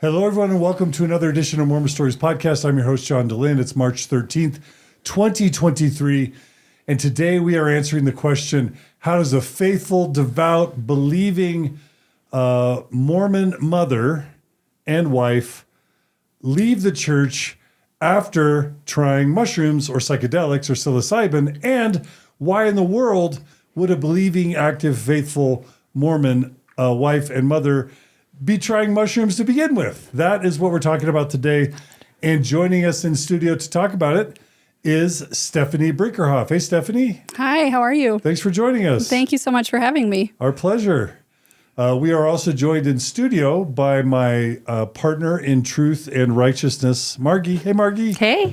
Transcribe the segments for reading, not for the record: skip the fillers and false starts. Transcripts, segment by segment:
Hello, everyone, and welcome to another edition of Mormon Stories Podcast. I'm your host, John DeLynn. It's March 13th, 2023, and today we are answering the question, how does a faithful, devout, believing Mormon mother and wife leave the church after trying mushrooms or psychedelics or psilocybin, and why in the world would a believing, active, faithful Mormon wife and mother be trying mushrooms to begin with? That is what we're talking about today. And joining us in studio to talk about it is Stephanie Brinkerhoff. Hey, Stephanie. Hi, how are you? Thanks for joining us. Thank you so much for having me. Our pleasure. We are also joined in studio by my partner in truth and righteousness, Margie. Hey, Margie. Hey.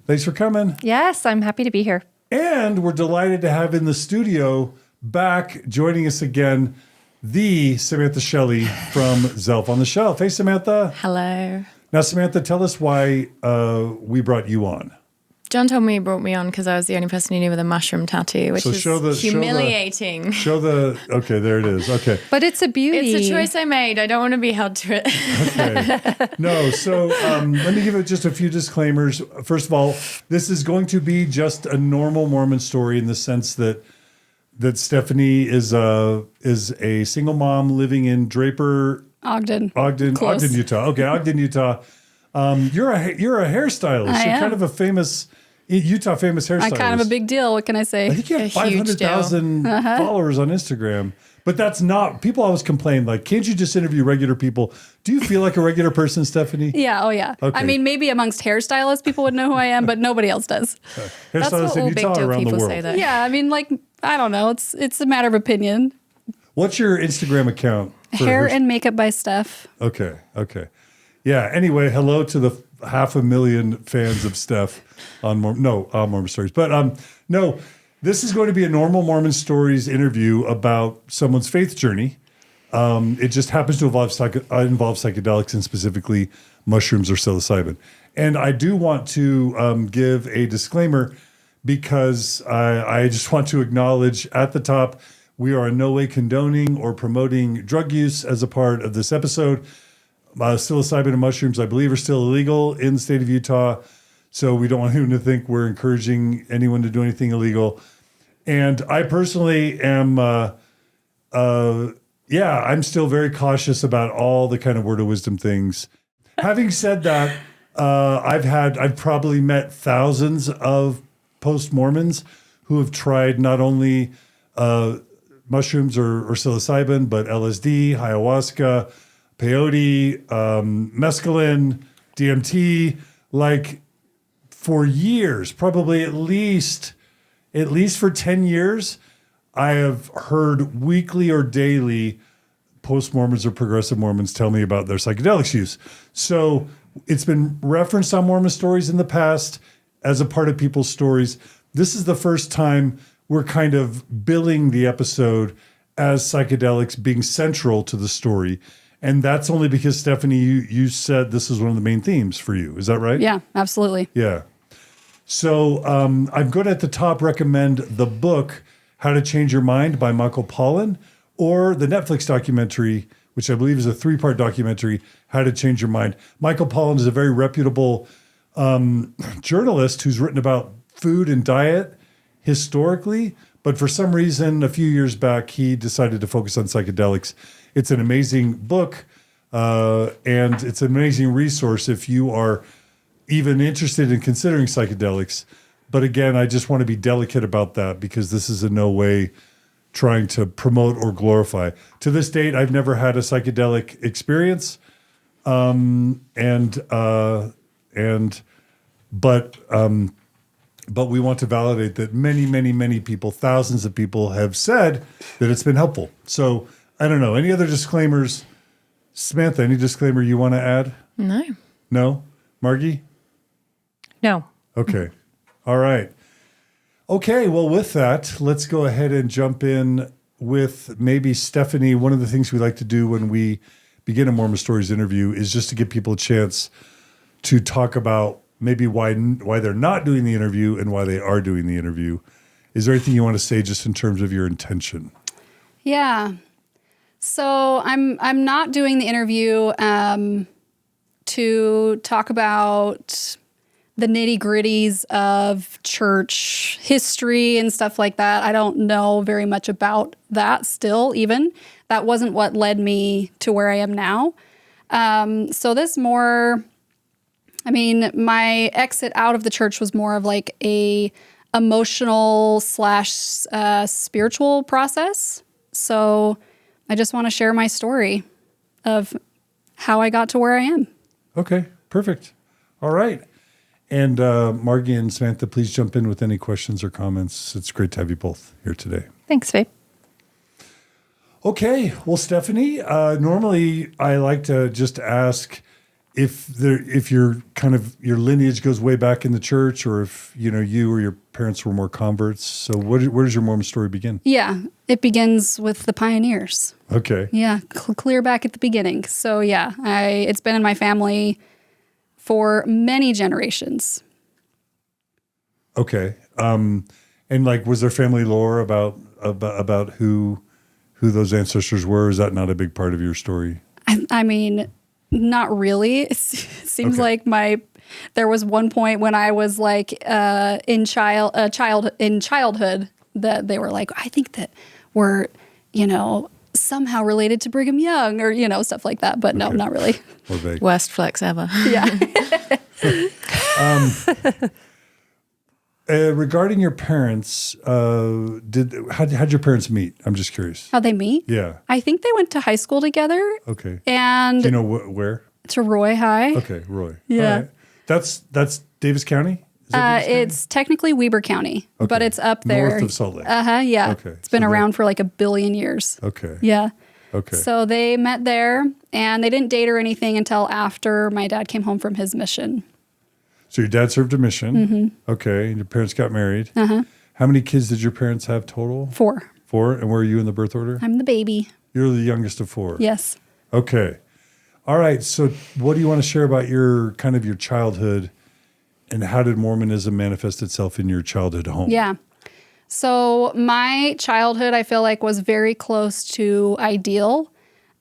Thanks for coming. Yes, I'm happy to be here. And we're delighted to have in the studio back joining us again, the Samantha Shelley from Zelf on the Shelf. Hey, Samantha. Hello. Now, Samantha, tell us why we brought you on. John told me he brought me on because I was the only person he knew with a mushroom tattoo, which is humiliating. Okay, there it is. Okay. But it's a beauty. It's a choice I made. I don't want to be held to it. Okay. No, so let me give it just a few disclaimers. First of all, this is going to be just a normal Mormon story in the sense that Stephanie is a single mom living in Draper, Ogden, Utah. Okay, Ogden, Utah. You're a hairstylist. You're kind of a famous Utah hairstylist. I'm kind of a big deal. What can I say? I think you have 500,000 followers on Instagram. But that's not, people always complain, like, can't you just interview regular people? Do you feel like a regular person, Stephanie? Yeah, oh yeah. Okay. I mean, maybe amongst hairstylists, people would know who I am, but nobody else does. Hairstylists in Utah or around the world? Say that. Yeah, I mean, like, I don't know. It's a matter of opinion. What's your Instagram account? Hair and makeup by Steph. Okay. Yeah, anyway, hello to the 500,000 fans of Steph on Mormon Stories. But no, this is going to be a normal Mormon Stories interview about someone's faith journey. It just happens to involve psychedelics and specifically mushrooms or psilocybin. And I do want to give a disclaimer because I just want to acknowledge at the top, we are in no way condoning or promoting drug use as a part of this episode. Psilocybin and mushrooms, I believe, are still illegal in the state of Utah. So we don't want anyone to think we're encouraging anyone to do anything illegal. And I personally am, I'm still very cautious about all the kind of word of wisdom things. Having said that, I've probably met thousands of post-Mormons who have tried not only mushrooms or psilocybin, but LSD, ayahuasca, peyote, mescaline, DMT, like for years, probably at least for 10 years, I have heard weekly or daily post-Mormons or progressive Mormons tell me about their psychedelics use. So it's been referenced on Mormon Stories in the past as a part of people's stories. This is the first time we're kind of billing the episode as psychedelics being central to the story. And that's only because, Stephanie, you said this is one of the main themes for you. Is that right? Yeah, absolutely. Yeah. So I'm going to, at the top, recommend the book, How to Change Your Mind by Michael Pollan, or the Netflix documentary, which I believe is a 3-part documentary, How to Change Your Mind. Michael Pollan is a very reputable journalist who's written about food and diet historically, but for some reason, a few years back, he decided to focus on psychedelics. It's an amazing book, and it's an amazing resource if you are even interested in considering psychedelics. But again, I just want to be delicate about that because this is in no way trying to promote or glorify. To this date, I've never had a psychedelic experience, but we want to validate that many people, thousands of people have said that it's been helpful. So I don't know. Any other disclaimers? Samantha, any disclaimer you want to add? No. No? Margie? No. Okay. All right. Okay. Well, with that, let's go ahead and jump in with maybe Stephanie. One of the things we like to do when we begin a Mormon Stories interview is just to give people a chance to talk about maybe why they're not doing the interview and why they are doing the interview. Is there anything you want to say just in terms of your intention? Yeah. So I'm not doing the interview to talk about the nitty-gritties of church history and stuff like that. I don't know very much about that still, even. That wasn't what led me to where I am now. So this more, I mean, my exit out of the church was more of like a emotional / spiritual process. So I just want to share my story of how I got to where I am. Okay, perfect. All right. And Margie and Samantha, please jump in with any questions or comments. It's great to have you both here today. Thanks, Faye. Okay. Well, Stephanie, normally I like to just ask if your lineage goes way back in the church, or if you or your parents were more converts. So where does your Mormon story begin? Yeah, it begins with the pioneers. Okay. Yeah, clear back at the beginning. So yeah, it's been in my family for many generations. Okay. And like, was there family lore about who those ancestors were? Is that not a big part of your story? I mean, not really. It seems like there was one point when I was like in childhood that they were like, I think that we're, somehow related to Brigham Young or, stuff like that. But no, not really. Or vague. Worst flex ever. Yeah. Regarding your parents, how'd your parents meet? I'm just curious. How'd they meet? Yeah. I think they went to high school together. Okay. And do you know where? To Roy High. Okay, Roy. Yeah. All right. That's Davis County? Is that Davis County? It's technically Weber County, but it's up there. North of Salt Lake. Yeah. Okay. It's been around for like 1 billion years. Okay. Yeah. Okay. So they met there, and they didn't date or anything until after my dad came home from his mission. So your dad served a mission. Mm-hmm. Okay. And your parents got married. Uh-huh. How many kids did your parents have total? 4. 4. And where are you in the birth order? I'm the baby. You're the youngest of 4. Yes. Okay. All right. So what do you want to share about your childhood, and how did Mormonism manifest itself in your childhood home? Yeah. So my childhood, I feel like, was very close to ideal.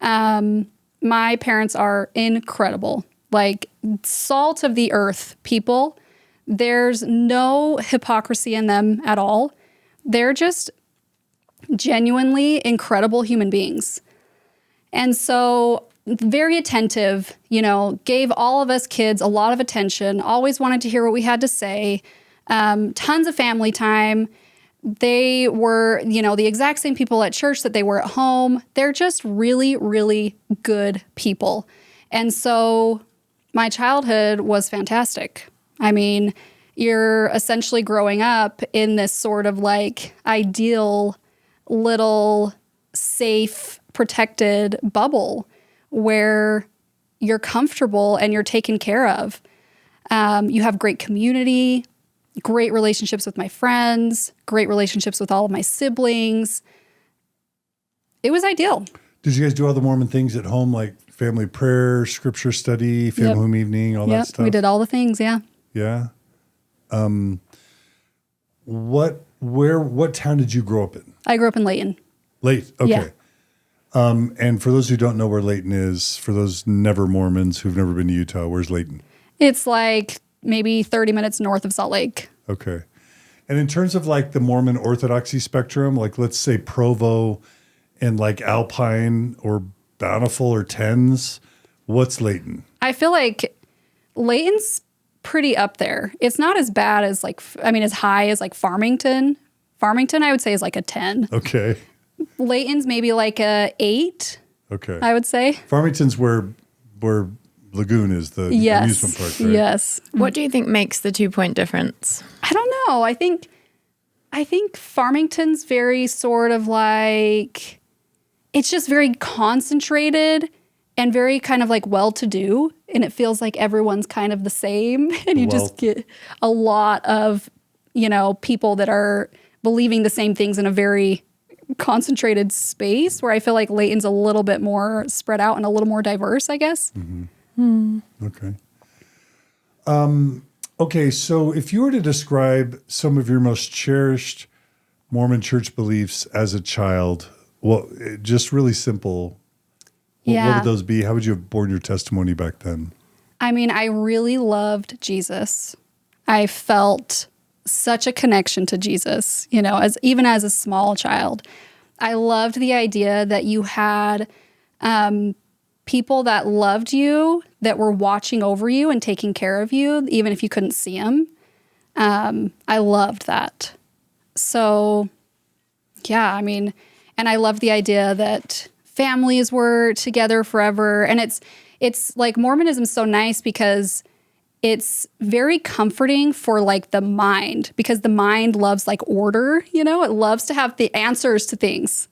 My parents are incredible, like salt of the earth people. There's no hypocrisy in them at all. They're just genuinely incredible human beings. And so very attentive, gave all of us kids a lot of attention, always wanted to hear what we had to say, tons of family time. They were, the exact same people at church that they were at home. They're just really, really good people. And so my childhood was fantastic. I mean, you're essentially growing up in this sort of like ideal little safe, protected bubble where you're comfortable and you're taken care of. You have great community, great relationships with my friends, great relationships with all of my siblings. It was ideal. Did you guys do all the Mormon things at home, like family prayer, scripture study, family home evening, all that stuff? We did all the things, yeah. Yeah. What town did you grow up in? I grew up in Layton. Layton, okay. Yeah. And for those who don't know where Layton is, for those never Mormons who've never been to Utah, where's Layton? It's like maybe 30 minutes north of Salt Lake. Okay. And in terms of like the Mormon orthodoxy spectrum, like let's say Provo and like Alpine or Bountiful or Tens, what's Layton? I feel like Layton's pretty up there. It's not as bad as as high as like Farmington. Farmington, I would say, is like a 10. Okay. Layton's maybe like a 8. Okay. I would say. Farmington's where Lagoon is, the amusement park, right? Yes. What do you think makes the 2-point difference? I don't know. I think Farmington's very sort of like, it's just very concentrated and very kind of like well-to-do, and it feels like everyone's kind of the same, and you just get a lot of, people that are believing the same things in a very concentrated space, where I feel like Layton's a little bit more spread out and a little more diverse, I guess. Mm-hmm. Okay. Okay, so if you were to describe some of your most cherished Mormon church beliefs as a child, well, just really simple, what would those be? How would you have borne your testimony back then? I mean, I really loved Jesus. I felt such a connection to Jesus, you know, even as a small child. I loved the idea that you had people that loved you, that were watching over you and taking care of you, even if you couldn't see them. I loved that. So, yeah, I mean, and I loved the idea that families were together forever. And it's like Mormonism is so nice because it's very comforting for like the mind, because the mind loves like order, you know, it loves to have the answers to things.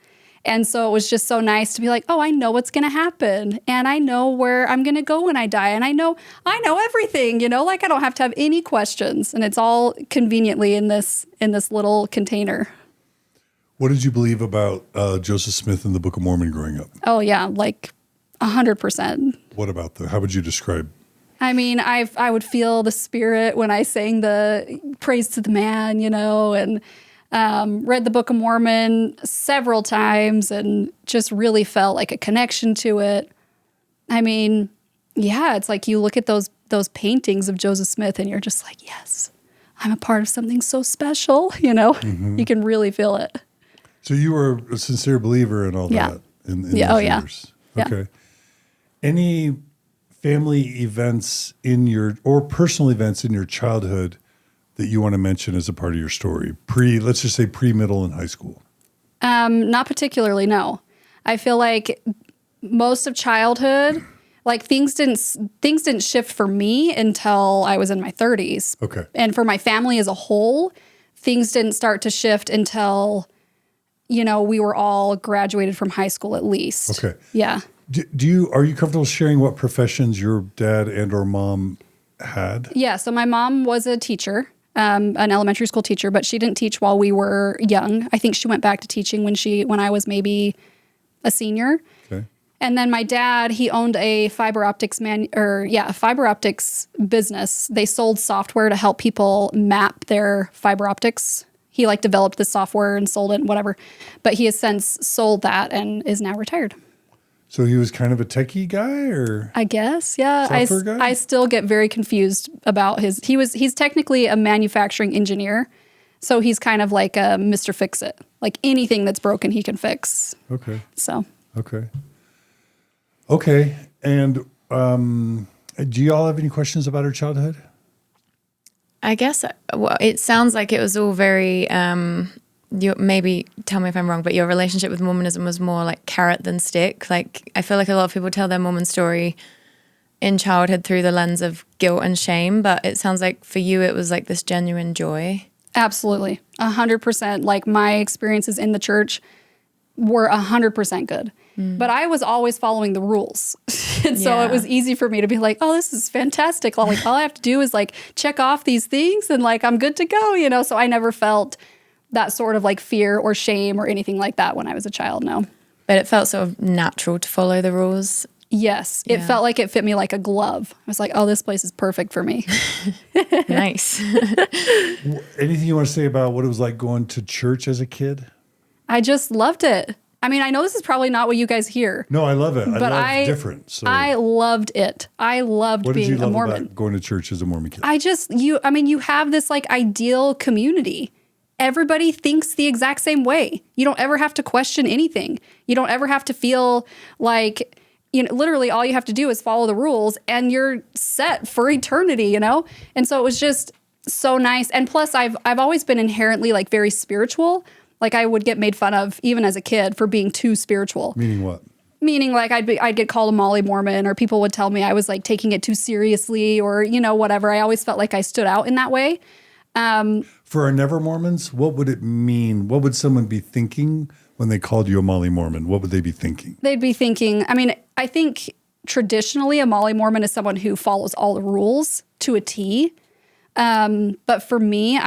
And so it was just so nice to be like, oh, I know what's going to happen. And I know where I'm going to go when I die. And I know everything, you know, like I don't have to have any questions. And it's all conveniently in this little container. What did you believe about Joseph Smith in the Book of Mormon growing up? Oh, yeah, like 100%. What about how would you describe? I mean, I would feel the spirit when I sang the praise to the man, you know, and read the Book of Mormon several times and just really felt like a connection to it. I mean, yeah, it's like you look at those paintings of Joseph Smith and you're just like, yes, I'm a part of something so special, you know? Mm-hmm. You can really feel it. So you were a sincere believer in all that in those years. Okay. Yeah. Any family events or personal events in your childhood that you want to mention as a part of your story? Let's just say pre-middle and high school. Not particularly, no. I feel like most of childhood, like things didn't shift for me until I was in my 30s. Okay. And for my family as a whole, things didn't start to shift until, you know, we were all graduated from high school at least. Okay. Yeah. Are you comfortable sharing what professions your dad and or mom had? Yeah. So my mom was a teacher. An elementary school teacher, but she didn't teach while we were young. I think she went back to teaching when I was maybe a senior. Okay. And then my dad, he owned a fiber optics business. They sold software to help people map their fiber optics. He like developed the software and sold it and whatever, but he has since sold that and is now retired. So he was kind of a techie guy, or I guess, yeah. Software guy? I still get very confused about he's technically a manufacturing engineer. So he's kind of like a Mr. Fix-It. Like anything that's broken, he can fix. Okay. So. Okay. And do you all have any questions about her childhood? I guess it sounds like it was all very, you maybe tell me if I'm wrong, but your relationship with Mormonism was more like carrot than stick. Like I feel like a lot of people tell their Mormon story in childhood through the lens of guilt and shame, but it sounds like for you it was like this genuine joy. Absolutely. 100%. Like my experiences in the church were 100% good. But I was always following the rules. And so it was easy for me to be like, oh, this is fantastic. All I have to do is like check off these things and like I'm good to go, you know? So I never felt that sort of like fear or shame or anything like that when I was a child, no. But it felt sort of natural to follow the rules. Yes. It felt like it fit me like a glove. I was like, oh, this place is perfect for me. Nice. Anything you want to say about what it was like going to church as a kid? I just loved it. I mean, I know this is probably not what you guys hear. No, I love it. I love different. So I loved it. I loved being a Mormon. What did you love about going to church as a Mormon kid? You have this like ideal community. Everybody thinks the exact same way. You don't ever have to question anything. You don't ever have to feel like, you know, literally all you have to do is follow the rules and you're set for eternity, you know? And so it was just so nice. And plus I've always been inherently like very spiritual. Like I would get made fun of even as a kid for being too spiritual. Meaning what? Meaning like I'd get called a Molly Mormon, or people would tell me I was like taking it too seriously, or, you know, whatever. I always felt like I stood out in that way. For our Never Mormons, what would it mean? What would someone be thinking when they called you a Molly Mormon? What would they be thinking? They'd be thinking, I mean, I think traditionally a Molly Mormon is someone who follows all the rules to a T. But for me,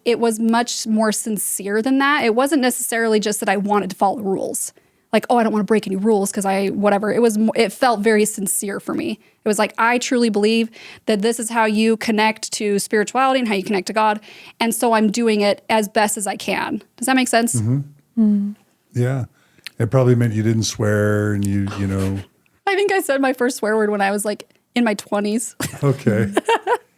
it was much more sincere than that. It wasn't necessarily just that I wanted to follow the rules. Like, oh, I don't want to break any rules because whatever. It felt very sincere for me. It was like, I truly believe that this is how you connect to spirituality and how you connect to God. And so I'm doing it as best as I can. Does that make sense? Mm-hmm. Mm. Yeah. It probably meant you didn't swear and you know. I think I said my first swear word when I was like in my 20s. Okay.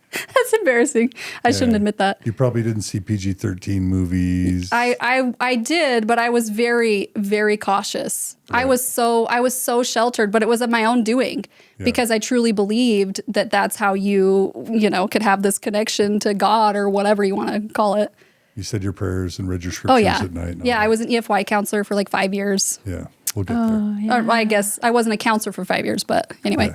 That's embarrassing. I shouldn't admit that. You probably didn't see PG-13 movies. I did, but I was very, very cautious. Right. I was so sheltered, but it was of my own doing because I truly believed that that's how you could have this connection to God or whatever you want to call it. You said your prayers and read your scriptures at night. Yeah, I was an EFY counselor for like 5 years. Yeah, we'll get there. Yeah. Or I guess I wasn't a counselor for 5 years, but anyway.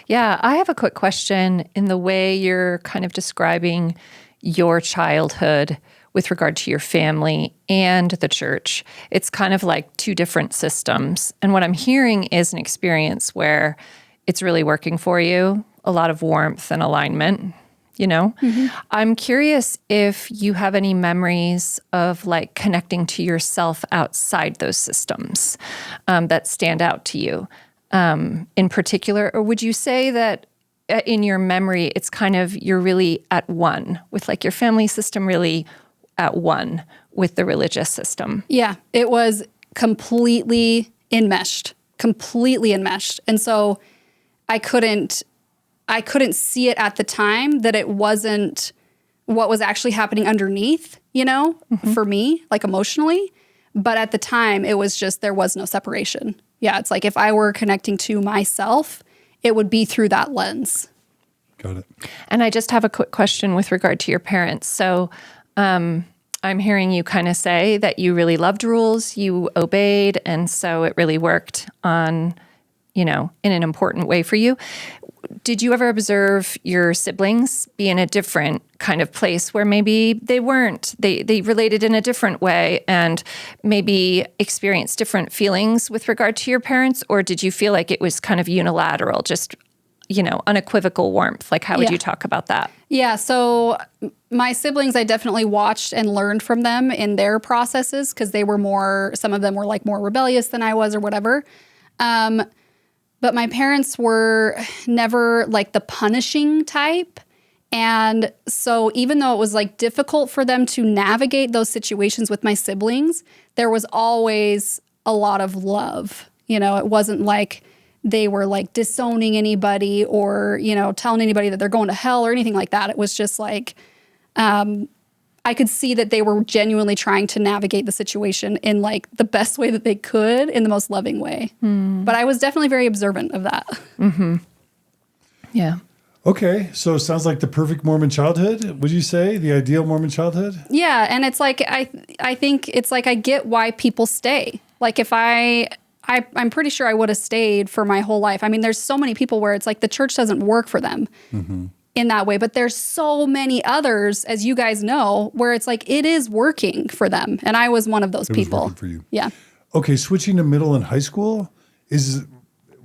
Yeah, I have a quick question in the way you're kind of describing your childhood with regard to your family and the church. It's kind of like two different systems. And what I'm hearing is an experience where it's really working for you, a lot of warmth and alignment, Mm-hmm. I'm curious if you have any memories of like connecting to yourself outside those systems that stand out to you. In particular, or would you say that in your memory, it's kind of, you're really at one with like your family system, really at one with the religious system? Yeah, it was completely enmeshed. And so I couldn't see it at the time that it wasn't what was actually happening underneath, for me, like emotionally. But at the time, it was just, there was no separation. Yeah, it's like if I were connecting to myself, it would be through that lens. Got it. And I just have a quick question with regard to your parents. So I'm hearing you kind of say that you really loved rules, you obeyed, and so it really worked on, in an important way for you. Did you ever observe your siblings be in a different kind of place where maybe they weren't, they related in a different way and maybe experienced different feelings with regard to your parents? Or did you feel like it was kind of unilateral, just, unequivocal warmth? Like, how would you talk about that? Yeah. So my siblings, I definitely watched and learned from them in their processes because some of them were like more rebellious than I was or whatever. But my parents were never like the punishing type. And so even though it was like difficult for them to navigate those situations with my siblings, there was always a lot of love. It wasn't like they were like disowning anybody or, telling anybody that they're going to hell or anything like that. It was just like, I could see that they were genuinely trying to navigate the situation in like the best way that they could, in the most loving way. But I was definitely very observant of that. Mm-hmm. Yeah. Okay, so it sounds like the perfect Mormon childhood, would you say? The ideal Mormon childhood? Yeah, and it's like, I think it's like I get why people stay. Like if I'm pretty sure I would have stayed for my whole life. I mean, there's so many people where it's like the church doesn't work for them. Mm-hmm. In that way, but there's so many others, as you guys know, where it's like it is working for them, and I was one of those people. Was working for you. Yeah. Okay, switching to middle and high school, is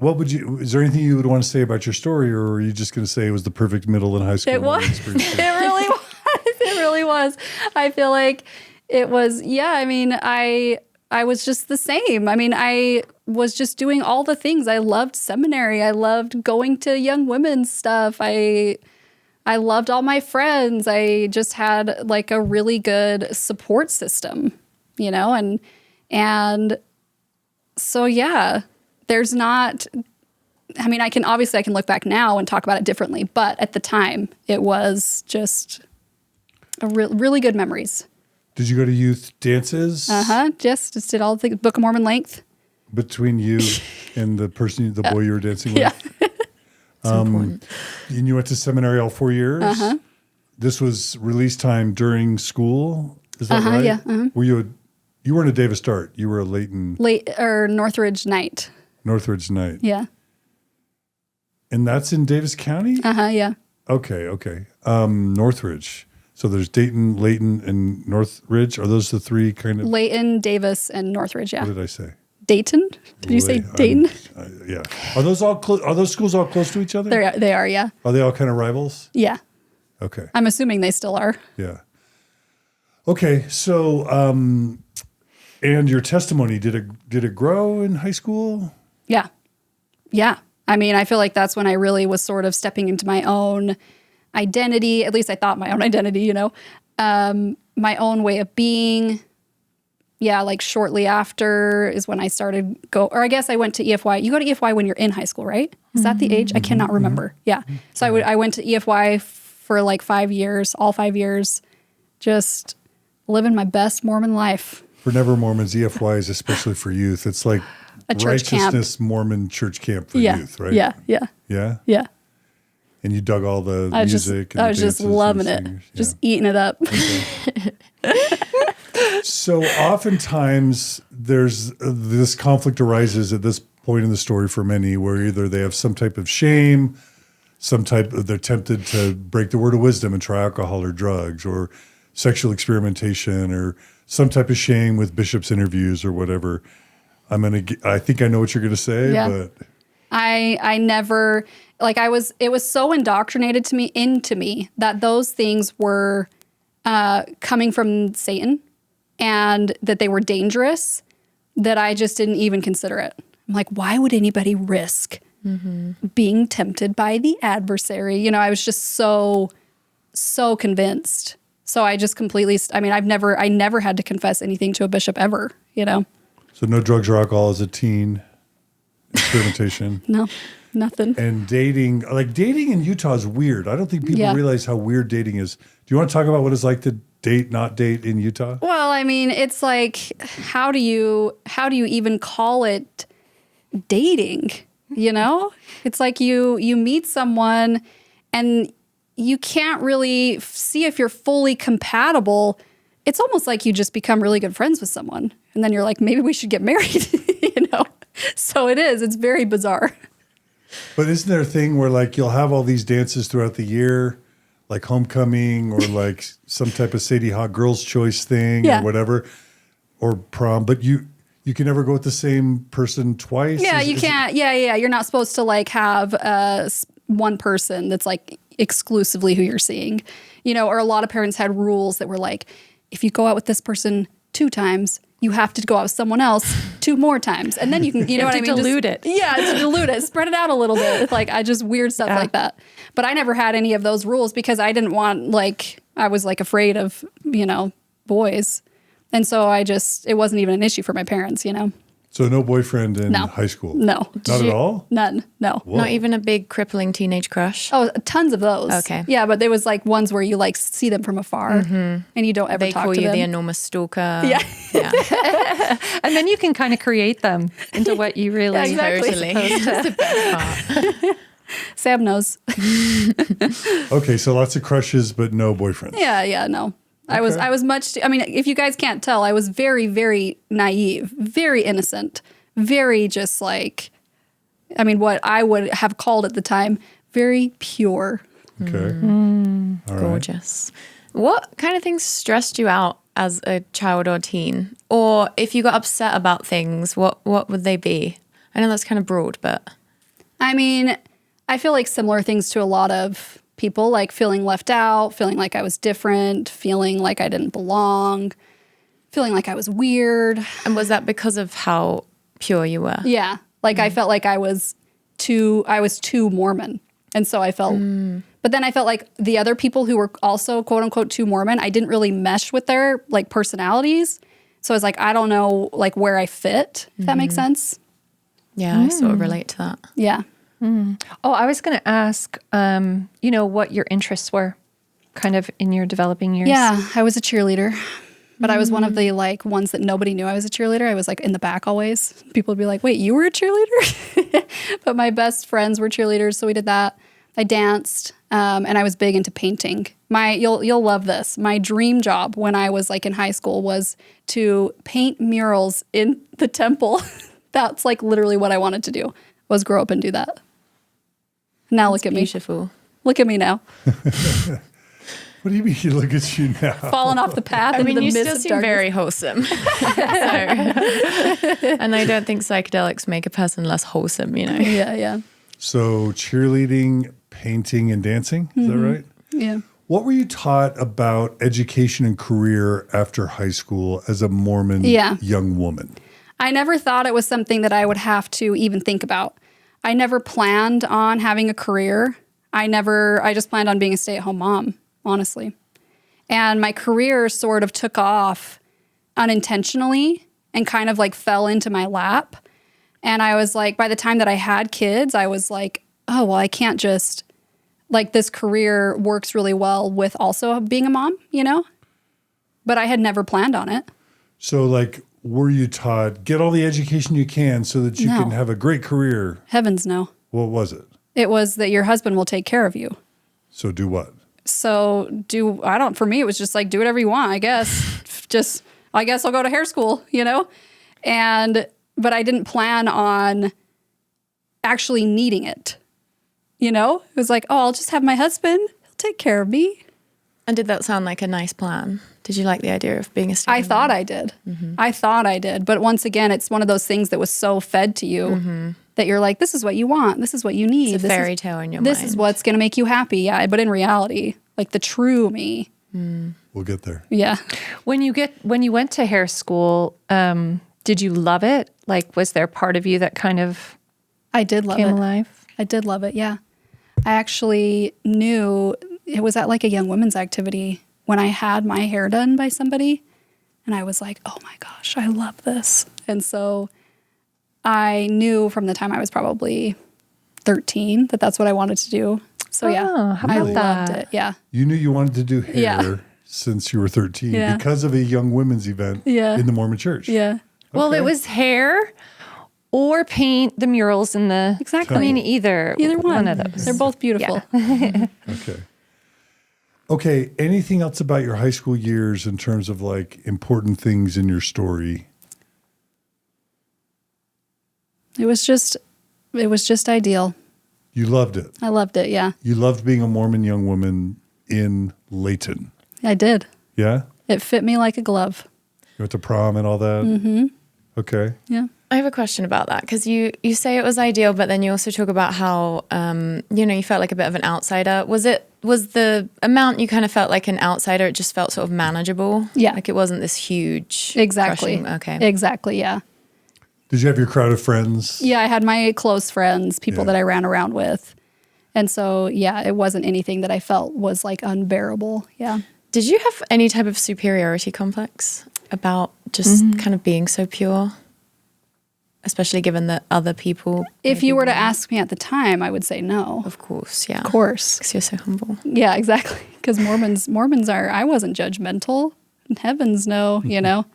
there anything you would want to say about your story, or are you just going to say it was the perfect middle and high school? It was. It really was. It really was. I feel like it was. Yeah. I mean, I was just the same. I mean, I was just doing all the things. I loved seminary. I loved going to young women's stuff. I loved all my friends. I just had like a really good support system, and so, yeah, there's not, I mean, I can look back now and talk about it differently, but at the time it was just really good memories. Did you go to youth dances? Just did all the Book of Mormon length. Between you and the boy you were dancing with? Yeah. And you went to seminary all 4 years? This was release time during school? Is that right? Yeah. Were you weren't a Davis Dart. You were a Northridge Knight. Northridge Knight. Yeah. And that's in Davis County? Yeah. Okay. Northridge. So there's Dayton, Layton, and Northridge. Are those the three kind of? Layton, Davis, and Northridge, yeah. What did I say? Dayton? Did you say Dayton? Yeah. Are those schools all close to each other? They are, yeah. Are they all kind of rivals? Yeah. Okay. I'm assuming they still are. Yeah. Okay. So, and your testimony, did it grow in high school? Yeah. Yeah. I mean, I feel like that's when I really was sort of stepping into my own identity. At least I thought my own identity, my own way of being. like shortly after is when I started or I guess I went to EFY. You go to EFY when you're in high school, right? Is that the age? I cannot remember. Yeah. So I went to EFY for like 5 years, all 5 years, just living my best Mormon life. For Never Mormons, EFY is especially for youth. It's like A church camp. Righteousness Mormon church camp for youth, right? Yeah. Yeah? And you dug all the music. I was just loving it. Just eating it up. So oftentimes there's this conflict arises at this point in the story for many where either they have some type of shame, they're tempted to break the word of wisdom and try alcohol or drugs or sexual experimentation or some type of shame with bishops' interviews or whatever. I think I know what you're going to say, but I never, like it was so indoctrinated into me that those things were coming from Satan and that they were dangerous, that I just didn't even consider it. I'm like, why would anybody risk being tempted by the adversary? You know, I was just so convinced. So I just completely, I never had to confess anything to a bishop ever, you know? So no drugs or alcohol as a teen, experimentation. No, nothing. And dating in Utah is weird. I don't think people realize how weird dating is. Do you want to talk about what it's like to not date in Utah? Well, I mean, it's like, how do you even call it dating? You know, it's like you meet someone and you can't really see if you're fully compatible. It's almost like you just become really good friends with someone. And then you're like, maybe we should get married, you know? So it's very bizarre. But isn't there a thing where like you'll have all these dances throughout the year, like homecoming or like some type of Sadie Hawk Girls' Choice thing or whatever, or prom, but you can never go with the same person twice? Yeah, you can't. Yeah. You're not supposed to like have one person that's like exclusively who you're seeing, you know, or a lot of parents had rules that were like, if you go out with this person 2 times, you have to go out with someone else 2 more times. And then you can, you know what I mean? Dilute it. Yeah, to dilute it. Spread it out a little bit. It's like, I just weird stuff like that. But I never had any of those rules because I didn't want, like, I was like afraid of, you know, boys. And so it wasn't even an issue for my parents, you know? So no boyfriend in high school? No. Not at all? None. No. Whoa. Not even a big crippling teenage crush? Oh, tons of those. Okay. Yeah, but there was like ones where you like see them from afar and you don't ever talk to them. They call you the enormous stalker. Yeah. And then you can kind of create them into what you really Totally. That's the best part. Sam knows. Okay, so lots of crushes, but no boyfriends. Yeah, no. Okay. I was much, I mean, if you guys can't tell, I was very, very naive, very innocent, very just like, I mean, what I would have called at the time, very pure. Okay. All right. Gorgeous. What kind of things stressed you out as a child or teen? Or if you got upset about things, what would they be? I know that's kind of broad, but. I mean, I feel like similar things to a lot of people, like feeling left out, feeling like I was different, feeling like I didn't belong, feeling like I was weird. And was that because of how pure you were? Yeah. Like I felt like I was too Mormon. And so I felt, but then I felt like the other people who were also quote unquote too Mormon, I didn't really mesh with their like personalities. So I was like, I don't know like where I fit, if that makes sense. Yeah, I sort of relate to that. Yeah. Oh, I was going to ask, you know, what your interests were kind of in your developing years. Yeah, I was a cheerleader, but I was one of the like ones that nobody knew I was a cheerleader. I was like in the back always. People would be like, wait, you were a cheerleader? But my best friends were cheerleaders, so we did that. I danced, and I was big into painting. You'll love this. My dream job when I was like in high school was to paint murals in the temple. That's like literally what I wanted to do, was grow up and do that. Now look at me. Beautiful. Look at me now. What do you mean? Look at you now. Falling off the path. I mean, into you the still mist of seem darkness. very wholesome. And I don't think psychedelics make a person less wholesome, you know? Yeah. So cheerleading, painting, and dancing, is that right? Yeah. What were you taught about education and career after high school as a Mormon young woman? I never thought it was something that I would have to even think about. I never planned on having a career. I just planned on being a stay-at-home mom, honestly. And my career sort of took off unintentionally and kind of like fell into my lap. And I was like, by the time that I had kids, I was like, oh, well, I can't just, like, this career works really well with also being a mom, you know? But I had never planned on it. So, like, were you taught, get all the education you can so that you No. can have a great career? Heavens no. What was it? It was that your husband will take care of you. So do what? So for me, it was just like, do whatever you want, I guess. I guess I'll go to hair school, you know? But I didn't plan on actually needing it. You know, it was like, oh, I'll just have my husband. He'll take care of me. And did that sound like a nice plan? Did you like the idea of being a stay-at-home I thought I did. Mm-hmm. I thought I did. But once again, it's one of those things that was so fed to you that you're like, this is what you want. This is what you need. It's a fairy tale in your mind. This is what's going to make you happy. Yeah. But in reality, like the true me. We'll get there. Yeah. When you went to hair school, did you love it? Like, was there part of you that kind of I did love came it. alive? I did love it. Yeah. I actually knew it was at like a young women's activity when I had my hair done by somebody. And I was like, oh my gosh, I love this. And so I knew from the time I was probably 13 that that's what I wanted to do. So yeah, how I about loved that? it. Yeah. You knew you wanted to do hair Yeah. since you were 13 Yeah. because of a young women's event Yeah. in the Mormon church. Yeah. Well, Okay. it was hair or paint the murals in the... Exactly. I mean, either one of those. They're both beautiful. Okay. Okay. Anything else about your high school years in terms of like important things in your story? It was just ideal. You loved it. I loved it. Yeah. You loved being a Mormon young woman in Layton. I did. Yeah? It fit me like a glove. You went to prom and all that? Mm-hmm. Okay. Yeah. I have a question about that because you say it was ideal, but then you also talk about how you felt like a bit of an outsider. Was the amount you kind of felt like an outsider? It just felt sort of manageable. Yeah. Like it wasn't this huge. Exactly. crushing- Okay. Exactly. Yeah. Did you have your crowd of friends? Yeah. I had my close friends, people Yeah. that I ran around with. And so, yeah, it wasn't anything that I felt was like unbearable. Yeah. Did you have any type of superiority complex about just kind of being so pure? Especially given that other people. If you were to ask me at the time, I would say no. Of course, yeah. Of course. Because you're so humble. Yeah, exactly. Because Mormons are, I wasn't judgmental. Heavens no, you know.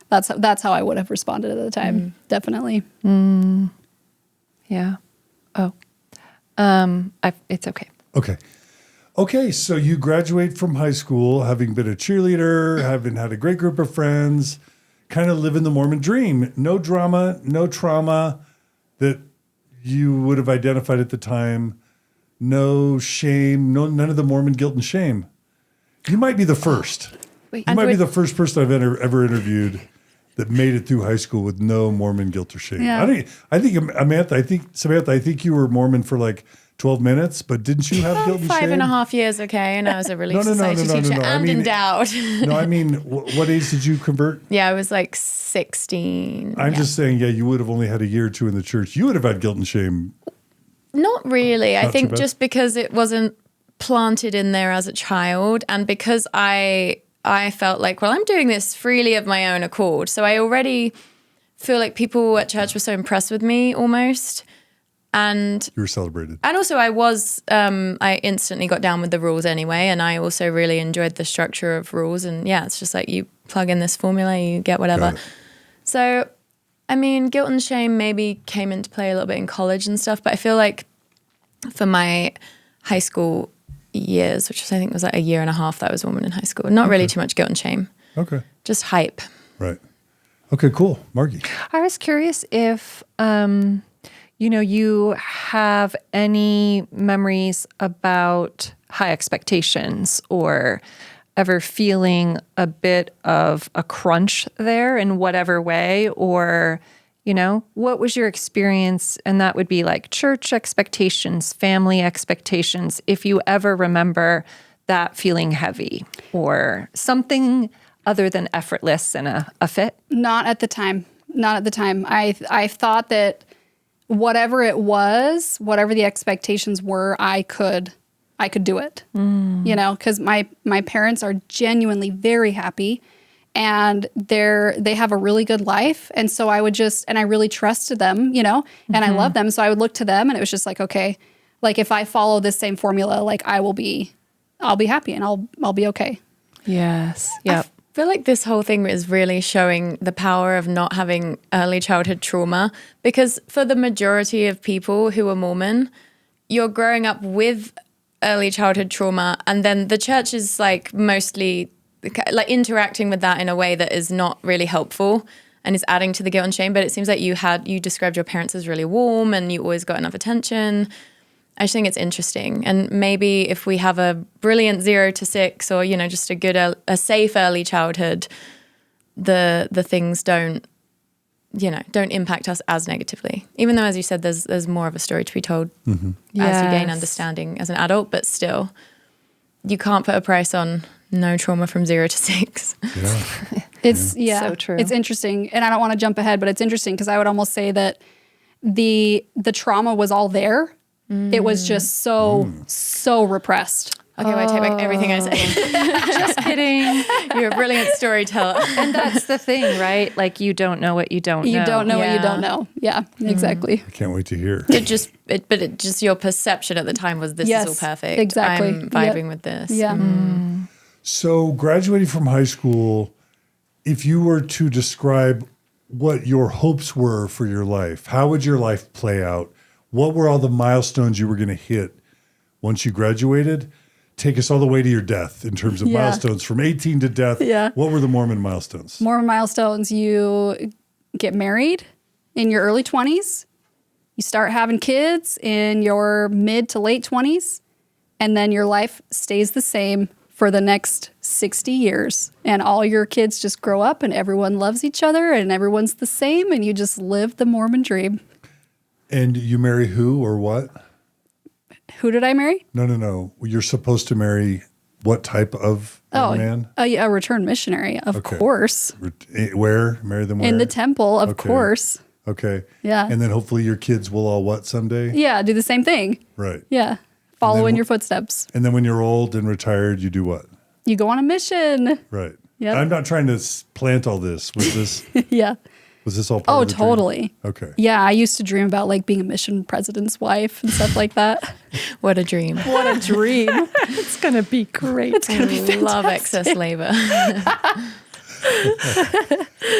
That's how I would have responded at the time. Definitely. Yeah. Oh. It's okay. Okay. Okay, so you graduate from high school having been a cheerleader, having had a great group of friends, kind of living the Mormon dream. No drama, no trauma that you would have identified at the time. No shame, none of the Mormon guilt and shame. You might be the first. Wait, You might be the first person I've ever interviewed that made it through high school with no Mormon guilt or shame. Yeah. Samantha, I think you were Mormon for like 12 minutes, but didn't you have guilt and shame? 5.5 years, okay, and I was a Relief No. Society teacher I and mean- endowed. No, I mean, what age did you convert? Yeah, I was like 16. I'm yeah. just saying, you would have only had a year or two in the church. You would have had guilt and shame. Not really. I Not too think bad. just because it wasn't planted in there as a child and because I felt like, well, I'm doing this freely of my own accord. So I already feel like people at church were so impressed with me almost. And You were celebrated. also I instantly got down with the rules anyway. And I also really enjoyed the structure of rules. And yeah, it's just like you plug in this formula, you get whatever. Got it. So, I mean, guilt and shame maybe came into play a little bit in college and stuff. But I feel like for my high school years, which I think was like a year and a half that I was a woman in high school, not really too much guilt and shame, Okay. just hype. Right. Okay, cool. Margie. I was curious if, you have any memories about high expectations or ever feeling a bit of a crunch there in whatever way, or, what was your experience? And that would be like church expectations, family expectations, if you ever remember that feeling heavy or something other than effortless and a fit. Not at the time. Not at the time. I thought that whatever it was, whatever the expectations were, I could do it. Because my parents are genuinely very happy, and they have a really good life. And so I really trusted them, you know, and I love them. So I would look to them, and it was just like, okay, like if I follow this same formula, like I'll be happy and I'll be okay. Yes. Yep. I feel like this whole thing is really showing the power of not having early childhood trauma, because for the majority of people who are Mormon, you're growing up with early childhood trauma, and then the church is like mostly like interacting with that in a way that is not really helpful and is adding to the guilt and shame. But it seems like you described your parents as really warm and you always got enough attention. I just think it's interesting. And maybe if we have a brilliant 0 to 6 or, you know, just a good, a safe early childhood, the things don't impact us as negatively. Even though, as you said, there's more of a story to be told as you gain understanding as an adult, but still, you can't put a price on no trauma from 0 to 6. Yeah. It's so true. It's interesting. And I don't want to jump ahead, but it's interesting because I would almost say that the trauma was all there. It was just so repressed. Okay, well, I take back everything I say. Just kidding. You're a brilliant storyteller. And that's the thing, right? Like you don't know what you don't know. You don't know what you Yeah. don't know. Yeah, exactly. I can't wait to hear. But just your perception at the time was this Yes, is all perfect. exactly. I'm vibing with this. Yeah. So, graduating from high school, if you were to describe what your hopes were for your life, how would your life play out? What were all the milestones you were going to hit once you graduated? Take us all the way to your death in terms of milestones from 18 to death. Yeah. What were the Mormon milestones? Mormon milestones, you get married in your early 20s. You start having kids in your mid to late 20s. And then your life stays the same for the next 60 years. And all your kids just grow up and everyone loves each other and everyone's the same. And you just live the Mormon dream. And you marry who or what? Who did I marry? No. You're supposed to marry what type of man? A returned missionary, of course. Where? Marry them where? In the temple, of course. Okay. Yeah. And then hopefully your kids will all what someday? Yeah, do the same thing. Right. Yeah. Follow in your footsteps. And then when you're old and retired, you do what? You go on a mission. Right. Yep. I'm not trying to plant all this. Was this Yeah. was this all part of the dream? Totally. Okay. Yeah, I used to dream about like being a mission president's wife and stuff like that. What a dream. What a dream. It's going to be great. It's going to be fantastic. Love excess labor.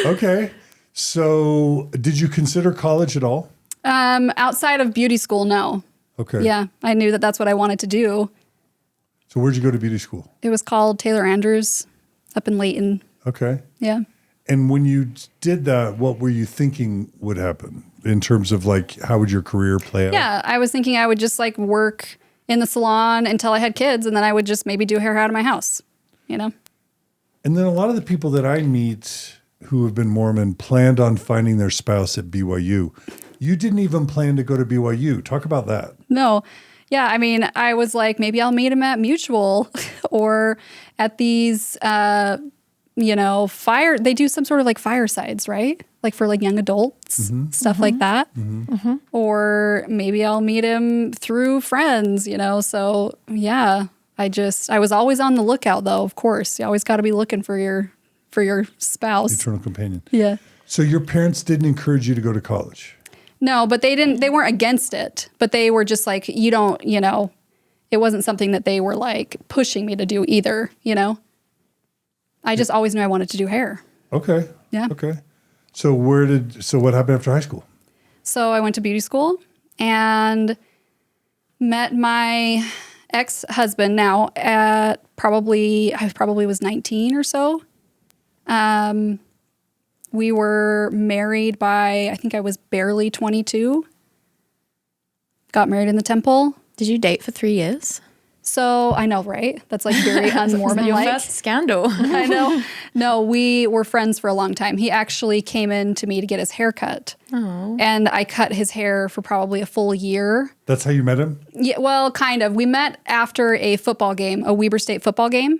Okay. So did you consider college at all? Outside of beauty school, no. Okay. Yeah, I knew that that's what I wanted to do. So where'd you go to beauty school? It was called Taylor Andrews up in Layton. Okay. Yeah. And when you did that, what were you thinking would happen in terms of like, how would your career play out? Yeah, I was thinking I would just like work in the salon until I had kids, and then I would just maybe do hair out of my house, you know? And then a lot of the people that I meet who have been Mormon planned on finding their spouse at BYU. You didn't even plan to go to BYU. Talk about that. No. Yeah, I mean, I was like, maybe I'll meet him at Mutual or at these, they do some sort of like firesides, right? Like for like young adults, stuff like that. Or maybe I'll meet him through friends, you know? So yeah, I was always on the lookout though, of course. You always got to be looking for your spouse. Eternal companion. Yeah. So your parents didn't encourage you to go to college? No, but they weren't against it, but they were just like, it wasn't something that they were like pushing me to do either, you know? I just always knew I wanted to do hair. Okay. Yeah. Okay. So what happened after high school? So I went to beauty school and met my ex-husband now at I probably was 19 or so. We were married by, I think I was barely 22. Got married in the temple. Did you date for 3 years? So I know, right? That's like very un-Mormon Your like. first scandal. I know. No, we were friends for a long time. He actually came in to me to get his hair cut. Oh. And I cut his hair for probably a full year. That's how you met him? Yeah, well, kind of. We met after a football game, a Weber State football game.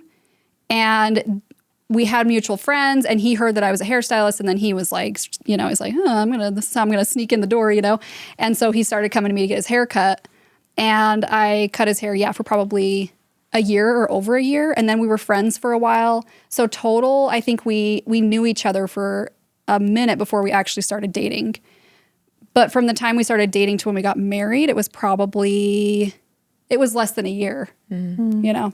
And we had mutual friends, and he heard that I was a hairstylist, and then he was like, he's like, this is how I'm gonna sneak in the door, And so he started coming to me to get his hair cut, and I cut his hair, for probably a year or over a year, and then we were friends for a while. So total, I think we knew each other for a minute before we actually started dating. But from the time we started dating to when we got married, it was less than a year, you know?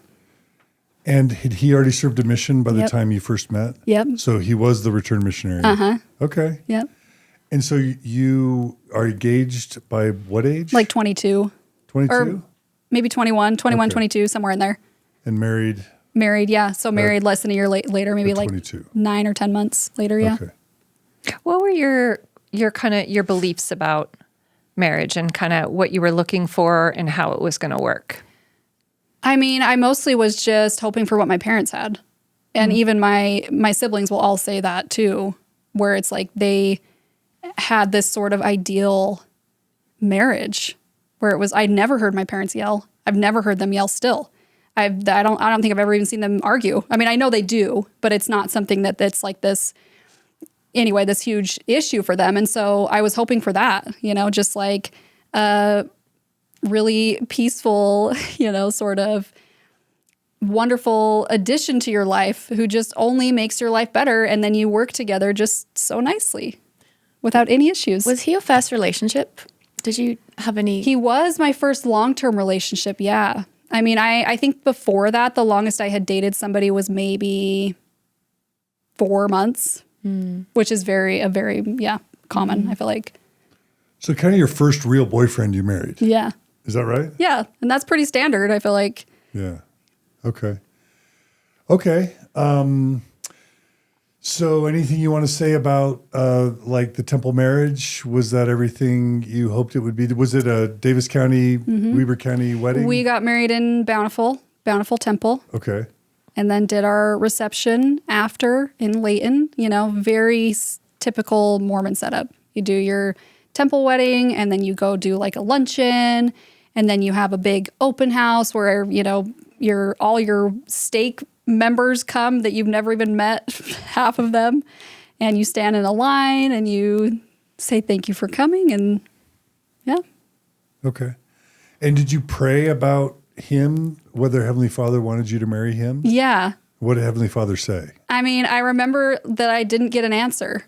And had he already served a mission by the Yep. time you first met? Yep. So he was the return missionary. Okay. Yep. And so you are engaged by what age? Like 22. 22? Or maybe 21, Okay. 22, somewhere in there. And married? Married, yeah. So married less than a year later, maybe at like 22. 9 or 10 months later, yeah. Okay. What were your kind of your beliefs about marriage and kind of what you were looking for and how it was going to work? I mean, I mostly was just hoping for what my parents had. And even my siblings will all say that too, where it's like they had this sort of ideal marriage where it was, I'd never heard my parents yell. I've never heard them yell still. I don't think I've ever even seen them argue. I mean, I know they do, but it's not something that's like this, anyway, this huge issue for them. And so I was hoping for that, you know, just like really peaceful, you know, sort of wonderful addition to your life who just only makes your life better. And then you work together just so nicely without any issues. Was he your first relationship? Did you have any? He was my first long-term relationship, yeah. I mean, I think before that, the longest I had dated somebody was maybe 4 months, which is very common, I feel like. So kind of your first real boyfriend you married. Yeah. Is that right? Yeah. And that's pretty standard, I feel like. Yeah. Okay. Okay. So anything you want to say about like the temple marriage? Was that everything you hoped it would be? Was it a Davis County, Weber County wedding? We got married in Bountiful Temple, Okay. and then did our reception after in Layton, you know, very typical Mormon setup. You do your temple wedding, and then you go do like a luncheon, and then you have a big open house where, you know, all your stake members come that you've never even met, half of them, and you stand in a line and you say thank you for coming, and yeah. Okay. And did you pray about him, whether Heavenly Father wanted you to marry him? Yeah. What did Heavenly Father say? I mean, I remember that I didn't get an answer.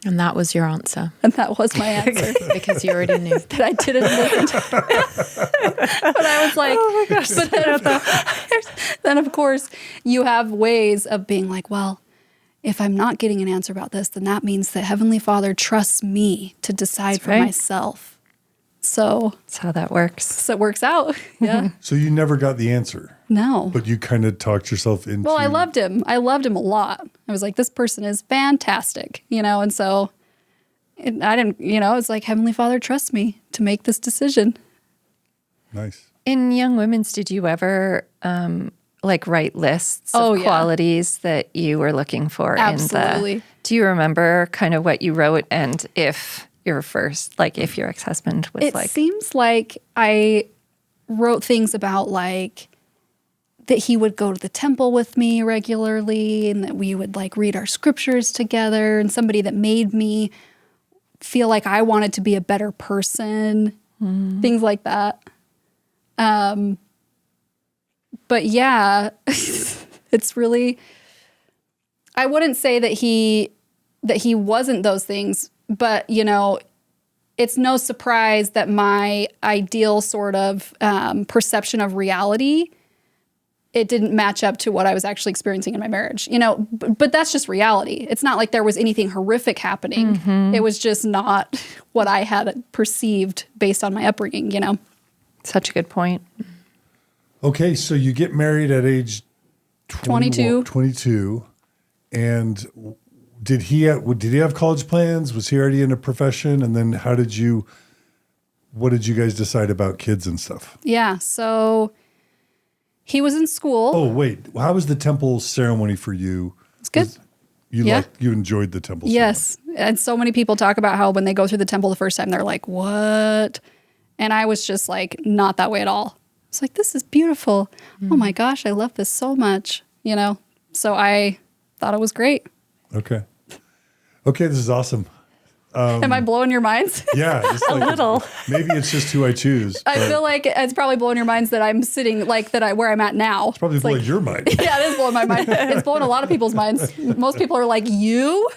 And that was your answer. And that was my answer. Because you already knew. That I didn't listen to. But I was like, oh my gosh. But then of course, you have ways of being like, well, if I'm not getting an answer about this, then that means that Heavenly Father trusts me to decide That's for right. myself. So That's how that works. it works out. Yeah. So you never got the answer, No. but you kind of talked yourself into. Well, I loved him. I loved him a lot. I was like, this person is fantastic, you know? And so I didn't, you know, it's like, Heavenly Father, trust me to make this decision. Nice. In Young Women's, did you ever like write lists Oh, of yeah. qualities that you were looking for? Absolutely. Do you remember kind of what you wrote and if your first, like if your ex-husband was It like, seems like I wrote things about like that he would go to the temple with me regularly and that we would like read our scriptures together, and somebody that made me feel like I wanted to be a better person, things like that. But yeah, it's really, I wouldn't say that he wasn't those things, but you know, it's no surprise that my ideal sort of perception of reality, it didn't match up to what I was actually experiencing in my marriage, you know, but that's just reality. It's not like there was anything horrific happening. It was just not what I had perceived based on my upbringing, you know? such a good point. Okay, so you get married at age 22. 22, and did he have college plans? Was he already in a profession? And then what did you guys decide about kids and stuff? Yeah. So he was in school. Oh, wait. How was the temple ceremony for you? It's good. Yeah. You enjoyed the temple Yes. And so many people talk about how when they go through the temple the first time, they're like, what? And I was just like, not that way at all. It's like, this is beautiful. Oh my gosh, I love this so much, you know? So I thought it was great. ceremony? Okay, this is awesome. Am I blowing your minds? Yeah, just A little. Maybe it's just who I choose. I feel like it's probably blowing your minds that I'm sitting like that. Where I'm at now. Probably It's blowing like, your mind. yeah, it is blowing my mind. It's blowing a lot of people's minds. Most people are like, you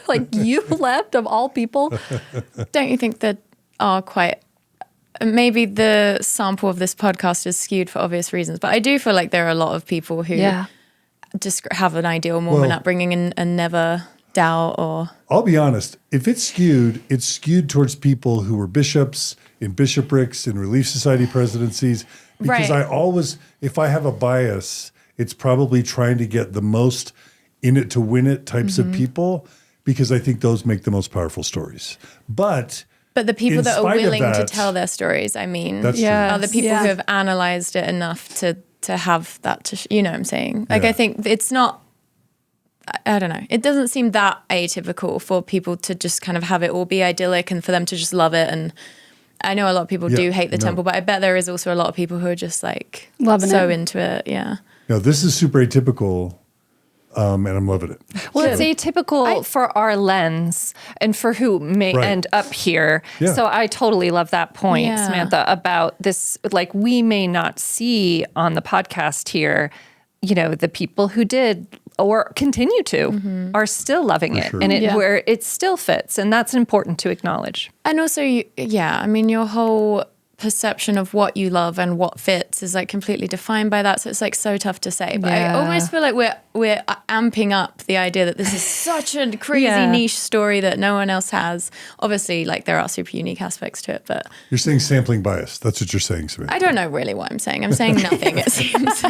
left of all people. Don't you think that are quite, maybe the sample of this podcast is skewed for obvious reasons, but I do feel like there are a lot of people who just have an ideal Mormon upbringing and never doubt or... I'll be honest. If it's skewed towards people who were bishops in bishoprics and Relief Society presidencies. Because Right. I always, if I have a bias, it's probably trying to get the most in it to win it types of people, because I think those make the most powerful stories. But the people in that are spite of willing to that- tell their stories, I mean, That's true. are the people Yeah. who have analyzed it enough to have that, you know what I'm saying? Like, Yeah. I think it's not, I don't know. It doesn't seem that atypical for people to just kind of have it all be idyllic and for them to just love it. And I know a lot of people do hate the temple, but I bet there is also a lot of people who are just like Loving so it. into it. Yeah. No, this is super atypical, and I'm loving it. Well, it's atypical for our lens and for who may Right. end up here. Yeah. So I totally love that point, Yeah. Samantha, about this. Like, we may not see on the podcast here, you know, the people who did or continue to are still loving it, sure. and Yeah. where it still fits, and that's important to acknowledge. And also, I mean, your whole perception of what you love and what fits is like completely defined by that. So it's like so tough to say. But I Yeah. almost feel like we're amping up the idea that this is such a crazy niche story that no one else has. Obviously, like there are super unique aspects to it, but You're saying sampling bias. That's what you're saying, Samantha. I don't know really what I'm saying. I'm saying nothing, it seems.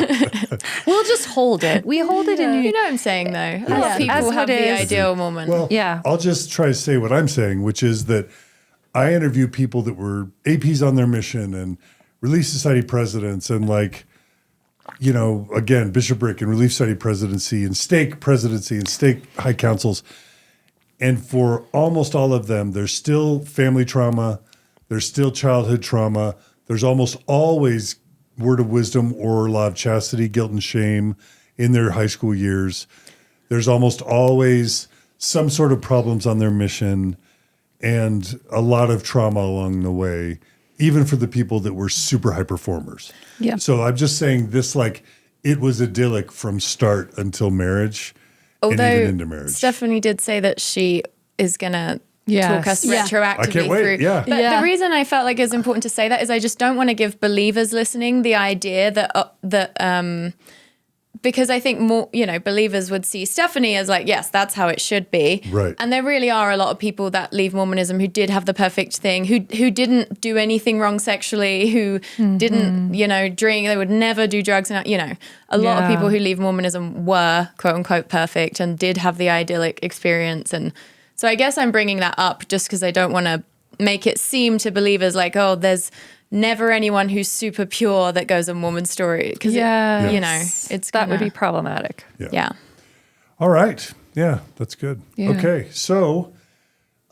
We'll just hold it. We hold it in You know what I'm saying, though? A lot As of people it have the is. ideal Mormon. Well, Yeah. I'll just try to say what I'm saying, which is that I interview people that were APs on their mission and Relief Society presidents and again, bishopric and Relief Society presidency and stake presidency and stake high councils. And for almost all of them, there's still family trauma. There's still childhood trauma. There's almost always word of wisdom or law of chastity, guilt and shame in their high school years. There's almost always some sort of problems on their mission and a lot of trauma along the way, even for the people that were super high performers. Yeah. So I'm just saying this, it was idyllic from start until marriage and Although even into marriage. Stephanie did say that she is going to talk us Yeah. retroactively I can't wait, through. yeah. But Yeah. the reason I felt like it's important to say that is I just don't want to give believers listening the idea that because I think more, believers would see Stephanie as like, yes, that's how it should be. Right. And there really are a lot of people that leave Mormonism who did have the perfect thing, who didn't do anything wrong sexually, who didn't, drink, they would never do drugs. And, a lot of Yeah. people who leave Mormonism were quote unquote perfect and did have the idyllic experience. And so I guess I'm bringing that up just because I don't want to make it seem to believers like, oh, there's never anyone who's super pure that goes a Mormon story. Because, it's that would gonna- be problematic. Yeah. All right. Yeah, that's good. Yeah. Okay. So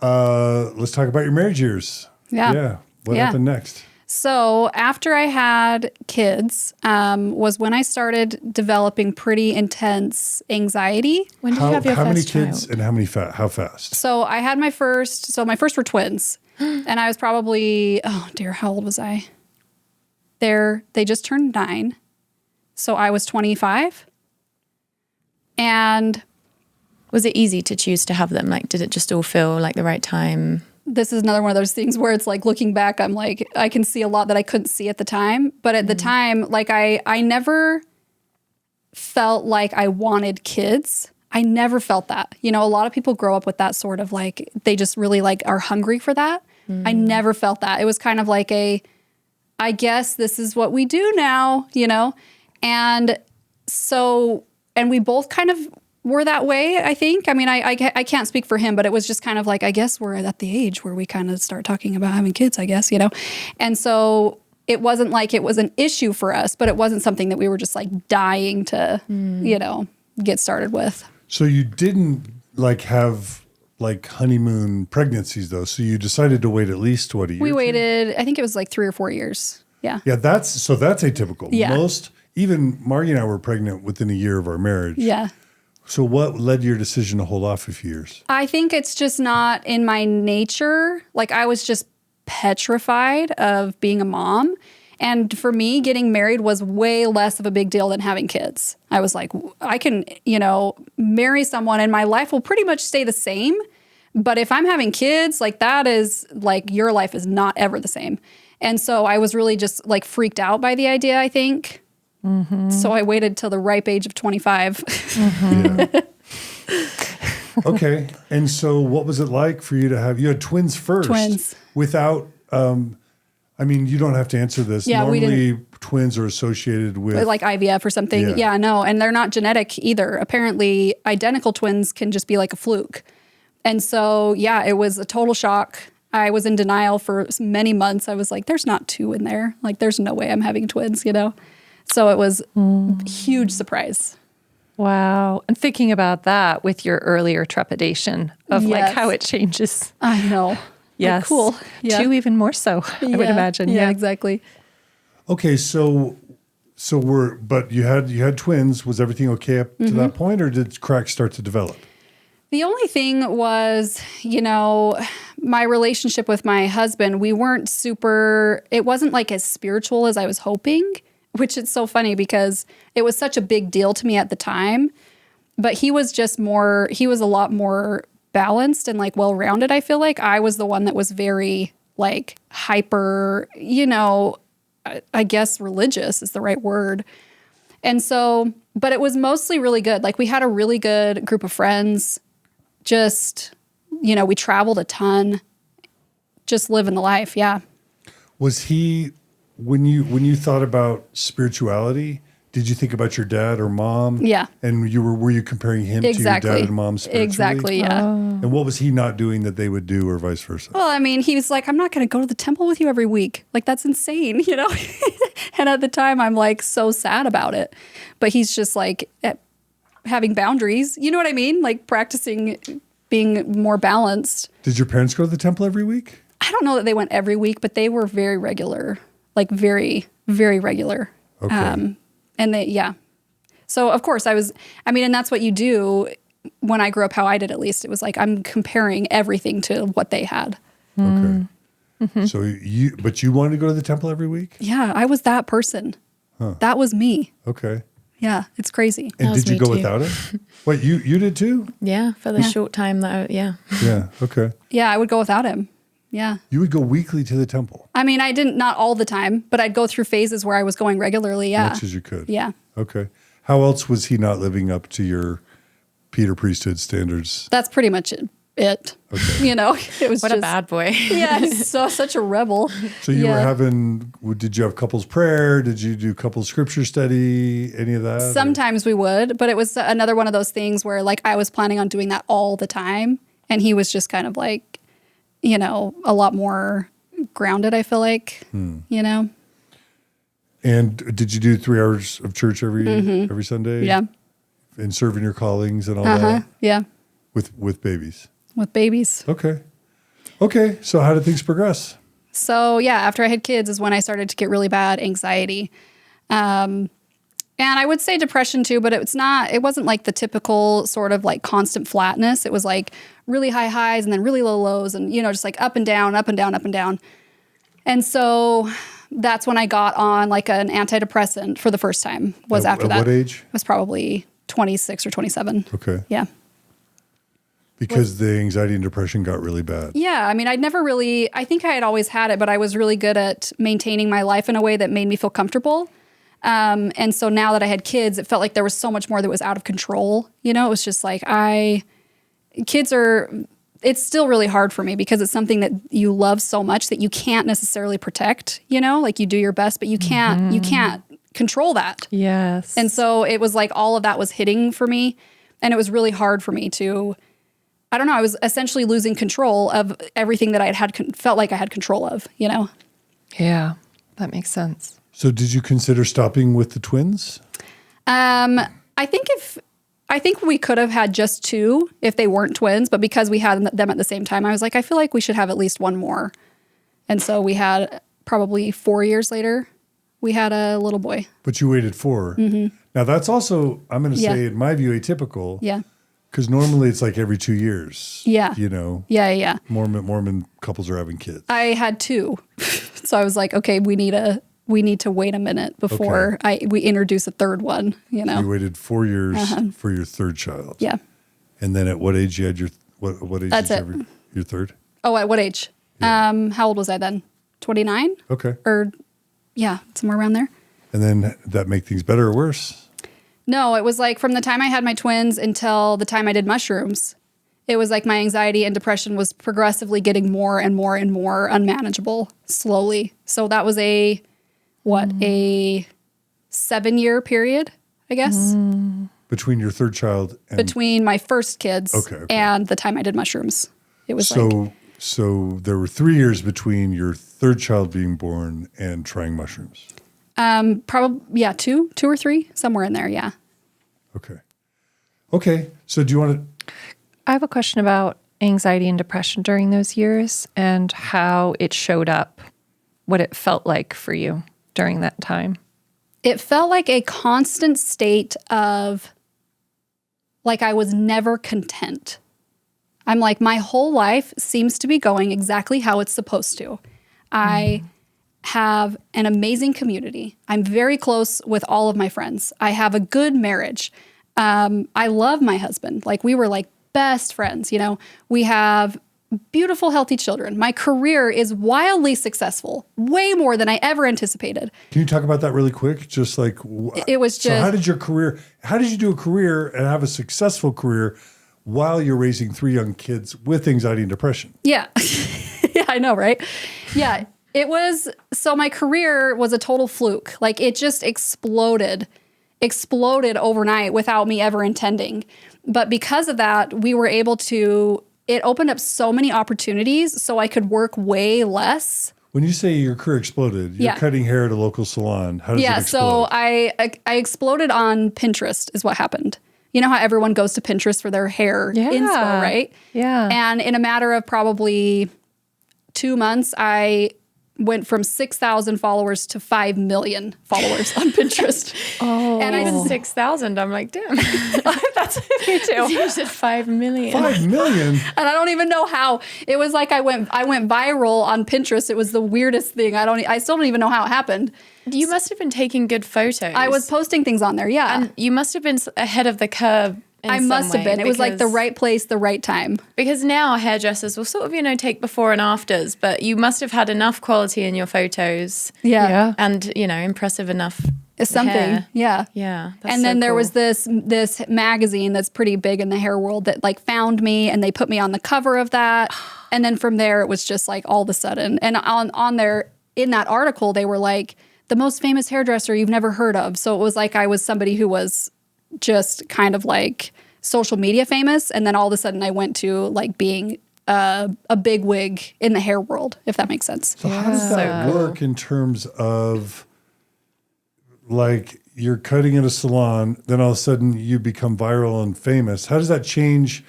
let's talk about your marriage years. Yeah. Yeah. What Yeah. happened next? So after I had kids, was when I started developing pretty intense anxiety. When did you have your how many first kids child? and how fast? So I had my first. So my first were twins, and I was probably how old was I? They just turned 9, so I was 25, and Was it easy to choose to have them? Like, did it just all feel like the right time? this is another one of those things where it's like looking back, I'm like, I can see a lot that I couldn't see at the time. But at the time, like I never felt like I wanted kids. I never felt that. A lot of people grow up with that sort of like, they just really like are hungry for that. I never felt that. It was kind of like I guess this is what we do now, And so, and we both kind of were that way, I think. I mean, I can't speak for him, but it was just kind of like, I guess we're at the age where we kind of start talking about having kids, I guess, And so it wasn't like it was an issue for us, but it wasn't something that we were just like dying to, get started with. So you didn't have honeymoon pregnancies though. So you decided to wait at least what, a year? We waited, I think it was like 3 or 4 years. Yeah. Yeah, that's atypical. Yeah. Even Margie and I were pregnant within a year of our marriage. Yeah. So what led to your decision to hold off a few years? I think it's just not in my nature. Like I was just petrified of being a mom. And for me, getting married was way less of a big deal than having kids. I was like, I can, marry someone and my life will pretty much stay the same. But if I'm having kids, like that is like your life is not ever the same. And so I was really just like freaked out by the idea, I think. Mm-hmm. So I waited till the ripe age of 25. Mm-hmm. Yeah. Okay. And so what was it like for you to have, you had twins first. Twins. Without, you don't have to answer this. Yeah, Normally twins are associated with like IVF or something. Yeah, no. And they're not genetic either. Apparently identical twins can just be like a fluke. And so, yeah, it was a total shock. I was in denial for many months. I was like, there's not two in there. Like, there's no way I'm having twins, So it was a huge surprise. Wow. And thinking about that with your earlier trepidation of like how it changes. I know. Yes. Like, cool. Yeah. Two even more so, I would imagine. Yeah, exactly. Okay, but you had twins. Was everything okay up to that point, or did cracks start to develop? The only thing was, my relationship with my husband, we weren't it wasn't like as spiritual as I was hoping, which is so funny because it was such a big deal to me at the time. But he was he was a lot more balanced and like well-rounded, I feel like. I was the one that was very like hyper, I guess religious is the right word. And so, but it was mostly really good. Like we had a really good group of friends. Just, we traveled a ton, just living the life. Yeah. Was he, when you thought about spirituality, did you think about your dad or mom? Yeah. And were you comparing him to your dad and mom spiritually? Exactly. Yeah. And what was he not doing that they would do or vice versa? Well, he was like, I'm not going to go to the temple with you every week. Like, that's insane, And at the time I'm like so sad about it, but he's just like having boundaries, you know what I mean? Like practicing being more balanced. Did your parents go to the temple every week? I don't know that they went every week, but they were very regular, like very, very regular. Okay. And so of course and that's what you do when I grew up, how I did at least. It was like, I'm comparing everything to what they had. Okay. Mm-hmm. So you wanted to go to the temple every week? Yeah, I was that person. Huh. That was me. Okay. Yeah, it's crazy. And did you go without it? Wait, you did too? Yeah, for the short time that Yeah, okay. Yeah, I would go without him. Yeah. You would go weekly to the temple? I didn't, not all the time, but I'd go through phases where I was going regularly, yeah. As much as you could? Yeah. Okay. How else was he not living up to your Peter priesthood standards? That's pretty much it. Okay. It was what a bad boy. Yeah, he's such a rebel. So you did you have couples prayer? Did you do couples scripture study? Any of that? Sometimes we would, but it was another one of those things where like I was planning on doing that all the time. And he was just kind of like, a lot more grounded, I feel like, And did you do 3 hours of church every Sunday? Yeah. And serving your callings and all that? Yeah. With babies? With babies. Okay. So how did things progress? So yeah, after I had kids is when I started to get really bad anxiety. And I would say depression too, but it wasn't like the typical sort of like constant flatness. It was like really high highs and then really low lows and, just like up and down, up and down, up and down. And so that's when I got on like an antidepressant for the first time after that. At what age? I was probably 26 or 27. Okay. Yeah. Because the anxiety and depression got really bad. Yeah. I think I had always had it, but I was really good at maintaining my life in a way that made me feel comfortable. And so now that I had kids, it felt like there was so much more that was out of control. It was just like it's still really hard for me because it's something that you love so much that you can't necessarily protect, like you do your best, but you can't control that. Yes. And so it was like all of that was hitting for me. And it was really hard for me to, I don't know, I was essentially losing control of everything that I felt like I had control of, Yeah, that makes sense. So did you consider stopping with the twins? I think we could have had just 2 if they weren't twins, but because we had them at the same time, I was like, I feel like we should have at least one more. And so we had probably 4 years later, We had a little boy. But you waited 4. Now that's also, I'm going to Yeah. say, in my view, atypical. Yeah. Because normally it's like every 2 years. Yeah. You know. Yeah. Mormon couples are having kids. I had 2. So I was like, okay, we need to wait a minute before we introduce a third one, you know. You waited 4 years for your third child. Yeah. And then at what age you had your what age That's did it. you have your third? Oh, at what age? Yeah. How old was I then? 29? Okay. Or yeah, somewhere around there. And then did that make things better or worse? No, it was like from the time I had my twins until the time I did mushrooms, it was like my anxiety and depression was progressively getting more and more and more unmanageable slowly. So that was a 7-year period, I guess, Between your third child and between my first kids Okay. and the time I did mushrooms. It was so there were 3 years between your third child being born and trying mushrooms. probably, 2 or 3, somewhere in there. Yeah. Okay. So do you want to? I have a question about anxiety and depression during those years and how it showed up, what it felt like for you during that time. It felt like a constant state of like I was never content. I'm like, my whole life seems to be going exactly how it's supposed to. I have an amazing community. I'm very close with all of my friends. I have a good marriage. I love my husband. Like we were like best friends, you know. We have beautiful, healthy children. My career is wildly successful, way more than I ever anticipated. Can you talk about that really quick? Just like It was So just- how did your career? How did you do a career and have a successful career while you're raising 3 young kids with anxiety and depression? Yeah. Yeah, I know, right? Yeah. It was, so my career was a total fluke. Like it just exploded overnight without me ever intending. But because of that, we were able to, it opened up so many opportunities so I could work way less. When you say your career exploded, you're Yeah. cutting hair at a local salon. How does it Yeah, explode? so I exploded on Pinterest is what happened. You know how everyone goes to Pinterest for their hair inspo, right? Yeah. And in a matter of probably 2 months, I went from 6,000 followers to 5 million followers on Pinterest. And I Even just 6,000, I'm like, damn. that's me too. You said 5 million. 5 million. And I don't even know how. It was like I went viral on Pinterest. It was the weirdest thing. I still don't even know how it happened. You must have been taking good photos. I was posting things on there. Yeah. And you must have been ahead of the curve. I must have been. It was like the right place, the right time. Because now hairdressers will sort of, take before and afters, but you must have had enough quality in your photos. Yeah. And, impressive enough. It's something. hair. Yeah. Yeah. That's And then so there cool. was this magazine that's pretty big in the hair world that like found me and they put me on the cover of that. And then from there it was just like all of a sudden. And on there in that article they were like the most famous hairdresser you've never heard of. So it was like I was somebody who was just kind of like social media famous, and then all of a sudden I went to like being a big wig in the hair world, if that makes sense. So how does that work in terms of like you're cutting in a salon, then all of a sudden you become viral and famous? How does that change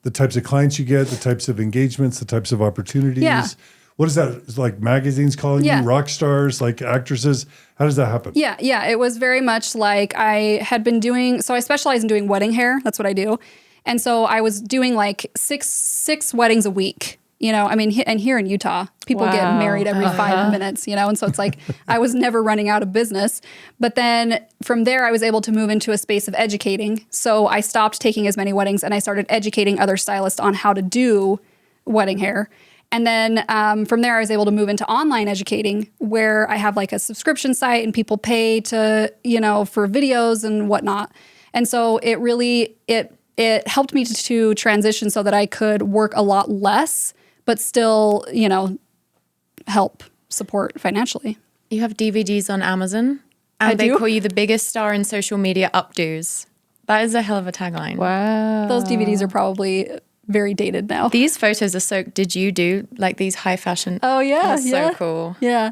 the types of clients you get, the types of engagements, the types of opportunities? Yeah. What is that? Is like magazines calling Yeah. you, rock stars, like actresses? How does that happen? Yeah. It was very much like I had been doing, so I specialize in doing wedding hair. That's what I do. And so I was doing like six weddings a week, I mean, and here in Utah, people get Wow. married every 5 minutes, and so it's like I was never running out of business. But then from there, I was able to move into a space of educating. So I stopped taking as many weddings and I started educating other stylists on how to do wedding hair. And then from there, I was able to move into online educating where I have like a subscription site and people pay to, for videos and whatnot. And so it really, it helped me to transition so that I could work a lot less, but still, help support financially. You have DVDs on Amazon, I and they do? call you the biggest star in social media updos. That is a hell of a tagline. Wow. Those DVDs are probably very dated now. These photos are so. Did you do like these high fashion? Oh, yeah. That's yeah. so cool. Yeah.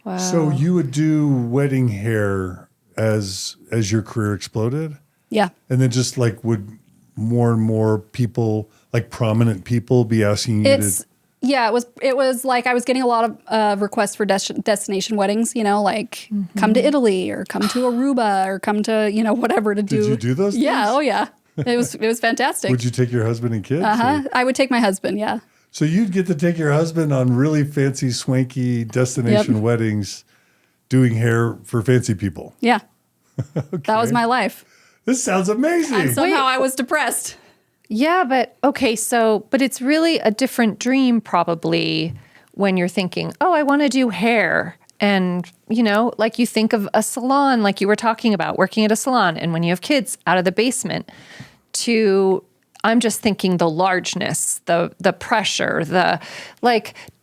Wow. So you would do wedding hair as your career exploded? Yeah. And then just like would more and more people, like prominent people, be asking you to Yeah, it was like I was getting a lot of requests for destination weddings, like come to Italy or come to Aruba or come to, whatever to do. Did you do those Yeah, things? oh yeah. It was fantastic. Would you take your husband and kids? Uh-huh. or- I would take my husband, yeah. So you'd get to take your husband on really fancy, swanky destination weddings, doing hair for fancy people. Yeah. That was my life. This sounds amazing. And somehow I was depressed. Yeah, but okay, but it's really a different dream probably when you're thinking, oh, I want to do hair. And, like you think of a salon, like you were talking about, working at a salon. And when you have kids out of the basement I'm just thinking the largeness, the pressure,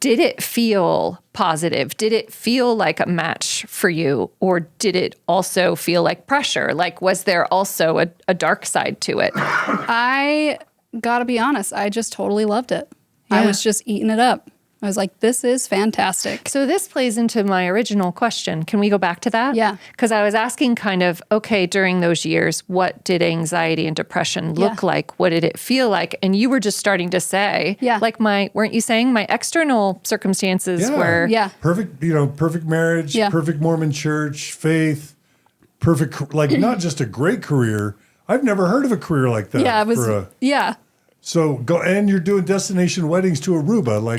did it feel positive? Did it feel like a match for you? Or did it also feel like pressure? Like, was there also a dark side to it? I gotta be honest, I just totally loved it. I was just eating it up. I was like, this is fantastic. So this plays into my original question. Can we go back to that? Yeah. Because I was asking kind of, okay, during those years, what did anxiety and depression look like? What did it feel like? And you were just starting to say, weren't you saying my external circumstances were... Yeah. Perfect marriage, perfect Mormon church, faith, perfect, not just a great career. I've never heard of a career like that. Yeah, it was, So and you're doing destination weddings to Aruba,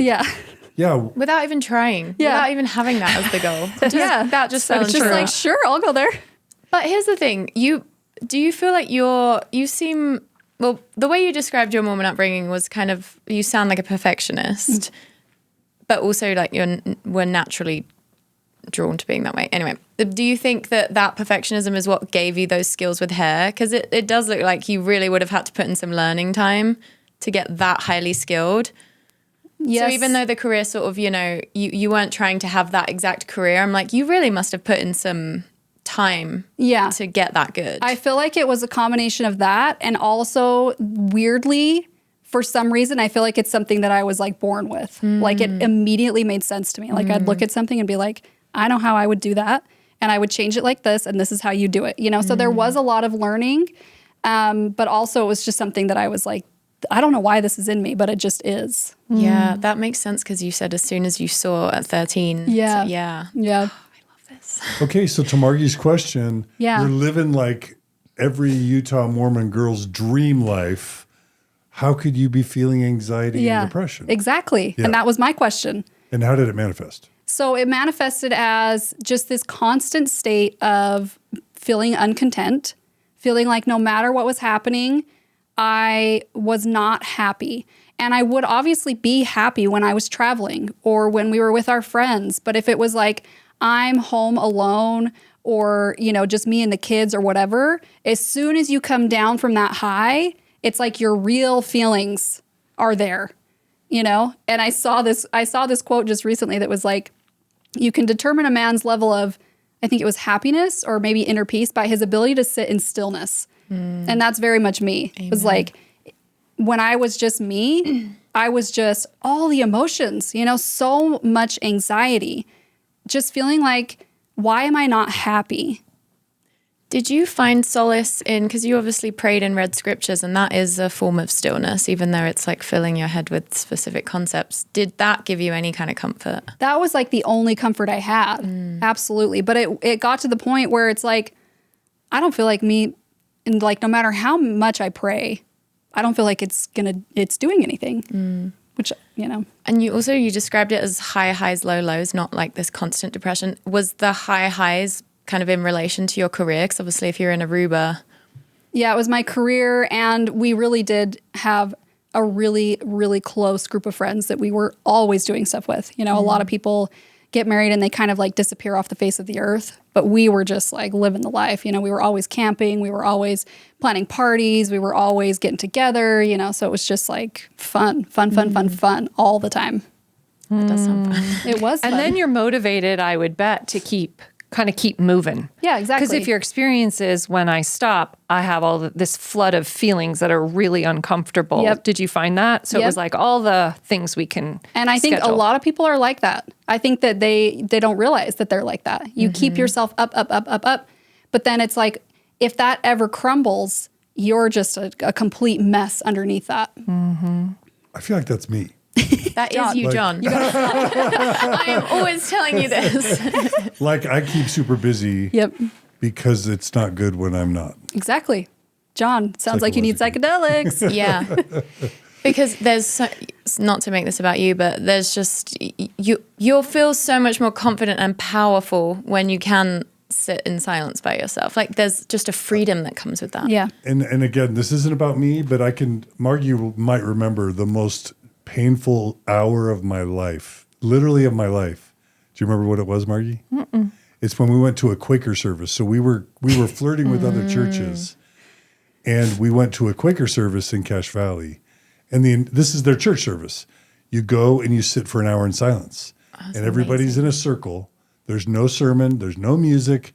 Yeah. Without even trying. Yeah. Without even having that as the goal. That just sounds it's just true. like, sure, I'll go there. But here's the thing. Do you feel like you seem, well, the way you described your Mormon upbringing was kind of, you sound like a perfectionist, but also like we're naturally drawn to being that way. Anyway, do you think that perfectionism is what gave you those skills with hair? Because it does look like you really would have had to put in some learning time to get that highly skilled. Yes. So even though the career sort of, you weren't trying to have that exact career, I'm like, you really must have put in some time to get that good. I feel like it was a combination of that. And also, weirdly, for some reason, I feel like it's something that I was like born with. Like it immediately made sense to me. Like I'd look at something and be like, I know how I would do that. And I would change it like this. And this is how you do it. So there was a lot of learning. But also it was just something that I was like, I don't know why this is in me, but it just is. Yeah, that makes sense because you said as soon as you saw at 13. Yeah. So, yeah. Yeah. I love this. Okay, so to Margie's question, Yeah. you're living like every Utah Mormon girl's dream life. How could you be feeling anxiety and depression? Exactly. Yeah. And that was my question. And how did it manifest? So it manifested as just this constant state of feeling uncontent, feeling like no matter what was happening, I was not happy. And I would obviously be happy when I was traveling or when we were with our friends. But if it was like I'm home alone or, just me and the kids or whatever, as soon as you come down from that high, it's like your real feelings are there, And I saw this quote just recently that was like, you can determine a man's level of, I think it was happiness or maybe inner peace by his ability to sit in stillness. And that's very much me. Amen. It was like, when I was just me, I was just all the emotions, so much anxiety, just feeling like, why am I not happy? Did you find solace in, because you obviously prayed and read scriptures, and that is a form of stillness, even though it's like filling your head with specific concepts. Did that give you any kind of comfort? That was like the only comfort I had. Absolutely. But it got to the point where it's like, I don't feel like me, and like no matter how much I pray, I don't feel like it's doing anything. Which, And you described it as high highs, low lows, not like this constant depression. Was the high highs kind of in relation to your career? Because obviously if you're in Aruba. Yeah, it was my career. And we really did have a really, really close group of friends that we were always doing stuff with. A lot of people get married and they kind of like disappear off the face of the earth. But we were just like living the life. We were always camping. We were always planning parties. We were always getting together, So it was just like fun all the time. That does sound fun. It was fun. And then you're motivated, I would bet, to keep moving. Yeah, exactly. Because if your experience is when I stop, I have all this flood of feelings that are really uncomfortable. Yep. Did you find that? So it was like all the things we can And I think a lot of people are like that. I think that they don't realize that they're like that. You keep yourself up. But then it's like, if that ever crumbles, you're just a complete mess underneath that. I feel like that's me. That is you, Like- John. I am always telling you this. Like I keep super busy Yep. because it's not good when I'm not. Exactly. John, sounds like you need psychedelics. Yeah. Because not to make this about you, but there's just, you'll feel so much more confident and powerful when you can sit in silence by yourself. Like there's just a freedom that comes with that. Yeah. And again, this isn't about me, but Mark, you might remember the most painful hour of my life, literally of my life. Do you remember what it was, Margie? Mm-mm. It's when we went to a Quaker service. So we were flirting with other churches, and we went to a Quaker service in Cache Valley, and this is their church service. You go and you sit for an hour in silence, and everybody's in a circle. There's no sermon. There's no music.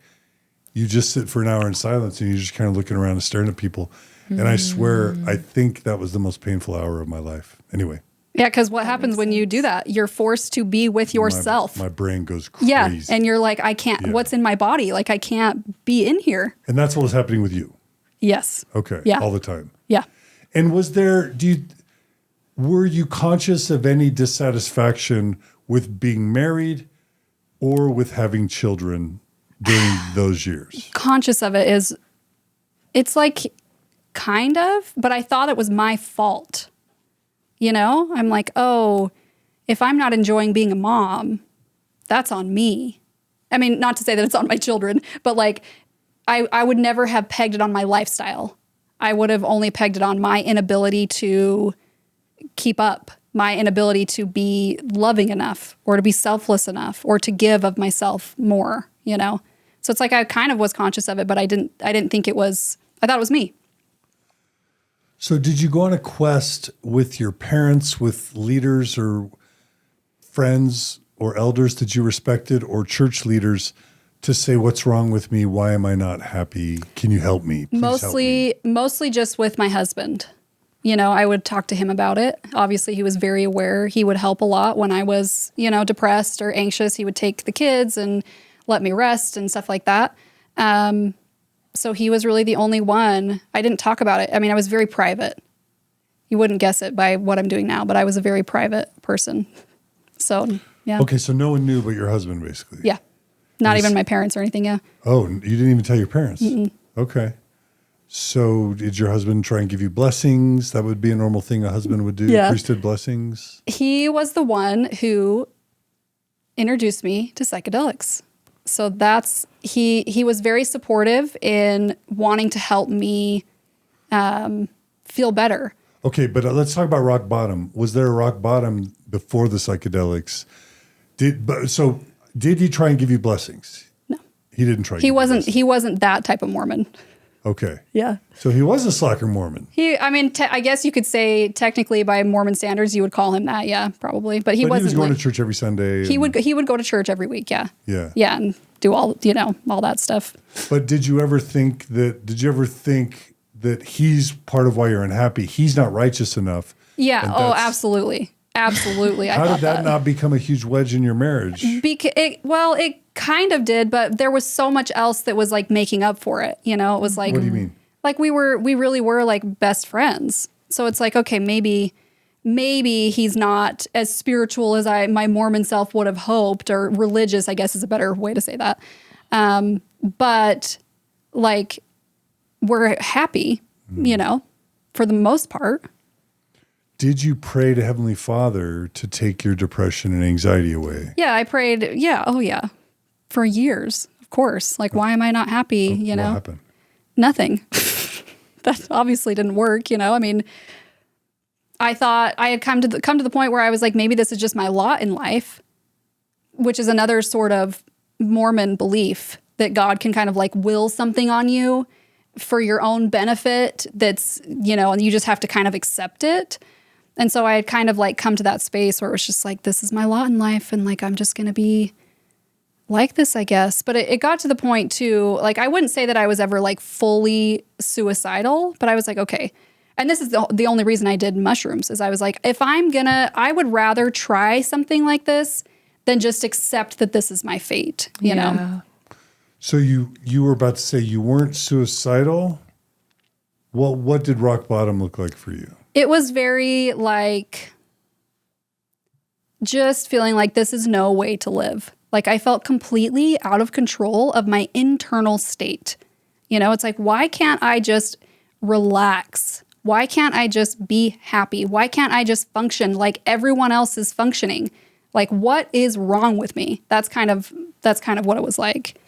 You just sit for an hour in silence, and you're just kind of looking around and staring at people. And I swear, I think that was the most painful hour of my life. Anyway. Yeah, because what happens when you do that? You're forced to be with yourself. My brain goes crazy. Yeah, and you're like, I can't, what's in my body? Like, I can't be in here. And that's what was happening with you. Yes. Okay. Yeah. All the time. Yeah. And were you conscious of any dissatisfaction with being married or with having children during those years? Conscious of it is, it's like, kind of, but I thought it was my fault. You know, I'm like, oh, if I'm not enjoying being a mom, that's on me. I mean, not to say that it's on my children, but like, I would never have pegged it on my lifestyle. I would have only pegged it on my inability to keep up, my inability to be loving enough or to be selfless enough or to give of myself more, you know? So it's like I kind of was conscious of it, but I didn't think it was, I thought it was me. So did you go on a quest with your parents, with leaders or friends or elders that you respected or church leaders to say, what's wrong with me? Why am I not happy? Can you help me? Please help me. Mostly just with my husband. You know, I would talk to him about it. Obviously, he was very aware. He would help a lot when I was, you know, depressed or anxious. He would take the kids and let me rest and stuff like that. So he was really the only one. I didn't talk about it. I mean, I was very private. You wouldn't guess it by what I'm doing now, but I was a very private person. So, yeah. Okay, so no one knew but your husband, basically. Yeah. Not even my parents or anything, yeah. Oh, you didn't even tell your parents? Mm-mm. Okay. So did your husband try and give you blessings? That would be a normal thing a husband would do, priesthood blessings? He was the one who introduced me to psychedelics. So he was very supportive in wanting to help me feel better. Okay, but let's talk about rock bottom. Was there a rock bottom before the psychedelics? Did he try and give you blessings? No. He didn't try. He wasn't that type of Mormon. Okay. Yeah. So he was a slacker Mormon. I guess you could say technically by Mormon standards, you would call him that. Yeah, probably. But he wasn't. He was going to church every Sunday. He would go to church every week. Yeah. Yeah. Yeah. And do all that stuff. But did you ever think that he's part of why you're unhappy? He's not righteous enough. Yeah. Oh, absolutely. Absolutely. How did that not become a huge wedge in your marriage? It kind of did, but there was so much else that was like making up for it. You know, it was like, what do you mean? Like we really were like best friends. So it's like, okay, maybe he's not as spiritual as my Mormon self would have hoped, or religious, I guess is a better way to say that. But like we're happy, you know, for the most part. Did you pray to Heavenly Father to take your depression and anxiety away? Yeah, I prayed. Yeah. Oh, yeah. For years, of course. Like, why am I not happy? You know, what happened? Nothing. That obviously didn't work. You know, I mean, I thought I had come to the point where I was like, maybe this is just my lot in life, which is another sort of Mormon belief that God can kind of like will something on you for your own benefit. That's, you know, and you just have to kind of accept it. And so I had kind of like come to that space where it was just like, this is my lot in life. And like, I'm just going to be like this, I guess. But it got to the point too, like, I wouldn't say that I was ever like fully suicidal, but I was like, okay. And this is the only reason I did mushrooms is I was like, I would rather try something like this than just accept that this is my fate, you know? So you were about to say you weren't suicidal. Well, what did rock bottom look like for you? It was very like, just feeling like this is no way to live. Like I felt completely out of control of my internal state. It's like, why can't I just relax? Why can't I just be happy? Why can't I just function like everyone else is functioning? Like, what is wrong with me? That's kind of what it was like.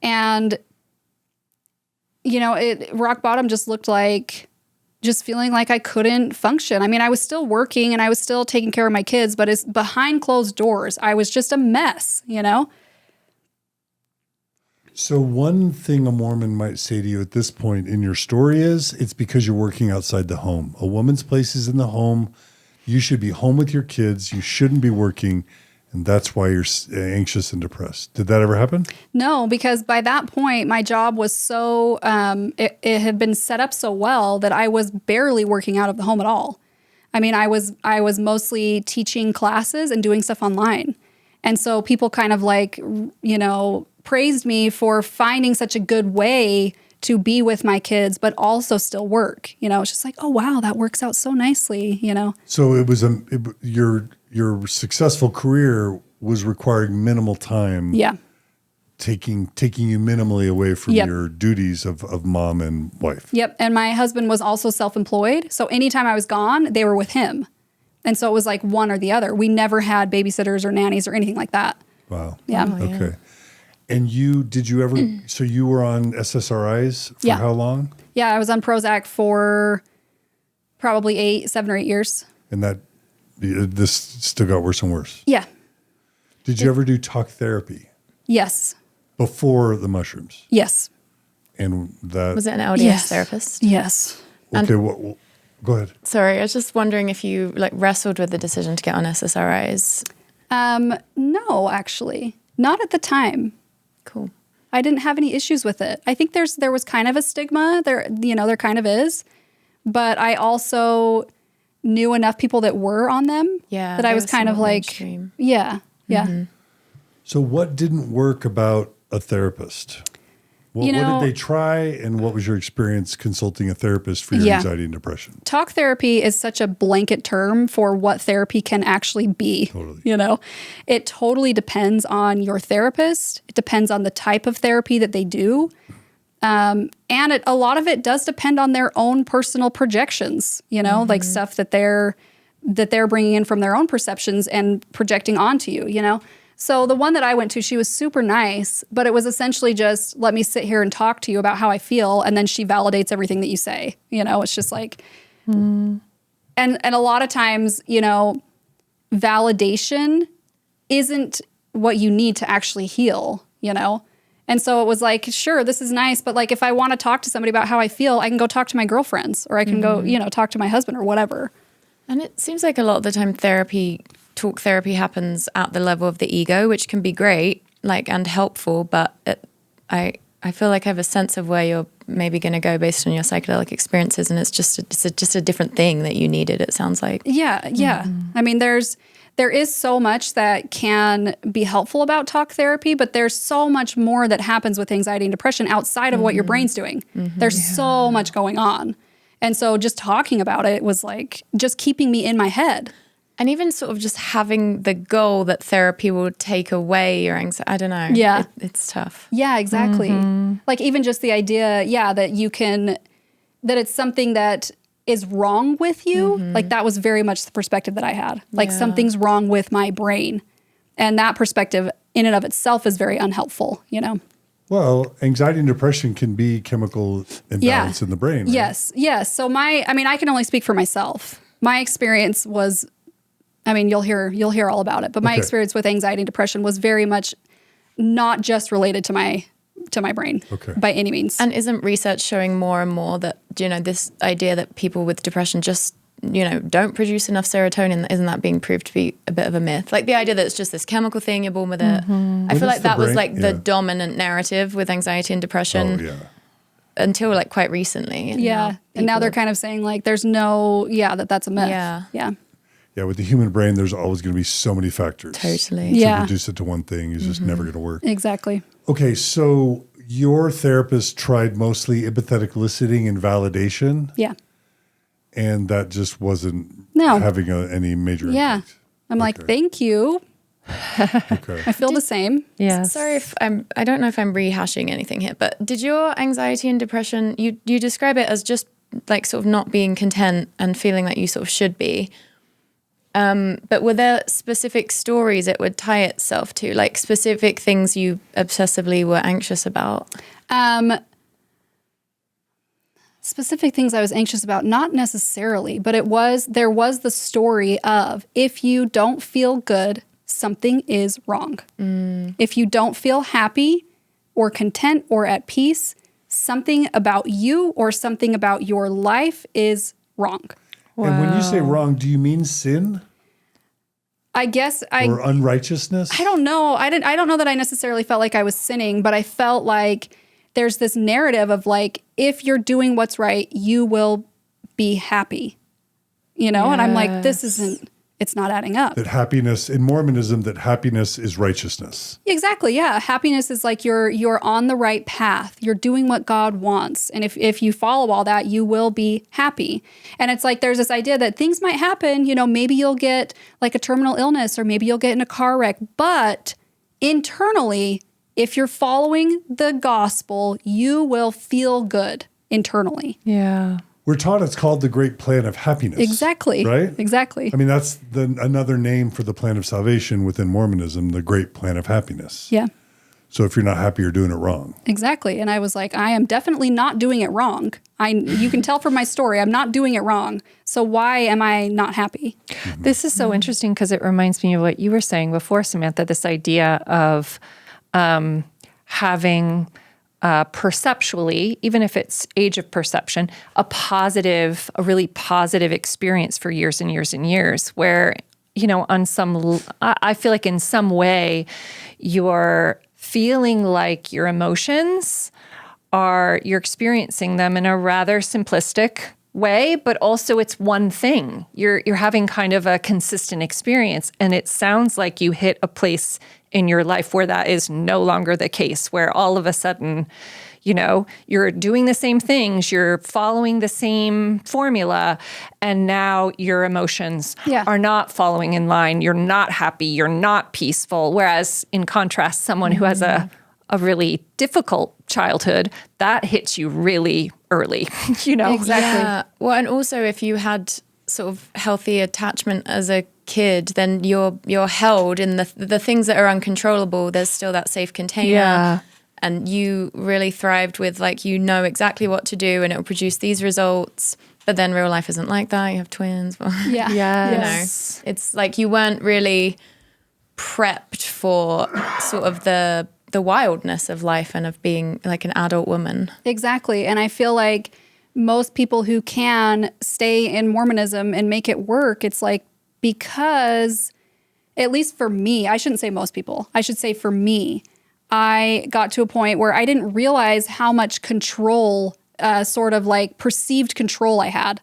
And, rock bottom just looked like just feeling like I couldn't function. I mean, I was still working and I was still taking care of my kids, but it's behind closed doors. I was just a mess, So one thing a Mormon might say to you at this point in your story is it's because you're working outside the home. A woman's place is in the home. You should be home with your kids. You shouldn't be working. And that's why you're anxious and depressed. Did that ever happen? No, because by that point, my job was so, it had been set up so well that I was barely working out of the home at all. I mean, I was mostly teaching classes and doing stuff online. And so people kind of like, praised me for finding such a good way to be with my kids, but also still work. It's just like, oh, wow, that works out so nicely, So it was your successful career was requiring minimal time. Yeah. Taking you minimally away from Yep. your duties of mom and wife. Yep. And my husband was also self-employed. So anytime I was gone, they were with him. And so it was like one or the other. We never had babysitters or nannies or anything like that. Wow. Yeah. Oh, yeah. Okay. And did you ever, so you were on SSRIs for Yeah. how long? Yeah. I was on Prozac for probably 7 or 8 years. And this still got worse and worse. Yeah. Did you ever do talk therapy Yes. before the mushrooms? Yes. And that, Was it an LDS Yes. therapist? Yes. okay, go ahead. Sorry, I was just wondering if you wrestled with the decision to get on SSRIs. No, actually, not at the time. Cool. I didn't have any issues with it. I think there was kind of a stigma there, there kind of is, but I also knew enough people that were on them Yeah, that I they was were kind of somewhat like, mainstream. yeah. So what didn't work about a therapist? What did they try, and what was your experience consulting a therapist for your Yeah. anxiety and depression? Talk therapy is such a blanket term for what therapy can actually be. Totally. It totally depends on your therapist. It depends on the type of therapy that they do. And a lot of it does depend on their own personal projections, like stuff that they're bringing in from their own perceptions and projecting onto you, So the one that I went to, she was super nice, but it was essentially just, let me sit here and talk to you about how I feel. And then she validates everything that you say, it's just like, and a lot of times, validation isn't what you need to actually heal, And so it was like, sure, this is nice, but like if I want to talk to somebody about how I feel, I can go talk to my girlfriends or I can go, talk to my husband or whatever. And it seems like a lot of the time talk therapy happens at the level of the ego, which can be great, and helpful, but I feel like I have a sense of where you're maybe going to go based on your psychedelic experiences, and it's just a different thing that you needed, it sounds like. Yeah. I mean, there is so much that can be helpful about talk therapy, but there's so much more that happens with anxiety and depression outside of what your brain's doing. There's so much going on. And so just talking about it was like just keeping me in my head. And even sort of just having the goal that therapy will take away your anxiety. I don't know. Yeah. It's tough. Yeah, exactly. Like even just the idea, that it's something that is wrong with you. Like that was very much the perspective that I had. Like something's wrong with my brain. And that perspective in and of itself is very unhelpful, Well, anxiety and depression can be chemical imbalance in the brain. Right? Yes. So I can only speak for myself. My experience was, you'll hear all about it, but my experience with anxiety and depression was very much not just related to my brain by any means. And isn't research showing more and more that, this idea that people with depression just, don't produce enough serotonin, isn't that being proved to be a bit of a myth? Like the idea that it's just this chemical thing, you're born with it. I feel like that was like the dominant narrative with anxiety and depression. Oh, yeah. Until quite recently. And now they're kind of saying like, there's no, that's a myth. Yeah. Yeah, with the human brain, there's always going to be so many factors. Totally. To Yeah. reduce it to one thing is just never going to work. Exactly. Okay, so your therapist tried mostly empathetic listening and validation, Yeah. and that just wasn't No. having any major Yeah. impact. I'm like, thank you. Okay. I feel the same. Yes. Sorry if I don't know if I'm rehashing anything here, but did your anxiety and depression, you describe it as just like sort of not being content and feeling that you sort of should be. But were there specific stories it would tie itself to, like specific things you obsessively were anxious about? Specific things I was anxious about, not necessarily, but there was the story of if you don't feel good, something is wrong. If you don't feel happy or content or at peace, something about you or something about your life is wrong. And when you say wrong, do you mean sin I guess or unrighteousness? I don't know. I don't know that I necessarily felt like I was sinning, but I felt like there's this narrative of like, if you're doing what's right, you will be happy, you know? And I'm like, it's not adding up. That happiness, in Mormonism, that happiness is righteousness. Exactly. Yeah. Happiness is like you're on the right path. You're doing what God wants. And if you follow all that, you will be happy. And it's like there's this idea that things might happen, you know, maybe you'll get like a terminal illness or maybe you'll get in a car wreck. But internally, if you're following the gospel, you will feel good internally. Yeah. We're taught it's called the great plan of happiness. Exactly. Right? Exactly. I mean, that's another name for the plan of salvation within Mormonism, the great plan of happiness. Yeah. So if you're not happy, you're doing it wrong. Exactly. And I was like, I am definitely not doing it wrong. You can tell from my story, I'm not doing it wrong. So why am I not happy? This is so interesting because it reminds me of what you were saying before, Samantha, this idea of having perceptually, even if it's age of perception, a really positive experience for years and years and years where, you know, I feel like in some way you're feeling like your emotions you're experiencing them in a rather simplistic way, but also it's one thing. You're having kind of a consistent experience. And it sounds like you hit a place in your life where that is no longer the case, where all of a sudden, you know, you're doing the same things, you're following the same formula, and now your emotions are not following in line. You're not happy, you're not peaceful. Whereas in contrast, someone who has a really difficult childhood, that hits you really early, you know? Exactly. Yeah. Well, and also if you had sort of healthy attachment as a kid, then you're held in the things that are uncontrollable. There's still that safe container. Yeah. And you really thrived with like, you know exactly what to do and it will produce these results. But then real life isn't like that. You have twins. Yeah. Yes. You know, it's like you weren't really prepped for sort of the wildness of life and of being like an adult woman. Exactly. And I feel like most people who can stay in Mormonism and make it work, it's like because, at least for me, I shouldn't say most people, I should say for me, I got to a point where I didn't realize how much control, sort of like perceived control I had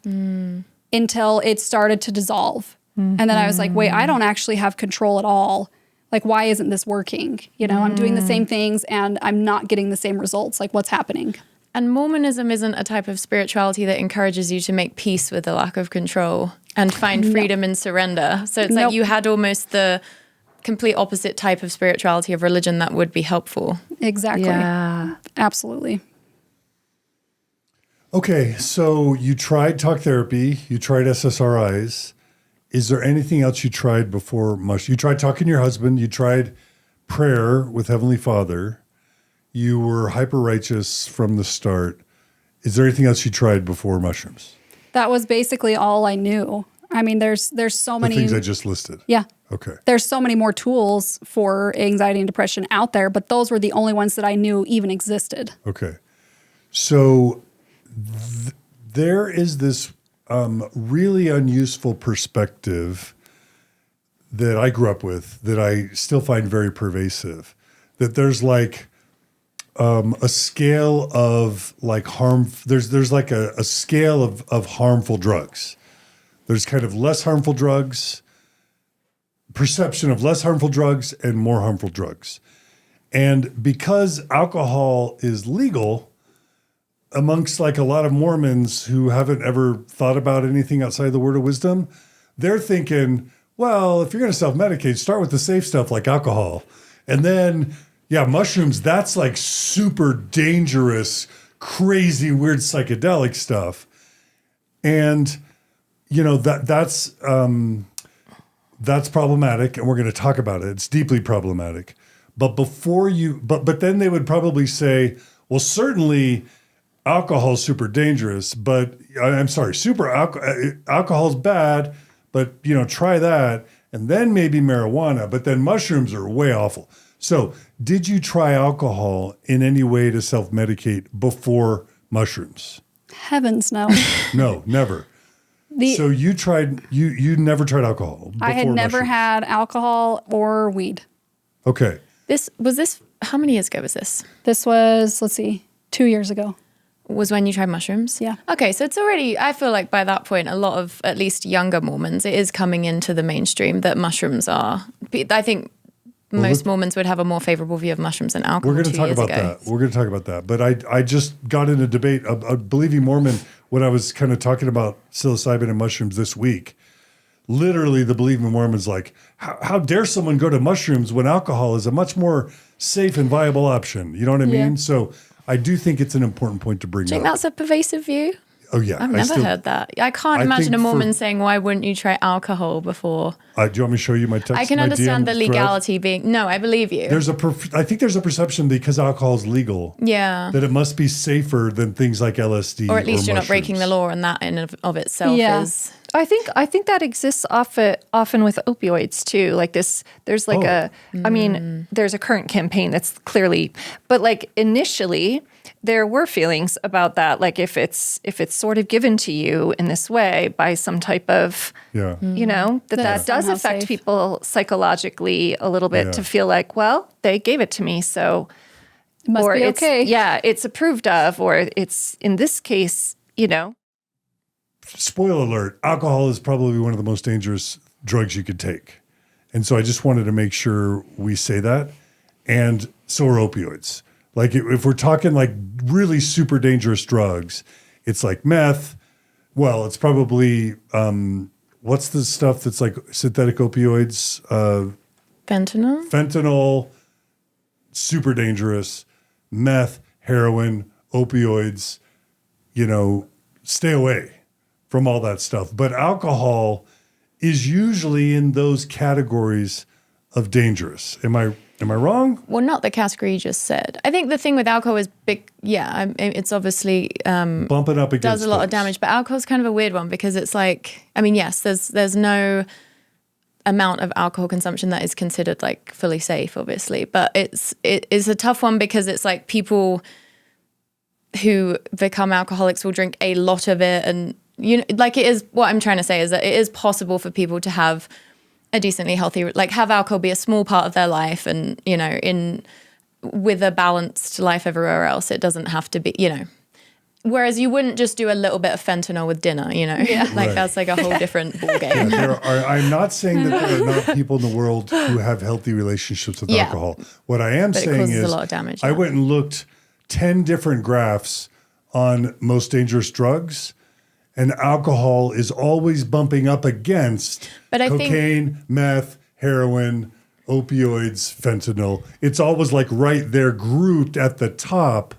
until it started to dissolve. And then I was like, wait, I don't actually have control at all. Like, why isn't this working? You know, I'm doing the same things and I'm not getting the same results. Like, what's happening? And Mormonism isn't a type of spirituality that encourages you to make peace with the lack of control and find freedom and surrender. So it's like you had almost the complete opposite type of spirituality of religion that would be helpful. Exactly. Yeah. Absolutely. Okay, so you tried talk therapy, you tried SSRIs. Is there anything else you tried before You tried talking to your husband, you tried prayer with Heavenly Father. You were hyper-righteous from the start. Is there anything else you tried before mushrooms? That was basically all I knew. I mean, there's so many things I just listed. Yeah. Okay. There's so many more tools for anxiety and depression out there, but those were the only ones that I knew even existed. Okay. So there is this really unuseful perspective that I grew up with that I still find very pervasive, that there's like a scale of like there's like a scale of harmful drugs. There's kind of less harmful drugs, perception of less harmful drugs and more harmful drugs. And because alcohol is legal amongst like a lot of Mormons who haven't ever thought about anything outside the word of wisdom, they're thinking, well, if you're going to self-medicate, start with the safe stuff like alcohol. And then, yeah, mushrooms, that's like super dangerous, crazy, weird psychedelic stuff. And, that's problematic, and we're going to talk about it. It's deeply problematic. But but then they would probably say, well, certainly alcohol is super dangerous, but I'm sorry, alcohol's bad, but try that, and then maybe marijuana, but then mushrooms are way awful. So did you try alcohol in any way to self-medicate before mushrooms? Heavens, no. No, never. So you never tried alcohol before I had never mushrooms. had alcohol or weed. Okay. How many years ago was this? This was, 2 years ago. Was when you tried mushrooms? Yeah. Okay, so it's already, I feel like by that point, a lot of at least younger Mormons, it is coming into the mainstream that mushrooms are. I think most Mormons would have a more favorable view of mushrooms than alcohol. We're going to talk about that. We're going to talk about that. But I just got in a debate, a Believing Mormon, when I was kind of talking about psilocybin and mushrooms this week. Literally, the Believing Mormon's like, how dare someone go to mushrooms when alcohol is a much more safe and viable option? You know what I mean? So I do think it's an important point to bring up. Do you think that's a pervasive view? Oh, yeah. I've never heard that. I can't imagine a Mormon saying, why wouldn't you try alcohol before? Do you want me to show you my text? I can understand the legality being, no, I believe you. I think there's a perception because alcohol is legal. Yeah. That it must be safer than things like LSD or at least you're mushrooms. not breaking the law, and that in and of itself is... I think that exists often with opioids too. Like this, there's like there's a current campaign that's clearly, but like initially there were feelings about that. Like if it's sort of given to you in this way by some type of, that does affect safe. people psychologically a little bit to feel like, well, they gave it to me, so It must be okay. it's approved of, or it's in this case, Spoiler alert, alcohol is probably one of the most dangerous drugs you could take. And so I just wanted to make sure we say that. And so are opioids. Like if we're talking like really super dangerous drugs, it's like meth. Well, it's probably, what's the stuff that's like synthetic opioids? Fentanyl? Fentanyl, super dangerous. Meth, heroin, opioids, stay away from all that stuff. But alcohol is usually in those categories of dangerous. Am I wrong? Well, not the category you just said. I think the thing with alcohol is big. Yeah, it's obviously bumping up against does a lot of things. damage. But alcohol is kind of a weird one because it's like, yes, there's no amount of alcohol consumption that is considered like fully safe, obviously. But it is a tough one because it's like people who become alcoholics will drink a lot of it, and it is, what I'm trying to say is that it is possible for people to have a decently healthy, like have alcohol be a small part of their life, and with a balanced life everywhere else. It doesn't have to be, whereas you wouldn't just do a little bit of fentanyl with dinner, Right. That's like a whole different ballgame. I'm not saying that there are not people in the world who have healthy relationships with alcohol. What I am saying causes is a lot of damage, I went and looked 10 different graphs on most dangerous drugs, and alcohol is always bumping up against cocaine, meth, heroin, opioids, fentanyl. It's always like right there grouped at the top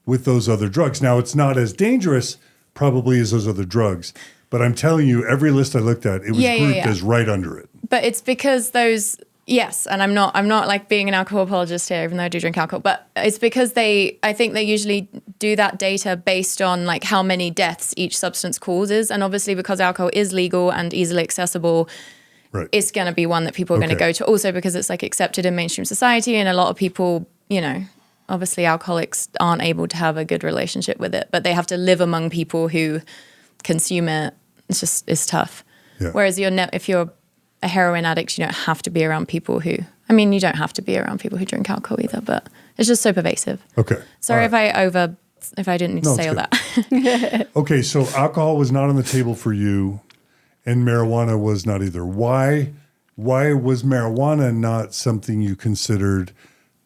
with those other drugs. Now, it's not as dangerous probably as those other drugs, but I'm telling you, every list I looked at, it was grouped as right under it. But it's because those, yes, and I'm not like being an alcohol apologist here, even though I do drink alcohol, but it's because I think they usually do that data based on like how many deaths each substance causes. And obviously because alcohol is legal and easily accessible, right, it's going to be one that people are going to go to. Also because it's like accepted in mainstream society, and a lot of people, obviously alcoholics aren't able to have a good relationship with it, but they have to live among people who consume it. It's tough. Yeah. Whereas if you're a heroin addict, you don't have to be around people who, you don't have to be around people who drink alcohol either, but it's just so pervasive. Okay. Sorry if I didn't need to say all that. Okay, so alcohol was not on the table for you, and marijuana was not either. Why was marijuana not something you considered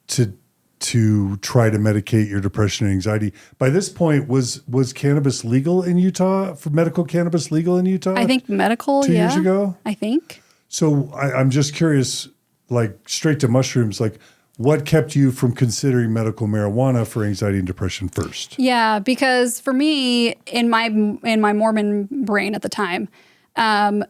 to try to medicate your depression and anxiety? By this point, was cannabis legal in Utah? For medical cannabis legal in Utah? I think medical, 2 years ago? I think. So I'm just curious, like straight to mushrooms, like what kept you from considering medical marijuana for anxiety and depression first? Yeah, because for me, in my Mormon brain at the time, marijuana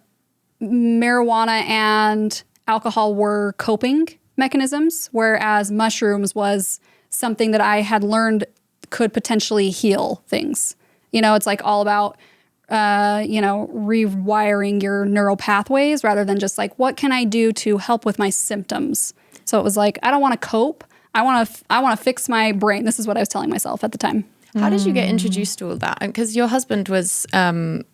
and alcohol were coping mechanisms, whereas mushrooms was something that I had learned could potentially heal things. It's like all about, rewiring your neural pathways rather than just like, what can I do to help with my symptoms? So it was like, I don't want to cope. I want to fix my brain. This is what I was telling myself at the time. How did you get introduced to all that? Because your husband was a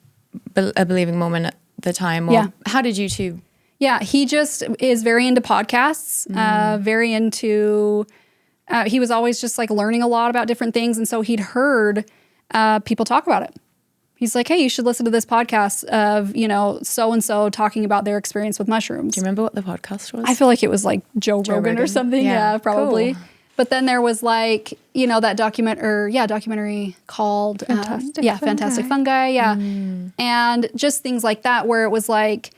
believing Mormon at the time. Or how did you two? Yeah, he just is very into podcasts, very into, he was always just like learning a lot about different things. And so he'd heard people talk about it. He's like, hey, you should listen to this podcast of, so-and-so talking about their experience with mushrooms. Do you remember what the podcast was? I feel like it was like Joe Rogan or something. Yeah, probably. Cool. But then there was like, that documentary called Fantastic Fungi. Yeah. And just things like that where it was like,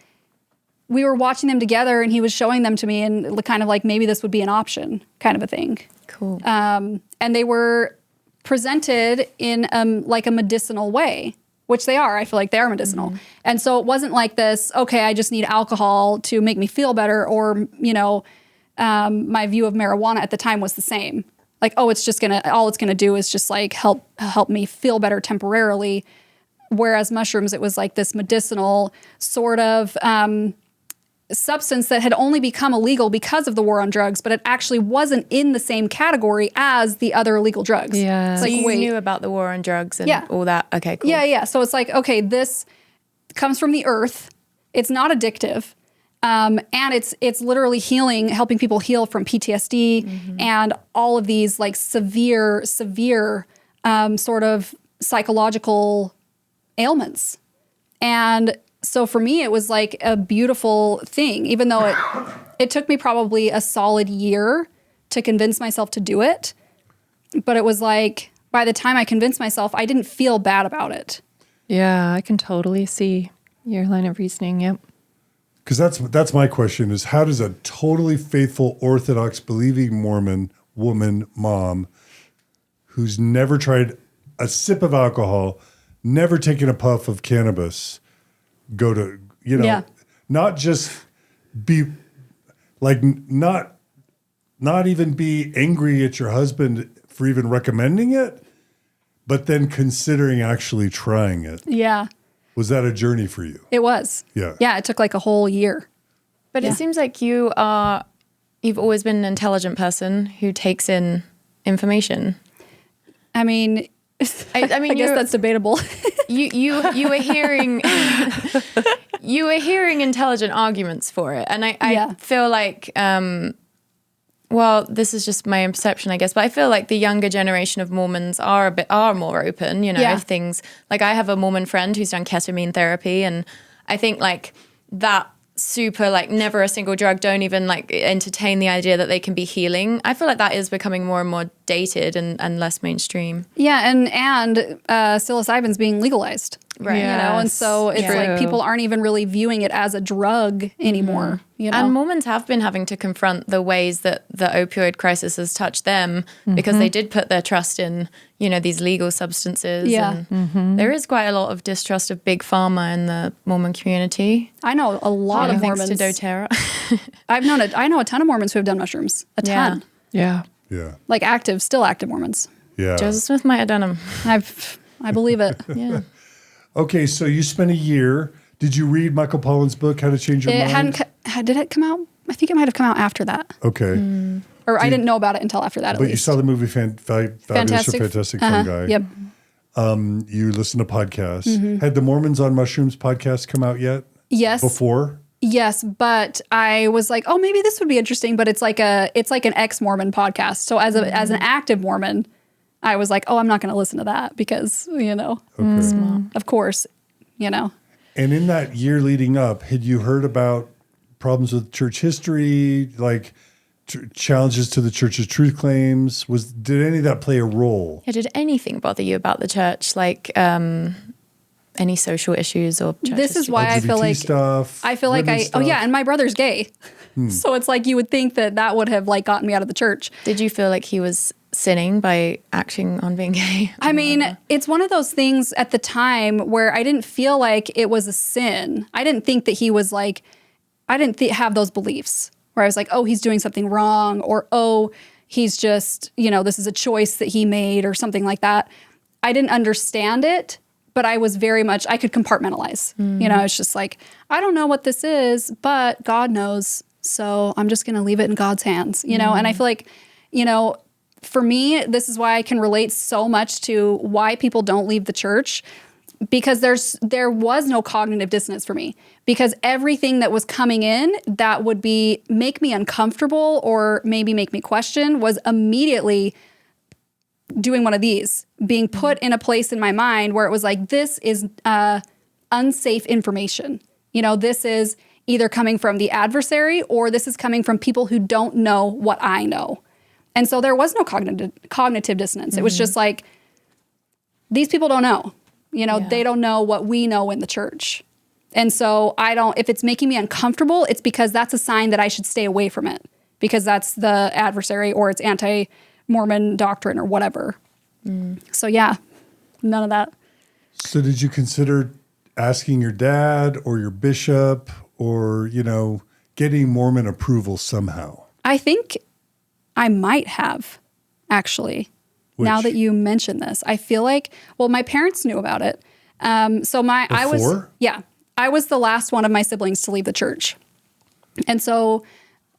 we were watching them together and he was showing them to me and kind of like, maybe this would be an option kind of a thing. Cool. And they were presented in like a medicinal way, which they are. I feel like they are medicinal. And so it wasn't like this, okay, I just need alcohol to make me feel better. Or, my view of marijuana at the time was the same. Like, oh, all it's gonna do is just like help me feel better temporarily. Whereas mushrooms, it was like this medicinal sort of substance that had only become illegal because of the war on drugs, but it actually wasn't in the same category as the other illegal drugs. Yeah. It's So like, you wait, knew about the war on drugs and all that. Okay, cool. yeah. So it's like, okay, this comes from the earth. It's not addictive. And it's literally healing, helping people heal from PTSD and all of these like severe sort of psychological ailments. And so for me, it was like a beautiful thing, even though it took me probably a solid year to convince myself to do it. But it was like, by the time I convinced myself, I didn't feel bad about it. Yeah, I can totally see your line of reasoning. Yep. Because that's my question is, how does a totally faithful, Orthodox, believing Mormon woman, mom, who's never tried a sip of alcohol, never taken a puff of cannabis, go to, not just be like, not even be angry at your husband for even recommending it, but then considering actually trying it? Yeah. Was that a journey for you? It was. Yeah. Yeah, it took like a whole year. But it seems like you've always been an intelligent person who takes in information. I mean, I guess that's debatable. You were hearing intelligent arguments for it, and I feel like well, this is just my perception, I guess, but I feel like the younger generation of Mormons are more open, if things like, I have a Mormon friend who's done ketamine therapy, and I think like that super like never a single drug, don't even like entertain the idea that they can be healing. I feel like that is becoming more and more dated and less mainstream. Yeah, and psilocybin's being legalized. Right. And so it's like people aren't even really viewing it as a drug anymore. And Mormons have been having to confront the ways that the opioid crisis has touched them because they did put their trust in, these legal substances. Yeah. And there is quite a lot of distrust of big pharma in the Mormon community. I know a lot of Thanks Mormons. to doTERRA. I know a ton of Mormons who have done mushrooms. A ton. Yeah. Yeah. Like still active Mormons. Yeah. Joseph Smith might have done them. I believe it. Yeah. Okay, so you spent a year. Did you read Michael Pollan's book, How to Change Your Mind? Did it come out? I think it might have come out after that. Okay. Or I didn't know about it until after that, at But least. you saw the movie Fantastic Fungi. Yep. You listened to podcasts. Had the Mormons on Mushrooms podcast come out yet? Yes. Before? Yes, but I was like, oh, maybe this would be interesting. But it's like an ex-Mormon podcast. So as an active Mormon, I was like, oh, I'm not going to listen to that because, of course, And in that year leading up, had you heard about problems with church history, like challenges to the church's truth claims? Did any of that play a role? Yeah, did anything bother you about the church? Like, any social issues or church This is history? why I feel LGBT like stuff, women's oh stuff. yeah, and my brother's gay. So it's like you would think that would have like gotten me out of the church. Did you feel like he was sinning by acting on being gay? I mean, it's one of those things at the time where I didn't feel like it was a sin. I didn't think that he was like, I didn't have those beliefs where I was like, oh, he's doing something wrong, or oh, he's just, this is a choice that he made or something like that. I didn't understand it, but I was very much, I could compartmentalize. It's just like, I don't know what this is, but God knows. So I'm just going to leave it in God's hands, and I feel like, for me, this is why I can relate so much to why people don't leave the church, because there was no cognitive dissonance for me, because everything that was coming in that would make me uncomfortable or maybe make me question was immediately doing one of these, being put in a place in my mind where it was like, this is unsafe information. This is either coming from the adversary or this is coming from people who don't know what I know. And so there was no cognitive dissonance. It was just like, these people don't know. They don't know what we know in the church. And so if it's making me uncomfortable, it's because that's a sign that I should stay away from it, because that's the adversary or it's anti-Mormon doctrine or whatever. So yeah, none of that. So did you consider asking your dad or your bishop or, getting Mormon approval somehow? I think I might have, actually. Now that you mention this, I feel like, well, my parents knew about it. I was the last one of my siblings to leave the church. And so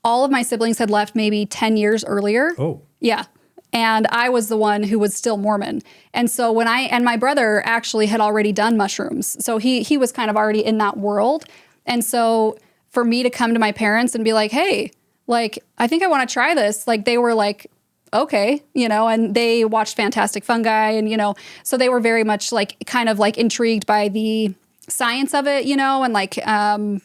all of my siblings had left maybe 10 years earlier. Oh. Yeah. And I was the one who was still Mormon. And so and my brother actually had already done mushrooms. So he was kind of already in that world. And so for me to come to my parents and be like, hey, like, I think I want to try this. Like, they were like, okay, and they watched Fantastic Fungi and, so they were very much like, kind of like intrigued by the science of it, and like the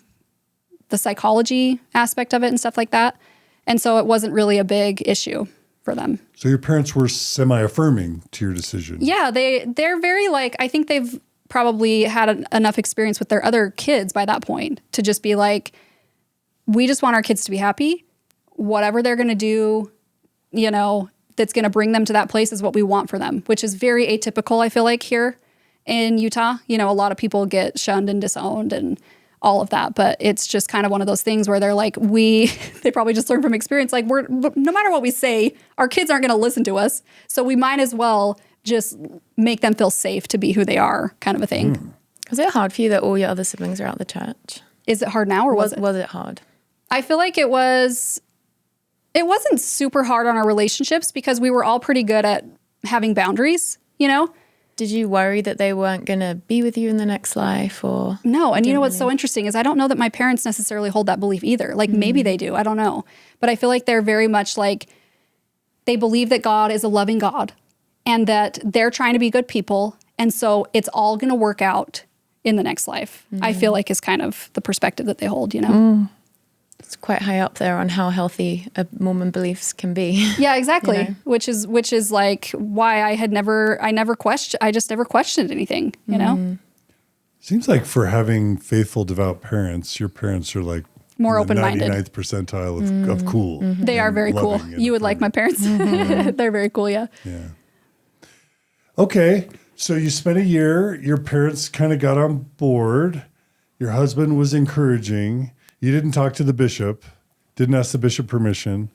psychology aspect of it and stuff like that. And so it wasn't really a big issue for them. So your parents were semi-affirming to your decision. Yeah, they're very like, I think they've probably had enough experience with their other kids by that point to just be like, we just want our kids to be happy. Whatever they're going to do, that's going to bring them to that place is what we want for them, which is very atypical, I feel like, here in Utah. A lot of people get shunned and disowned and all of that, but it's just kind of one of those things where they're like, they probably just learn from experience. Like, no matter what we say, our kids aren't going to listen to us. So we might as well just make them feel safe to be who they are, kind of a thing. Was it hard for you that all your other siblings are out the church? Is it hard now or was it? Was it hard? I feel like it wasn't super hard on our relationships because we were all pretty good at having boundaries, Did you worry that they weren't going to be with you in the next life or? No. And what's so interesting is I don't know that my parents necessarily hold that belief either. Like maybe they do. I don't know. But I feel like they're very much like, they believe that God is a loving God and that they're trying to be good people. And so it's all going to work out in the next life. I feel like is kind of the perspective that they hold, It's quite high up there on how healthy Mormon beliefs can be. Yeah, exactly. Which is like why I just never questioned anything, Seems like for having faithful, devout parents, your parents are like more open-minded. 99th percentile of cool. They are very cool. You would like my parents. They're very cool, yeah. Yeah. Okay. So you spent a year, your parents kind of got on board. Your husband was encouraging. You didn't talk to the bishop, didn't ask the bishop permission.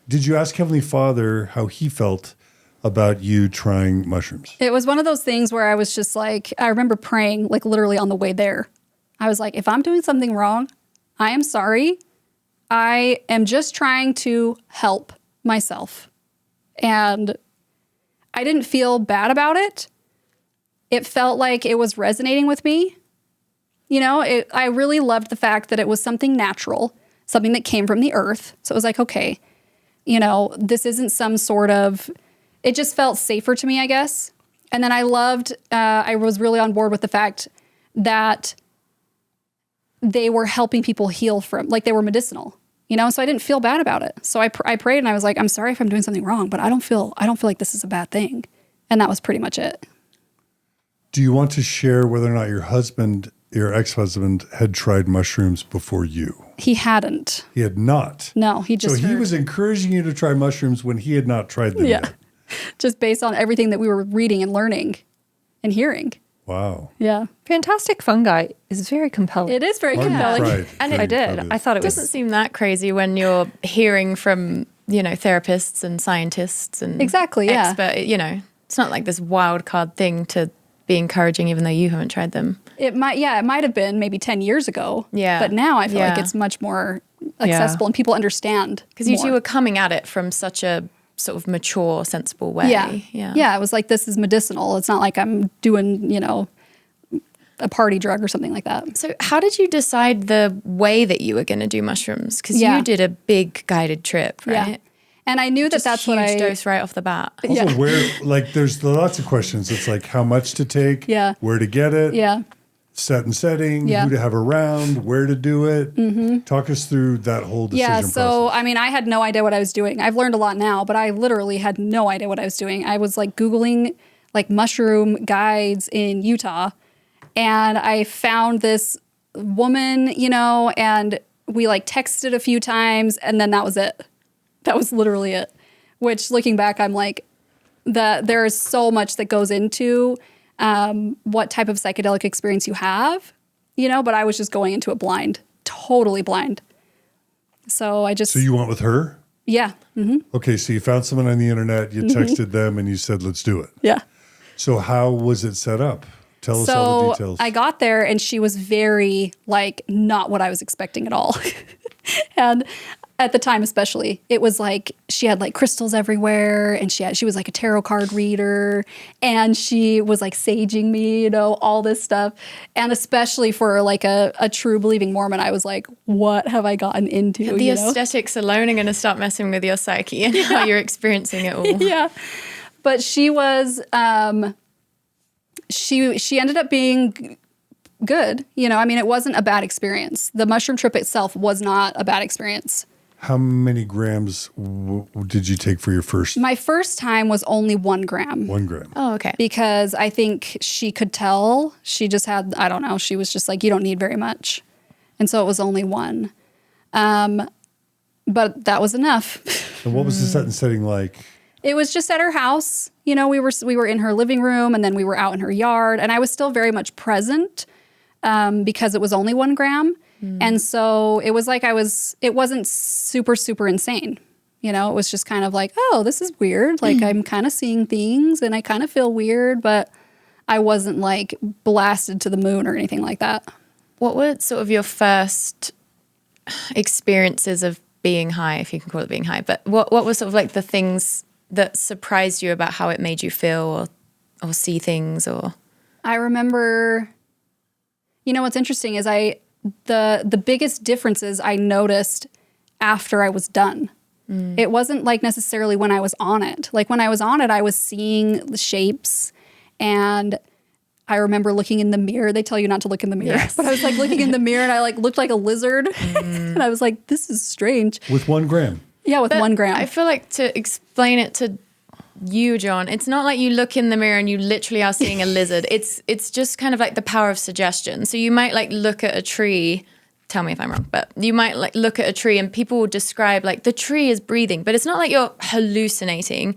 Did you ask Heavenly Father how he felt about you trying mushrooms? It was one of those things where I was just like, I remember praying like literally on the way there. I was like, if I'm doing something wrong, I am sorry. I am just trying to help myself. And I didn't feel bad about it. It felt like it was resonating with me. I really loved the fact that it was something natural, something that came from the earth. So it was like, okay, this isn't some sort of, it just felt safer to me, I guess. And then I was really on board with the fact that they were helping people heal from, like they were medicinal, so I didn't feel bad about it. So I prayed and I was like, I'm sorry if I'm doing something wrong, but I don't feel like this is a bad thing. And that was pretty much it. Do you want to share whether or not your ex-husband had tried mushrooms before you? He hadn't. He had not. No, he just So he was encouraging you to try mushrooms when he had not tried them yet. Just based on everything that we were reading and learning and hearing. Wow. Yeah. Fantastic Fungi is very compelling. It is very Martin compelling. tried. And Very I did. proud of I thought it doesn't was. seem that crazy when you're hearing from, therapists and scientists and Exactly, yeah. expert, it's not like this wild card thing to be encouraging even though you haven't tried them. It might have been maybe 10 years ago. Yeah. But now I feel like Yeah. it's much more accessible and people understand. Because you more. two were coming at it from such a sort of mature, sensible way. Yeah. It was like, this is medicinal. It's not like I'm doing, a party drug or something like that. So how did you decide the way that you were going to do mushrooms? Because you did a big guided trip, right? Yeah. And I knew that Just that's huge what I dose right off the bat. Also, there's lots of questions. It's like how much to take, where to get it, set and setting, who to have around, where to do it. Mm-hmm. Talk us through that whole decision process. I had no idea what I was doing. I've learned a lot now, but I literally had no idea what I was doing. I was like Googling like mushroom guides in Utah, and I found this woman, and we like texted a few times, and then that was it. That was literally it. Which, looking back, I'm like, there is so much that goes into what type of psychedelic experience you have, but I was just going into it blind, totally blind. So So you went with her? Yeah. Mm-hmm. Okay, so you found someone on the internet, you texted them, and you said, let's do it. Yeah. So how was it set up? Tell us all the details. I got there and she was very not what I was expecting at all. And at the time especially, it was like she had like crystals everywhere, and she was like a tarot card reader, and she was like saging me, all this stuff. And especially for like a true believing Mormon, I was like, what have I gotten into? The aesthetics alone are going to start messing with your psyche and how you're experiencing it all. Yeah. But she was, she ended up being good. It wasn't a bad experience. The mushroom trip itself was not a bad experience. How many grams did you take for your first? My first time was only 1 gram. 1 gram. Oh, okay. Because I think she could tell. She just had, I don't know, she was just like, you don't need very much. And so it was only 1. But that was enough. And what was the set and setting like? It was just at her house. We were in her living room, and then we were out in her yard, and I was still very much present because it was only 1 gram. And so it was like it wasn't super, super insane. It was just kind of like, oh, this is weird. Like I'm kind of seeing things and I kind of feel weird, but I wasn't like blasted to the moon or anything like that. What were sort of your first experiences of being high, if you can call it being high? But what were sort of like the things that surprised you about how it made you feel or see things? Or I remember, what's interesting is the biggest differences I noticed after I was done. It wasn't like necessarily when I was on it. Like when I was on it, I was seeing the shapes, and I remember looking in the mirror. They tell you not to look in the mirror, but I was like looking in the mirror, and I like looked like a lizard, and I was like, this is strange. With 1 gram? Yeah, with 1 gram. I feel like to explain it to you, John, it's not like you look in the mirror and you literally are seeing a lizard. It's just kind of like the power of suggestion. So you might like look at a tree, tell me if I'm wrong, but you might like look at a tree and people will describe like the tree is breathing, but it's not like you're hallucinating.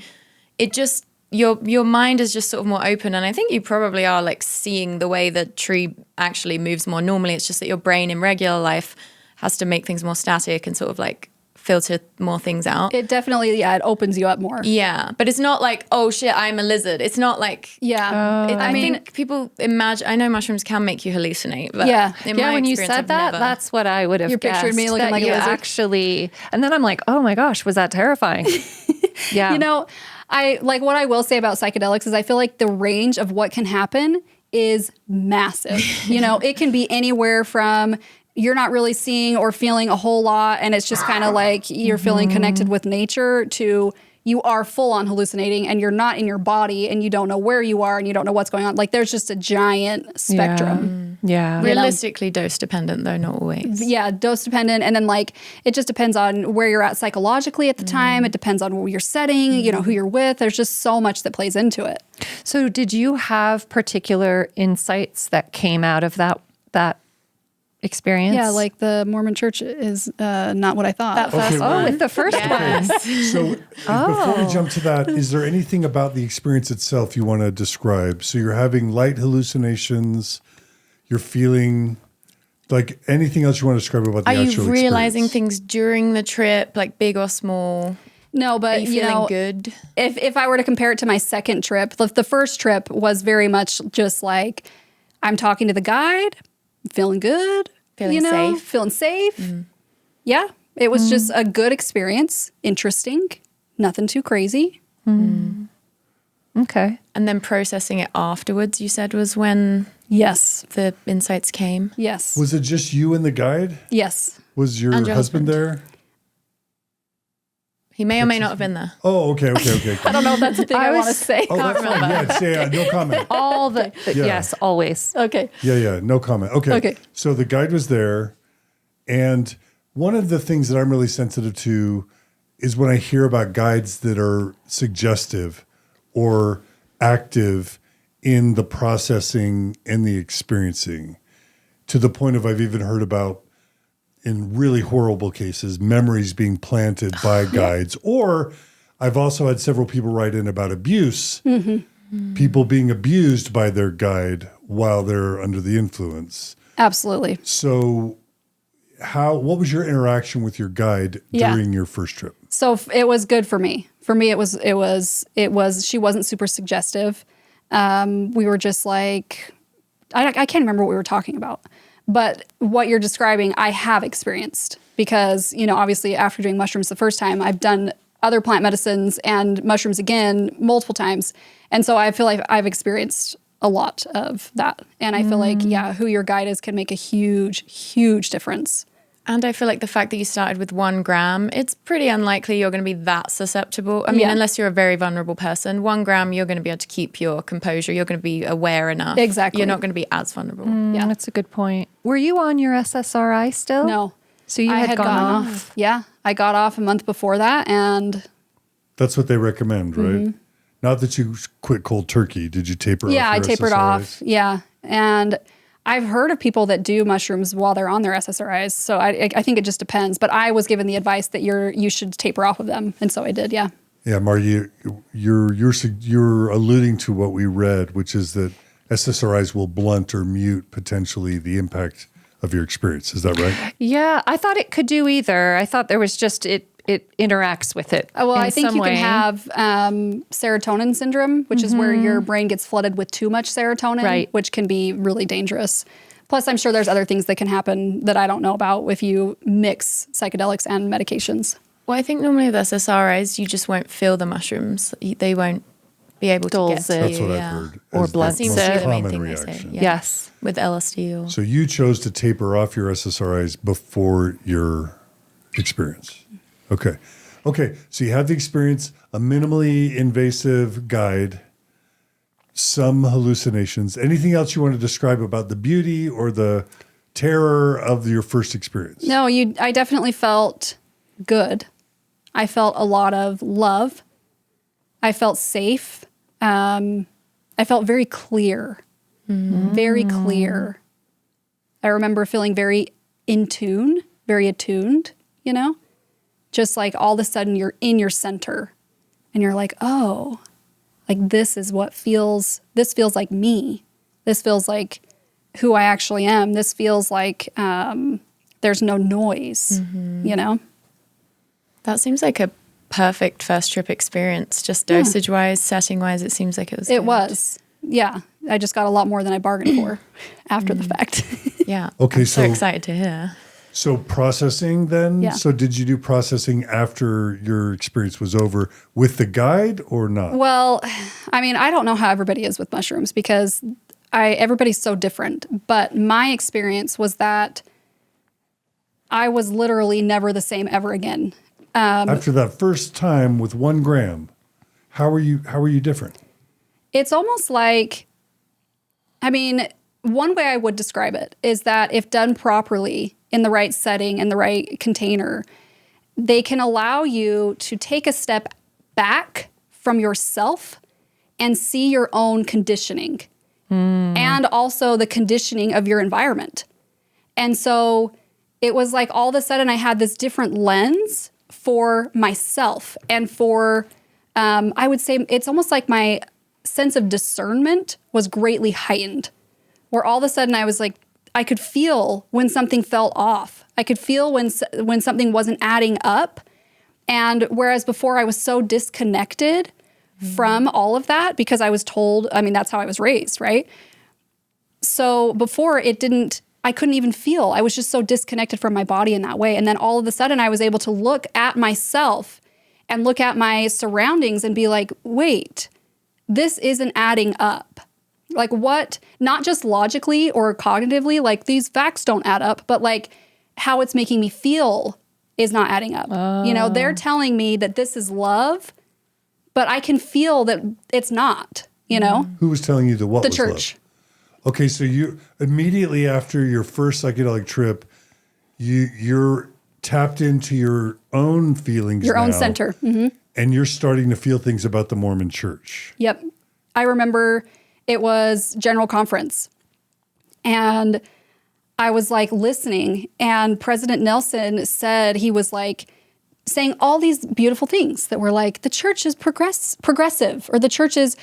It just, your mind is just sort of more open. And I think you probably are like seeing the way the tree actually moves more normally. It's just that your brain in regular life has to make things more static and sort of like filter more things out. It definitely, it opens you up more. Yeah, but it's not like, oh shit, I'm a lizard. It's not like, Yeah. I think people imagine, I know mushrooms can make you hallucinate, but Yeah. in my when you experience, said I've that, never. that's what I would have You pictured me guessed, looking that like a you lizard? actually, and then I'm like, oh my gosh, was that terrifying? Yeah. I like what I will say about psychedelics is I feel like the range of what can happen is massive. It can be anywhere from you're not really seeing or feeling a whole lot, and it's just kind of like you're feeling connected with nature, to you are full on hallucinating and you're not in your body and you don't know where you are and you don't know what's going on. Like there's just a giant spectrum. Yeah. Realistically dose dependent though, not always. Yeah, dose dependent. And then like, it just depends on where you're at psychologically at the time. It depends on your setting, you know, who you're with. There's just so much that plays into it. So did you have particular insights that came out of that experience? Yeah, like the Mormon church is not what I thought. That first Okay, one. with the first one. So before we jump to that, is there anything about the experience itself you want to describe? So you're having light hallucinations, you're feeling like anything else you want to describe about the Are you actual realizing experience? things during the trip, like big or small? No, Are but you you feeling know, good? if I were to compare it to my second trip, the first trip was very much just like I'm talking to the guide, feeling good, Feeling safe. feeling safe. Yeah, it was just a good experience, interesting, nothing too crazy. Okay. And then processing it afterwards, you said, was when Yes, the insights came. yes, Was it just you and the guide? yes. Was your And your husband husband. there? He may or may not have been there. Oh, okay. I don't know if that's a thing I want to say. Oh, that's fine. Yeah, say no comment. All the yes, always. Okay. Yeah, no comment. Okay. Okay. So the guide was there, and one of the things that I'm really sensitive to is when I hear about guides that are suggestive or active in the processing and the experiencing, to the point of I've even heard about, in really horrible cases, memories being planted by guides. Or I've also had several people write in about abuse, people being abused by their guide while they're under the influence. Absolutely. So what was your interaction with your guide Yeah. during your first trip? So it was good for me. For me, it was. She wasn't super suggestive. We were just like, I can't remember what we were talking about. But what you're describing, I have experienced because, you know, obviously after doing mushrooms the first time, I've done other plant medicines and mushrooms again multiple times. And so I feel like I've experienced a lot of that. And I feel like, yeah, who your guide is can make a huge, huge difference. And I feel like the fact that you started with 1 gram, it's pretty unlikely you're going to be that susceptible. I mean, Yeah. unless you're a very vulnerable person, 1 gram, you're going to be able to keep your composure. You're going to be aware enough. Exactly. You're not going to be as vulnerable. Yeah. That's a good point. Were you on your SSRI still? No. So you I had gone gotten off. Yeah. I got off a month before that. And That's what they recommend, right? Not that you quit cold turkey. Did you taper off? yeah, I your tapered SSRIs? off. Yeah. And I've heard of people that do mushrooms while they're on their SSRIs. So I think it just depends. But I was given the advice that you should taper off of them. And so I did. Yeah. Yeah, Marty, you're alluding to what we read, which is that SSRIs will blunt or mute potentially the impact of your experience. Is that right? Yeah, I thought it could do either. I thought there was just it interacts with it. Well, in I think some you way. can have serotonin syndrome, which is where your brain gets flooded with too much serotonin, Right. which can be really dangerous. Plus, I'm sure there's other things that can happen that I don't know about if you mix psychedelics and medications. Well, I think normally with SSRIs, you just won't feel the mushrooms. They won't be able to Dulls get to it. That's you. what yeah. I've heard. Or as the blunts Seems most to be the main common thing they say. reaction. Yeah. Yes. With LSD or... So you chose to taper off your SSRIs before your experience. Okay. So you have the experience, a minimally invasive guide, some hallucinations. Anything else you want to describe about the beauty or the terror of your first experience? No, I definitely felt good. I felt a lot of love. I felt safe. I felt very clear. Very clear. I remember feeling very in tune, very attuned, you know? Just like all of a sudden you're in your center and you're like, oh, like this feels like me. This feels like who I actually am. This feels like there's no noise, you know? That seems like a perfect first trip experience, just dosage wise, setting wise. It seems like it was. It good. was. Yeah. I just got a lot more than I bargained for after the fact. Yeah. Okay, I'm so so- excited to hear. So processing then? Yeah. So did you do processing after your experience was over with the guide or not? Well, I mean, I don't know how everybody is with mushrooms because everybody's so different. But my experience was that I was literally never the same ever again. After that first time with 1 gram, how are you different? It's almost like, I mean, one way I would describe it is that if done properly in the right setting, in the right container, they can allow you to take a step back from yourself and see your own conditioning and also the conditioning of your environment. And so it was like all of a sudden I had this different lens for myself and for, I would say it's almost like my sense of discernment was greatly heightened, where all of a sudden I was like, I could feel when something felt off. I could feel when something wasn't adding up. And whereas before I was so disconnected from all of that because I was told, I mean, that's how I was raised, right? So before I couldn't even feel. I was just so disconnected from my body in that way. And then all of a sudden I was able to look at myself and look at my surroundings and be like, wait, this isn't adding up. Like what, not just logically or cognitively, like these facts don't add up, but like how it's making me feel is not adding up. You know, they're telling me that this is love, but I can feel that it's not, you know? Who was telling you that what The was church. love? Okay, so you immediately after your first psychedelic trip, you're tapped into your own feelings, Your own now, center. Mm-hmm. and you're starting to feel things about the Mormon Church. Yep. I remember it was General Conference and I was like listening and President Nelson said, he was like saying all these beautiful things that were like, the church is progressive or the church is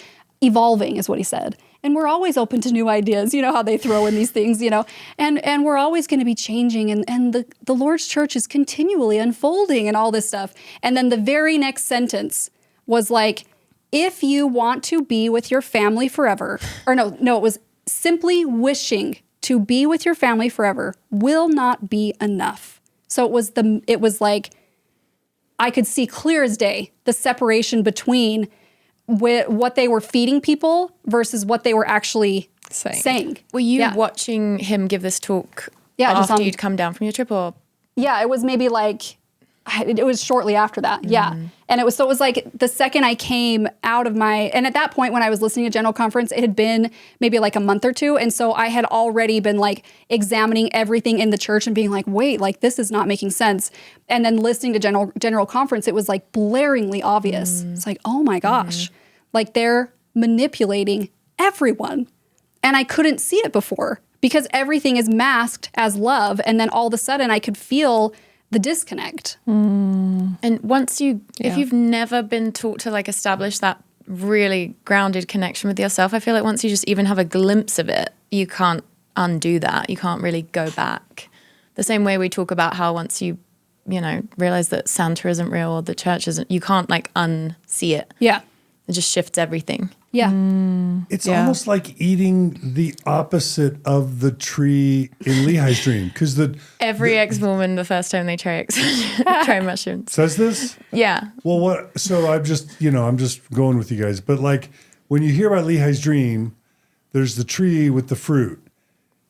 evolving is what he said. And we're always open to new ideas. You know how they throw in these things, you know, and we're always going to be changing. And the Lord's church is continually unfolding and all this stuff. And then the very next sentence was like, if you want to be with your family forever, or no, it was simply wishing to be with your family forever will not be enough. So it was like, I could see clear as day the separation between what they were feeding people versus what they were actually saying. Were you watching him give this talk after you'd come down from your trip, or? Yeah, it was maybe like, it was shortly after that. Yeah. And it was like the second I came out of and at that point when I was listening to General Conference, it had been maybe like a month or two. And so I had already been like examining everything in the church and being like, wait, like this is not making sense. And then listening to General Conference, it was like blaringly obvious. It's like, oh my gosh, like they're manipulating everyone. And I couldn't see it before because everything is masked as love. And then all of a sudden I could feel the disconnect. And once if you've never been taught to like establish that really grounded connection with yourself, I feel like once you just even have a glimpse of it, you can't undo that. You can't really go back. The same way we talk about how once you realize that Santa isn't real or the church isn't, you can't like unsee it. Yeah. It just shifts everything. Yeah. It's almost like eating the opposite of the tree in Lehi's dream. Because every ex-Mormon, the first time they try mushrooms. Says this? Yeah. Well, what? So I'm just going with you guys. But like when you hear about Lehi's dream, there's the tree with the fruit.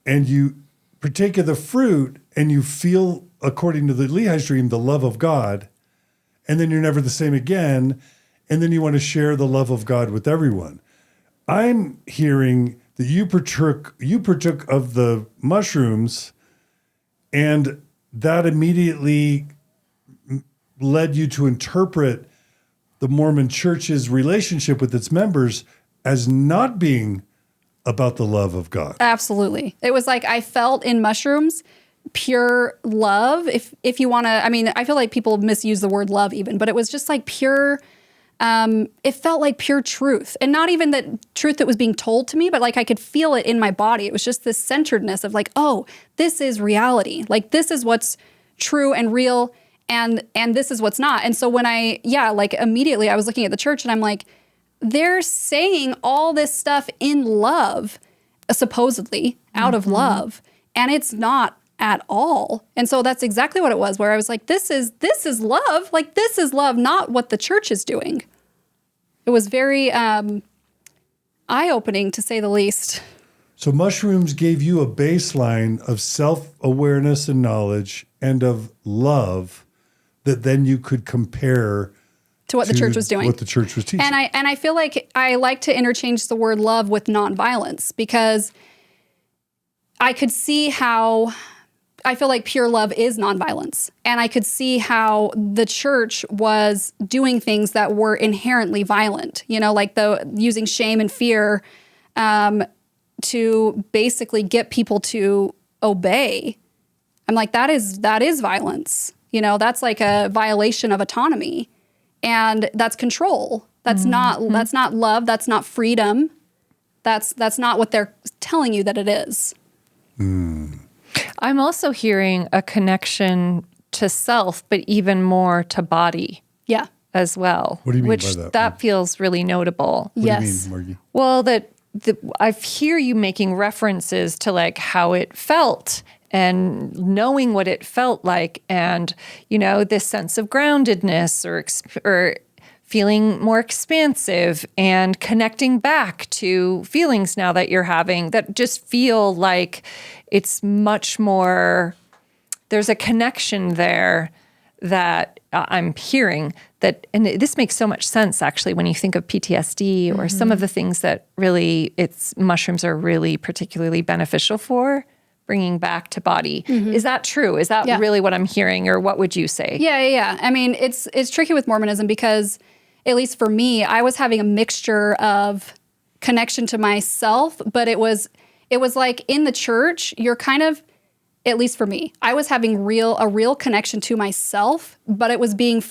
And you partake of the fruit and you feel, according to the Lehi's dream, the love of God. And then you're never the same again. And then you want to share the love of God with everyone. I'm hearing that you partook of the mushrooms, and that immediately led you to interpret the Mormon Church's relationship with its members as not being about the love of God. Absolutely. It was like I felt in mushrooms pure love. If you want to, I mean, I feel like people misuse the word love even, but it was just like pure. It felt like pure truth, and not even that truth that was being told to me, but like I could feel it in my body. It was just this centeredness of like, oh, this is reality. Like this is what's true and real, and this is what's not. And so when like immediately I was looking at the church and I'm like, they're saying all this stuff in love, supposedly out of love, and it's not at all. And so that's exactly what it was, where I was like, this is love. Like this is love, not what the church is doing. It was very eye-opening, to say the least. So mushrooms gave you a baseline of self-awareness and knowledge and of love that then you could compare to what the church was doing. What the church was teaching. And I feel like I like to interchange the word love with nonviolence, because I could see how I feel like pure love is nonviolence. And I could see how the church was doing things that were inherently violent, like using shame and fear to basically get people to obey. I'm like, that is violence. That's like a violation of autonomy. And that's control. That's not love. That's not freedom. That's not what they're telling you that it is. I'm also hearing a connection to self, but even more to body. Yeah. As well. What do you mean which by that? That feels really notable. What Yes. do you mean, Margie? Well, I hear you making references to like how it felt and knowing what it felt like, and this sense of groundedness or feeling more expansive and connecting back to feelings now that you're having that just feel like it's much more. There's a connection there that I'm hearing that, and this makes so much sense actually when you think of PTSD or some of the things that really mushrooms are really particularly beneficial for bringing back to body. Is that true? Is that really what I'm hearing, or what would you say? Yeah. I mean, it's tricky with Mormonism because, at least for me, I was having a mixture of connection to myself, but it was like in the church, you're kind of, at least for me, I was having a real connection to myself, but it was being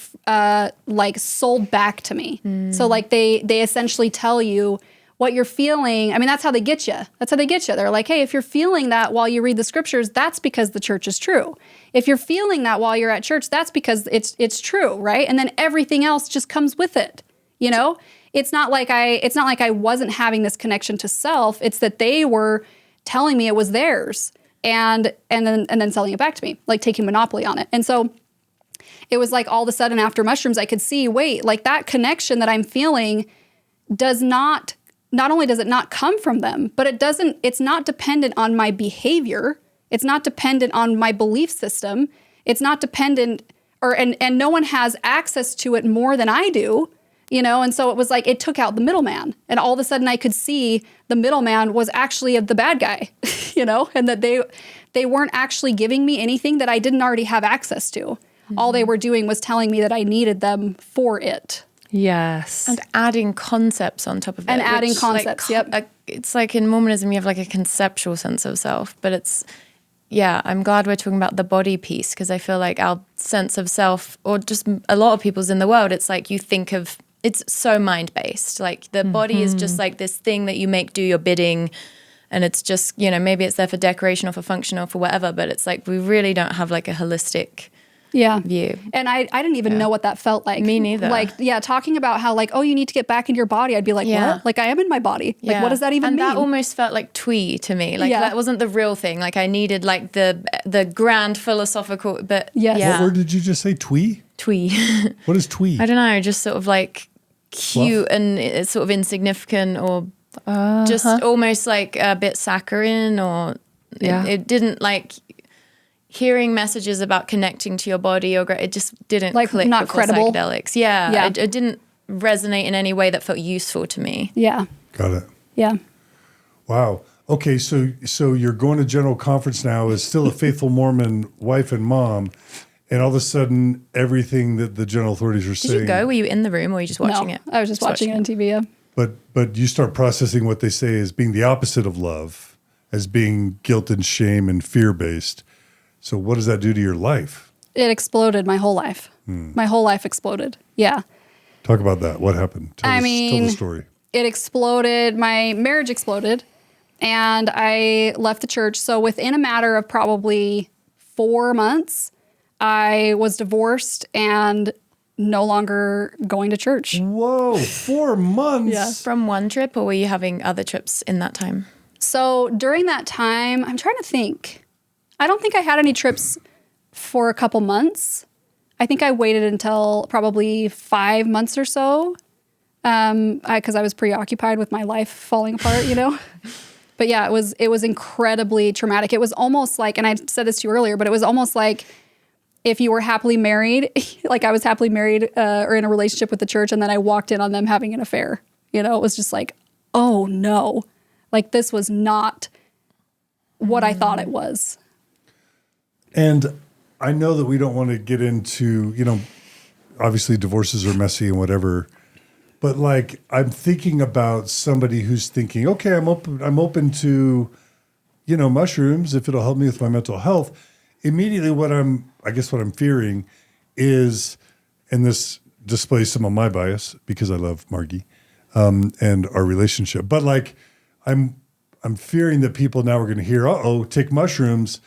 like sold back to me. So like they essentially tell you what you're feeling. I mean, that's how they get you. They're like, hey, if you're feeling that while you read the scriptures, that's because the church is true. If you're feeling that while you're at church, that's because it's true, right? And then everything else just comes with it. It's not like I wasn't having this connection to self. It's that they were telling me it was theirs. And then selling it back to me, like taking monopoly on it. And so it was like all of a sudden after mushrooms, I could see, wait, like that connection that I'm feeling not only does it not come from them, but it's not dependent on my behavior. It's not dependent on my belief system. It's not dependent, and no one has access to it more than I do. And so it was like it took out the middleman, and all of a sudden I could see the middleman was actually the bad guy, and that they weren't actually giving me anything that I didn't already have access to. All they were doing was telling me that I needed them for it. Yes. And adding concepts on top of it. And adding concepts, yep. It's like in Mormonism, you have like a conceptual sense of self, but I'm glad we're talking about the body piece, because I feel like our sense of self, or just a lot of people's in the world, it's like you think of, it's so mind-based. Like the body is just like this thing that you make do your bidding, and it's just, maybe it's there for decoration or for function or for whatever, but it's like we really don't have like a holistic view. And I didn't even know what that felt like. Me neither. Like, talking about how like, oh, you need to get back in your body. I'd be like, what? Like I am in my body. Like, what does that even mean? And that almost felt like twee to me. Like that wasn't the real thing. Like I needed like the grand philosophical, but What word did you just say? Twee? Twee. What is twee? I don't know, just sort of like cute and it's sort of insignificant, or just almost like a bit saccharine, or it didn't like hearing messages about connecting to your body, or it just didn't like click not with credible. Psychedelics. It didn't resonate in any way that felt useful to me. Yeah. Got it. Yeah. Wow. Okay, so you're going to General Conference now as still a faithful Mormon wife and mom, and all of a sudden everything that the general authorities are saying. Did you go? Were you in the room, or were you just watching it? I was just watching it on TV. Yeah. But you start processing what they say as being the opposite of love, as being guilt and shame and fear-based. So what does that do to your life? It exploded my whole life. My whole life exploded. Yeah. Talk about that. What happened? Tell the story. It exploded. My marriage exploded, and I left the church. So within a matter of probably 4 months, I was divorced and no longer going to church. Whoa, 4 months. Yeah. From one trip, or were you having other trips in that time? So during that time, I'm trying to think. I don't think I had any trips for a couple months. I think I waited until probably 5 months or so, because I was preoccupied with my life falling apart, But yeah, it was incredibly traumatic. It was almost like, and I said this to you earlier, but it was almost like if you were happily married, like I was happily married or in a relationship with the church, and then I walked in on them having an affair. It was just like, oh no, like this was not what I thought it was. And I know that we don't want to get into, obviously divorces are messy and whatever, but like I'm thinking about somebody who's thinking, okay, I'm open to, mushrooms if it'll help me with my mental health. Immediately what I'm fearing is, and this displays some of my bias because I love Margie and our relationship, but like I'm fearing that people now are going to hear, take mushrooms.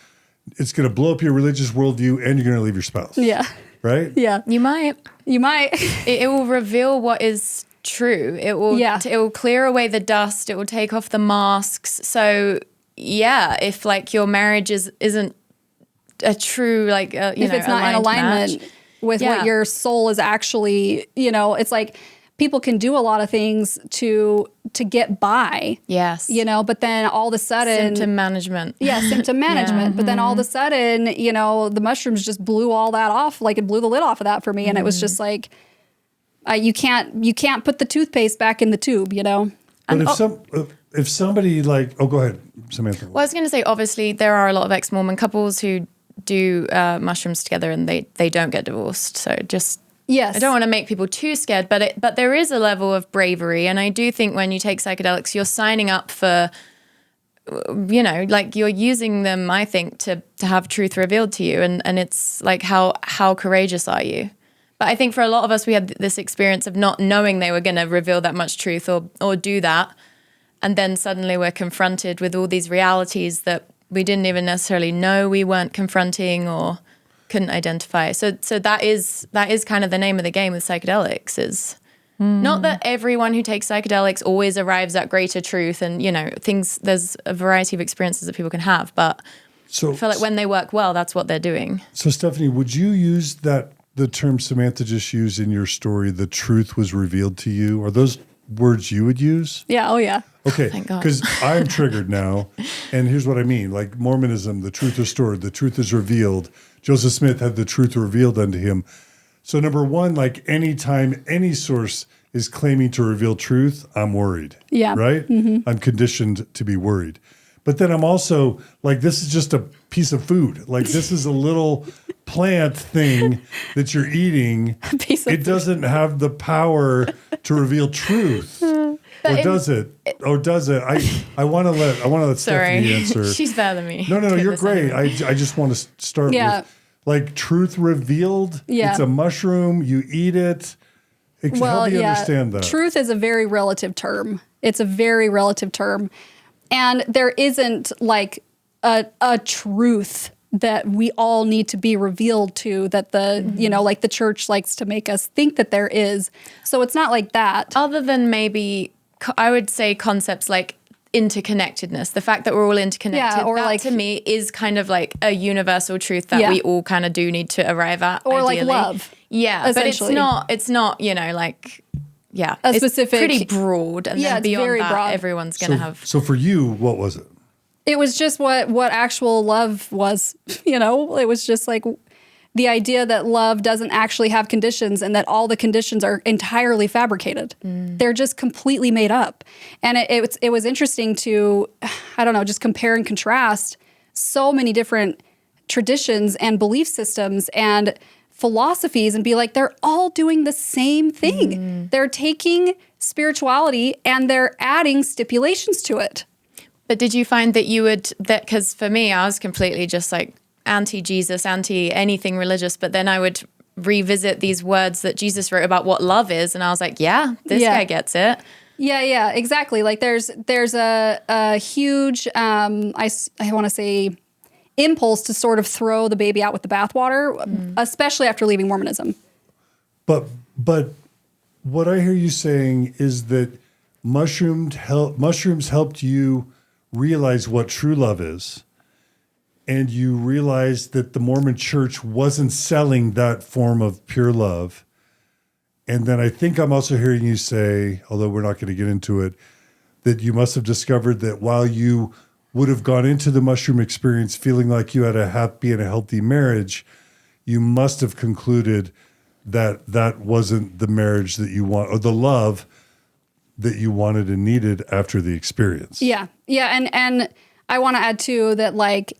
It's going to blow up your religious worldview and you're going to leave your spouse. Yeah. Right? Yeah. You might. It will reveal what is true. It will clear away the dust. It will take off the masks. So yeah, if like your marriage isn't a true, like, if it's not in alignment with what your soul is actually, it's like people can do a lot of things to get by. Yes. But then all of a sudden... Symptom management. Yeah, symptom management. Yeah. But then all of a sudden, the mushrooms just blew all that off. Like it blew the lid off of that for me. And it was just like, you can't put the toothpaste back in the tube, But if somebody like, go ahead, Samantha. Well, I was going to say, obviously, there are a lot of ex-Mormon couples who do mushrooms together and they don't get divorced. So just... Yes. I don't want to make people too scared, but there is a level of bravery. And I do think when you take psychedelics, you're signing up for, like you're using them, I think, to have truth revealed to you. And it's like, how courageous are you? But I think for a lot of us, we had this experience of not knowing they were going to reveal that much truth or do that. And then suddenly we're confronted with all these realities that we didn't even necessarily know we weren't confronting or couldn't identify. So that is kind of the name of the game with psychedelics is not that everyone who takes psychedelics always arrives at greater truth and, there's a variety of experiences that people can have, but I feel like when they work well, that's what they're doing. So Stephanie, would you use the term Samantha just used in your story, the truth was revealed to you? Are those words you would use? Yeah. Oh yeah. Okay. Thank God. Because I'm triggered now. And here's what I mean. Like Mormonism, the truth is stored, the truth is revealed. Joseph Smith had the truth revealed unto him. So number one, like anytime any source is claiming to reveal truth, I'm worried. Yeah. Right? Mm-hmm. I'm conditioned to be worried. But then I'm also like, this is just a piece of food. Like this is a little plant thing that you're eating. It doesn't have the power to reveal truth. Or does it? I want to let Stephanie answer. She's better than me. No, you're great. I just want to start with like truth revealed. Yeah. It's a mushroom. You eat it. Help me understand that. Truth is a very relative term. It's a very relative term. And there isn't like a truth that we all need to be revealed to that like the church likes to make us think that there is. So it's not like that. Other than maybe, I would say concepts like interconnectedness, the fact that we're all interconnected, or that like, to me is kind of like a universal truth that we all kind of do need to arrive at. Or ideally. like love. Yeah, but it's not, like, a specific, it's pretty broad. And then beyond very that, broad. everyone's going to have. So for you, what was it? It was just what actual love was, it was just like the idea that love doesn't actually have conditions and that all the conditions are entirely fabricated. They're just completely made up. And it was interesting to, I don't know, just compare and contrast so many different traditions and belief systems and philosophies and be like, they're all doing the same thing. They're taking spirituality and they're adding stipulations to it. But did you find that because for me, I was completely just like anti-Jesus, anti-anything religious, but then I would revisit these words that Jesus wrote about what love is, and I was like, this guy gets it. Yeah, exactly. Like there's a huge, I want to say, impulse to sort of throw the baby out with the bathwater, especially after leaving Mormonism. But what I hear you saying is that mushrooms helped you realize what true love is, and you realized that the Mormon church wasn't selling that form of pure love. And then I think I'm also hearing you say, although we're not going to get into it, that you must have discovered that while you would have gone into the mushroom experience feeling like you had a happy and a healthy marriage, you must have concluded that that wasn't the marriage that you want, or the love that you wanted and needed after the experience. Yeah. And I want to add too that, like,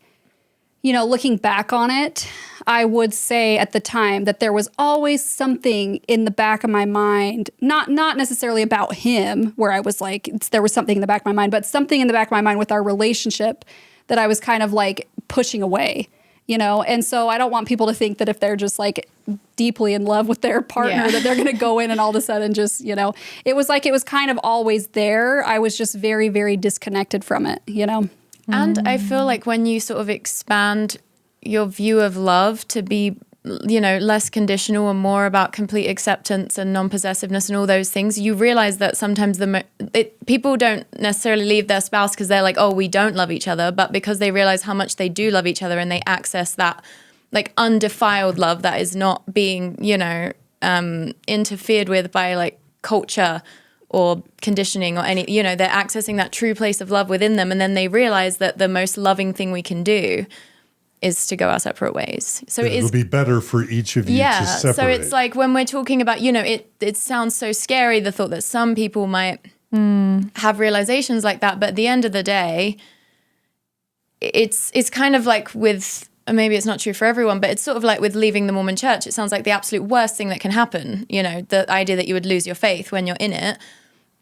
you know, looking back on it, I would say at the time that there was always something in the back of my mind, not necessarily about him, where I was like, there was something in the back of my mind, but something in the back of my mind with our relationship that I was kind of like pushing away, you know? And so I don't want people to think that if they're just like deeply in love with their partner, that they're going to go in and all of a sudden just, you know, it was kind of always there. I was just very, very disconnected from it, you know? And I feel like when you sort of expand your view of love to be, you know, less conditional and more about complete acceptance and non-possessiveness and all those things, you realize that sometimes people don't necessarily leave their spouse because they're like, oh, we don't love each other, but because they realize how much they do love each other and they access that like undefiled love that is not being, you know, interfered with by like culture or conditioning or any, you know, they're accessing that true place of love within them. And then they realize that the most loving thing we can do is to go our separate ways. So it'll be better for each of you to separate. So it's like when we're talking about, you know, it sounds so scary, the thought that some people might have realizations like that. But at the end of the day, it's kind of like with, maybe it's not true for everyone, but it's sort of like with leaving the Mormon church. It sounds like the absolute worst thing that can happen, you know, the idea that you would lose your faith when you're in it.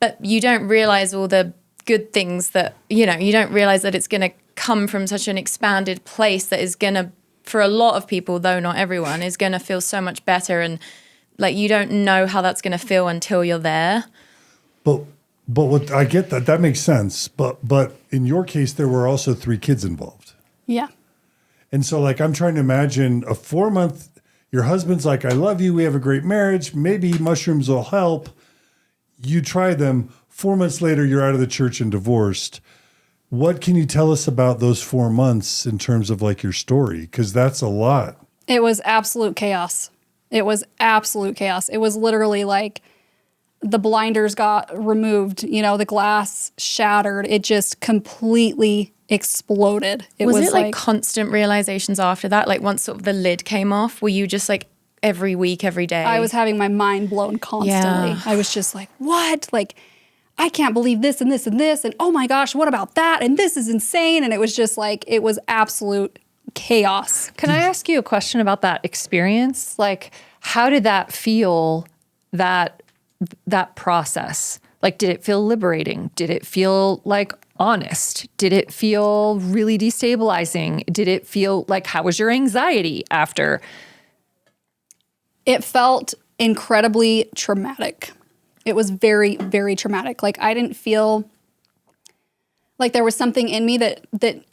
But you don't realize all the good things that, you know, you don't realize that it's going to come from such an expanded place that is going to, for a lot of people, though not everyone, is going to feel so much better. And like, you don't know how that's going to feel until you're there. But what I get that makes sense. But in your case, there were also 3 kids involved. Yeah. And so like, I'm trying to imagine a 4-month, your husband's like, I love you. We have a great marriage. Maybe mushrooms will help. You try them. 4 months later, you're out of the church and divorced. What can you tell us about those 4 months in terms of like your story? Because that's a lot. It was absolute chaos. It was absolute chaos. It was literally like the blinders got removed, you know, the glass shattered. It just completely exploded. Was it like constant realizations after that? Like once sort of the lid came off, were you just like every week, every day? I was having my mind blown constantly. Yeah. I was just like, what? Like, I can't believe this and this and this. And oh my gosh, what about that? And this is insane. And it was just like, it was absolute chaos. Can I ask you a question about that experience? Like, how did that feel, that process? Like, did it feel liberating? Did it feel like honest? Did it feel really destabilizing? Did it feel like, how was your anxiety after? It felt incredibly traumatic. It was very, very traumatic. Like, I didn't feel like there was something in me that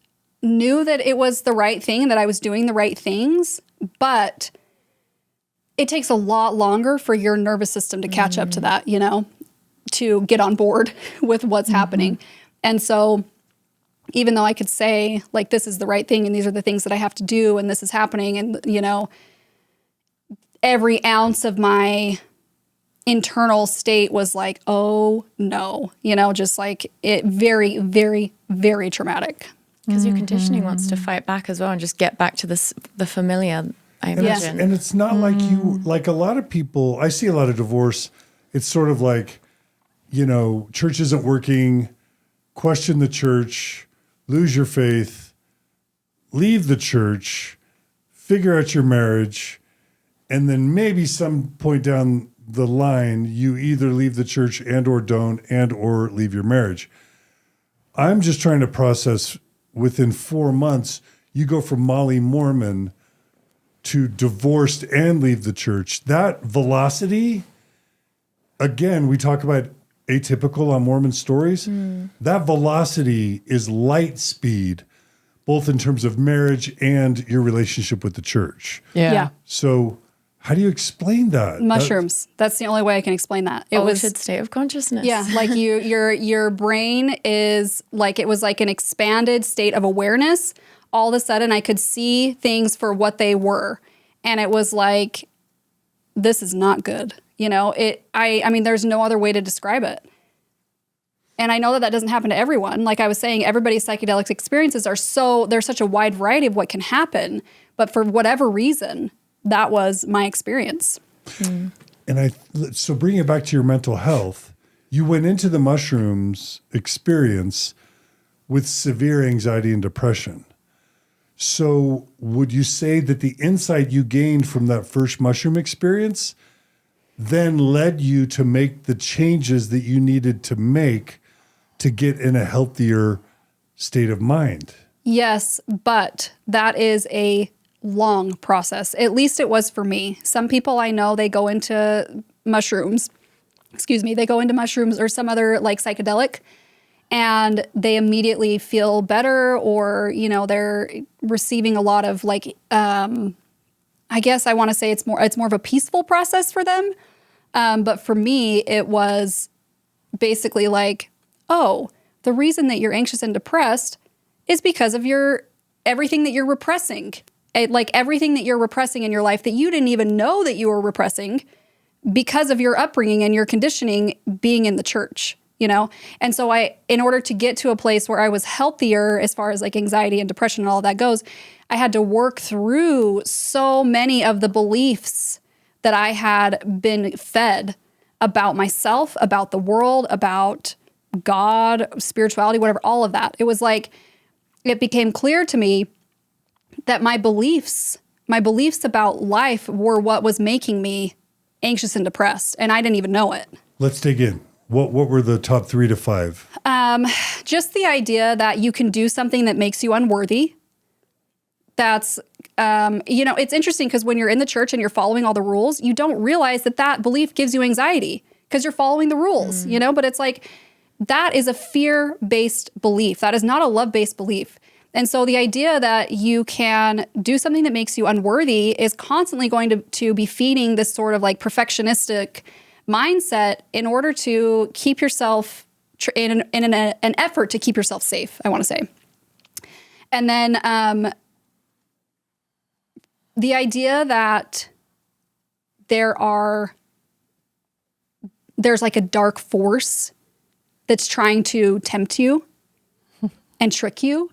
knew that it was the right thing and that I was doing the right things, but it takes a lot longer for your nervous system to catch up to that, you know, to get on board with what's happening. And so even though I could say, like, this is the right thing and these are the things that I have to do and this is happening, and, you know, every ounce of my internal state was like, oh no, you know, just like it very, very, very traumatic. Because your conditioning wants to fight back as well and just get back to the familiar, I imagine. And it's not like you, like a lot of people, I see a lot of divorce. It's sort of like, you know, church isn't working, question the church, lose your faith, leave the church, figure out your marriage, and then maybe some point down the line, you either leave the church and or don't and or leave your marriage. I'm just trying to process within 4 months, you go from Molly Mormon to divorced and leave the church. That velocity, again, we talk about atypical on Mormon stories. That velocity is light speed, both in terms of marriage and your relationship with the church. Yeah. So how do you explain that? Mushrooms. That's the only way I can explain that. It was Altered state of consciousness. Yeah, like your brain is like, it was like an expanded state of awareness. All of a sudden I could see things for what they were. And it was like, this is not good. You know, I mean, there's no other way to describe it. And I know that doesn't happen to everyone. Like I was saying, everybody's psychedelic experiences there's such a wide variety of what can happen. But for whatever reason, that was my experience. And so bringing it back to your mental health, you went into the mushrooms experience with severe anxiety and depression. So would you say that the insight you gained from that first mushroom experience then led you to make the changes that you needed to make to get in a healthier state of mind? Yes, but that is a long process. At least it was for me. Some people I know, they go into mushrooms. They go into mushrooms or some other like psychedelic, and they immediately feel better, or, you know, they're receiving a lot of like, I guess I want to say it's more of a peaceful process for them. But for me, it was basically like, oh, the reason that you're anxious and depressed is because of everything that you're repressing. Like everything that you're repressing in your life that you didn't even know that you were repressing because of your upbringing and your conditioning being in the church, you know? And so in order to get to a place where I was healthier as far as like anxiety and depression and all that goes, I had to work through so many of the beliefs that I had been fed about myself, about the world, about God, spirituality, whatever, all of that. It was like, it became clear to me that my beliefs about life were what was making me anxious and depressed, and I didn't even know it. Let's dig in. What were the top 3 to 5? Just the idea that you can do something that makes you unworthy. That's, you know, it's interesting because when you're in the church and you're following all the rules, you don't realize that belief gives you anxiety because you're following the rules, you know, but it's like, that is a fear-based belief. That is not a love-based belief. And so the idea that you can do something that makes you unworthy is constantly going to be feeding this sort of like perfectionistic mindset in order to keep yourself in an effort to keep yourself safe, I want to say. And then the idea that there's like a dark force that's trying to tempt you and trick you.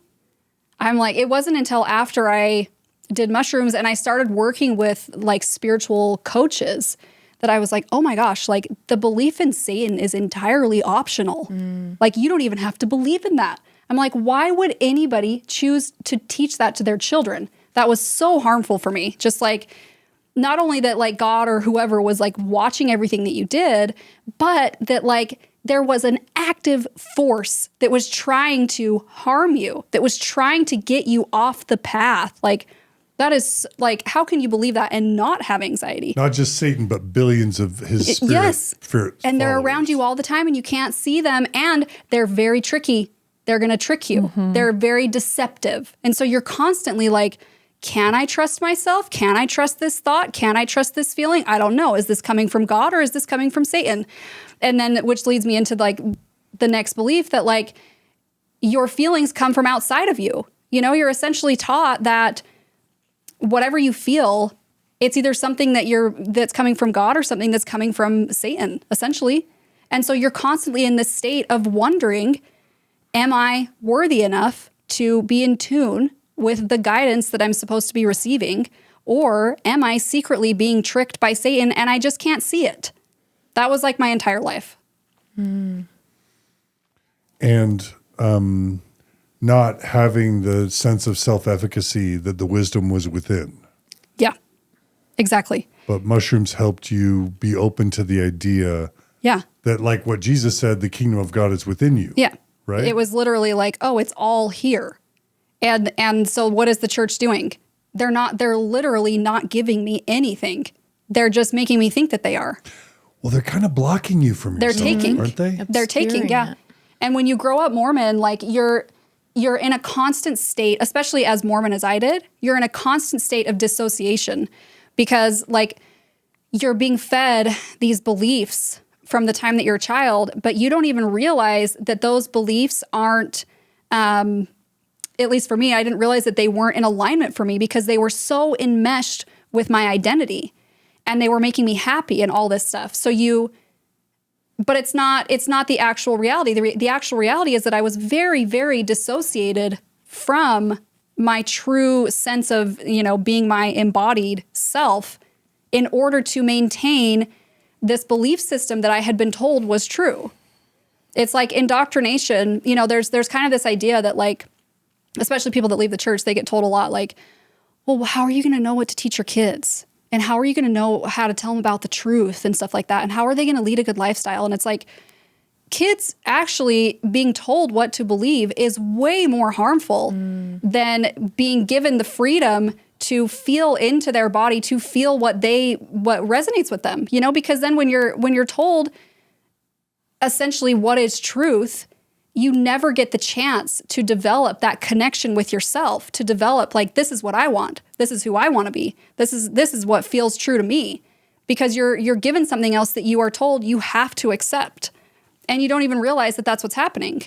I'm like, it wasn't until after I did mushrooms and I started working with like spiritual coaches that I was like, oh my gosh, like the belief in Satan is entirely optional. Like you don't even have to believe in that. I'm like, why would anybody choose to teach that to their children? That was so harmful for me. Just like, not only that like God or whoever was like watching everything that you did, but that like there was an active force that was trying to harm you, that was trying to get you off the path. Like that is like, how can you believe that and not have anxiety? Not just Satan, but billions of his spirit. Yes. And they're followers. around you all the time and you can't see them, and they're very tricky. They're going to trick you. They're very deceptive. And so you're constantly like, can I trust myself? Can I trust this thought? Can I trust this feeling? I don't know. Is this coming from God or is this coming from Satan? And then, which leads me into like the next belief that like your feelings come from outside of you. You know, you're essentially taught that whatever you feel, it's either something that's coming from God or something that's coming from Satan, essentially. And so you're constantly in this state of wondering, am I worthy enough to be in tune with the guidance that I'm supposed to be receiving? Or am I secretly being tricked by Satan and I just can't see it? That was like my entire life. And not having the sense of self-efficacy that the wisdom was within. Yeah, exactly. But mushrooms helped you be open to the idea that, like what Jesus said, the kingdom of God is within you. Yeah. Right? It was literally like, oh, it's all here. And so what is the church doing? They're literally not giving me anything. They're just making me think that they are. Well, they're kind of blocking you from yourself, taking. aren't they? They're taking, yeah. And when you grow up Mormon, like you're in a constant state, especially as Mormon as I did, you're in a constant state of dissociation because like you're being fed these beliefs from the time that you're a child, but you don't even realize that those beliefs aren't, at least for me, I didn't realize that they weren't in alignment for me because they were so enmeshed with my identity and they were making me happy and all this stuff. But it's not the actual reality. The actual reality is that I was very, very dissociated from my true sense of, you know, being my embodied self in order to maintain this belief system that I had been told was true. It's like indoctrination. You know, there's kind of this idea that like, especially people that leave the church, they get told a lot like, well, how are you going to know what to teach your kids? And how are you going to know how to tell them about the truth and stuff like that? And how are they going to lead a good lifestyle? And it's like, kids actually being told what to believe is way more harmful than being given the freedom to feel into their body, to feel what resonates with them, you know, because then when you're told essentially what is truth, you never get the chance to develop that connection with yourself, to develop like, this is what I want. This is who I want to be. This is what feels true to me, because you're given something else that you are told you have to accept. And you don't even realize that that's what's happening.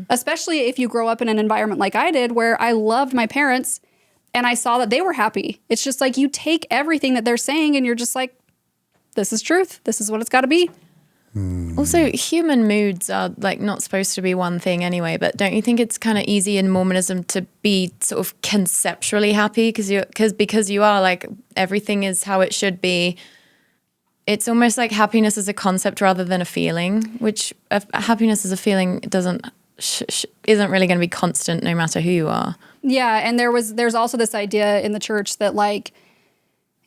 Especially if you grow up in an environment like I did, where I loved my parents and I saw that they were happy. It's just like you take everything that they're saying and you're just like, this is truth. This is what it's got to be. Also, human moods are like not supposed to be one thing anyway, but don't you think it's kind of easy in Mormonism to be sort of conceptually happy because you are like, everything is how it should be. It's almost like happiness is a concept rather than a feeling, which happiness as a feeling isn't really going to be constant no matter who you are. Yeah, and there's also this idea in the church that like,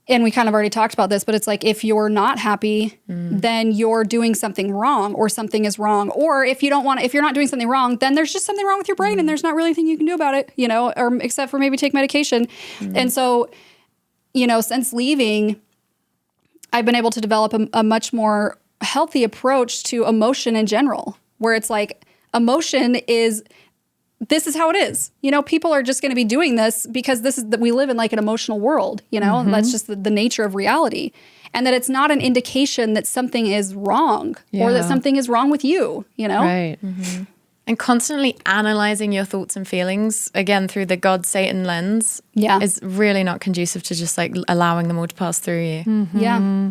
and we kind of already talked about this, but it's like, if you're not happy, then you're doing something wrong, or something is wrong. Or if you're not doing something wrong, then there's just something wrong with your brain and there's not really anything you can do about it, you know, or except for maybe take medication. And so, you know, since leaving, I've been able to develop a much more healthy approach to emotion in general, where it's like, emotion is, this is how it is. You know, people are just going to be doing this because we live in like an emotional world, you know, and that's just the nature of reality. And that it's not an indication that something is wrong or that something is wrong with you, you know? Right. And constantly analyzing your thoughts and feelings, again, through the God-Satan lens, is really not conducive to just like allowing them all to pass through you. Yeah.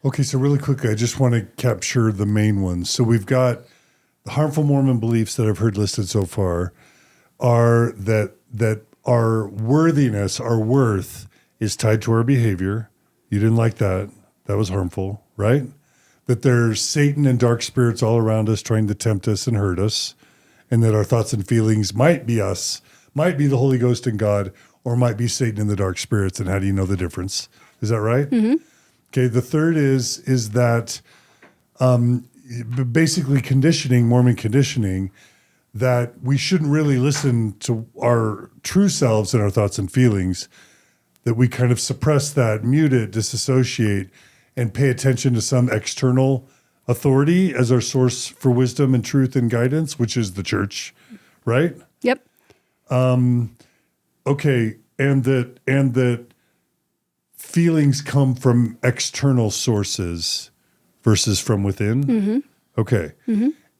Okay, so really quickly, I just want to capture the main ones. So we've got the harmful Mormon beliefs that I've heard listed so far are that our worthiness, our worth is tied to our behavior. You didn't like that. That was harmful, right? That there's Satan and dark spirits all around us trying to tempt us and hurt us, and that our thoughts and feelings might be us, might be the Holy Ghost and God, or might be Satan and the dark spirits. And how do you know the difference? Is that right? Okay, the third is that basically Mormon conditioning, that we shouldn't really listen to our true selves and our thoughts and feelings, that we kind of suppress that, mute it, disassociate, and pay attention to some external authority as our source for wisdom and truth and guidance, which is the church, right? Yep. Okay, and that feelings come from external sources versus from within. Okay.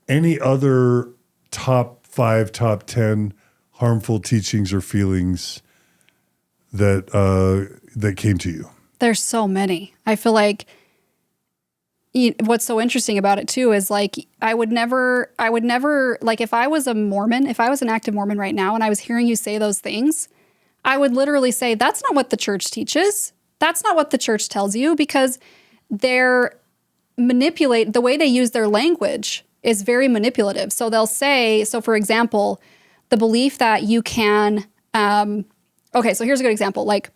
Any other top 5, top 10 harmful teachings or feelings that came to you? There's so many. I feel like what's so interesting about it too is like, I would never, like if I was a Mormon, if I was an active Mormon right now and I was hearing you say those things, I would literally say, that's not what the church teaches. That's not what the church tells you, because the way they use their language is very manipulative. So they'll say, so for example, the belief that you can, okay, so here's a good example. Like,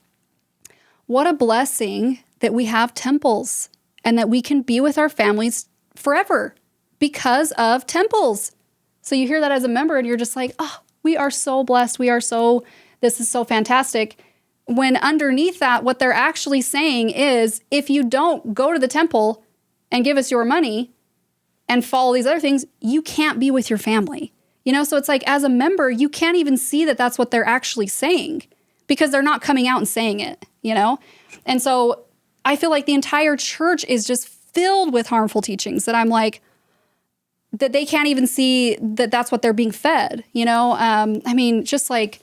what a blessing that we have temples and that we can be with our families forever because of temples. So you hear that as a member and you're just like, oh, we are so blessed. This is so fantastic. When underneath that, what they're actually saying is, if you don't go to the temple and give us your money and follow these other things, you can't be with your family. You know, so it's like, as a member, you can't even see that that's what they're actually saying, because they're not coming out and saying it, you know? And so I feel like the entire church is just filled with harmful teachings that I'm like, that they can't even see that that's what they're being fed, you know? I mean, just like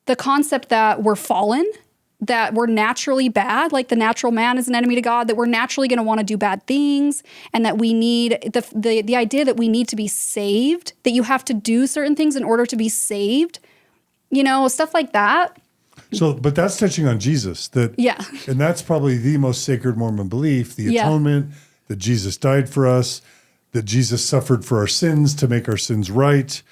the concept that we're fallen, that we're naturally bad, like the natural man is an enemy to God, that we're naturally going to want to do bad things, and that we need the idea that we need to be saved, that you have to do certain things in order to be saved, you know, stuff like that. So, but that's touching on Jesus. And that's probably the most sacred Mormon belief, the atonement, that Jesus died for us, that Jesus suffered for our sins to make our sins right,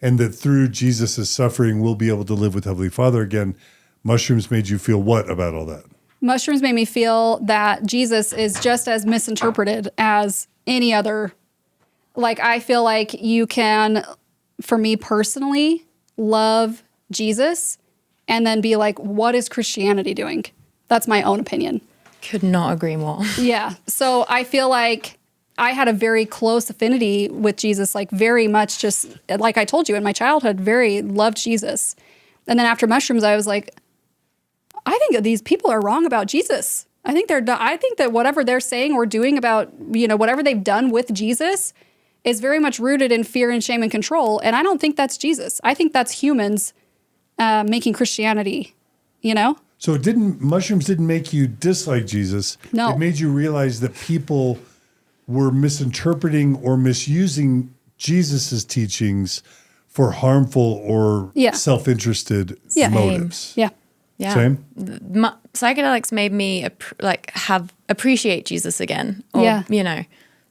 and that through Jesus' suffering, we'll be able to live with Heavenly Father again. Mushrooms made you feel what about all that? Mushrooms made me feel that Jesus is just as misinterpreted as any other. Like, I feel like you can, for me personally, love Jesus and then be like, what is Christianity doing? That's my own opinion. Could not agree more. Yeah. So I feel like I had a very close affinity with Jesus, like very much just like I told you in my childhood, very loved Jesus. And then after mushrooms, I was like, I think that these people are wrong about Jesus. I think that whatever they're saying or doing about, whatever they've done with Jesus is very much rooted in fear and shame and control. And I don't think that's Jesus. I think that's humans making Christianity, So mushrooms didn't make you dislike Jesus. No. It made you realize that people were misinterpreting or misusing Jesus's teachings for harmful or self-interested motives. Yeah. Yeah. Same? Psychedelics made me appreciate Jesus again. Or,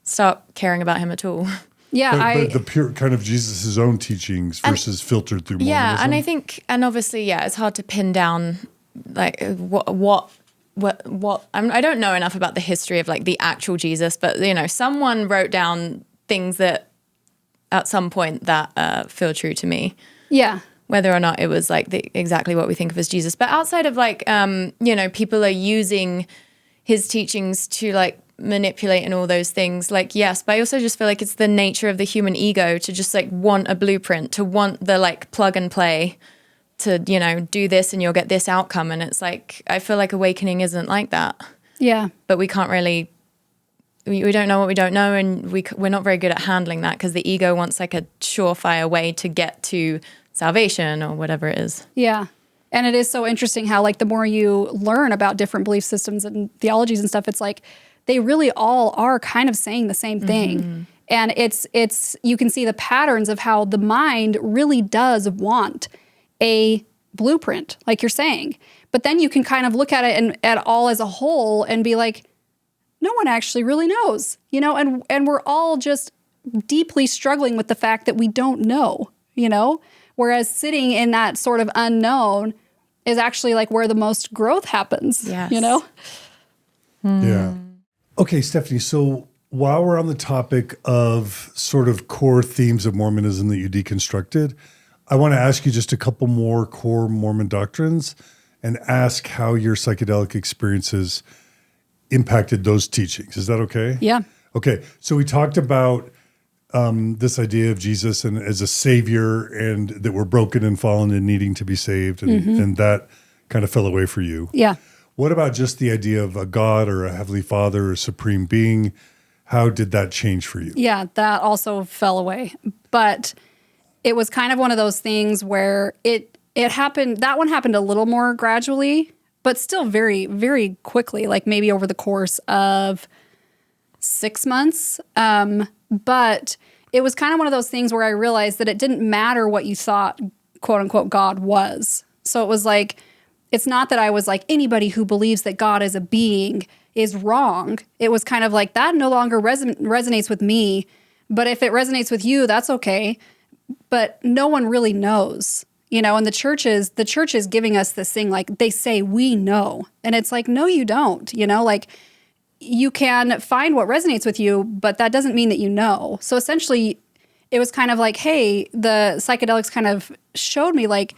start caring about him at all. Yeah. But the pure kind of Jesus's own teachings versus filtered through Mormonism. Yeah, and I think, and obviously, it's hard to pin down like what I don't know enough about the history of like the actual Jesus, but someone wrote down things that at some point that feel true to me. Yeah. Whether or not it was like exactly what we think of as Jesus. But outside of like, people are using his teachings to like manipulate and all those things, like, yes, but I also just feel like it's the nature of the human ego to just like want a blueprint, to want the like plug and play, to, do this and you'll get this outcome. And it's like, I feel like awakening isn't like that. Yeah. But we can't really, we don't know what we don't know. And we're not very good at handling that because the ego wants like a surefire way to get to salvation or whatever it is. Yeah. And it is so interesting how like the more you learn about different belief systems and theologies and stuff, it's like they really all are kind of saying the same thing. Mm-hmm. And it's you can see the patterns of how the mind really does want a blueprint, like you're saying. But then you can kind of look at it and at all as a whole and be like, no one actually really knows, and we're all just deeply struggling with the fact that we don't know, Whereas sitting in that sort of unknown is actually like where the most growth happens, yes. Yeah. Okay, Stephanie, so while we're on the topic of sort of core themes of Mormonism that you deconstructed, I want to ask you just a couple more core Mormon doctrines and ask how your psychedelic experiences impacted those teachings. Is that okay? Yeah. Okay, so we talked about this idea of Jesus and as a savior and that we're broken and fallen and needing to be saved. And that kind of fell away for you. Yeah. What about just the idea of a God or a heavenly father or a supreme being? How did that change for you? Yeah, that also fell away. But it was kind of one of those things where it happened. That one happened a little more gradually, but still very, very quickly, like maybe over the course of 6 months. But it was kind of one of those things where I realized that it didn't matter what you thought, quote unquote, God was. So it was like, it's not that I was like, anybody who believes that God is a being is wrong. It was kind of like, that no longer resonates with me. But if it resonates with you, that's okay. But no one really knows, and the church is giving us this thing, like they say, we know. And it's like, no, you don't, like, you can find what resonates with you, but that doesn't mean that you know. So essentially, it was kind of like, hey, the psychedelics kind of showed me like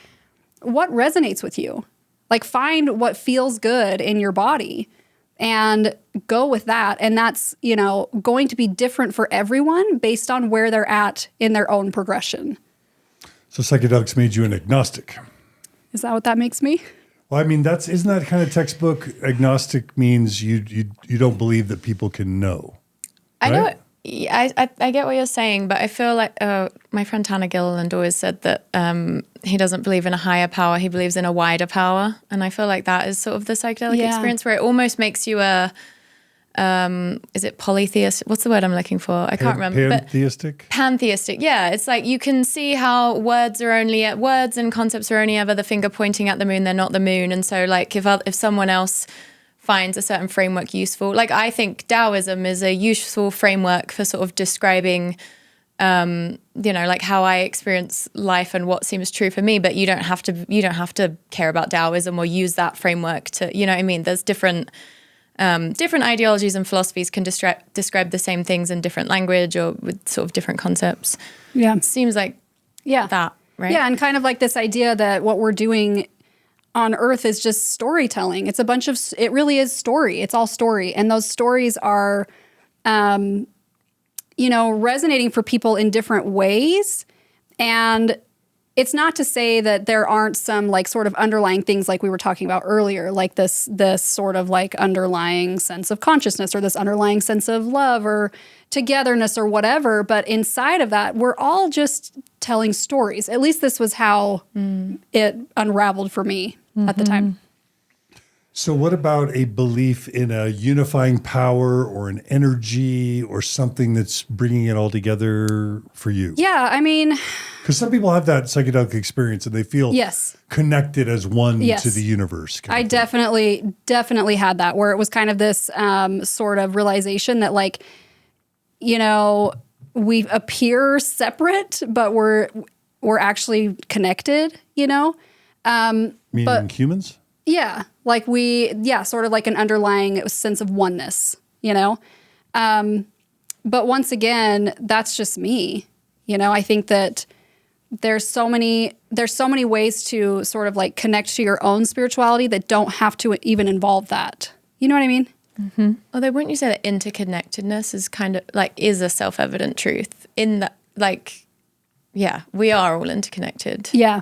what resonates with you. Like find what feels good in your body and go with that. And that's, going to be different for everyone based on where they're at in their own progression. So psychedelics made you an agnostic. Is that what that makes me? Well, I mean, isn't that kind of textbook? Agnostic means you don't believe that people can know. I right? know. I get what you're saying, but I feel like my friend Tanner Gilliland always said that he doesn't believe in a higher power. He believes in a wider power. And I feel like that is sort of the psychedelic experience where it almost makes you is it polytheist? What's the word I'm looking for? I can't remember. Pantheistic? Pantheistic, yeah. It's like you can see how words and concepts are only ever the finger pointing at the moon. They're not the moon. And so like if someone else finds a certain framework useful. Like I think Taoism is a useful framework for sort of describing like how I experience life and what seems true for me, but you don't have to care about Taoism or use that framework to, you know what I mean? There's different ideologies and philosophies can describe the same things in different language or with sort of different concepts. Yeah. It seems like that, right? Yeah, and kind of like this idea that what we're doing on Earth is just storytelling. It's it really is story. It's all story. And those stories are, resonating for people in different ways. And it's not to say that there aren't some like sort of underlying things like we were talking about earlier, like this sort of like underlying sense of consciousness or this underlying sense of love or togetherness or whatever. But inside of that, we're all just telling stories. At least this was how it unraveled for me at the time. So what about a belief in a unifying power or an energy or something that's bringing it all together for you? Yeah, I mean... Because some people have that psychedelic experience and they feel connected as one to the universe. I definitely had that, where it was kind of this sort of realization that like, we appear separate, but we're actually connected, Meaning humans? Yeah, like sort of like an underlying sense of oneness, But once again, that's just me. I think that there's so many ways to sort of like connect to your own spirituality that don't have to even involve that. You know what I mean? Mm-hmm. Although wouldn't you say that interconnectedness is kind of like is a self-evident truth in that, like, we are all interconnected. Yeah.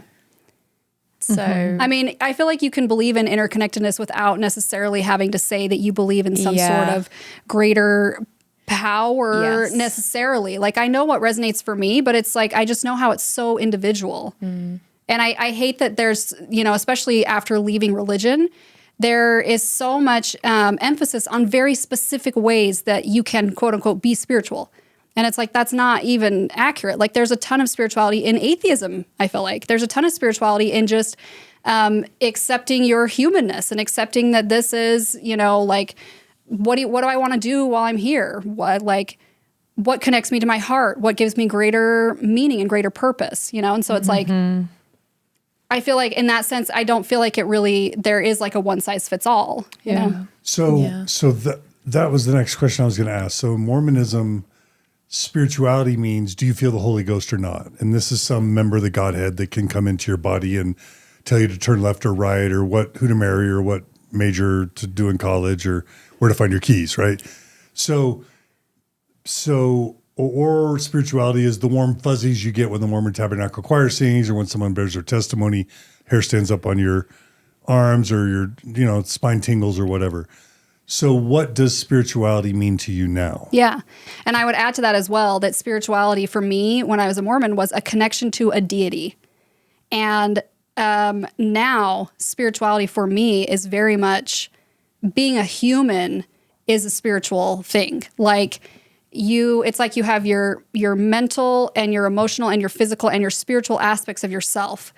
So, I mean, I feel like you can believe in interconnectedness without necessarily having to say that you believe in some sort of greater power necessarily. Like, I know what resonates for me, but it's like, I just know how it's so individual. And I hate that there's, especially after leaving religion, there is so much emphasis on very specific ways that you can, quote unquote, be spiritual. And it's like, that's not even accurate. Like, there's a ton of spirituality in atheism, I feel like. There's a ton of spirituality in just accepting your humanness and accepting that this is, like, what do I want to do while I'm here? What connects me to my heart? What gives me greater meaning and greater purpose, And so it's like, I feel like in that sense, I don't feel like there is like a one size fits all, you know? So that was the next question I was going to ask. So Mormonism, spirituality means, do you feel the Holy Ghost or not? And this is some member of the Godhead that can come into your body and tell you to turn left or right or who to marry or what major to do in college or where to find your keys, right? So or spirituality is the warm fuzzies you get when the Mormon Tabernacle Choir sings or when someone bears their testimony, hair stands up on your arms or your, spine tingles or whatever. So what does spirituality mean to you now? Yeah. And I would add to that as well that spirituality for me when I was a Mormon was a connection to a deity. And now spirituality for me is very much being a human is a spiritual thing. Like it's like you have your mental and your emotional and your physical and your spiritual aspects of yourself.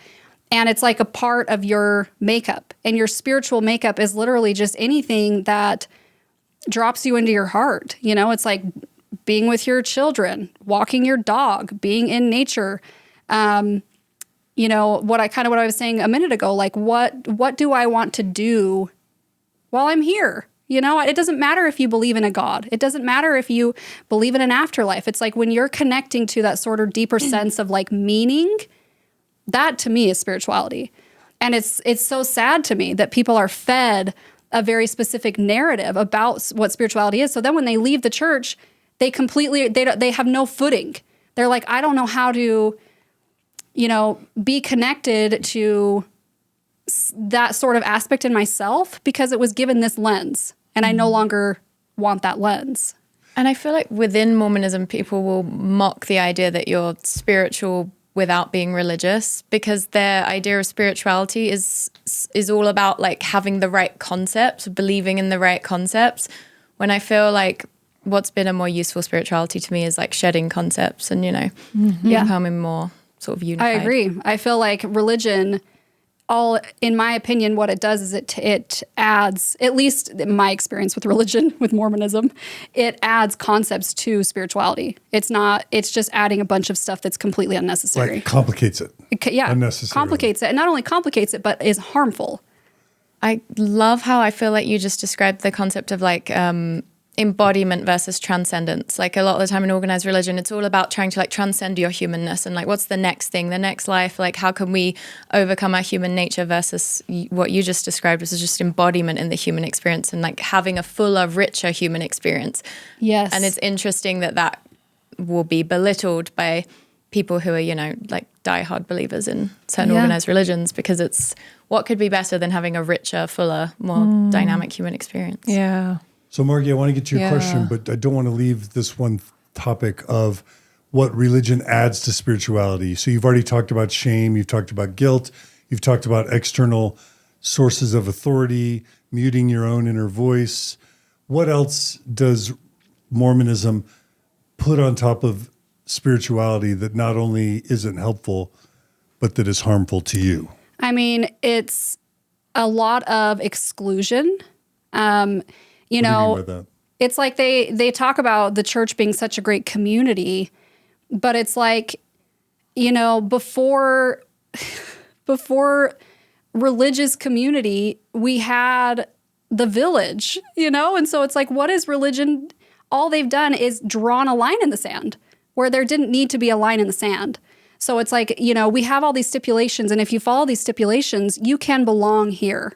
And it's like a part of your makeup. And your spiritual makeup is literally just anything that drops you into your heart. It's like being with your children, walking your dog, being in nature. What I was saying a minute ago, like what do I want to do while I'm here? It doesn't matter if you believe in a God. It doesn't matter if you believe in an afterlife. It's like when you're connecting to that sort of deeper sense of like meaning, that to me is spirituality. And it's so sad to me that people are fed a very specific narrative about what spirituality is. So then when they leave the church, they have no footing. They're like, I don't know how to, be connected to that sort of aspect in myself because it was given this lens and I no longer want that lens. And I feel like within Mormonism, people will mock the idea that you're spiritual without being religious because their idea of spirituality is all about like having the right concepts, believing in the right concepts. When I feel like what's been a more useful spirituality to me is like shedding concepts and, becoming more sort of unified. I agree. I feel like religion all, in my opinion, what it does is it adds, at least in my experience with religion, with Mormonism, it adds concepts to spirituality. It's just adding a bunch of stuff that's completely unnecessary. Like complicates it. Unnecessarily. Complicates it. And not only complicates it, but is harmful. I love how I feel like you just described the concept of like embodiment versus transcendence. Like a lot of the time in organized religion, it's all about trying to like transcend your humanness and like what's the next thing, the next life, like how can we overcome our human nature versus what you just described, which is just embodiment in the human experience and like having a fuller, richer human experience. Yes. And it's interesting that will be belittled by people who are, you know, like diehard believers in certain organized religions, because it's what could be better than having a richer, fuller, more dynamic human experience. Yeah. So, Margie, I want to get to your question, but I don't want to leave this one topic of what religion adds to spirituality. So you've already talked about shame, you've talked about guilt, you've talked about external sources of authority, muting your own inner voice. What else does Mormonism put on top of spirituality that not only isn't helpful, but that is harmful to you? I mean, it's a lot of exclusion. You know, What do you mean by that? It's like they talk about the church being such a great community, but it's like, you know, before religious community, we had the village, you know? And so it's like, what is religion? All they've done is drawn a line in the sand where there didn't need to be a line in the sand. So it's like, you know, we have all these stipulations, and if you follow these stipulations, you can belong here.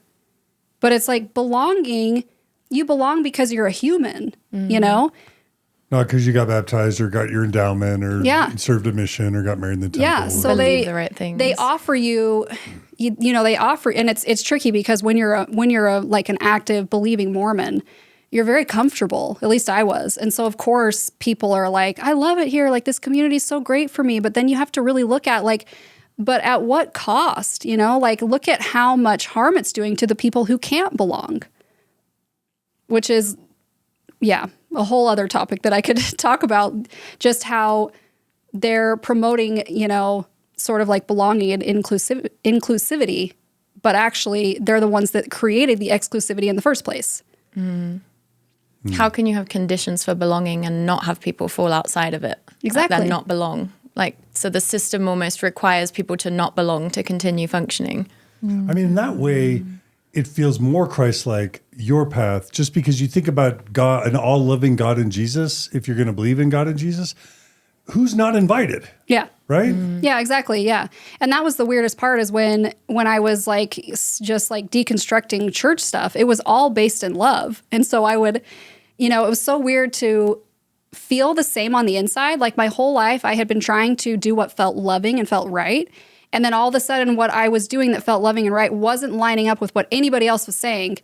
But it's like belonging, you belong because you're a human, you know? Not because you got baptized or got your endowment or served a mission or got married in the temple. Yeah, so Believe the right things. they offer you, you know, they offer, and it's tricky because when you're a like an active believing Mormon, you're very comfortable. At least I was. And so of course people are like, I love it here. Like this community is so great for me. But then you have to really look at like, but at what cost, you know, like look at how much harm it's doing to the people who can't belong, which is, a whole other topic that I could talk about, just how they're promoting, you know, sort of like belonging and inclusivity, but actually they're the ones that created the exclusivity in the first place. How can you have conditions for belonging and not have people fall outside of it? Exactly. That not belong. Like, so the system almost requires people to not belong to continue functioning. I mean, in that way, it feels more Christ-like, your path, just because you think about God, an all-loving God in Jesus, if you're going to believe in God in Jesus, who's not invited? Yeah. Right? Yeah, exactly. Yeah. And that was the weirdest part, is when I was like, just like deconstructing church stuff, it was all based in love. And so I would, you know, it was so weird to feel the same on the inside. Like my whole life I had been trying to do what felt loving and felt right. And then all of a sudden what I was doing that felt loving and right wasn't lining up with what anybody else was saying.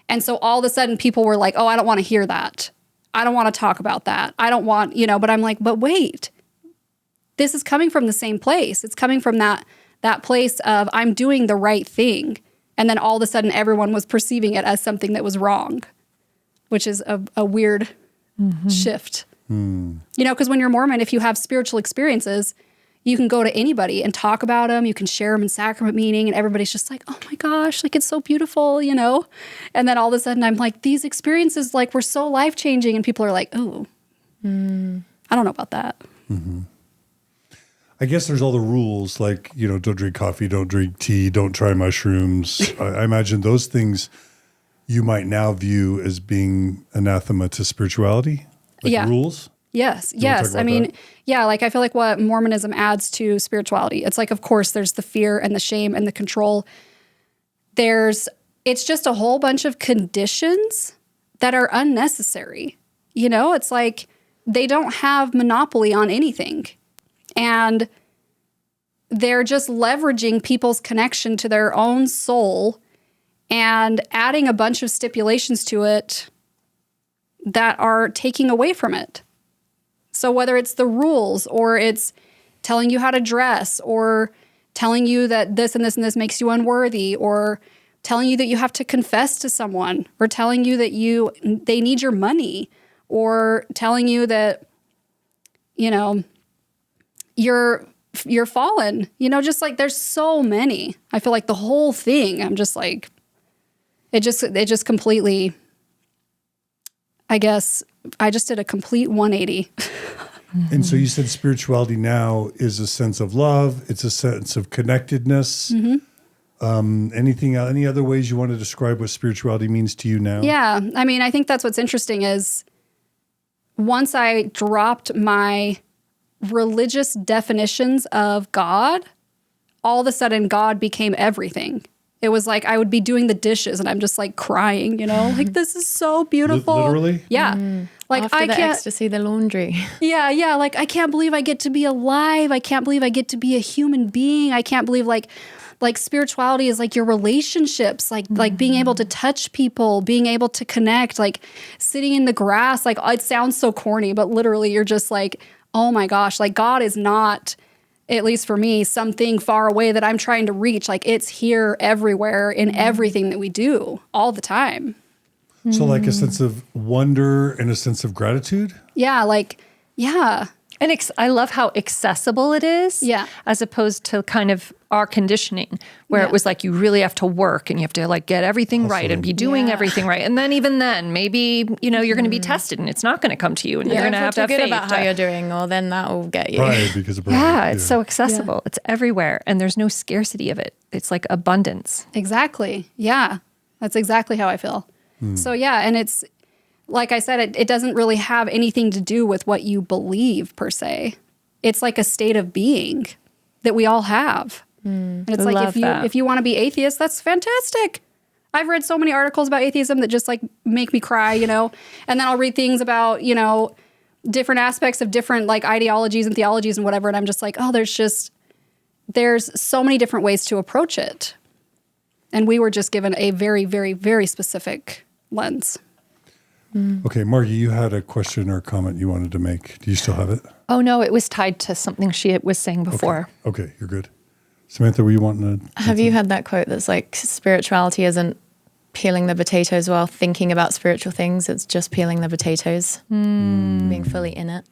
And so all of a sudden people were like, oh, I don't want to hear that. I don't want to talk about that. I don't want, you know, but I'm like, but wait, this is coming from the same place. It's coming from that place of I'm doing the right thing. And then all of a sudden everyone was perceiving it as something that was wrong, which is a weird shift. You know, because when you're Mormon, if you have spiritual experiences, you can go to anybody and talk about them. You can share them in sacrament meeting, and everybody's just like, oh my gosh, like it's so beautiful, you know? And then all of a sudden I'm like, these experiences like were so life-changing, and people are like, oh, I don't know about that. I guess there's all the rules, like, you know, don't drink coffee, don't drink tea, don't try mushrooms. I imagine those things you might now view as being anathema to spirituality, like rules. Yes. I mean, like I feel like what Mormonism adds to spirituality, it's like, of course, there's the fear and the shame and the control. It's just a whole bunch of conditions that are unnecessary. You know, it's like they don't have monopoly on anything. And they're just leveraging people's connection to their own soul and adding a bunch of stipulations to it that are taking away from it. So whether it's the rules, or it's telling you how to dress, or telling you that this and this and this makes you unworthy, or telling you that you have to confess to someone, or telling you that they need your money, or telling you that, you know, your you're fallen, just like there's so many. I feel like the whole thing, I'm just like, it just completely, I guess I just did a complete 180. And so you said spirituality now is a sense of love. It's a sense of connectedness. Any other ways you want to describe what spirituality means to you now? Yeah. I mean, I think that's what's interesting is once I dropped my religious definitions of God, all of a sudden God became everything. It was like I would be doing the dishes and I'm just like crying, like this is so beautiful. Literally? Yeah. Like After I the can't ecstasy, the laundry. Yeah. Like I can't believe I get to be alive. I can't believe I get to be a human being. I can't believe like spirituality is like your relationships, like being able to touch people, being able to connect, like sitting in the grass. Like it sounds so corny, but literally you're just like, oh my gosh, like God is not, at least for me, something far away that I'm trying to reach. Like it's here everywhere in everything that we do all the time. So like a sense of wonder and a sense of gratitude? Yeah. And I love how accessible it is, Yeah. as opposed to kind of our conditioning, where Yeah. it was like you really have to work and you have to like get everything right and be doing Yeah. everything right. And then even then, maybe, you're going to be tested and it's not going to come to you and you're going to have to have feel too faith. good about how you're doing, or then that will get you. Right, because of Yeah, it's so accessible. It's everywhere and there's no scarcity of it. It's like abundance. Exactly. Yeah. That's exactly how I feel. So yeah. And it's, like I said, it doesn't really have anything to do with what you believe per se. It's like a state of being that we all have. And it's like if you want to be atheist, that's fantastic. I've read so many articles about atheism that just like make me cry, and then I'll read things about, different aspects of different like ideologies and theologies and whatever. And I'm just like, oh, there's so many different ways to approach it. And we were just given a very, very, very specific lens. Okay, Margie, you had a question or comment you wanted to make. Do you still have it? Oh, no, it was tied to something she was saying before. Okay, you're good. Samantha, were you wanting to? Have you had that quote that's like, spirituality isn't peeling the potatoes while thinking about spiritual things, it's just peeling the potatoes, being fully in it.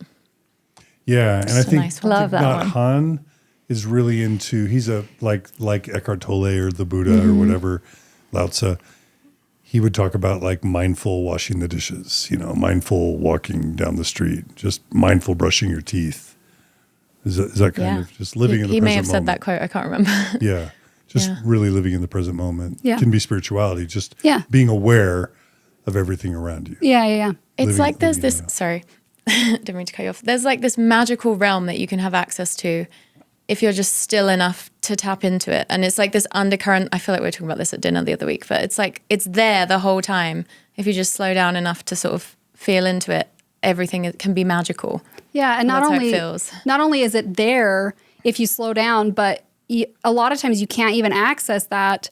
Yeah, and I think nice one. Love that Nhat one. Hanh is really into, he's a like Eckhart Tolle or the Buddha or whatever, Lao Tzu. He would talk about like mindful washing the dishes, mindful walking down the street, just mindful brushing your teeth. Is that kind of just living in the present moment? He may have said that quote, I can't remember. Yeah, just really living in the present moment. Yeah. Can be spirituality, just Yeah. being aware of everything around you. Yeah. It's Living- like there's living this, in that. sorry, didn't mean to cut you off. There's like this magical realm that you can have access to if you're just still enough to tap into it. And it's like this undercurrent, I feel like we were talking about this at dinner the other week, but it's like, it's there the whole time. If you just slow down enough to sort of feel into it, everything can be magical. Yeah, and That's how it feels. not only is it there if you slow down, but a lot of times you can't even access that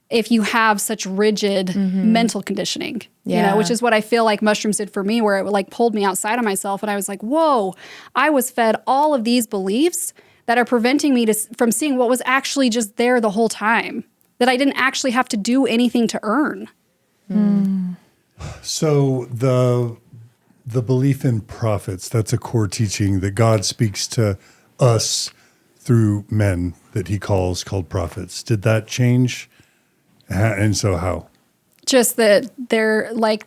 if you have such rigid mental conditioning, Yeah. which is what I feel like mushrooms did for me, where it like pulled me outside of myself. And I was like, whoa, I was fed all of these beliefs that are preventing me from seeing what was actually just there the whole time, that I didn't actually have to do anything to earn. So the belief in prophets, that's a core teaching that God speaks to us through men that he called prophets. Did that change? And so how? Just that they're like,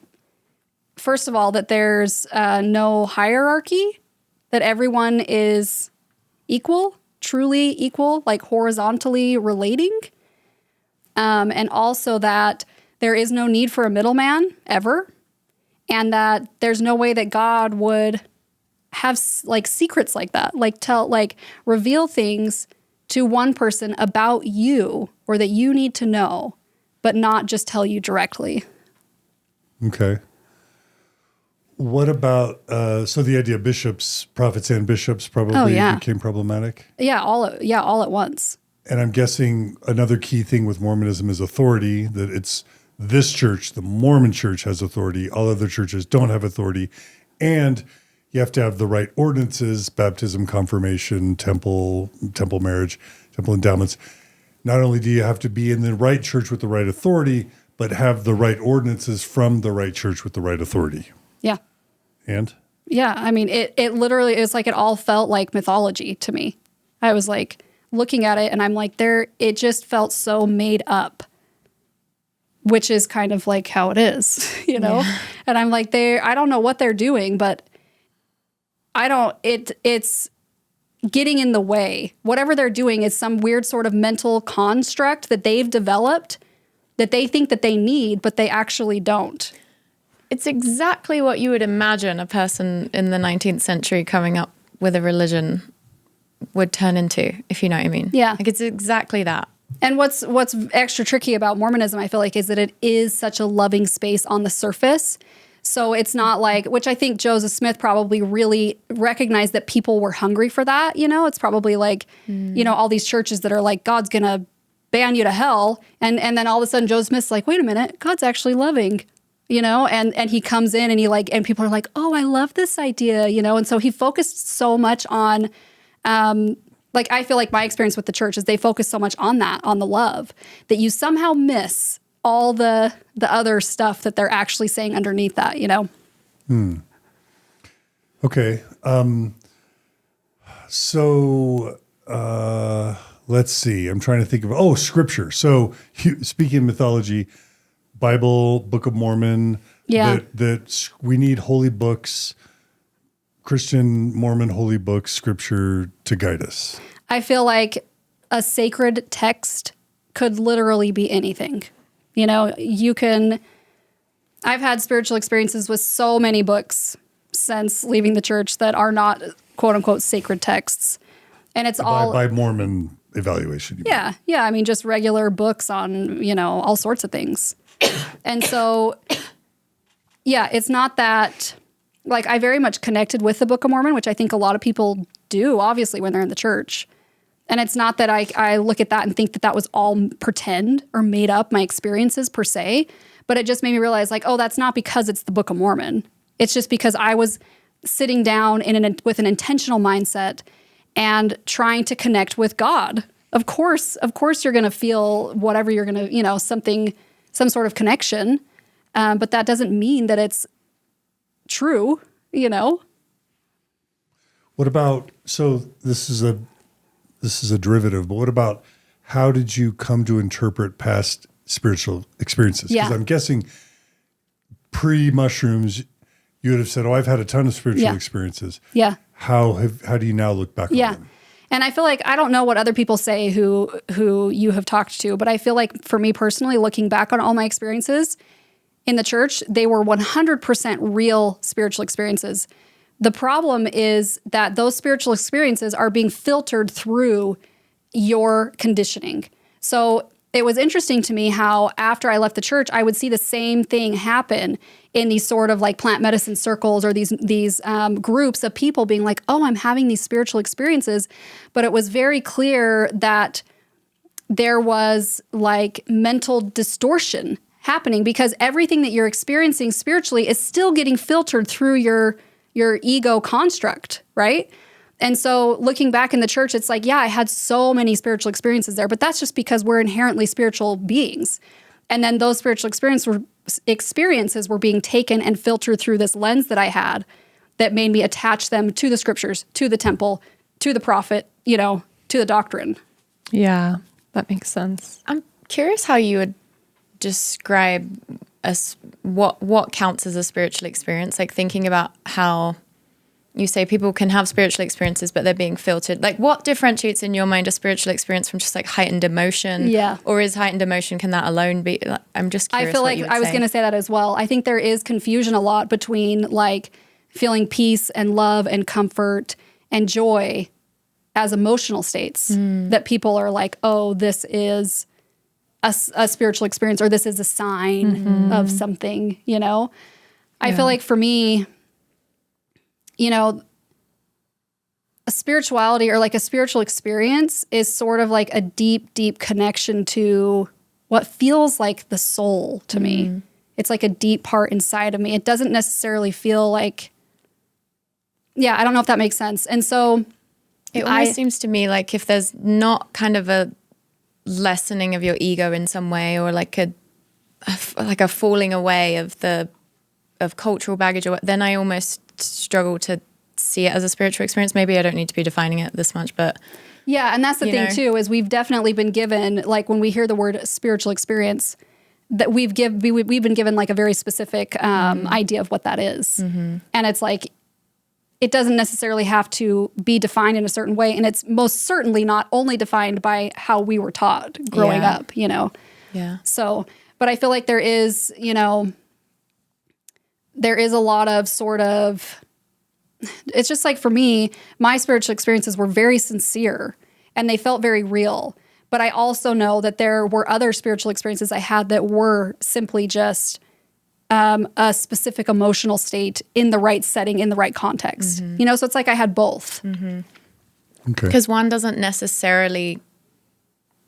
first of all, that there's no hierarchy, that everyone is equal, truly equal, like horizontally relating. And also that there is no need for a middleman ever. And that there's no way that God would have like secrets like that, like reveal things to one person about you or that you need to know, but not just tell you directly. Okay. What about, so the idea of bishops, prophets and bishops probably became problematic? Yeah, all at once. And I'm guessing another key thing with Mormonism is authority, that it's this church, the Mormon church, has authority. All other churches don't have authority. And you have to have the right ordinances, baptism, confirmation, temple marriage, temple endowments. Not only do you have to be in the right church with the right authority, but have the right ordinances from the right church with the right authority. Yeah. And? Yeah, I mean, it literally is like it all felt like mythology to me. I was like looking at it and I'm like, it just felt so made up, which is kind of like how it is, you know? Yeah. And I'm like, I don't know what they're doing, but it's getting in the way. Whatever they're doing is some weird sort of mental construct that they've developed that they think that they need, but they actually don't. It's exactly what you would imagine a person in the 19th century coming up with a religion would turn into, if you know what I mean. Yeah. Like it's exactly that. And what's extra tricky about Mormonism, I feel like, is that it is such a loving space on the surface. So it's not like, which I think Joseph Smith probably really recognized that people were hungry for that, you know? It's probably like, you know, all these churches that are like, God's going to ban you to hell. And then all of a sudden Joseph Smith's like, wait a minute, God's actually loving. You know, and he comes in and and people are like, oh, I love this idea, you know? And so he focused so much on, like, I feel like my experience with the church is they focus so much on that, on the love, that you somehow miss all the other stuff that they're actually saying underneath that, you know? Okay. So let's see. I'm trying to think of, scripture. So speaking of mythology, Bible, Book of Mormon, that we need holy books, Christian, Mormon holy books, scripture to guide us. I feel like a sacred text could literally be anything. You know, I've had spiritual experiences with so many books since leaving the church that are not quote unquote sacred texts. And it's all by Mormon evaluation. Yeah. I mean, just regular books on, you know, all sorts of things. And so, yeah, it's not that, like, I very much connected with the Book of Mormon, which I think a lot of people do, obviously, when they're in the church. And it's not that I look at that and think that was all pretend or made up, my experiences per se, but it just made me realize, like, oh, that's not because it's the Book of Mormon. It's just because I was sitting down with an intentional mindset and trying to connect with God. Of course, you're going to feel whatever you're going to, you know, some sort of connection, but that doesn't mean that it's true, you know? What about, so this is a derivative, but what about how did you come to interpret past spiritual experiences? Because I'm guessing pre-mushrooms, you would have said, oh, I've had a ton of spiritual experiences. Yeah. How do you now look back on them? And I feel like, I don't know what other people say who you have talked to, but I feel like for me personally, looking back on all my experiences in the church, they were 100% real spiritual experiences. The problem is that those spiritual experiences are being filtered through your conditioning. So it was interesting to me how after I left the church, I would see the same thing happen in these sort of like plant medicine circles or these groups of people being like, oh, I'm having these spiritual experiences. But it was very clear that there was like mental distortion happening because everything that you're experiencing spiritually is still getting filtered through your ego construct, right? And so looking back in the church, it's like, yeah, I had so many spiritual experiences there, but that's just because we're inherently spiritual beings. And then those spiritual experiences were being taken and filtered through this lens that I had that made me attach them to the scriptures, to the temple, to the prophet, you know, to the doctrine. Yeah, that makes sense. I'm curious how you would describe what counts as a spiritual experience, like thinking about how you say people can have spiritual experiences, but they're being filtered. Like what differentiates in your mind a spiritual experience from just like heightened emotion? Yeah. Or is heightened emotion, can that alone be? I'm just curious. I feel like I was going to say that as well. I think there is confusion a lot between like feeling peace and love and comfort and joy as emotional states that people are like, oh, this is a spiritual experience or this is a sign of something, you know? I feel like for me, you know, a spirituality or like a spiritual experience is sort of like a deep, deep connection to what feels like the soul to me. It's like a deep part inside of me. It doesn't necessarily feel like, yeah, I don't know if that makes sense. And so it almost seems to me like if there's not kind of a lessening of your ego in some way or like a falling away of cultural baggage, then I almost struggle to see it as a spiritual experience. Maybe I don't need to be defining it this much, but Yeah, and that's the thing too, is we've definitely been given, like when we hear the word spiritual experience, that we've been given like a very specific idea of what that is. And it's like, it doesn't necessarily have to be defined in a certain way. And it's most certainly not only defined by how we were taught growing up, you know? Yeah. So, but I feel like there is, you know, there is a lot of sort of, it's just like for me, my spiritual experiences were very sincere and they felt very real. But I also know that there were other spiritual experiences I had that were simply just a specific emotional state in the right setting, in the right context. You know, so it's like I had both. Okay. Because one doesn't necessarily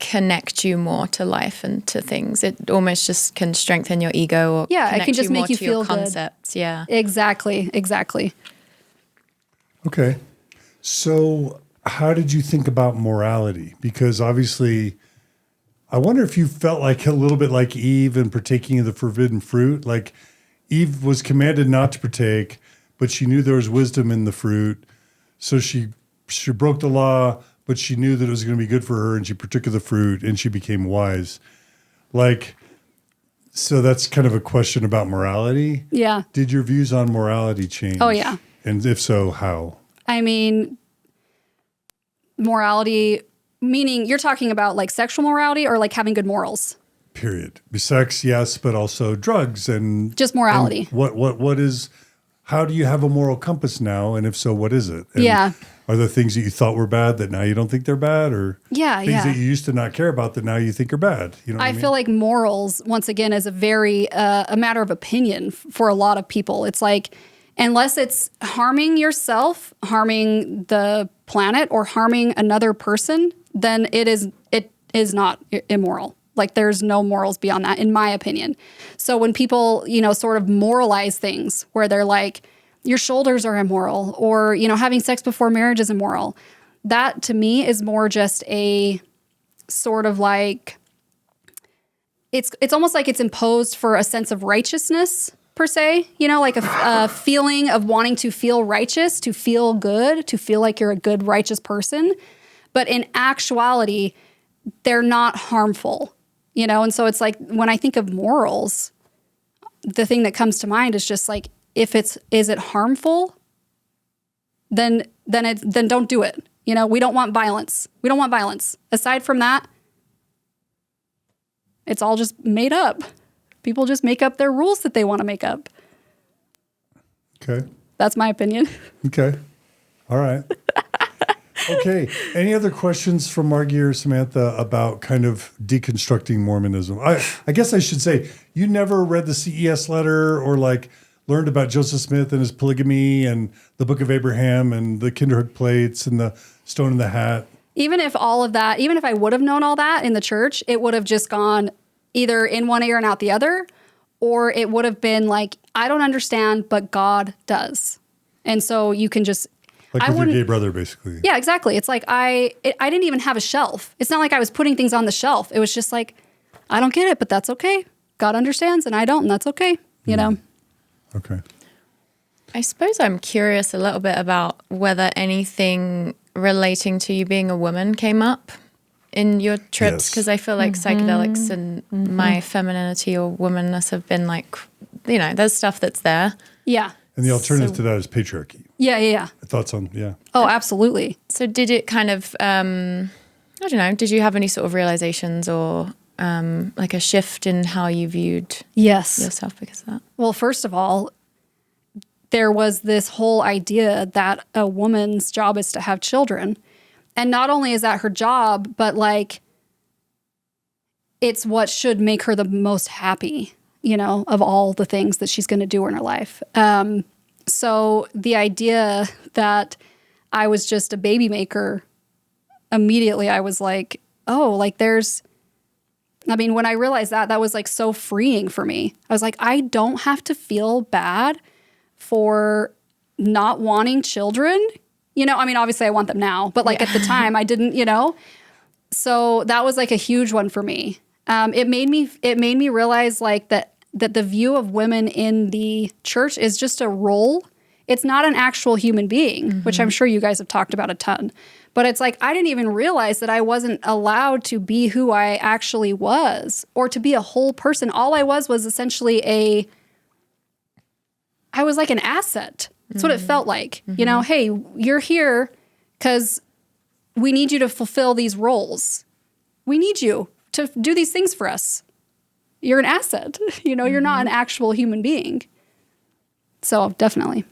connect you more to life and to things. It almost just can strengthen your ego or Yeah, it can just make you to your feel good. concepts. Yeah. Exactly. Okay. So how did you think about morality? Because obviously, I wonder if you felt like a little bit like Eve in partaking of the forbidden fruit. Like Eve was commanded not to partake, but she knew there was wisdom in the fruit. So she broke the law, but she knew that it was going to be good for her, and she partook of the fruit, and she became wise. Like, so that's kind of a question about morality. Yeah. Did your views on morality change? Oh, yeah. And if so, how? I mean, morality, meaning you're talking about like sexual morality or like having good morals? Period. Sex, yes, but also drugs and Just morality. And what is? How do you have a moral compass now? And if so, what is it? And Yeah. Are there things that you thought were bad that now you don't think they're bad, or Yeah, things that you used to not care about that now you think are bad? You know, what I mean? feel like morals, once again, is a very a matter of opinion for a lot of people. It's like, unless it's harming yourself, harming the planet, or harming another person, then it is not immoral. Like there's no morals beyond that, in my opinion. So when people, you know, sort of moralize things where they're like, your shoulders are immoral, or, you know, having sex before marriage is immoral, that to me is more just a sort of like, it's almost like it's imposed for a sense of righteousness per se, you know, like a feeling of wanting to feel righteous, to feel good, to feel like you're a good, righteous person. But in actuality, they're not harmful, you know? And so it's like, when I think of morals, the thing that comes to mind is just like, is it harmful? Then don't do it. You know, we don't want violence. We don't want violence. Aside from that, it's all just made up. People just make up their rules that they want to make up. Okay. That's my opinion. Okay. All right. Okay. Any other questions from Margie or Samantha about kind of deconstructing Mormonism? I guess I should say, you never read the CES letter or like learned about Joseph Smith and his polygamy and the Book of Abraham and the Kinderhook plates and the stone in the hat. Even if all of that, even if I would have known all that in the church, it would have just gone either in one ear and out the other, or it would have been like, I don't understand, but God does. And so you can just... Like with your gay brother, basically. Yeah, exactly. It's like I didn't even have a shelf. It's not like I was putting things on the shelf. It was just like, I don't get it, but that's okay. God understands and I don't, and that's okay, you know? Okay. I suppose I'm curious a little bit about whether anything relating to you being a woman came up in your trips, because I feel like psychedelics and my femininity or womanness have been like, you know, there's stuff that's there. Yeah. And the alternative to that is patriarchy. Yeah. Thoughts on, Oh, absolutely. So did it kind of, I don't know, did you have any sort of realizations or like a shift in how you viewed Yes. yourself because of that? Well, first of all, there was this whole idea that a woman's job is to have children. And not only is that her job, but like it's what should make her the most happy, you know, of all the things that she's going to do in her life. So the idea that I was just a baby maker, immediately I was like, oh, like when I realized that was like so freeing for me. I was like, I don't have to feel bad for not wanting children. You know, I mean, obviously I want them now, but like at the time I didn't, you know? So that was like a huge one for me. It made me realize like that the view of women in the church is just a role. It's not an actual human being, which I'm sure you guys have talked about a ton. But it's like, I didn't even realize that I wasn't allowed to be who I actually was or to be a whole person. All I was essentially I was like an asset. That's what it felt like. You know, hey, you're here because we need you to fulfill these roles. We need you to do these things for us. You're an asset. You know, you're not an actual human being. So definitely.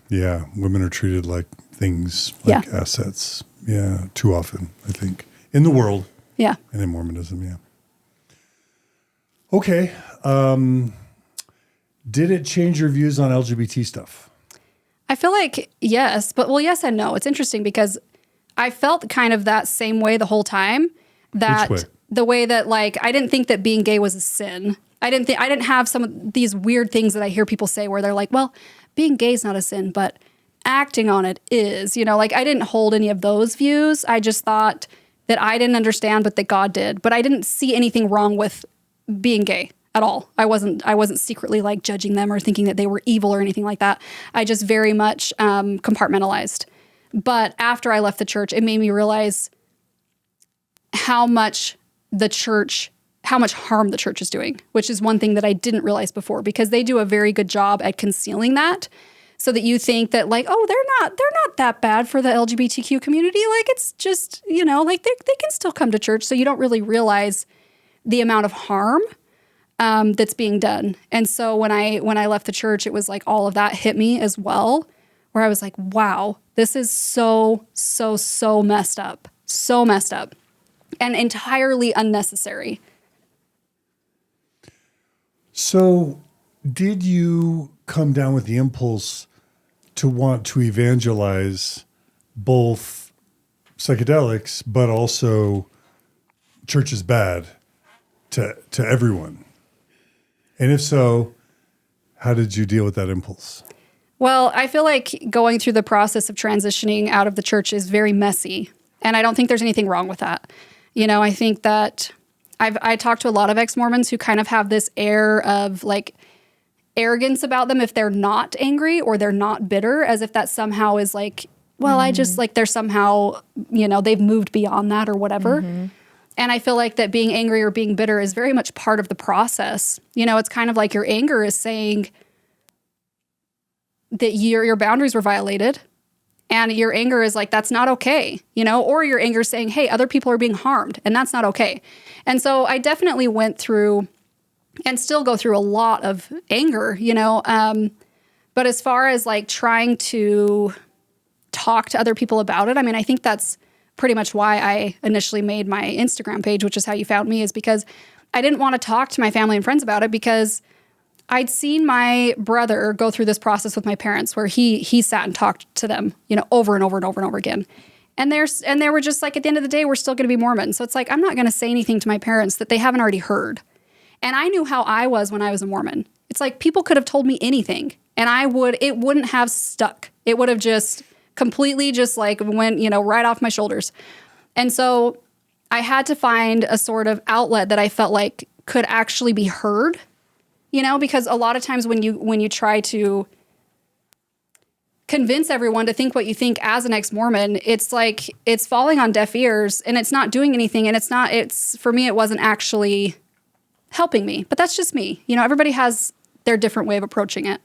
Yeah, women are treated like things, like assets. Yeah, too often, I think, in the world. Yeah. And in Mormonism, yeah. Okay. Did it change your views on LGBT stuff? I feel like yes, but well, yes and no. It's interesting because I felt kind of that same way the whole time. That Which way? The way that like I didn't think that being gay was a sin. I didn't have some of these weird things that I hear people say where they're like, well, being gay is not a sin, but acting on it is. You know, like I didn't hold any of those views. I just thought that I didn't understand, but that God did. But I didn't see anything wrong with being gay at all. I wasn't secretly like judging them or thinking that they were evil or anything like that. I just very much compartmentalized. But after I left the church, it made me realize how much harm the church is doing, which is one thing that I didn't realize before, because they do a very good job at concealing that, so that you think that like, oh, they're not that bad for the LGBTQ community. Like it's just, you know, like they can still come to church. So you don't really realize the amount of harm that's being done. And so when I left the church, it was like all of that hit me as well, where I was like, wow, this is so messed up. So messed up and entirely unnecessary. So did you come down with the impulse to want to evangelize both psychedelics, but also church is bad to everyone? And if so, how did you deal with that impulse? Well, I feel like going through the process of transitioning out of the church is very messy. And I don't think there's anything wrong with that. You know, I think that I talked to a lot of ex-Mormons who kind of have this air of like arrogance about them if they're not angry or they're not bitter, as if that somehow is like, well, I just like they're somehow, you know, they've moved beyond that or whatever. And I feel like that being angry or being bitter is very much part of the process. You know, it's kind of like your anger is saying that your boundaries were violated. And your anger is like, that's not okay, you know, or your anger is saying, hey, other people are being harmed and that's not okay. And so I definitely went through and still go through a lot of anger, you know. But as far as like trying to talk to other people about it, I mean, I think that's pretty much why I initially made my Instagram page, which is how you found me, is because I didn't want to talk to my family and friends about it because I'd seen my brother go through this process with my parents where he sat and talked to them, you know, over and over and over and over again. And they were just like, at the end of the day, we're still going to be Mormon. So it's like, I'm not going to say anything to my parents that they haven't already heard. And I knew how I was when I was a Mormon. It's like people could have told me anything and it wouldn't have stuck. It would have just completely just like went, you know, right off my shoulders. And so I had to find a sort of outlet that I felt like could actually be heard. You know, because a lot of times when you try to convince everyone to think what you think as an ex-Mormon, it's like it's falling on deaf ears and it's not doing anything. And for me, it wasn't actually helping me. But that's just me. You know, everybody has their different way of approaching it.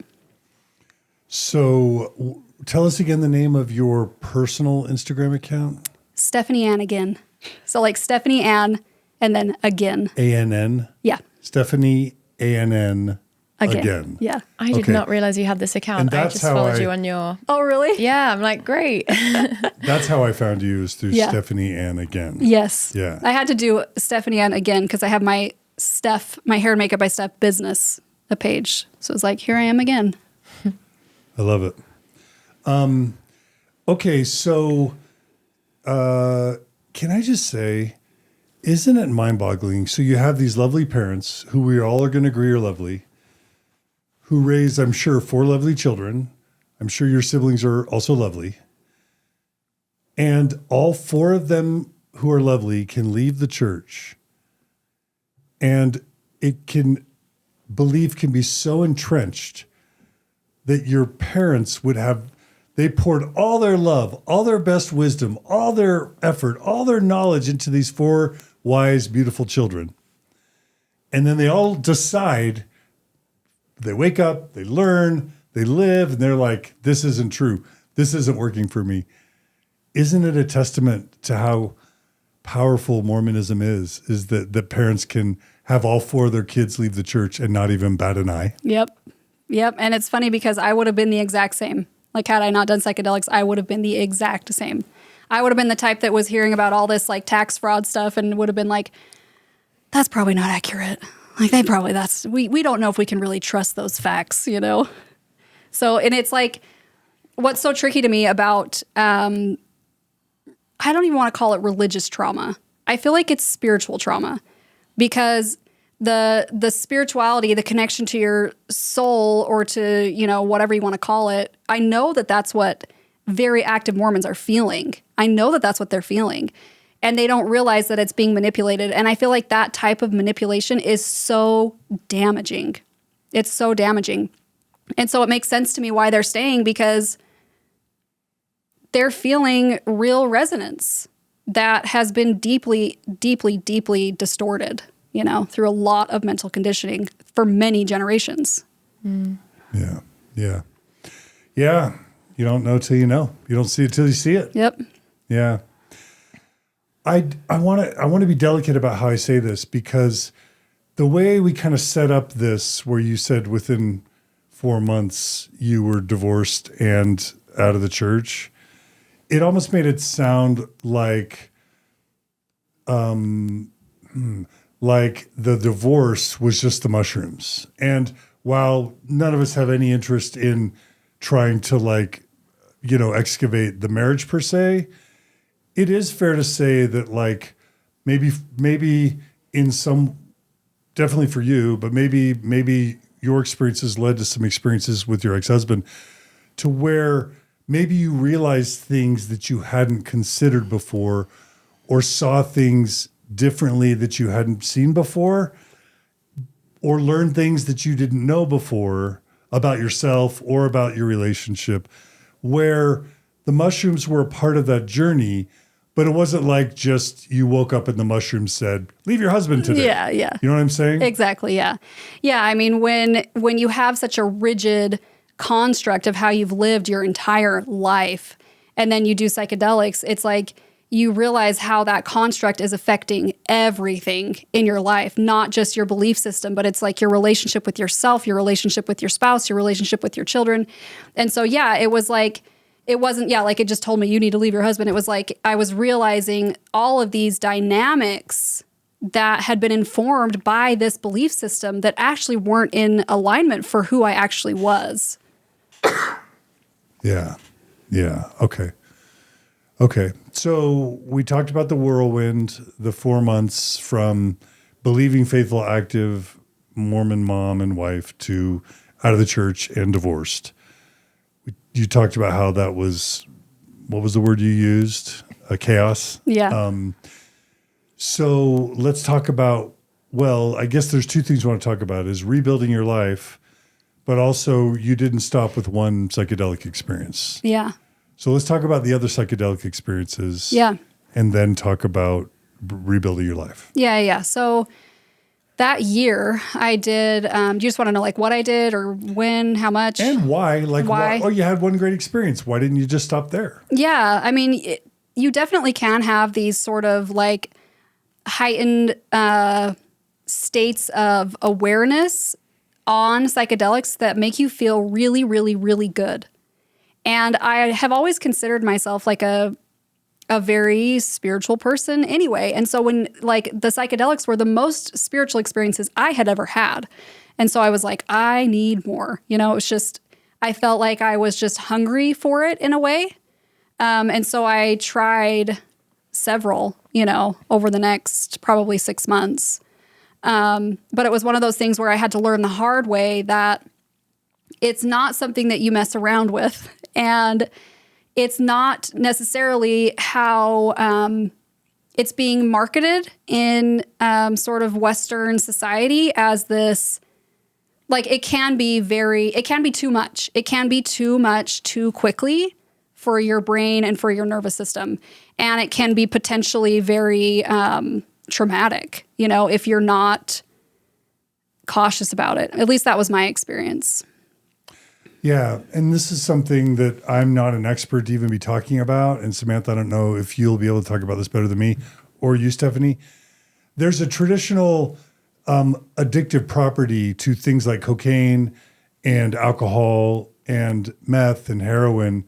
So tell us again the name of your personal Instagram account. Stephanie Ann again. So like Stephanie Ann and then again. ANN? Yeah. Stephanie ANN again. Yeah. I did not realize you had this account. And I that's just how followed you on your... Oh, really? Yeah, I'm like, great. That's how I found you, is through Yeah. Stephanie Ann again. Yes. Yeah. I had to do Stephanie Ann again because I have my hair and makeup by Steph business, a page. So it's like, here I am again. I love it. Okay, so can I just say, isn't it mind-boggling? So you have these lovely parents who we all are going to agree are lovely, who raised, I'm sure, 4 lovely children. I'm sure your siblings are also lovely. And all 4 of them who are lovely can leave the church. And it can belief can be so entrenched that your parents they poured all their love, all their best wisdom, all their effort, all their knowledge into these 4 wise, beautiful children. And then they all decide, they wake up, they learn, they live, and they're like, this isn't true. This isn't working for me. Isn't it a testament to how powerful Mormonism is that parents can have all 4 of their kids leave the church and not even bat an eye? Yep. And it's funny because I would have been the exact same. Like, had I not done psychedelics, I would have been the exact same. I would have been the type that was hearing about all this like tax fraud stuff and would have been like, that's probably not accurate. Like we don't know if we can really trust those facts, you know? So, and it's like, what's so tricky to me about, I don't even want to call it religious trauma. I feel like it's spiritual trauma because the spirituality, the connection to your soul or to, you know, whatever you want to call it, I know that that's what very active Mormons are feeling. I know that that's what they're feeling. And they don't realize that it's being manipulated. And I feel like that type of manipulation is so damaging. It's so damaging. And so it makes sense to me why they're staying, because they're feeling real resonance that has been deeply, deeply, deeply distorted, you know, through a lot of mental conditioning for many generations. Mm. Yeah. You don't know till you know. You don't see it till you see it. Yep. Yeah. I want to be delicate about how I say this, because the way we kind of set up this, where you said within 4 months you were divorced and out of the church, it almost made it sound like the divorce was just the mushrooms. And while none of us have any interest in trying to excavate the marriage per se, it is fair to say that maybe in some, definitely for you, but maybe your experiences led to some experiences with your ex-husband to where maybe you realized things that you hadn't considered before, or saw things differently that you hadn't seen before, or learned things that you didn't know before about yourself or about your relationship, where the mushrooms were a part of that journey, but it wasn't like just you woke up and the mushrooms said, leave your husband today. Yeah. You know what I'm saying? Exactly, yeah. Yeah, I mean, when you have such a rigid construct of how you've lived your entire life, and then you do psychedelics, it's like you realize how that construct is affecting everything in your life, not just your belief system, but it's like your relationship with yourself, your relationship with your spouse, your relationship with your children. And so, yeah, it was like, it wasn't, like it just told me you need to leave your husband. It was like I was realizing all of these dynamics that had been informed by this belief system that actually weren't in alignment for who I actually was. Yeah. Okay. So we talked about the whirlwind, the 4 months from believing faithful, active Mormon mom and wife to out of the church and divorced. You talked about how that was, what was the word you used? Chaos. Yeah. So let's talk about, I guess there's 2 things I want to talk about, is rebuilding your life, but also you didn't stop with one psychedelic experience. Yeah. So let's talk about the other psychedelic experiences. Yeah. And then talk about rebuilding your life. Yeah. So that year I did, do you just want to know what I did or when, how much? And why? Why? Oh, you had one great experience. Why didn't you just stop there? Yeah. I mean, you definitely can have these sort of heightened states of awareness on psychedelics that make you feel really, really, really good. And I have always considered myself a very spiritual person anyway. And so when the psychedelics were the most spiritual experiences I had ever had. And so I was like, I need more. It was just, I felt like I was just hungry for it in a way. And so I tried several, over the next probably 6 months. But it was one of those things where I had to learn the hard way that it's not something that you mess around with. And it's not necessarily how it's being marketed in sort of Western society as this like it can be too much. It can be too much too quickly for your brain and for your nervous system. And it can be potentially very traumatic, you know, if you're not cautious about it. At least that was my experience. Yeah, and this is something that I'm not an expert to even be talking about. And Samantha, I don't know if you'll be able to talk about this better than me, or you, Stephanie. There's a traditional addictive property to things like cocaine and alcohol and meth and heroin,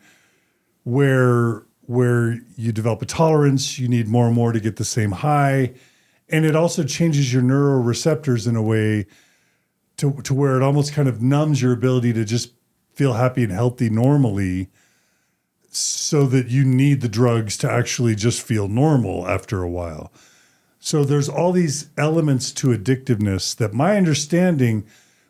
where you develop a tolerance, you need more and more to get the same high. And it also changes your neuroreceptors in a way to where it almost kind of numbs your ability to just feel happy and healthy normally, so that you need the drugs to actually just feel normal after a while. So there's all these elements to addictiveness that my understanding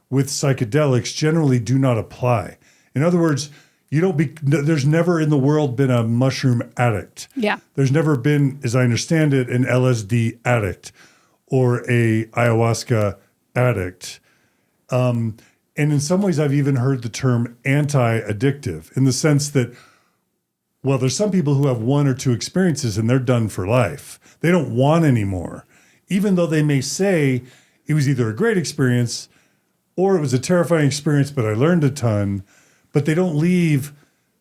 with psychedelics generally do not apply. In other words, there's never in the world been a mushroom addict. Yeah. There's never been, as I understand it, an LSD addict or a ayahuasca addict. And in some ways, I've even heard the term anti-addictive in the sense that, well, there's some people who have one or two experiences and they're done for life. They don't want any more, even though they may say it was either a great experience or it was a terrifying experience, but I learned a ton. But they don't leave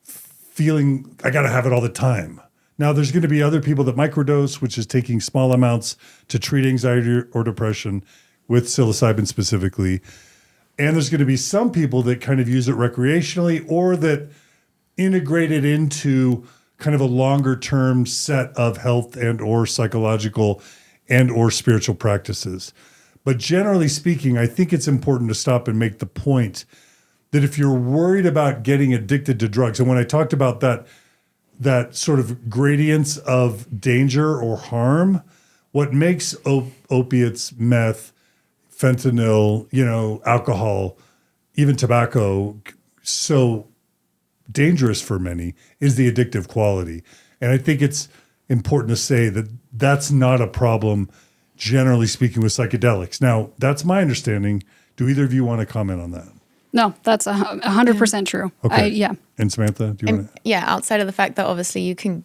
feeling, I got to have it all the time. Now, there's going to be other people that microdose, which is taking small amounts to treat anxiety or depression with psilocybin specifically. And there's going to be some people that kind of use it recreationally or that integrate it into kind of a longer term set of health and or psychological and or spiritual practices. But generally speaking, I think it's important to stop and make the point that if you're worried about getting addicted to drugs, and when I talked about that sort of gradients of danger or harm, what makes opiates, meth, fentanyl, alcohol, even tobacco so dangerous for many is the addictive quality. And I think it's important to say that that's not a problem, generally speaking, with psychedelics. Now, that's my understanding. Do either of you want to comment on that? No, that's 100% true. Okay. Yeah. And Samantha, do you want to? Yeah, outside of the fact that obviously you can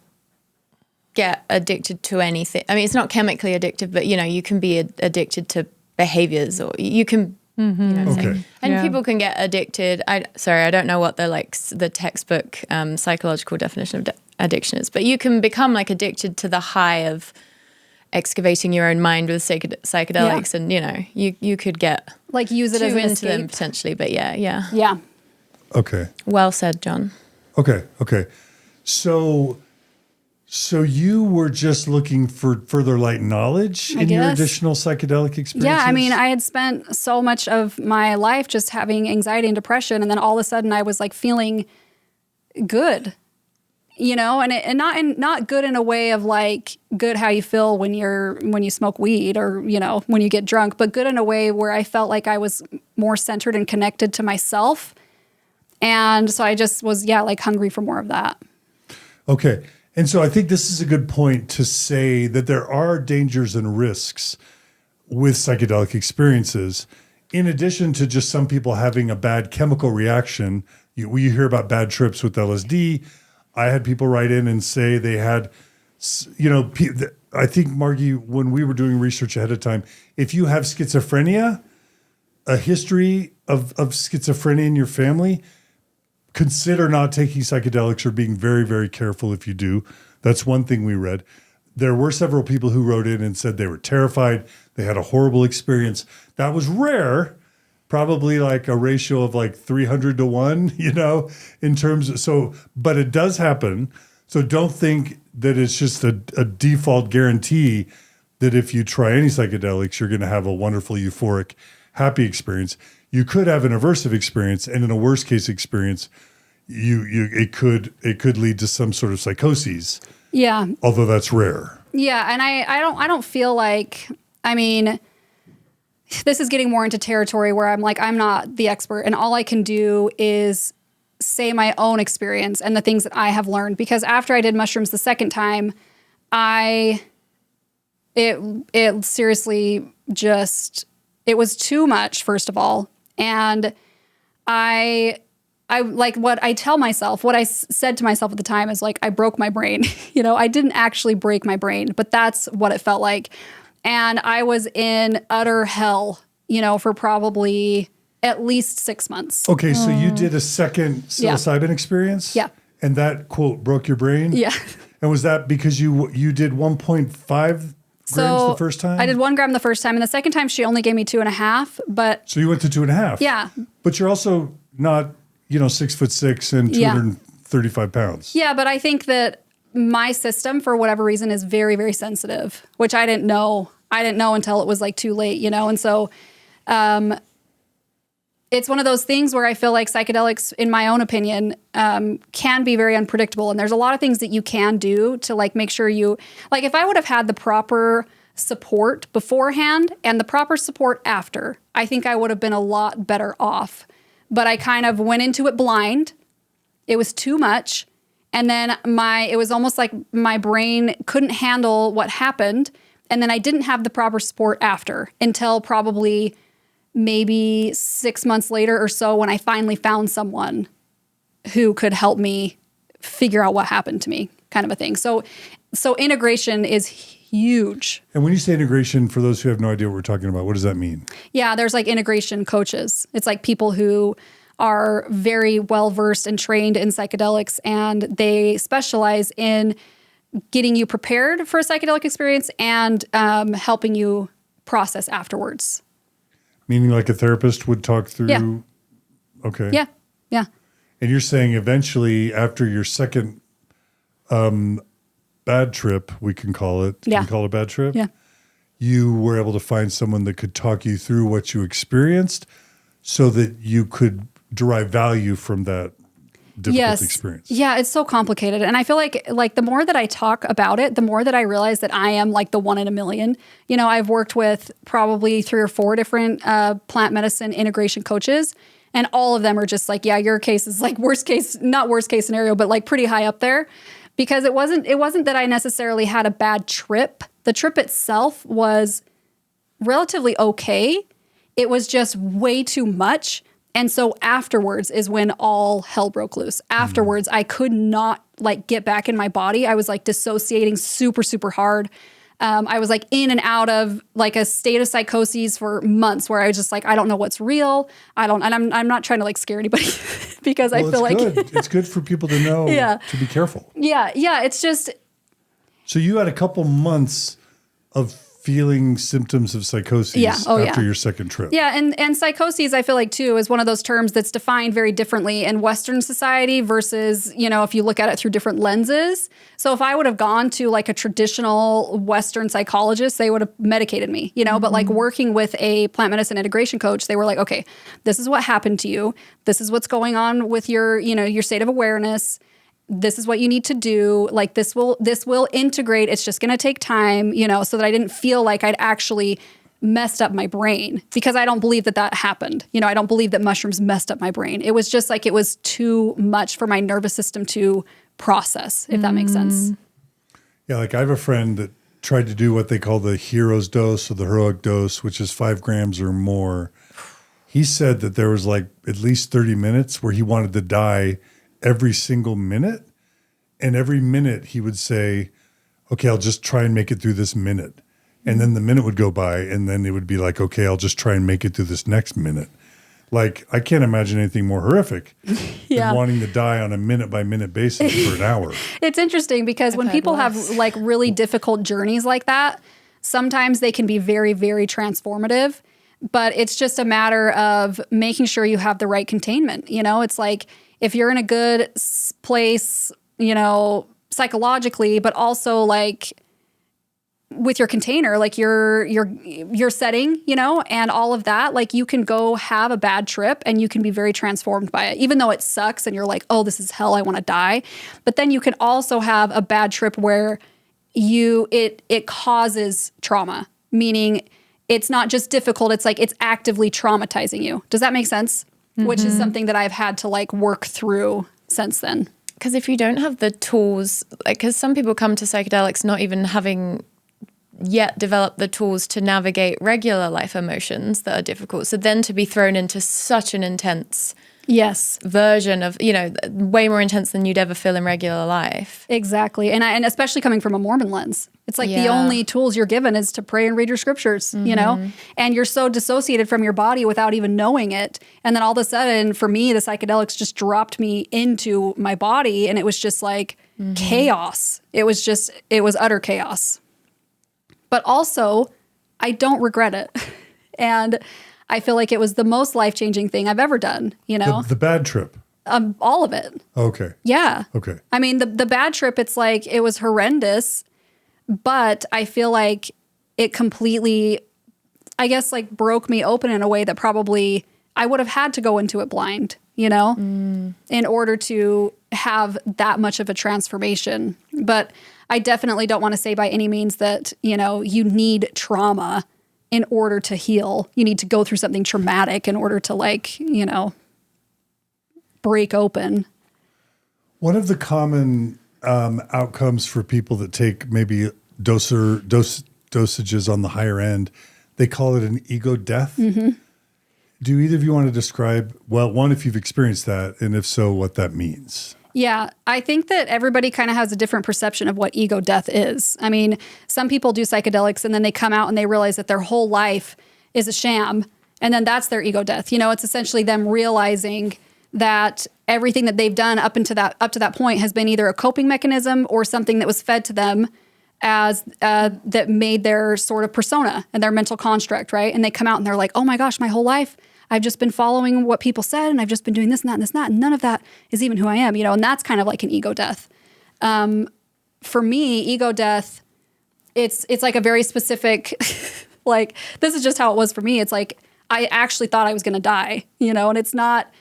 get addicted to anything. I mean, it's not chemically addictive, but, you can be addicted to behaviors, or you can, Okay. and people can get addicted. I don't know what the textbook psychological definition of addiction is, but you can become addicted to the high of excavating your own mind with psychedelics, and you could get use it as an into escape. them potentially. But yeah. Okay. Well said, John. Okay. So you were just looking for further light knowledge in your additional psychedelic experiences? Yeah, I mean, I had spent so much of my life just having anxiety and depression, and then all of a sudden I was feeling good, and not good in a way of good how you feel when you smoke weed or when you get drunk, but good in a way where I felt like I was more centered and connected to myself, and so I just was hungry for more of that. Okay. And so I think this is a good point to say that there are dangers and risks with psychedelic experiences. In addition to just some people having a bad chemical reaction, you hear about bad trips with LSD. I had people write in and say they had, I think, Margie, when we were doing research ahead of time, if you have schizophrenia, a history of schizophrenia in your family, consider not taking psychedelics or being very, very careful if you do. That's one thing we read. There were several people who wrote in and said they were terrified. They had a horrible experience. That was rare, probably a ratio of 300 to 1, in terms of, but it does happen. So don't think that it's just a default guarantee that if you try any psychedelics, you're going to have a wonderful, euphoric, happy experience. You could have an aversive experience, and in a worst case experience, it could lead to some sort of psychoses. Yeah. Although that's rare. Yeah, and I don't feel like, I mean, this is getting more into territory where I'm not the expert, and all I can do is say my own experience and the things that I have learned. Because after I did mushrooms the second time, it seriously just, it was too much, first of all. And I like what I tell myself, what I said to myself at the time is like, I broke my brain. I didn't actually break my brain, but that's what it felt like. And I was in utter hell, for probably at least 6 months. Okay, so you did a second psilocybin experience? Yeah. And that, quote, broke your brain? Yeah. And was that because you did 1.5 grams the first time? I did 1 gram the first time, and the second time she only gave me 2.5, but... So you went to 2.5? Yeah. But you're also not, 6'6" and 235 pounds. Yeah, but I think that my system, for whatever reason, is very, very sensitive, which I didn't know. I didn't know until it was like too late, And so it's one of those things where I feel like psychedelics, in my own opinion, can be very unpredictable. And there's a lot of things that you can do to like make sure you, like if I would have had the proper support beforehand and the proper support after, I think I would have been a lot better off. But I kind of went into it blind. It was too much. And then it was almost like my brain couldn't handle what happened. And then I didn't have the proper support after until probably maybe 6 months later or so when I finally found someone who could help me figure out what happened to me, kind of a thing. So integration is huge. And when you say integration, for those who have no idea what we're talking about, what does that mean? Yeah, there's like integration coaches. It's like people who are very well-versed and trained in psychedelics, and they specialize in getting you prepared for a psychedelic experience and helping you process afterwards. Meaning like a therapist would talk through? Yeah. Okay. Yeah, yeah. And you're saying eventually after your second bad trip, we can call it. Can we call it a bad trip? Yeah. You were able to find someone that could talk you through what you experienced so that you could derive value from that difficult experience. Yeah, it's so complicated. And I feel like the more that I talk about it, the more that I realize that I am like the one in a million. I've worked with probably 3 or 4 different plant medicine integration coaches, and all of them are just like, yeah, your case is like not worst case scenario, but like pretty high up there. Because it wasn't that I necessarily had a bad trip. The trip itself was relatively okay. It was just way too much. And so afterwards is when all hell broke loose. Afterwards, I could not like get back in my body. I was like dissociating super, super hard. I was like in and out of like a state of psychoses for months where I was just like, I don't know what's real. And I'm not trying to like scare anybody because I feel like it's good for people to know to be careful. Yeah. Yeah. It's just. So you had a couple months of feeling symptoms of psychosis after your second trip. Yeah, and psychoses, I feel like, too, is one of those terms that's defined very differently in Western society versus, if you look at it through different lenses. So if I would have gone to like a traditional Western psychologist, they would have medicated me, but like working with a plant medicine integration coach, they were like, okay, this is what happened to you. This is what's going on with your, your state of awareness. This is what you need to do. Like this will integrate. It's just going to take time, so that I didn't feel like I'd actually messed up my brain, because I don't believe that happened. I don't believe that mushrooms messed up my brain. It was just like, it was too much for my nervous system to process, if that makes sense. Yeah. Like I have a friend that tried to do what they call the hero's dose or the heroic dose, which is 5 grams or more. He said that there was like at least 30 minutes where he wanted to die every single minute. And every minute he would say, okay, I'll just try and make it through this minute. And then the minute would go by, and then it would be like, okay, I'll just try and make it through this next minute. Like, I can't imagine anything more horrific than wanting to die on a minute by minute basis for an hour. It's interesting because when people have like really difficult journeys like that, sometimes they can be very, very transformative. But it's just a matter of making sure you have the right containment. It's like, if you're in a good place, psychologically, but also like with your container, like your setting, and all of that, like you can go have a bad trip and you can be very transformed by it, even though it sucks and you're like, oh, this is hell, I want to die. But then you can also have a bad trip where it causes trauma, meaning it's not just difficult, it's like it's actively traumatizing you. Does that make sense? Which is something that I've had to like work through since then. Because if you don't have the tools, like, because some people come to psychedelics not even having yet developed the tools to navigate regular life emotions that are difficult. So then to be thrown into such an intense Yes. version of, way more intense than you'd ever feel in regular life. Exactly. And especially coming from a Mormon lens. It's like the only tools you're given is to pray and read your scriptures, and you're so dissociated from your body without even knowing it. And then all of a sudden, for me, the psychedelics just dropped me into my body, and it was just like chaos. It was utter chaos. But also, I don't regret it. And I feel like it was the most life-changing thing I've ever done, The bad trip. All of it. Okay. Yeah. Okay. I mean, the bad trip, it's like, it was horrendous, but I feel like it completely, I guess, like broke me open in a way that probably I would have had to go into it blind, in order to have that much of a transformation. But I definitely don't want to say by any means that, you need trauma in order to heal. You need to go through something traumatic in order to break open. One of the common outcomes for people that take maybe dosages on the higher end, they call it an ego death. Mm-hmm. Do either of you want to describe, well, one, if you've experienced that, and if so, what that means? Yeah, I think that everybody kind of has a different perception of what ego death is. I mean, some people do psychedelics and then they come out and they realize that their whole life is a sham. And then that's their ego death. It's essentially them realizing that everything that they've done up to that point has been either a coping mechanism or something that was fed to them as that made their sort of persona and their mental construct, right? And they come out and they're like, oh my gosh, my whole life I've just been following what people said, and I've just been doing this and that and this and that, and none of that is even who I am, and that's kind of like an ego death. For me, ego death, it's like a very specific, like, this is just how it was for me. It's like, I actually thought I was going to die, and it's not,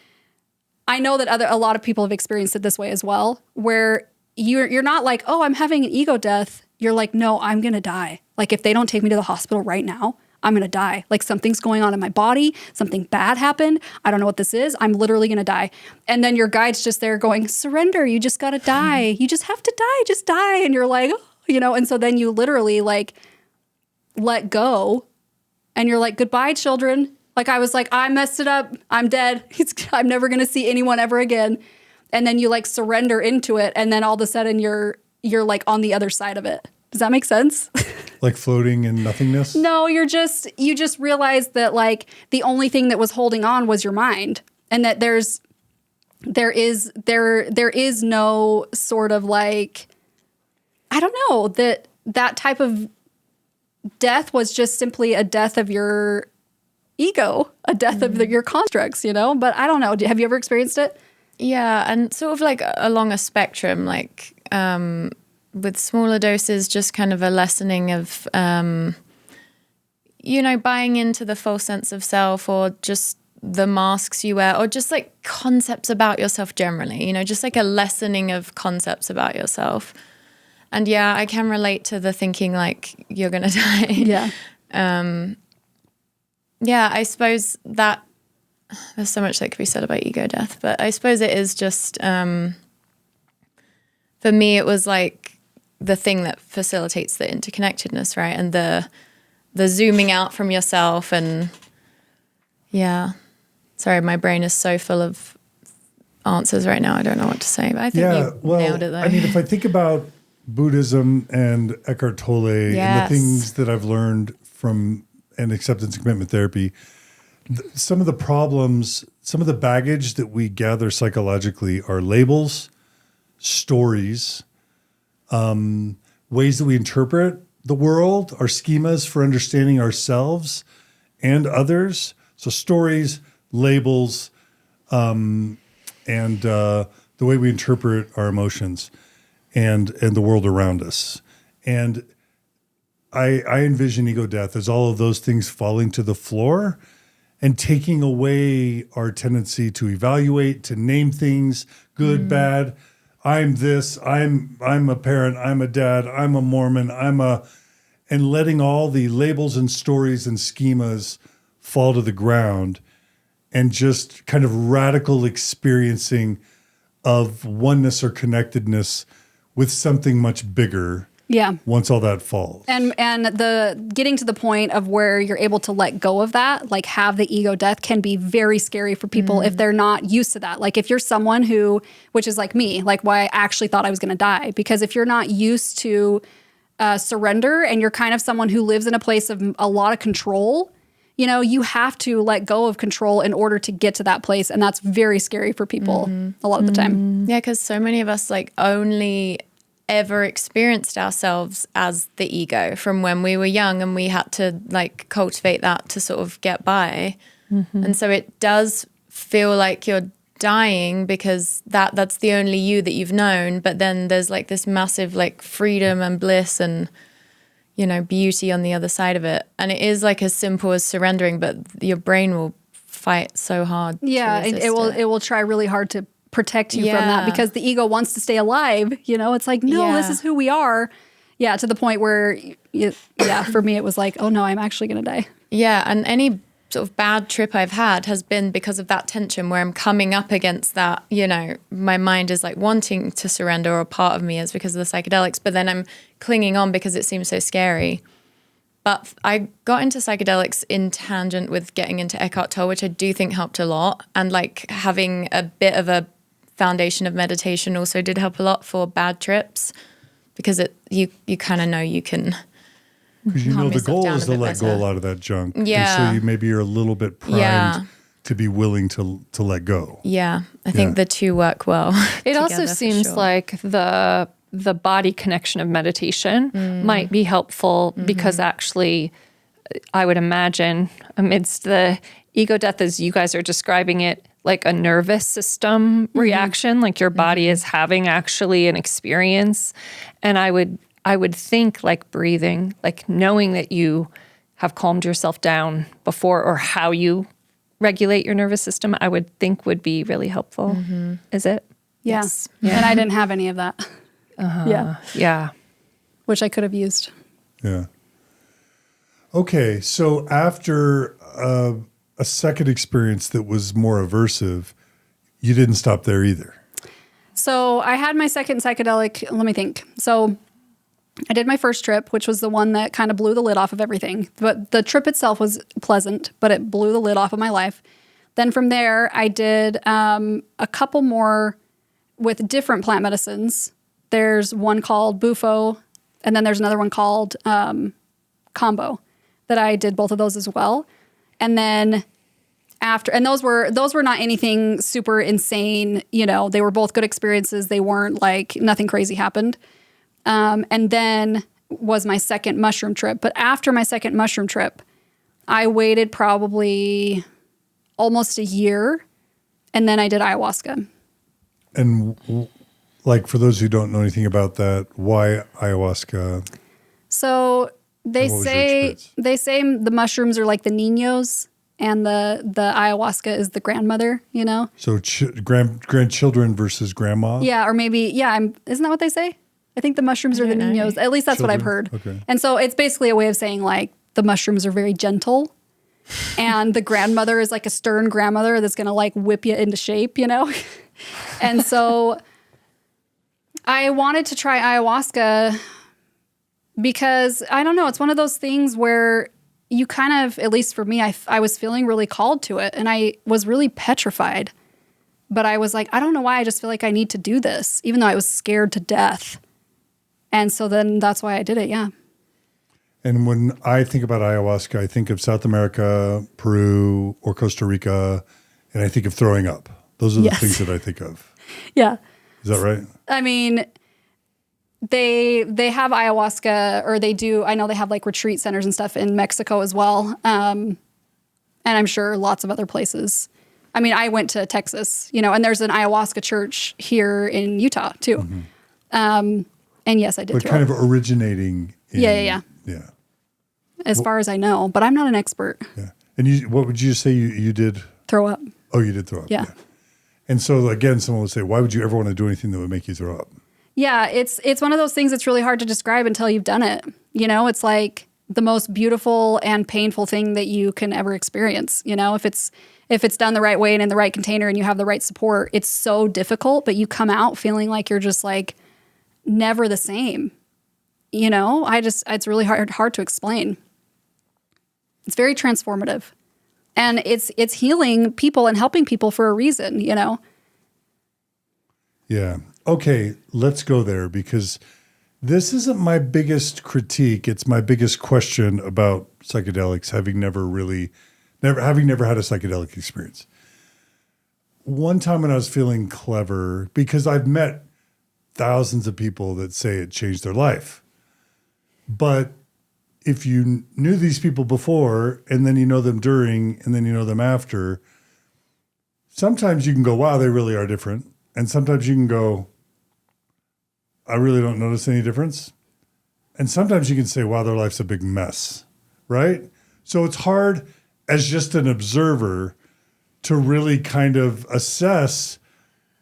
I know that a lot of people have experienced it this way as well, where you're not like, oh, I'm having an ego death. You're like, no, I'm going to die. Like, if they don't take me to the hospital right now, I'm going to die. Like, something's going on in my body. Something bad happened. I don't know what this is. I'm literally going to die. And then your guide's just there going, surrender. You just got to die. You just have to die. Just die. And you're like, oh, and so then you literally like let go and you're like, goodbye, children. Like, I was like, I messed it up. I'm dead. I'm never going to see anyone ever again. And then you like surrender into it. And then all of a sudden you're like on the other side of it. Does that make sense? Like floating in nothingness? No, you just realize that like the only thing that was holding on was your mind, and that there is no sort of like, I don't know, that type of death was just simply a death of your ego, a death of your constructs, but I don't know. Have you ever experienced it? Yeah. And sort of like along a spectrum, like, with smaller doses, just kind of a lessening of, buying into the false sense of self, or just the masks you wear, or just like concepts about yourself generally, just like a lessening of concepts about yourself. And yeah, I can relate to the thinking like you're going to die. Yeah. Yeah, I suppose that there's so much that could be said about ego death, but I suppose it is just, for me, it was like the thing that facilitates the interconnectedness, right? And the zooming out from yourself. And yeah, sorry, my brain is so full of answers right now. I don't know what to say, but I think you nailed it though. I mean, if I think about Buddhism and Eckhart Tolle and the things that I've learned from and acceptance and commitment therapy, some of the problems, some of the baggage that we gather psychologically are labels, stories, ways that we interpret the world, our schemas for understanding ourselves and others. So stories, labels, and the way we interpret our emotions and the world around us. And I envision ego death as all of those things falling to the floor and taking away our tendency to evaluate, to name things, good, bad. I'm this, I'm a parent, I'm a dad, I'm a Mormon, and letting all the labels and stories and schemas fall to the ground, and just kind of radical experiencing of oneness or connectedness with something much bigger Yeah. once all that falls. And the getting to the point of where you're able to let go of that, like have the ego death, can be very scary for people if they're not used to that. Like if you're someone who, which is like me, like why I actually thought I was going to die, because if you're not used to surrender and you're kind of someone who lives in a place of a lot of control, you know, you have to let go of control in order to get to that place. And that's very scary for people a lot of the time. Yeah, because so many of us like only ever experienced ourselves as the ego from when we were young, and we had to like cultivate that to sort of get by. And so it does feel like you're dying because that's the only you that you've known. But then there's like this massive like freedom and bliss and, you know, beauty on the other side of it. And it is like as simple as surrendering, but your brain will fight so hard. Yeah, to and resist it will try really hard to protect you from that, Yeah. because the ego wants to stay alive. You know, it's like, no, this Yeah. is who we are. Yeah, to the point where, for me, it was like, oh no, I'm actually going to die. Yeah, and any sort of bad trip I've had has been because of that tension where I'm coming up against that, you know, my mind is like wanting to surrender, or a part of me is because of the psychedelics, but then I'm clinging on because it seems so scary. But I got into psychedelics in tangent with getting into Eckhart Tolle, which I do think helped a lot. And like having a bit of a foundation of meditation also did help a lot for bad trips, because you kind of know you can. Because you calm know the yourself goal down is a to bit let go better. a lot of that junk. Yeah. And so maybe you're a little bit primed Yeah. to be willing to let go. Yeah, I think the two work well. It also together for seems sure. like the body connection of meditation might be helpful because actually, I would imagine amidst the ego death as you guys are describing it, like a nervous system reaction, like your body is having actually an experience. And I would think like breathing, like knowing that you have calmed yourself down before, or how you regulate your nervous system, I would think would be really helpful. Is it? Yeah. Yes. And I didn't have any of that. Yeah. Yeah. Which I could have used. Yeah. Okay, so after a second experience that was more aversive, you didn't stop there either. So I had my second psychedelic. Let me think. So I did my first trip, which was the one that kind of blew the lid off of everything. But the trip itself was pleasant, but it blew the lid off of my life. Then from there, I did a couple more with different plant medicines. There's one called Bufo, and then there's another one called Combo that I did both of those as well. And then after, and those were not anything super insane, you know, they were both good experiences. They weren't like, nothing crazy happened. And then was my second mushroom trip. But after my second mushroom trip, I waited probably almost a year, and then I did ayahuasca. And like for those who don't know anything about that, why ayahuasca? So they And what was your say experience? the mushrooms are like the niños, and the ayahuasca is the grandmother, you know? So grandchildren versus grandma? Yeah, or maybe, isn't that what they say? I think the mushrooms are the don't know. niños. At least that's what I've heard. Children? Okay. And so it's basically a way of saying like the mushrooms are very gentle, and the grandmother is like a stern grandmother that's going to like whip you into shape, you know? And so I wanted to try ayahuasca because, I don't know, it's one of those things where you kind of, at least for me, I was feeling really called to it, and I was really petrified. But I was like, I don't know why, I just feel like I need to do this, even though I was scared to death. And so then that's why I did it, yeah. And when I think about ayahuasca, I think of South America, Peru, or Costa Rica, and I think of throwing up. Those are the Yes. things that I think of. Yeah. Is that right? I mean, they have ayahuasca, or they do, I know they have like retreat centers and stuff in Mexico as well. And I'm sure lots of other places. I mean, I went to Texas, you know, and there's an ayahuasca church here in Utah too. And yes, I did But throw kind up, of originating in, Yeah. Yeah. as far as I know, but I'm not an expert. Yeah. And what would you say you did? Throw up. Oh, you did throw up. Yeah. And so again, someone would say, why would you ever want to do anything that would make you throw up? Yeah, it's one of those things that's really hard to describe until you've done it. You know, it's like the most beautiful and painful thing that you can ever experience. You know, if it's done the right way and in the right container and you have the right support, it's so difficult, but you come out feeling like you're just like never the same. you know, it's really hard to explain. It's very transformative. And it's healing people and helping people for a reason, you know? Yeah. Okay, let's go there, because this isn't my biggest critique. It's my biggest question about psychedelics, having never had a psychedelic experience. One time when I was feeling clever, because I've met thousands of people that say it changed their life. But if you knew these people before and then you know them during and then you know them after, sometimes you can go, wow, they really are different. And sometimes you can go, I really don't notice any difference. And sometimes you can say, wow, their life's a big mess, right? So it's hard as just an observer to really kind of assess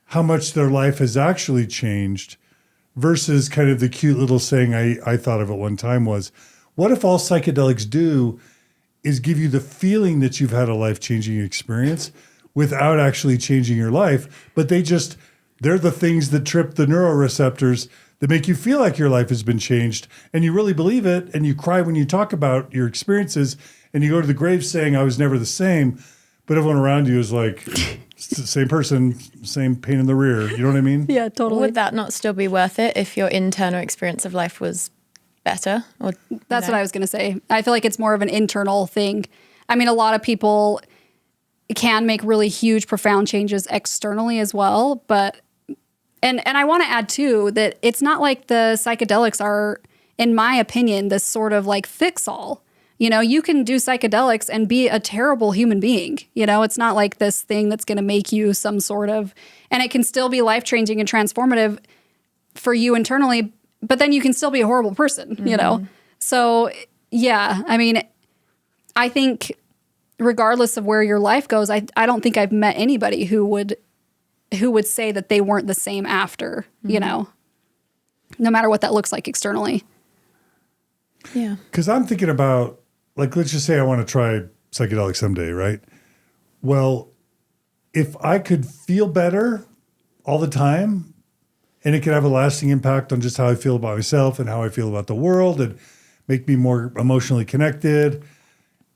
how much their life has actually changed versus kind of the cute little saying I thought of at one time was, what if all psychedelics do is give you the feeling that you've had a life-changing experience without actually changing your life, but they're the things that trip the neuroreceptors that make you feel like your life has been changed, and you really believe it, and you cry when you talk about your experiences, and you go to the grave saying, I was never the same, but everyone around you is like, same person, same pain in the rear. You know what I mean? Yeah, totally. Would that not still be worth it if your internal experience of life was better? Or That's what I was going to say. I feel like it's more of an internal thing. I mean, a lot of people can make really huge, profound changes externally as well. But, and I want to add too, that it's not like the psychedelics are, in my opinion, this sort of like fix all. You know, you can do psychedelics and be a terrible human being. You know, it's not like this thing that's going to make you some sort of, and it can still be life-changing and transformative for you internally, but then you can still be a horrible person, you know? So, yeah, I mean, I think regardless of where your life goes, I don't think I've met anybody who would say that they weren't the same after, you know, no matter what that looks like externally. Yeah. Because I'm thinking about, like, let's just say I want to try psychedelics someday, right? Well, if I could feel better all the time and it could have a lasting impact on just how I feel about myself and how I feel about the world and make me more emotionally connected,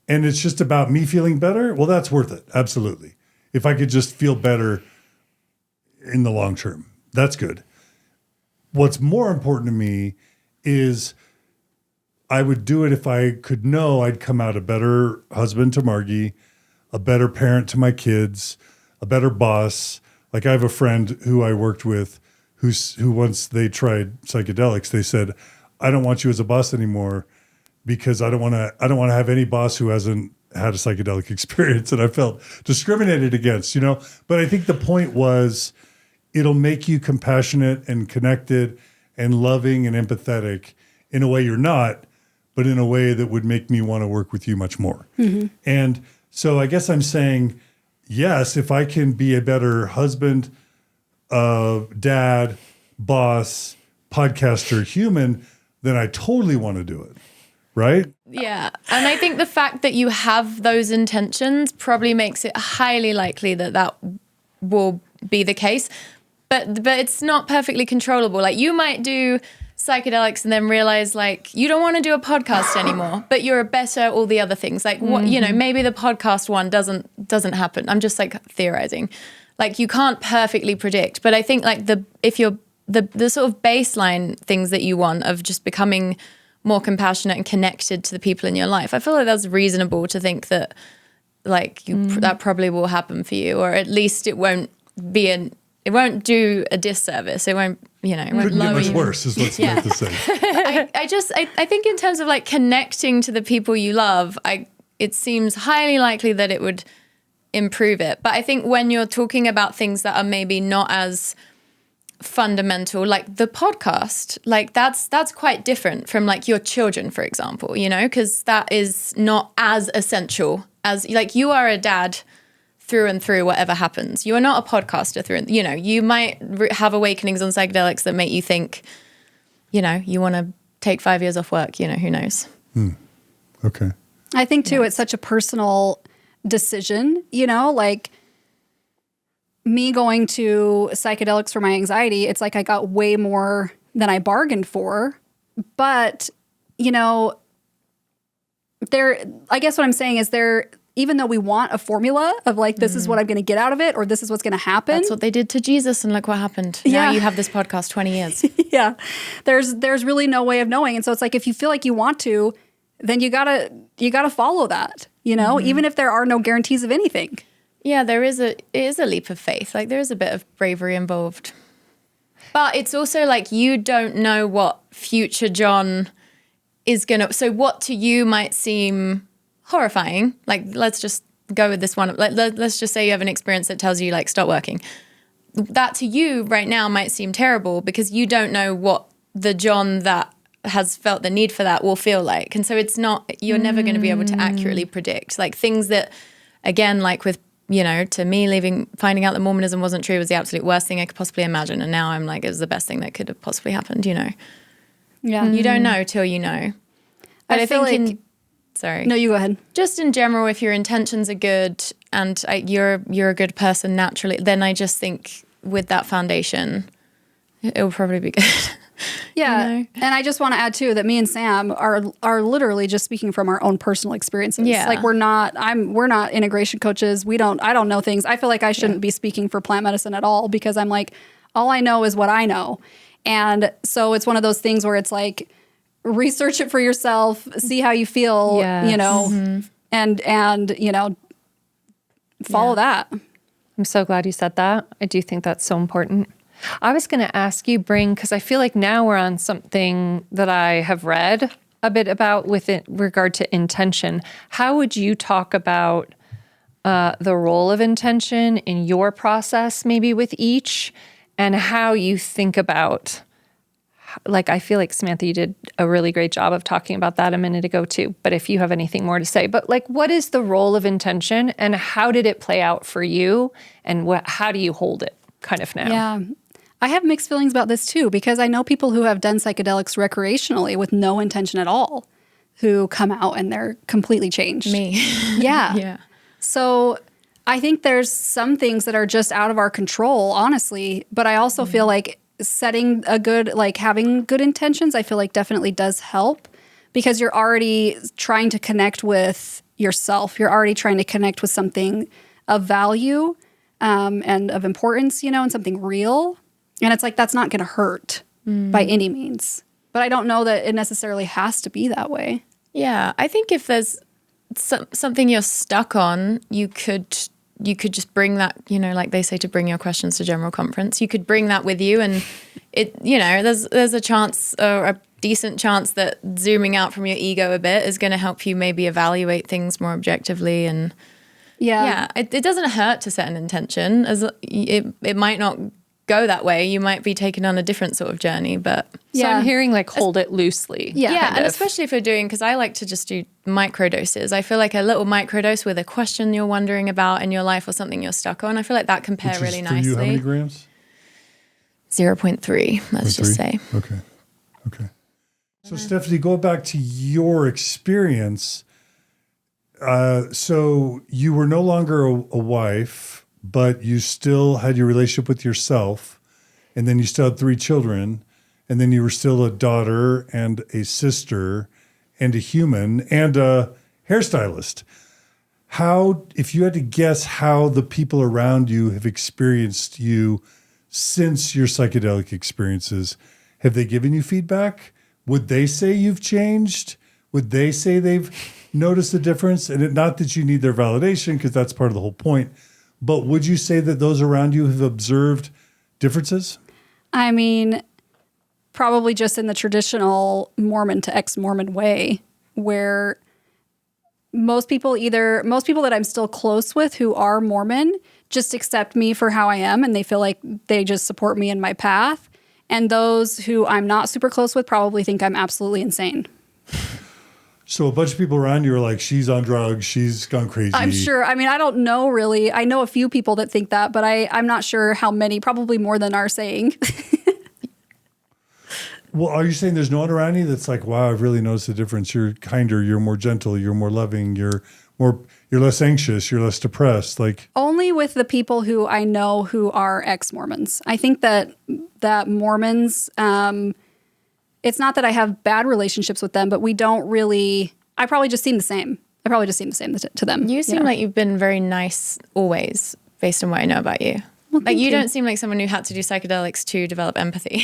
and it's just about me feeling better, well, that's worth it. Absolutely. If I could just feel better in the long term, that's good. What's more important to me is I would do it if I could know I'd come out a better husband to Margie, a better parent to my kids, a better boss. Like, I have a friend who I worked with who once they tried psychedelics, they said, I don't want you as a boss anymore because I don't want to have any boss who hasn't had a psychedelic experience. And I felt discriminated against, you know? But I think the point was it'll make you compassionate and connected and loving and empathetic in a way you're not, but in a way that would make me want to work with you much more. Mm-hmm. And so I guess I'm saying, yes, if I can be a better husband, dad, boss, podcaster, human, then I totally want to do it. Right? Yeah. And I think the fact that you have those intentions probably makes it highly likely that will be the case. But it's not perfectly controllable. Like, you might do psychedelics and then realize, like, you don't want to do a podcast anymore, but you're better at all the other things. Like, what, you know, maybe the podcast one doesn't happen. I'm just like theorizing. Like, you can't perfectly predict. But I think, like, if you're the sort of baseline things that you want of just becoming more compassionate and connected to the people in your life, I feel like that's reasonable to think that, like, that probably will happen for you, or at least it won't do a disservice. It won't, you know, it won't Couldn't get lower much you. worse is what's meant to say. I think in terms of, like, connecting to the people you love, it seems highly likely that it would improve it. But I think when you're talking about things that are maybe not as fundamental, like the podcast, like that's quite different from, like, your children, for example, you know, because that is not as essential as, like, you are a dad through and through, whatever happens. You are not a podcaster through and, you know, you might have awakenings on psychedelics that make you think, you know, you want to take 5 years off work, you know, who knows? Okay. I think too, it's such a personal decision, you know, like me going to psychedelics for my anxiety. It's like I got way more than I bargained for But, you know, I guess what I'm saying is even though we want a formula of like, this is what I'm going to get out of it, or this is what's going to happen. That's what they did to Jesus, and look what happened. Now you have this podcast 20 years. Yeah. There's really no way of knowing. And so it's like, if you feel like you want to, then you gotta follow that, you know, even if there are no guarantees of anything. Yeah, it is a leap of faith. Like, there is a bit of bravery involved. But it's also like, you don't know what future John is so what to you might seem horrifying. Like, let's just go with this one. Let's just say you have an experience that tells you, like, stop working. That to you right now might seem terrible because you don't know what the John that has felt the need for that will feel like. And so you're never going to be able to accurately predict. Like, things that, again, like with, you know, to me, finding out that Mormonism wasn't true was the absolute worst thing I could possibly imagine. And now I'm like, it was the best thing that could have possibly happened, you know? Yeah. You don't know till you know. But I think sorry. No, you go ahead. Just in general, if your intentions are good and you're a good person naturally, then I just think with that foundation, it will probably be good. Yeah. You know? And I just want to add too that me and Sam are literally just speaking from our own personal experiences. Yeah. Like, we're not integration coaches. I don't know things. I feel like I shouldn't be speaking for plant medicine at all, because I'm like, all I know is what I know. And so it's one of those things where it's like, research it for yourself, see how you feel, you know, and, you know, follow that. I'm so glad you said that. I do think that's so important. I was going to ask you, Bring, because I feel like now we're on something that I have read a bit about with regard to intention. How would you talk about the role of intention in your process, maybe with each, and how you think about, like, I feel like, Samantha, you did a really great job of talking about that a minute ago too, but if you have anything more to say. But like, what is the role of intention and how did it play out for you, and how do you hold it kind of now? Yeah. I have mixed feelings about this too, because I know people who have done psychedelics recreationally with no intention at all, who come out and they're completely changed. Me. Yeah. Yeah. So I think there's some things that are just out of our control, honestly, but I also feel like having good intentions, I feel like definitely does help, because you're already trying to connect with yourself. You're already trying to connect with something of value and of importance, you know, and something real. And it's like, that's not going to hurt by any means. But I don't know that it necessarily has to be that way. Yeah. I think if there's something you're stuck on, you could just bring that, you know, like they say, to bring your questions to general conference. You could bring that with you, and it, you know, there's a chance, or a decent chance, that zooming out from your ego a bit is going to help you maybe evaluate things more objectively. And it doesn't hurt to set an intention, as it might not go that way. You might be taken on a different sort of journey, but So I'm hearing like hold it loosely. yeah, and especially if you're doing, because I like to just do microdoses. I feel like a little microdose with a question you're wondering about in your life or something you're stuck on, I feel like that can pair really nicely. For you, how many grams? 0.3, let's just say. Okay. So Stephanie, go back to your experience. So you were no longer a wife, but you still had your relationship with yourself, and then you still had 3 children, and then you were still a daughter and a sister and a human and a hairstylist. How, if you had to guess how the people around you have experienced you since your psychedelic experiences, have they given you feedback? Would they say you've changed? Would they say they've noticed a difference? And not that you need their validation, because that's part of the whole point. But would you say that those around you have observed differeces? I mean, probably just in the traditional Mormon to ex-Mormon way, where most people that I'm still close with who are Mormon just accept me for how I am, and they feel like they just support me in my path. And those who I'm not super close with probably think I'm absolutely insane. So a bunch of people around you are like, she's on drugs, she's gone crazy. I'm sure. I mean, I don't know really. I know a few people that think that, but I'm not sure how many, probably more than are saying. Well, are you saying there's no one around you that's like, wow, I've really noticed a difference. You're kinder, you're more gentle, you're more loving, you're less anxious, you're less depressed. Like, only with the people who I know who are ex-Mormons. I think that Mormons, it's not that I have bad relationships with them, but we don't really, I probably just seem the same. I probably just seem the same to them. You seem like you've been very nice always, based on what I know about you. Well, like you thank don't seem like someone who had to do psychedelics to develop empathy.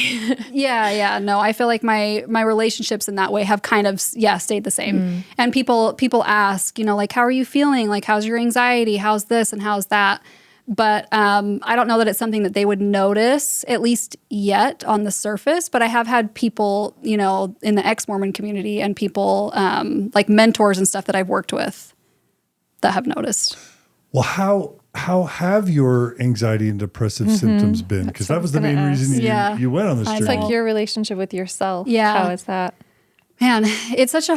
Yeah. No, I feel like my relationships in that way have kind of, stayed the same. And people ask, like, how are you feeling? Like, how's your anxiety? How's this and how's that? But I don't know that it's something that they would notice, at least yet on the surface. But I have had people, in the ex-Mormon community and people like mentors and stuff that I've worked with that have noticed. Well, how have your anxiety and depressive symptoms been? Because that was the main reason you went on this journey. It's like your relationship with yourself. Yeah. How is that? Man, it's such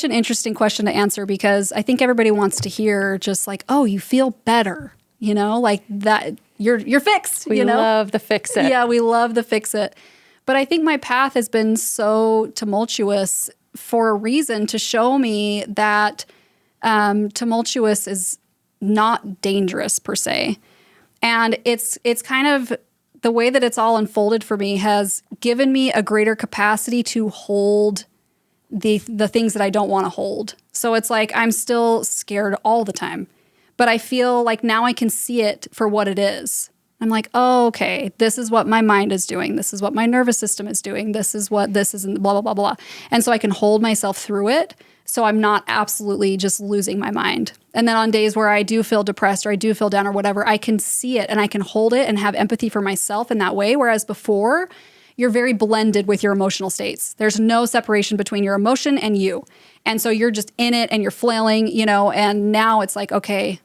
an interesting question to answer, because I think everybody wants to hear just like, oh, you feel better, like that you're fixed. We love the fix it. Yeah, we love the fix it. But I think my path has been so tumultuous for a reason, to show me that tumultuous is not dangerous per se. And it's kind of the way that it's all unfolded for me has given me a greater capacity to hold the things that I don't want to hold. So it's like I'm still scared all the time, but I feel like now I can see it for what it is. I'm like, oh, okay, this is what my mind is doing. This is what my nervous system is doing. This is what this is, and blah, blah, blah, blah. And so I can hold myself through it, so I'm not absolutely just losing my mind. And then on days where I do feel depressed or I do feel down or whatever, I can see it and I can hold it and have empathy for myself in that way. Whereas before, you're very blended with your emotional states. There's no separation between your emotion and you. And so you're just in it and you're flailing, and now it's like, okay,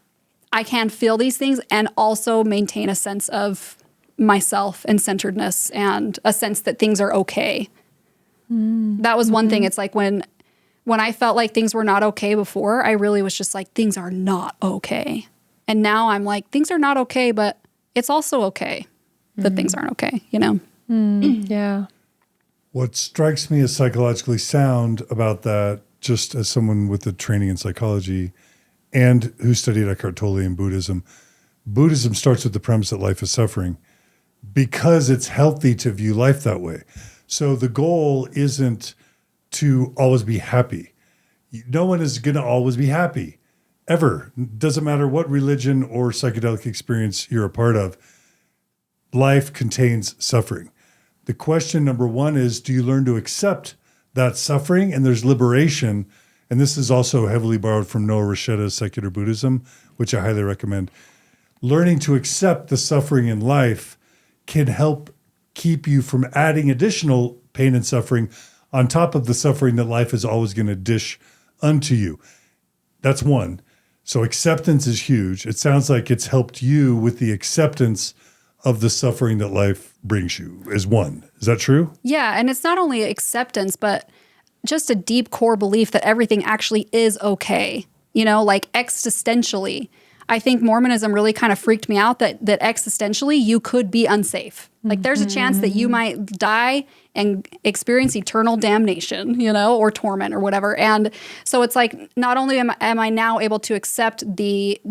I can feel these things and also maintain a sense of myself and centeredness and a sense that things are okay. That was one thing. It's like when I felt like things were not okay before, I really was just like, things are not okay. And now I'm like, things are not okay, but it's also okay that things aren't okay, Yeah. What strikes me as psychologically sound about that, just as someone with a training in psychology and who studied Eckhart Tolle and Buddhism starts with the premise that life is suffering because it's healthy to view life that way. So the goal isn't to always be happy. No one is going to always be happy, ever. Doesn't matter what religion or psychedelic experience you're a part of. Life contains suffering. The question number one is, do you learn to accept that suffering? And there's liberation. And this is also heavily borrowed from Noah Roshetta's Secular Buddhism, which I highly recommend. Learning to accept the suffering in life can help keep you from adding additional pain and suffering on top of the suffering that life is always going to dish unto you. That's one. So acceptance is huge. It sounds like it's helped you with the acceptance of the suffering that life brings you is one. Is that true? Yeah, and it's not only acceptance, but just a deep core belief that everything actually is okay, like existentially. I think Mormonism really kind of freaked me out that existentially you could be unsafe. Like there's a chance that you might die and experience eternal damnation, or torment or whatever. And so it's like, not only am I now able to accept the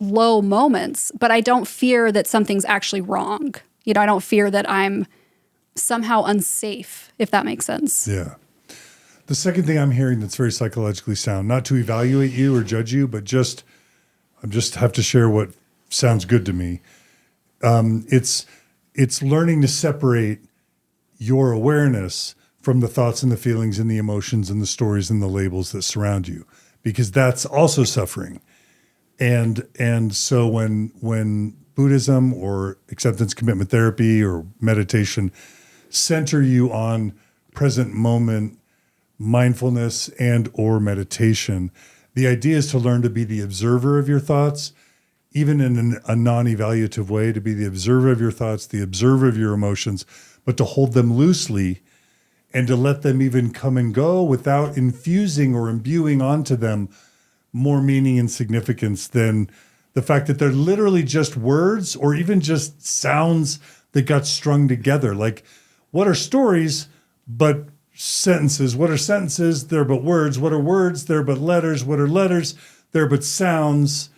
low moments, but I don't fear that something's actually wrong. I don't fear that I'm somehow unsafe, if that makes sense. Yeah. The second thing I'm hearing that's very psychologically sound, not to evaluate you or judge you, but I just have to share what sounds good to me. It's learning to separate your awareness from the thoughts and the feelings and the emotions and the stories and the labels that surround you, because that's also suffering. And so when Buddhism or acceptance commitment therapy or meditation center you on present moment mindfulness and or meditation, the idea is to learn to be the observer of your thoughts, even in a non-evaluative way, to be the observer of your thoughts, the observer of your emotions, but to hold them loosely and to let them even come and go without infusing or imbuing onto them more meaning and significance than the fact that they're literally just words or even just sounds that got strung together. Like, what are stories but sentences? What are sentences? They're but words. What are words? They're but letters. What are letters? They're but sounds.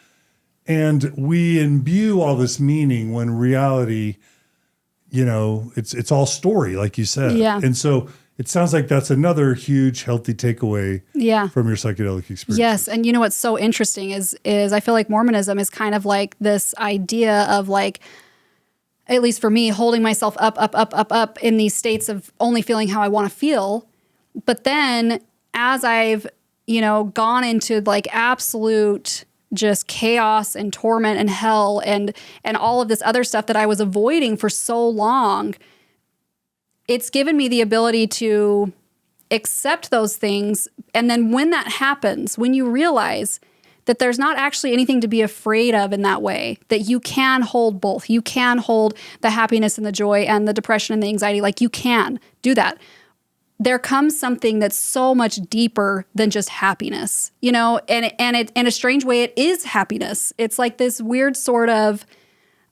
And we imbue all this meaning when reality, it's all story, like you said. Yeah. And so It sounds like that's another huge healthy takeaway Yeah. from your psychedelic experience. Yes, and you know what's so interesting is I feel like Mormonism is kind of like this idea of like, at least for me, holding myself up in these states of only feeling how I want to feel. But then as I've, gone into like absolute just chaos and torment and hell and all of this other stuff that I was avoiding for so long, it's given me the ability to accept those things. And then when that happens, when you realize that there's not actually anything to be afraid of in that way, that you can hold both. You can hold the happiness and the joy and the depression and the anxiety. Like you can do that. There comes something that's so much deeper than just happiness, and in a strange way, it is happiness. It's like this weird sort of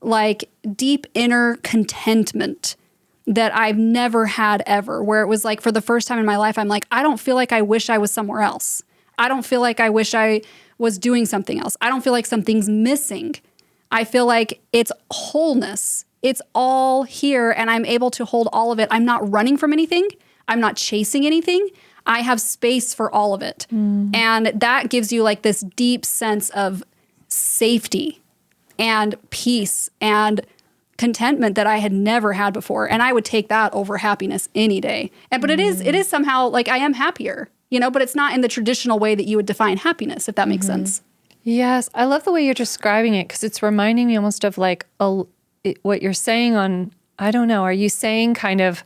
like deep inner contentment that I've never had ever, where it was like for the first time in my life, I'm like, I don't feel like I wish I was somewhere else. I don't feel like I wish I was doing something else. I don't feel like something's missing. I feel like it's wholeness. It's all here and I'm able to hold all of it. I'm not running from anything. I'm not chasing anything. I have space for all of it. And that gives you like this deep sense of safety and peace and contentment that I had never had before. And I would take that over happiness any day. But it is somehow like I am happier, but it's not in the traditional way that you would define happiness, if that makes sense. Yes. I love the way you're describing it because it's reminding me almost of like what you're saying on, I don't know, are you saying kind of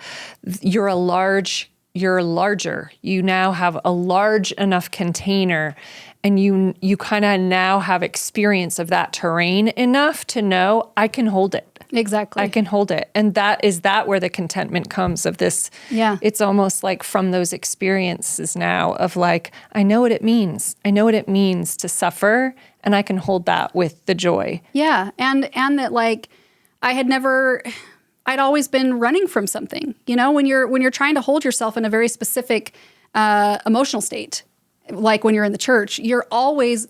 you're larger, you now have a large enough container and you kind of now have experience of that terrain enough to know I can hold it. Exactly. I can hold it. And that where the contentment comes of this. Yeah. It's almost like from those experiences now of like, I know what it means. I know what it means to suffer and I can hold that with the joy. Yeah. And that like I'd always been running from something, when you're trying to hold yourself in a very specific emotional state, like when you're in the church, you're always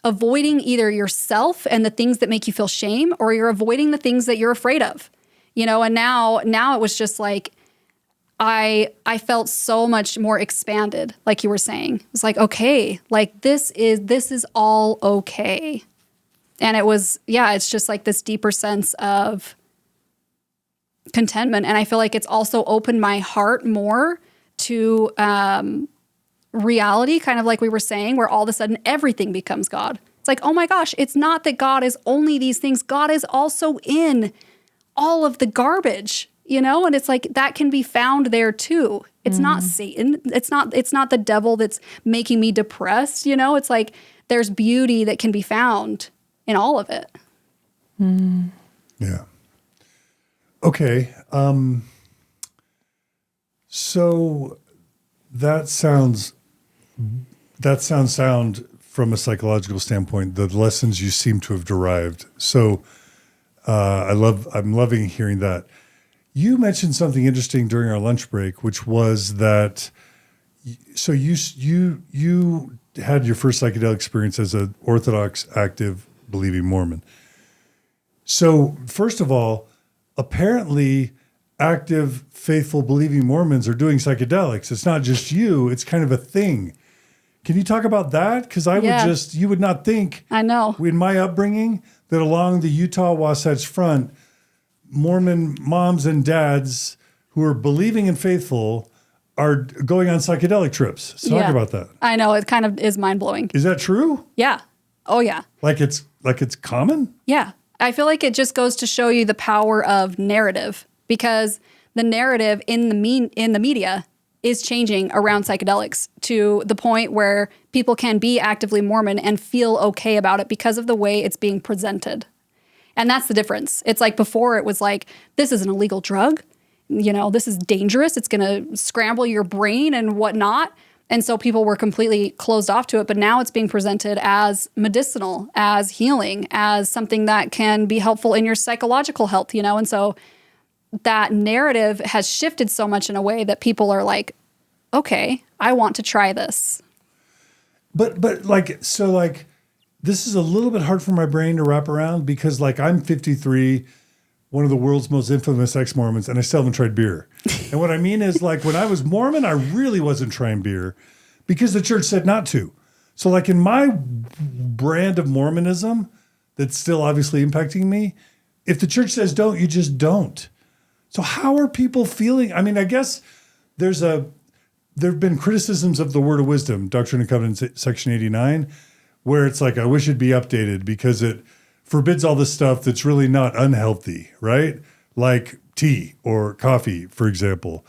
avoiding either yourself and the things that make you feel shame, or you're avoiding the things that you're afraid of, and now it was just like, I felt so much more expanded, like you were saying. It's like, okay, like this is all okay. And it was, it's just like this deeper sense of contentment. And I feel like it's also opened my heart more to reality, kind of like we were saying, where all of a sudden everything becomes God. It's like, oh my gosh, it's not that God is only these things. God is also in all of the garbage, and it's like that can be found there too. It's not Satan. It's not the devil that's making me depressed. It's like there's beauty that can be found in all of it. Yeah. Okay. So that sounds sound from a psychological standpoint, the lessons you seem to have derived. So I'm loving hearing that. You mentioned something interesting during our lunch break, which was that so you had your first psychedelic experience as an Orthodox, active, believing Mormon. So first of all, apparently active, faithful, believing Mormons are doing psychedelics. It's not just you, it's kind of a thing. Can you talk about that? Because you would not think, I know, in my upbringing, that along the Utah Wasatch Front, Mormon moms and dads who are believing and faithful are going on psychedelic trips. So talk about that. I know, it kind of is mind-blowing. Is that true? Yeah. Oh yeah. Like it's common? Yeah. I feel like it just goes to show you the power of narrative, because the narrative in the media is changing around psychedelics to the point where people can be actively Mormon and feel okay about it because of the way it's being presented. And that's the difference. It's like before it was like, this is an illegal drug. This is dangerous. It's going to scramble your brain and whatnot. And so people were completely closed off to it. But now it's being presented as medicinal, as healing, as something that can be helpful in your psychological health, And so that narrative has shifted so much in a way that people are like, okay, I want to try this. But this is a little bit hard for my brain to wrap around because I'm 53. one of the world's most infamous ex-Mormons, and I still haven't tried beer. And what I mean is, like, when I was Mormon, I really wasn't trying beer because the church said not to. So, like, in my brand of Mormonism that's still obviously impacting me, if the church says don't, you just don't. So how are people feeling? I mean, I guess there have been criticisms of the Word of Wisdom, Doctrine and Covenants, Section 89, where it's like, I wish it'd be updated because it forbids all this stuff that's really not unhealthy, right? Like tea or coffee, for example.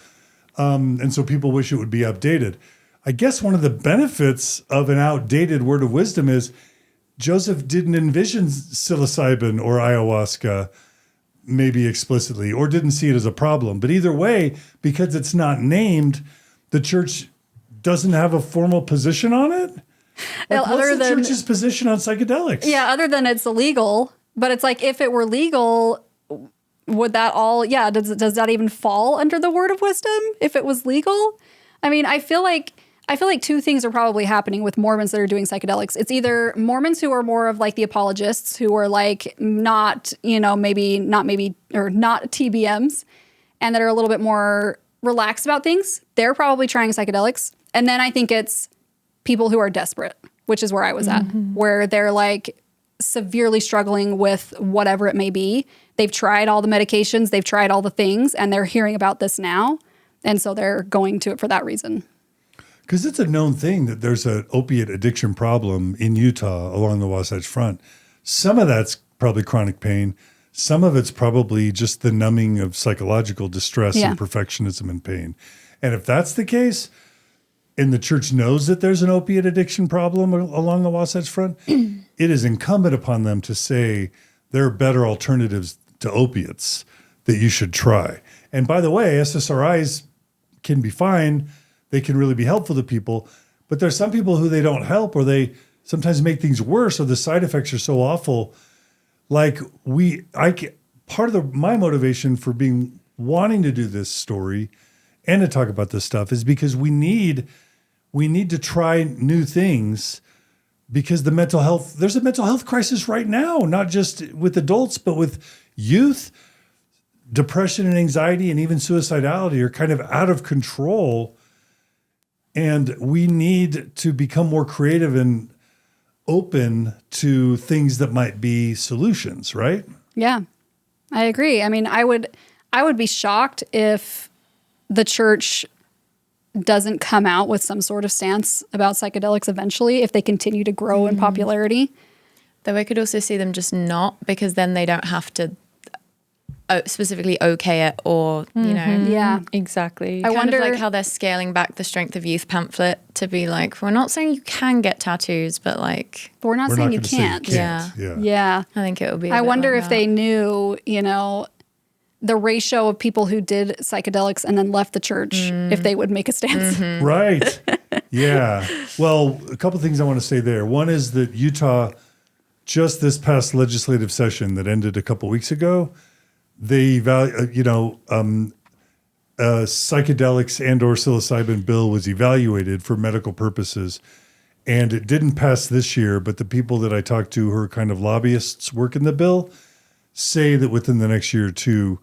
And so people wish it would be updated. I guess one of the benefits of an outdated Word of Wisdom is Joseph didn't envision psilocybin or ayahuasca maybe explicitly, or didn't see it as a problem. But either way, because it's not named, the church doesn't have a formal position on it? Like, what's the church's position on psychedelics? Yeah, other than it's illegal. But it's like, if it were legal, would that all, does that even fall under the Word of Wisdom if it was legal? I mean, I feel like two things are probably happening with Mormons that are doing psychedelics. It's either Mormons who are more of like the apologists, who are like not TBMs, and that are a little bit more relaxed about things. They're probably trying psychedelics. And then I think it's people who are desperate, which is where I was at, where they're like severely struggling with whatever it may be. They've tried all the medications, they've tried all the things, and they're hearing about this now. And so they're going to it for that reason. Because it's a known thing that there's an opiate addiction problem in Utah along the Wasatch Front. Some of that's probably chronic pain. Some of it's probably just the numbing of psychological distress and perfectionism and pain. And if that's the case, and the church knows that there's an opiate addiction problem along the Wasatch Front, it is incumbent upon them to say there are better alternatives to opiates that you should try. And by the way, SSRIs can be fine. They can really be helpful to people, but there's some people who they don't help, or they sometimes make things worse, or the side effects are so awful. Like part of my motivation for wanting to do this story and to talk about this stuff is because we need to try new things, because there's a mental health crisis right now, not just with adults, but with youth. Depression and anxiety and even suicidality are kind of out of control. And we need to become more creative and open to things that might be solutions, right? Yeah, I agree. I mean, I would be shocked if the church doesn't come out with some sort of stance about psychedelics eventually, if they continue to grow in popularity. Though I could also see them just not, because then they don't have to specifically okay it, or Yeah, Exactly. I wonder like how they're scaling back the Strength of Youth pamphlet to be like, we're not saying you can get tattoos, but like we're not We're saying not you gonna say can't. Yeah. I think it would be I wonder if they knew, the ratio of people who did psychedelics and then left the church, if they would make a stance. Right. Yeah. Well, a couple of things I want to say there. One is that Utah, just this past legislative session that ended a couple weeks ago, they psychedelics and or psilocybin bill was evaluated for medical purposes, and it didn't pass this year. But the people that I talked to who are kind of lobbyists working the bill say that within the next year or two,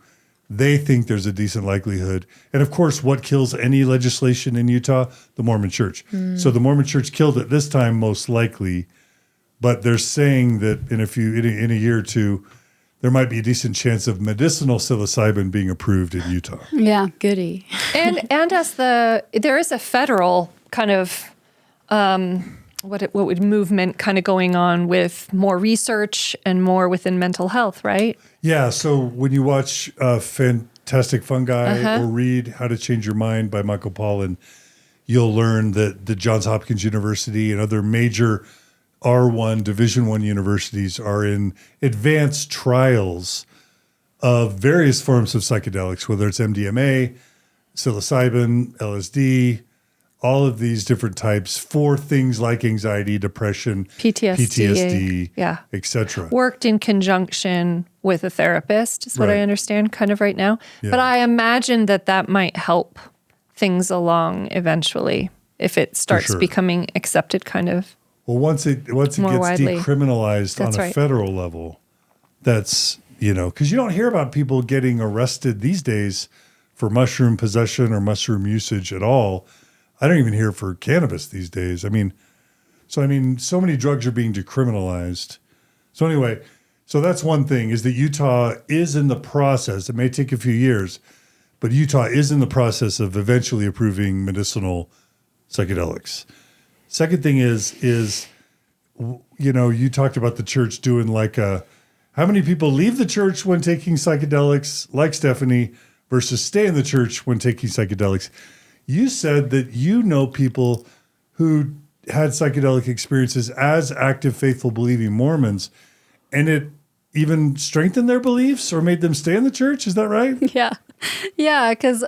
they think there's a decent likelihood. And of course, what kills any legislation in Utah? The Mormon Church. So the Mormon Church killed it this time, most likely. But they're saying that in a year or two, there might be a decent chance of medicinal psilocybin being approved in Utah. Yeah. goody. And as there is a federal kind of movement kind of going on with more research and more within mental health, right? Yeah. So when you watch Fantastic Fungi or read How to Change Your Mind by Michael Pollan, you'll learn that the Johns Hopkins University and other major R1 Division I universities are in advanced trials of various forms of psychedelics, whether it's MDMA, psilocybin, LSD, all of these different types for things like anxiety, depression, PTSD, etc. Worked in conjunction with a therapist is what I understand kind of right now. Yeah. But I imagine that might help things along eventually if it starts becoming accepted kind of. Well, once it gets widely. decriminalized on a right. federal level, that's because you don't hear about people getting arrested these days for mushroom possession or mushroom usage at all. I don't even hear for cannabis these days. So many drugs are being decriminalized. So anyway, so that's one thing, is that Utah is in the process. It may take a few years, but Utah is in the process of eventually approving medicinal psychedelics. Second thing is you talked about the church doing how many people leave the church when taking psychedelics, like Stephanie, versus stay in the church when taking psychedelics. You said that you know people who had psychedelic experiences as active, faithful, believing Mormons, and it even strengthened their beliefs or made them stay in the church. Is that right? Yeah. Yeah. Because,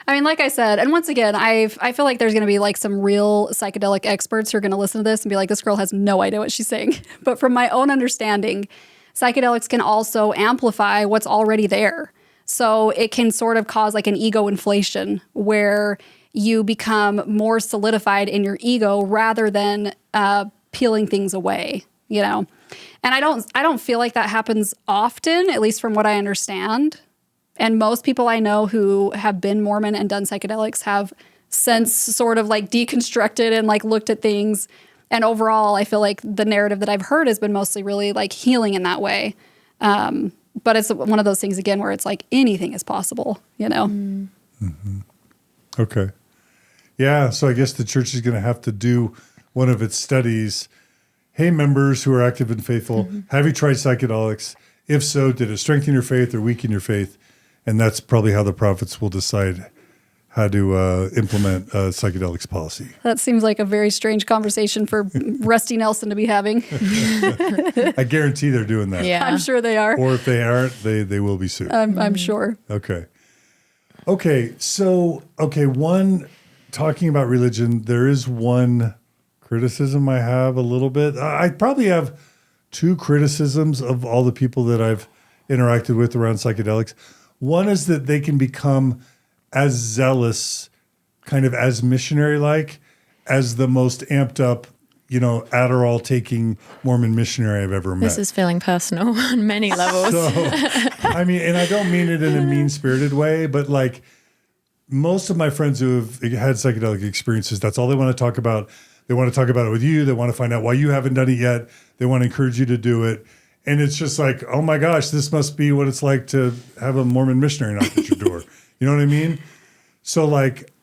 like I said, and once again, I feel like there's going to be some real psychedelic experts who are going to listen to this and be like, this girl has no idea what she's saying. But from my own understanding, psychedelics can also amplify what's already there. So it can sort of cause an ego inflation where you become more solidified in your ego rather than peeling things away, And I don't feel like that happens often, at least from what I understand. And most people I know who have been Mormon and done psychedelics have since sort of deconstructed and looked at things. And overall, I feel like the narrative that I've heard has been mostly really healing in that way. But it's one of those things, again, where it's anything is possible, Mm-hmm. Okay. Yeah, so I guess the church is going to have to do one of its studies. Hey, members who are active and faithful, have you tried psychedelics? If so, did it strengthen your faith or weaken your faith? And that's probably how the prophets will decide how to implement psychedelics policy. That seems like a very strange conversation for Rusty Nelson to be having. I guarantee they're doing that. Yeah. I'm sure they are. Or if they aren't, they will be soon. I'm sure. Okay. So, one, talking about religion, there is one criticism I have a little bit. I probably have two criticisms of all the people that I've interacted with around psychedelics. One is that they can become as zealous, kind of as missionary-like, as the most amped up, Adderall taking Mormon missionary I've ever met. This is feeling personal on many levels. So, and I don't mean it in a mean-spirited way, but most of my friends who have had psychedelic experiences, that's all they want to talk about. They want to talk about it with you. They want to find out why you haven't done it yet. They want to encourage you to do it. And it's just oh my gosh, this must be what it's like to have a Mormon missionary knock at your door. You know what I mean? So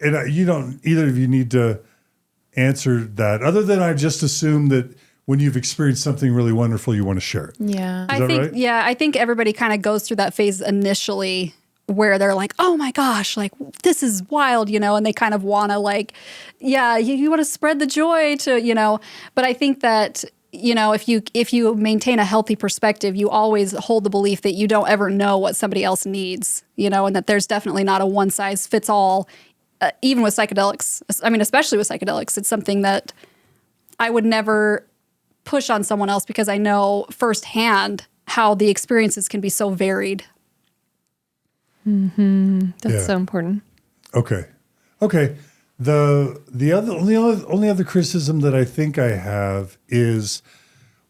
you don't, either of you need to answer that, other than I just assume that when you've experienced something really wonderful, you want to share it. Yeah. Is that right? Yeah, I think everybody kind of goes through that phase initially where they're oh my gosh, this is wild, and they kind of want to you want to spread the joy to, but I think that, if you maintain a healthy perspective, you always hold the belief that you don't ever know what somebody else needs, and that there's definitely not a one size fits all, even with psychedelics. Especially with psychedelics, it's something that I would never push on someone else because I know firsthand how the experiences can be so varied. Mm-hmm. That's so important. Okay. The only other criticism that I think I have is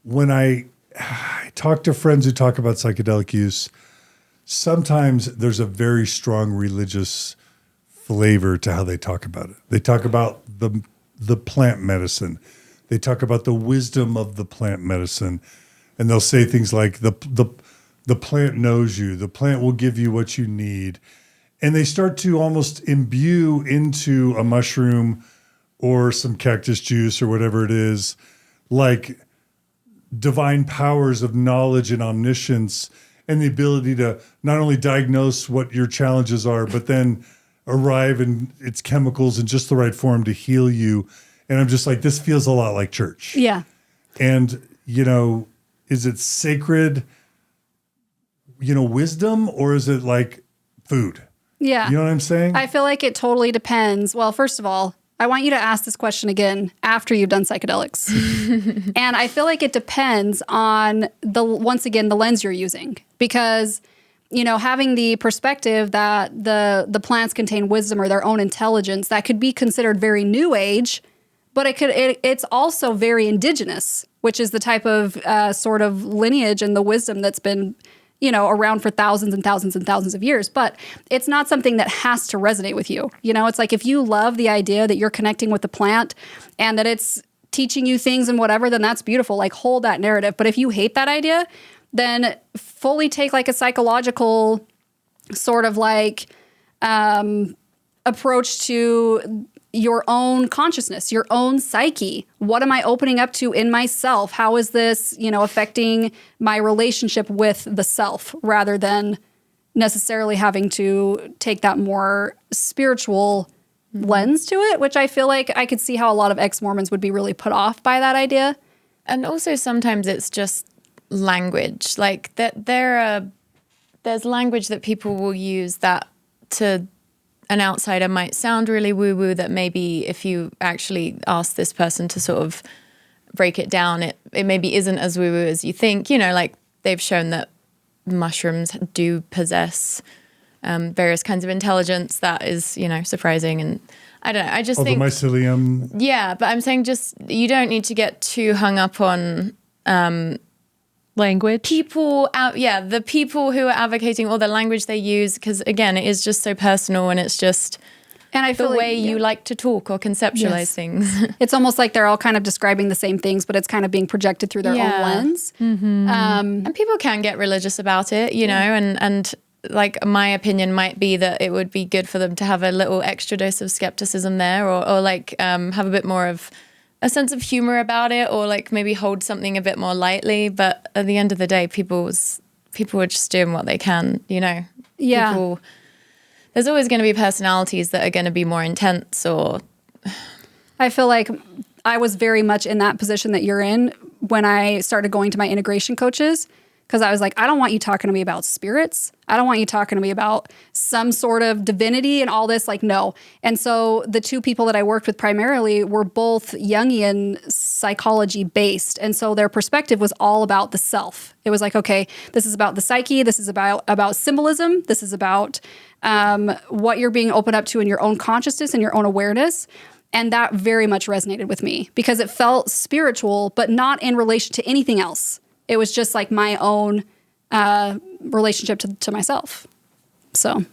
when I talk to friends who talk about psychedelic use, sometimes there's a very strong religious flavor to how they talk about it. They talk about the plant medicine. They talk about the wisdom of the plant medicine, and they'll say things like the plant knows you. The plant will give you what you need. And they start to almost imbue into a mushroom or some cactus juice or whatever it is, divine powers of knowledge and omniscience and the ability to not only diagnose what your challenges are, but then arrive in its chemicals in just the right form to heal you. And I'm just this feels a lot like church. Yeah. And, is it sacred, wisdom, or is it food? Yeah. You know what I'm saying? I feel like it totally depends. Well, first of all, I want you to ask this question again after you've done psychedelics. And I feel like it depends on once again, the lens you're using. Because, having the perspective that the plants contain wisdom or their own intelligence, that could be considered very new age, but it's also very indigenous, which is the type of sort of lineage and the wisdom that's been around for thousands and thousands and thousands of years, but it's not something that has to resonate with you. It's like if you love the idea that you're connecting with the plant and that it's teaching you things and whatever, then that's beautiful. Like hold that narrative. But if you hate that idea, then fully take like a psychological sort of like approach to your own consciousness, your own psyche. What am I opening up to in myself? How is this, affecting my relationship with the self rather than necessarily having to take that more spiritual lens to it, which I feel like I could see how a lot of ex-Mormons would be really put off by that idea. And also sometimes it's just language. Like that there's language that people will use that to an outsider might sound really woo-woo, that maybe if you actually ask this person to sort of break it down, it maybe isn't as woo-woo as you think. Like they've shown that mushrooms do possess various kinds of intelligence that is, surprising. And I don't know, I just think... the mycelium. Yeah, but I'm saying just you don't need to get too hung up on... language. The people who are advocating all the language they use, because again, it is just so personal and it's just and I feel the way you like to talk or conceptualize things. It's almost like they're all kind of describing the same things, but it's kind of being projected through their own lens. Mm-hmm. And people can get religious about it, and like my opinion might be that it would be good for them to have a little extra dose of skepticism there, or like have a bit more of a sense of humor about it, or like maybe hold something a bit more lightly. But at the end of the day, people are just doing what they can, Yeah. There's always going to be personalities that are going to be more intense, or... I feel like I was very much in that position that you're in when I started going to my integration coaches, because I was like, I don't want you talking to me about spirits. I don't want you talking to me about some sort of divinity and all this, like, no. And so the two people that I worked with primarily were both Jungian psychology based. And so their perspective was all about the self. It was like, okay, this is about the psyche. This is about symbolism. This is about what you're being opened up to in your own consciousness and your own awareness. And that very much resonated with me because it felt spiritual, but not in relation to anything else. It was just like my own relationship to myself. So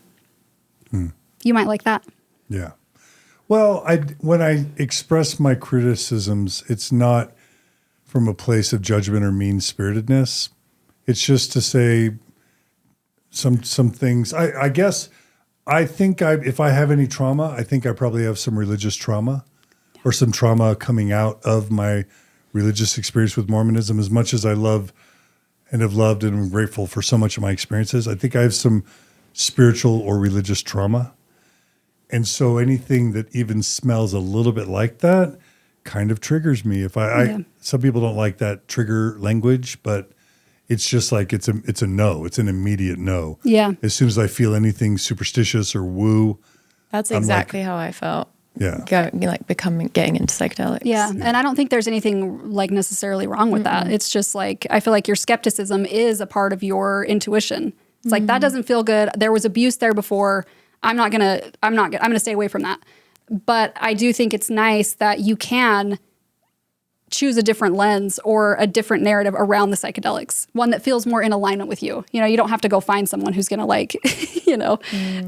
you might like that. Yeah. Well, when I express my criticisms, it's not from a place of judgment or mean-spiritedness. It's just to say some things. I guess I think if I have any trauma, I think I probably have some religious trauma or some trauma coming out of my religious experience with Mormonism. As much as I love and have loved and am grateful for so much of my experiences, I think I have some spiritual or religious trauma. And so anything that even smells a little bit like that kind of triggers me. Some people don't like that trigger language, but it's just like it's a no. It's an immediate no. Yeah. As soon as I feel anything superstitious or woo, that's exactly how I felt. Yeah. Getting into psychedelics. Yeah. And I don't think there's anything like necessarily wrong with that. It's just like, I feel like your skepticism is a part of your intuition. It's like, that doesn't feel good. There was abuse there before. I'm going to stay away from that. But I do think it's nice that you can choose a different lens or a different narrative around the psychedelics, one that feels more in alignment with you. You don't have to go find someone who's going to like,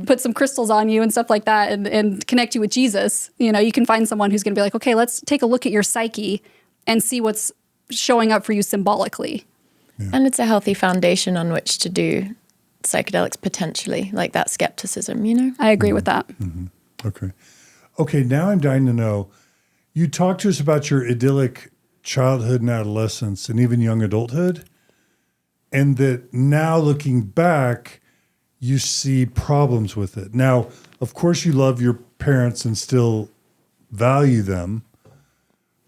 put some crystals on you and stuff like that and connect you with Jesus. You can find someone who's going to be like, okay, let's take a look at your psyche and see what's showing up for you symbolically. Yeah. And it's a healthy foundation on which to do psychedelics potentially, like that skepticism, I agree with that. Mm-hmm. Okay, now I'm dying to know, you talked to us about your idyllic childhood and adolescence and even young adulthood, and that now looking back, you see problems with it. Now, of course, you love your parents and still value them,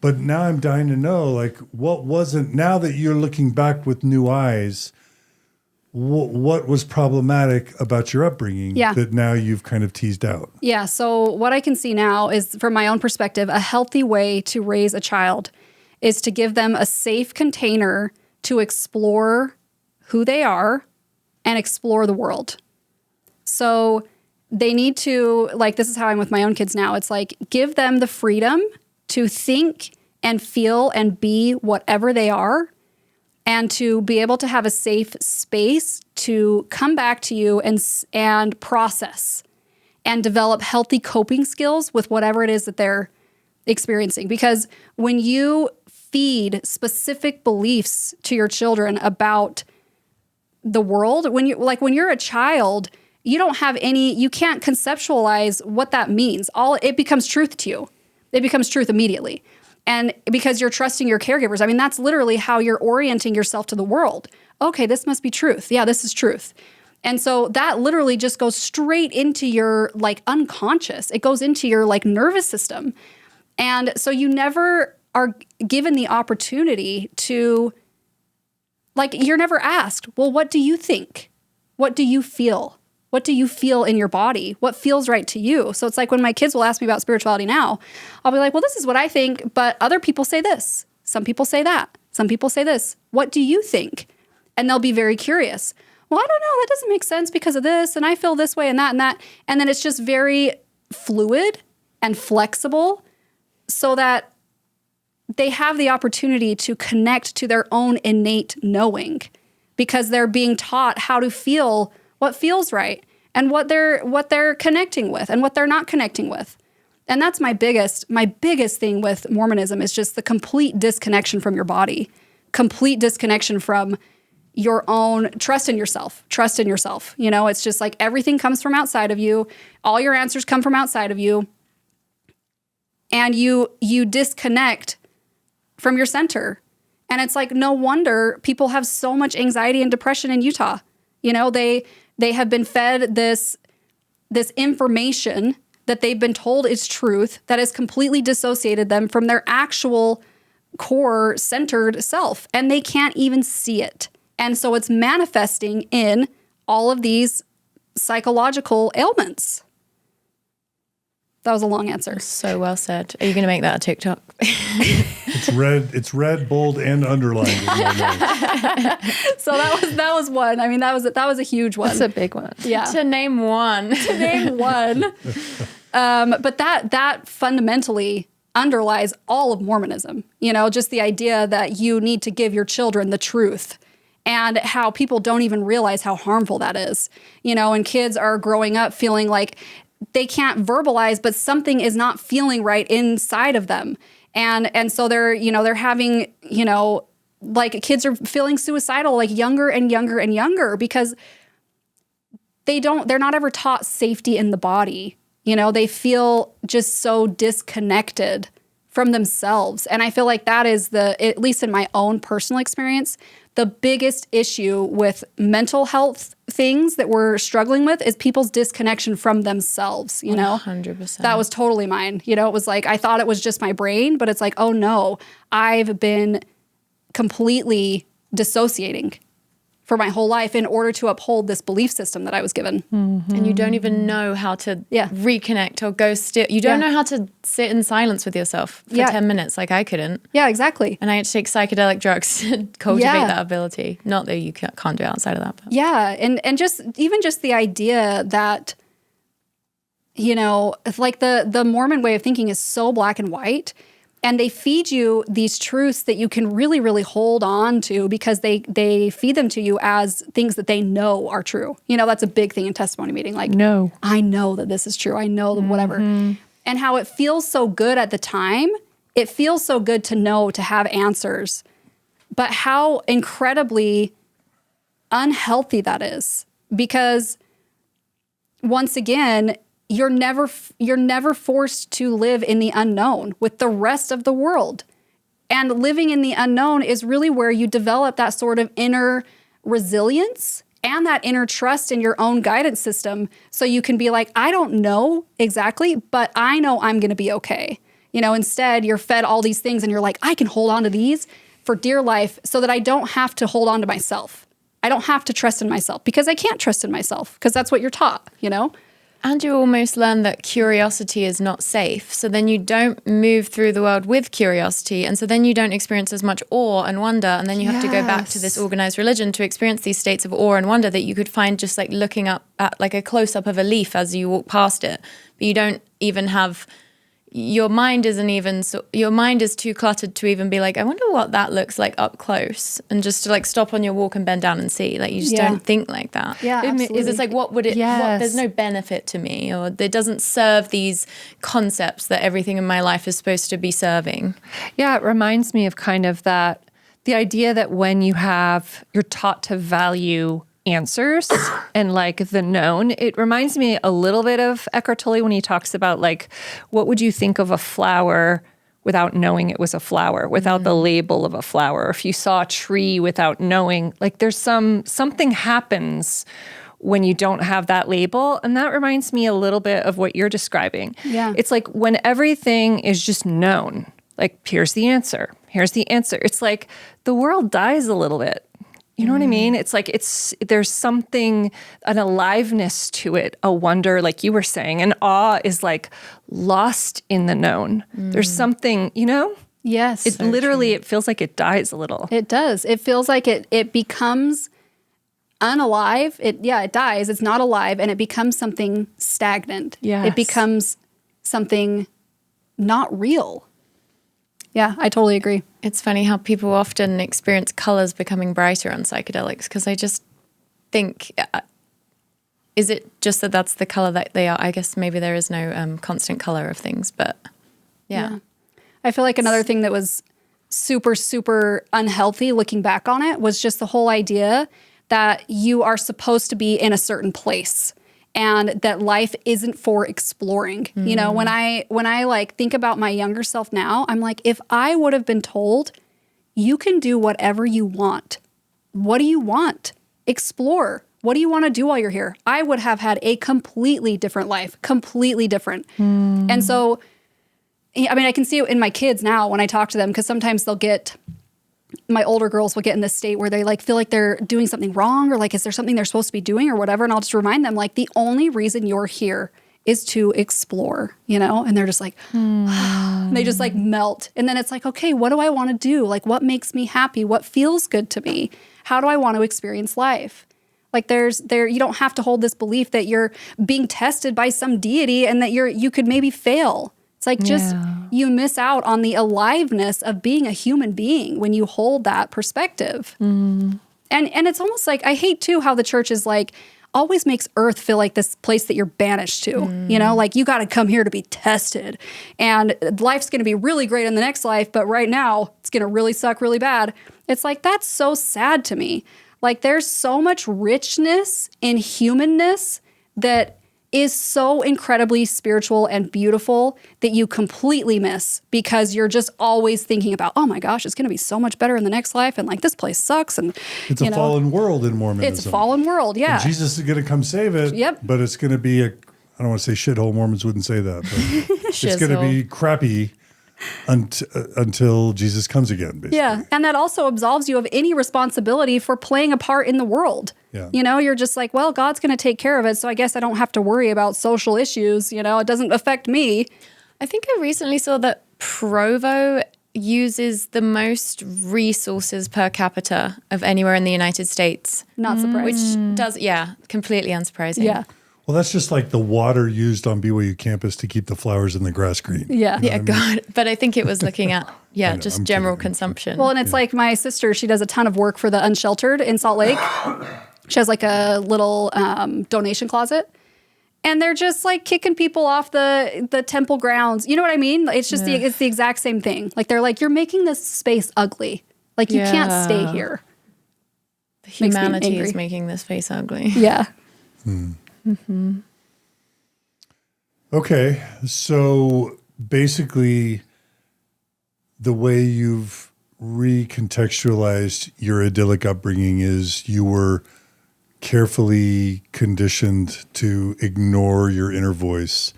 but now I'm dying to know, like, now that you're looking back with new eyes, what was problematic about your upbringing that now you've kind of teased out? Yeah. So what I can see now is, from my own perspective, a healthy way to raise a child is to give them a safe container to explore who they are and explore the world. So they need to, like, this is how I'm with my own kids now. It's like, give them the freedom to think and feel and be whatever they are, and to be able to have a safe space to come back to you and process and develop healthy coping skills with whatever it is that they're experiencing. Because when you feed specific beliefs to your children about the world, when you're a child, you can't conceptualize what that means. It becomes truth to you. It becomes truth immediately. And because you're trusting your caregivers, I mean, that's literally how you're orienting yourself to the world. Okay, this must be truth. Yeah, this is truth. And so that literally just goes straight into your like unconscious. It goes into your like nervous system. And so you never are given the opportunity to, like, you're never asked, well, what do you think? What do you feel? What do you feel in your body? What feels right to you? So it's like when my kids will ask me about spirituality now, I'll be like, well, this is what I think, but other people say this. Some people say that. Some people say this. What do you think? And they'll be very curious. Well, I don't know. That doesn't make sense because of this. And I feel this way and that and that. And then it's just very fluid and flexible so that they have the opportunity to connect to their own innate knowing because they're being taught how to feel what feels right and what they're connecting with and what they're not connecting with. And that's my biggest thing with Mormonism is just the complete disconnection from your body, complete disconnection from your own trust in yourself. You know, it's just like everything comes from outside of you. All your answers come from outside of you. And you disconnect from your center. And it's like, no wonder people have so much anxiety and depression in Utah. You know, they have been fed this information that they've been told is truth that has completely dissociated them from their actual core centered self. And they can't even see it. And so it's manifesting in all of these psychological ailments. That was a long answer. So well said. Are you going to make that a TikTok? It's red, bold, and underlined in my notes. So that was one. I mean, that was a huge one. That's a big one. Yeah. To name one. But that fundamentally underlies all of Mormonism. You know, just the idea that you need to give your children the truth. And how people don't even realize how harmful that is. You know, and kids are growing up feeling like they can't verbalize, but something is not feeling right inside of them. And so they're having, you know, like kids are feeling suicidal like younger and younger and younger because they're not ever taught safety in the body. You know, they feel just so disconnected from themselves. And I feel like that is at least in my own personal experience, the biggest issue with mental health things that we're struggling with is people's disconnection from themselves, you know? 100%. That was totally mine. You know, it was like, I thought it was just my brain, but it's like, oh no, I've been completely dissociating for my whole life in order to uphold this belief system that I was given. Mm-hmm. And you don't even know how to reconnect or go still. You don't know how to sit in silence with yourself for 10 minutes like I couldn't. Yeah, exactly. And I had to take psychedelic drugs to cultivate that ability. Not that you can't do it outside of that. But. Yeah, and just the idea that, you know, like the Mormon way of thinking is so black and white. And they feed you these truths that you can really, really hold on to because they feed them to you as things that they know are true. You know, that's a big thing in testimony meeting. Like, no, I know that this is true. I know that whatever. And how it feels so good at the time. It feels so good to know, to have answers. But how incredibly unhealthy that is. Because once again, you're never forced to live in the unknown with the rest of the world. And living in the unknown is really where you develop that sort of inner resilience and that inner trust in your own guidance system. So you can be like, I don't know exactly, but I know I'm going to be okay. You know, instead you're fed all these things and you're like, I can hold on to these for dear life so that I don't have to hold on to myself. I don't have to trust in myself because I can't trust in myself because that's what you're taught, you know? And you almost learn that curiosity is not safe. So then you don't move through the world with curiosity. And so then you don't experience as much awe and wonder. And then you have to go back to this organized religion to experience these states of awe and wonder that you could find just like looking up at like a close-up of a leaf as you walk past it. But you don't even have your mind is too cluttered to even be like, I wonder what that looks like up close, and just to like stop on your walk and bend down and see. Like you just don't think like that. Yeah, absolutely. Because it's like, what would it? Yes. There's no benefit to me, or it doesn't serve these concepts that everything in my life is supposed to be serving. Yeah, it reminds me of kind of that, the idea that when you're taught to value answers and like the known, it reminds me a little bit of Eckhart Tolle when he talks about like, what would you think of a flower without knowing it was a flower, without the label of a flower? Or if you saw a tree without knowing, like there's something happens when you don't have that label. And that reminds me a little bit of what you're describing. Yeah. It's like when everything is just known, like here's the answer. It's like the world dies a little bit. You know what I mean? It's like there's something, an aliveness to it, a wonder, like you were saying. And awe is like lost in the known. There's something, you know? Yes. It feels like it dies a little. It does. It feels like it becomes unalive. It dies. It's not alive, and it becomes something stagnant. Yes. It becomes something not real. Yeah, I totally agree. It's funny how people often experience colors becoming brighter on psychedelics, because I just think, is it just that that's the color that they are? I guess maybe there is no constant color of things, but yeah. I feel like another thing that was super, super unhealthy looking back on it was just the whole idea that you are supposed to be in a certain place and that life isn't for exploring. You know, when I like think about my younger self now, I'm like, if I would have been told, you can do whatever you want. What do you want? Explore. What do you want to do while you're here? I would have had a completely different life, completely different. And so, I mean, I can see it in my kids now when I talk to them, because sometimes my older girls will get in this state where they like feel like they're doing something wrong, or like, is there something they're supposed to be doing or whatever? And I'll just remind them, like, the only reason you're here is to explore, you know? And they're just like, and they just like melt. And then it's like, okay, what do I want to do? Like, what makes me happy? What feels good to me? How do I want to experience life? Like you don't have to hold this belief that you're being tested by some deity and that you could maybe fail. It's like you miss out on the aliveness of being a human being when you hold that perspective. And it's almost like, I hate too how the church is like, always makes earth feel like this place that you're banished to, you know, like you got to come here to be tested, and life's going to be really great in the next life, but right now it's going to really suck really bad. It's like, that's so sad to me. Like there's so much richness in humanness that is so incredibly spiritual and beautiful that you completely miss because you're just always thinking about, oh my gosh, it's going to be so much better in the next life, and like this place sucks, and it's a fallen world in Mormonism. It's a fallen world, yeah. And Jesus is going to come save it. Yep. But it's going to be I don't want to say shithole. Mormons wouldn't say that, but it's going to be crappy until Jesus comes again, basically. Yeah, and that also absolves you of any responsibility for playing a part in the world. Yeah. You know, you're just like, well, God's going to take care of it, so I guess I don't have to worry about social issues. You know, it doesn't affect me. I think I recently saw that Provo uses the most resources per capita of anywhere in the United States. Not surprised. Which does, completely unsurprising. Yeah. Well, that's just like the water used on BYU campus to keep the flowers and the grass green. Yeah. Yeah, God. But I think it was looking at, just I'm general kidding. consumption. Well, and it's like my sister, she does a ton of work for the unsheltered in Salt Lake. She has like a little donation closet. And they're just like kicking people off the temple grounds. You know what I mean? It's just it's the exact same thing. Like they're like, you're making this space ugly. Like you can't stay here. Humanity is making this space ugly. Yeah. Mm-hmm. Okay, so basically the way you've recontextualized your idyllic upbringing is you were carefully conditioned to ignore your inner voice,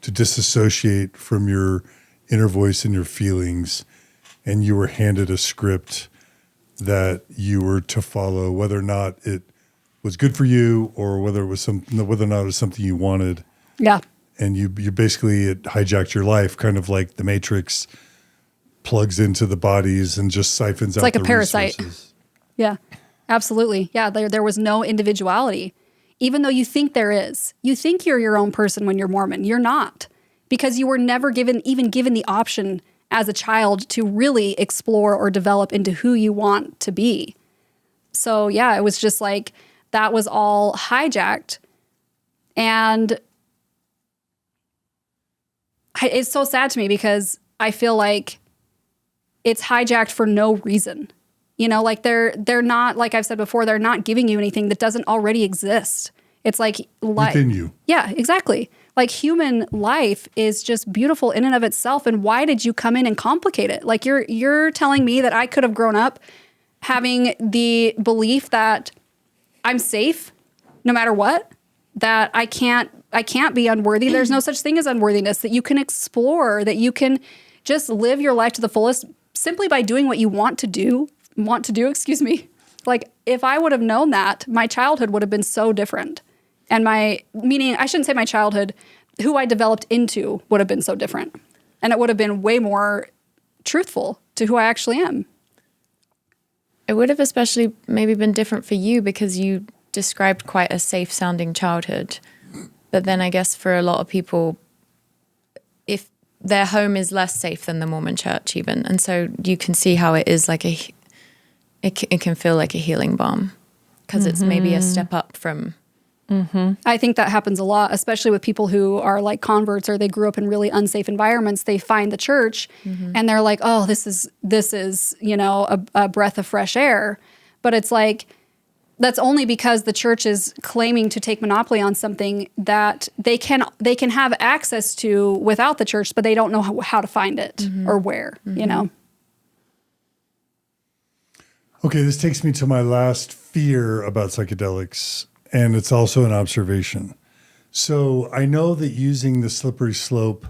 to disassociate from your inner voice and your feelings, and you were handed a script that you were to follow, whether or not it was good for you or whether or not it was something you wanted. Yeah. And you basically, it hijacked your life, kind of like the Matrix plugs into the bodies and just siphons out like the a parasite. resources. Yeah, absolutely. Yeah, there was no individuality, even though you think there is. You think you're your own person when you're Mormon. You're not. because you were never given the option as a child to really explore or develop into who you want to be. So yeah, it was just like that was all hijacked. And it's so sad to me because I feel like it's hijacked for no reason. You know, like they're not, like I've said before, they're not giving you anything that doesn't already exist. It's like within you. Yeah, exactly. Like human life is just beautiful in and of itself. And why did you come in and complicate it? Like you're telling me that I could have grown up having the belief that I'm safe no matter what, that I can't be unworthy. There's no such thing as unworthiness, that you can explore, that you can just live your life to the fullest simply by doing what you want to do, excuse me. Like if I would have known that, my childhood would have been so different. And meaning I shouldn't say my childhood, who I developed into would have been so different. And it would have been way more truthful to who I actually am. It would have especially maybe been different for you because you described quite a safe sounding childhood. But then I guess for a lot of people, if their home is less safe than the Mormon church even. And so you can see how it is like it can feel like a healing balm because it's maybe a step up from. I think that happens a lot, especially with people who are like converts or they grew up in really unsafe environments. They find the church and they're like, oh, this is, you know, a breath of fresh air. But it's like, that's only because the church is claiming to take monopoly on something that they can have access to without the church, but they don't know how to find it or where, you know? Okay, this takes me to my last fear about psychedelics, and it's also an observation. So I know that using the slippery slope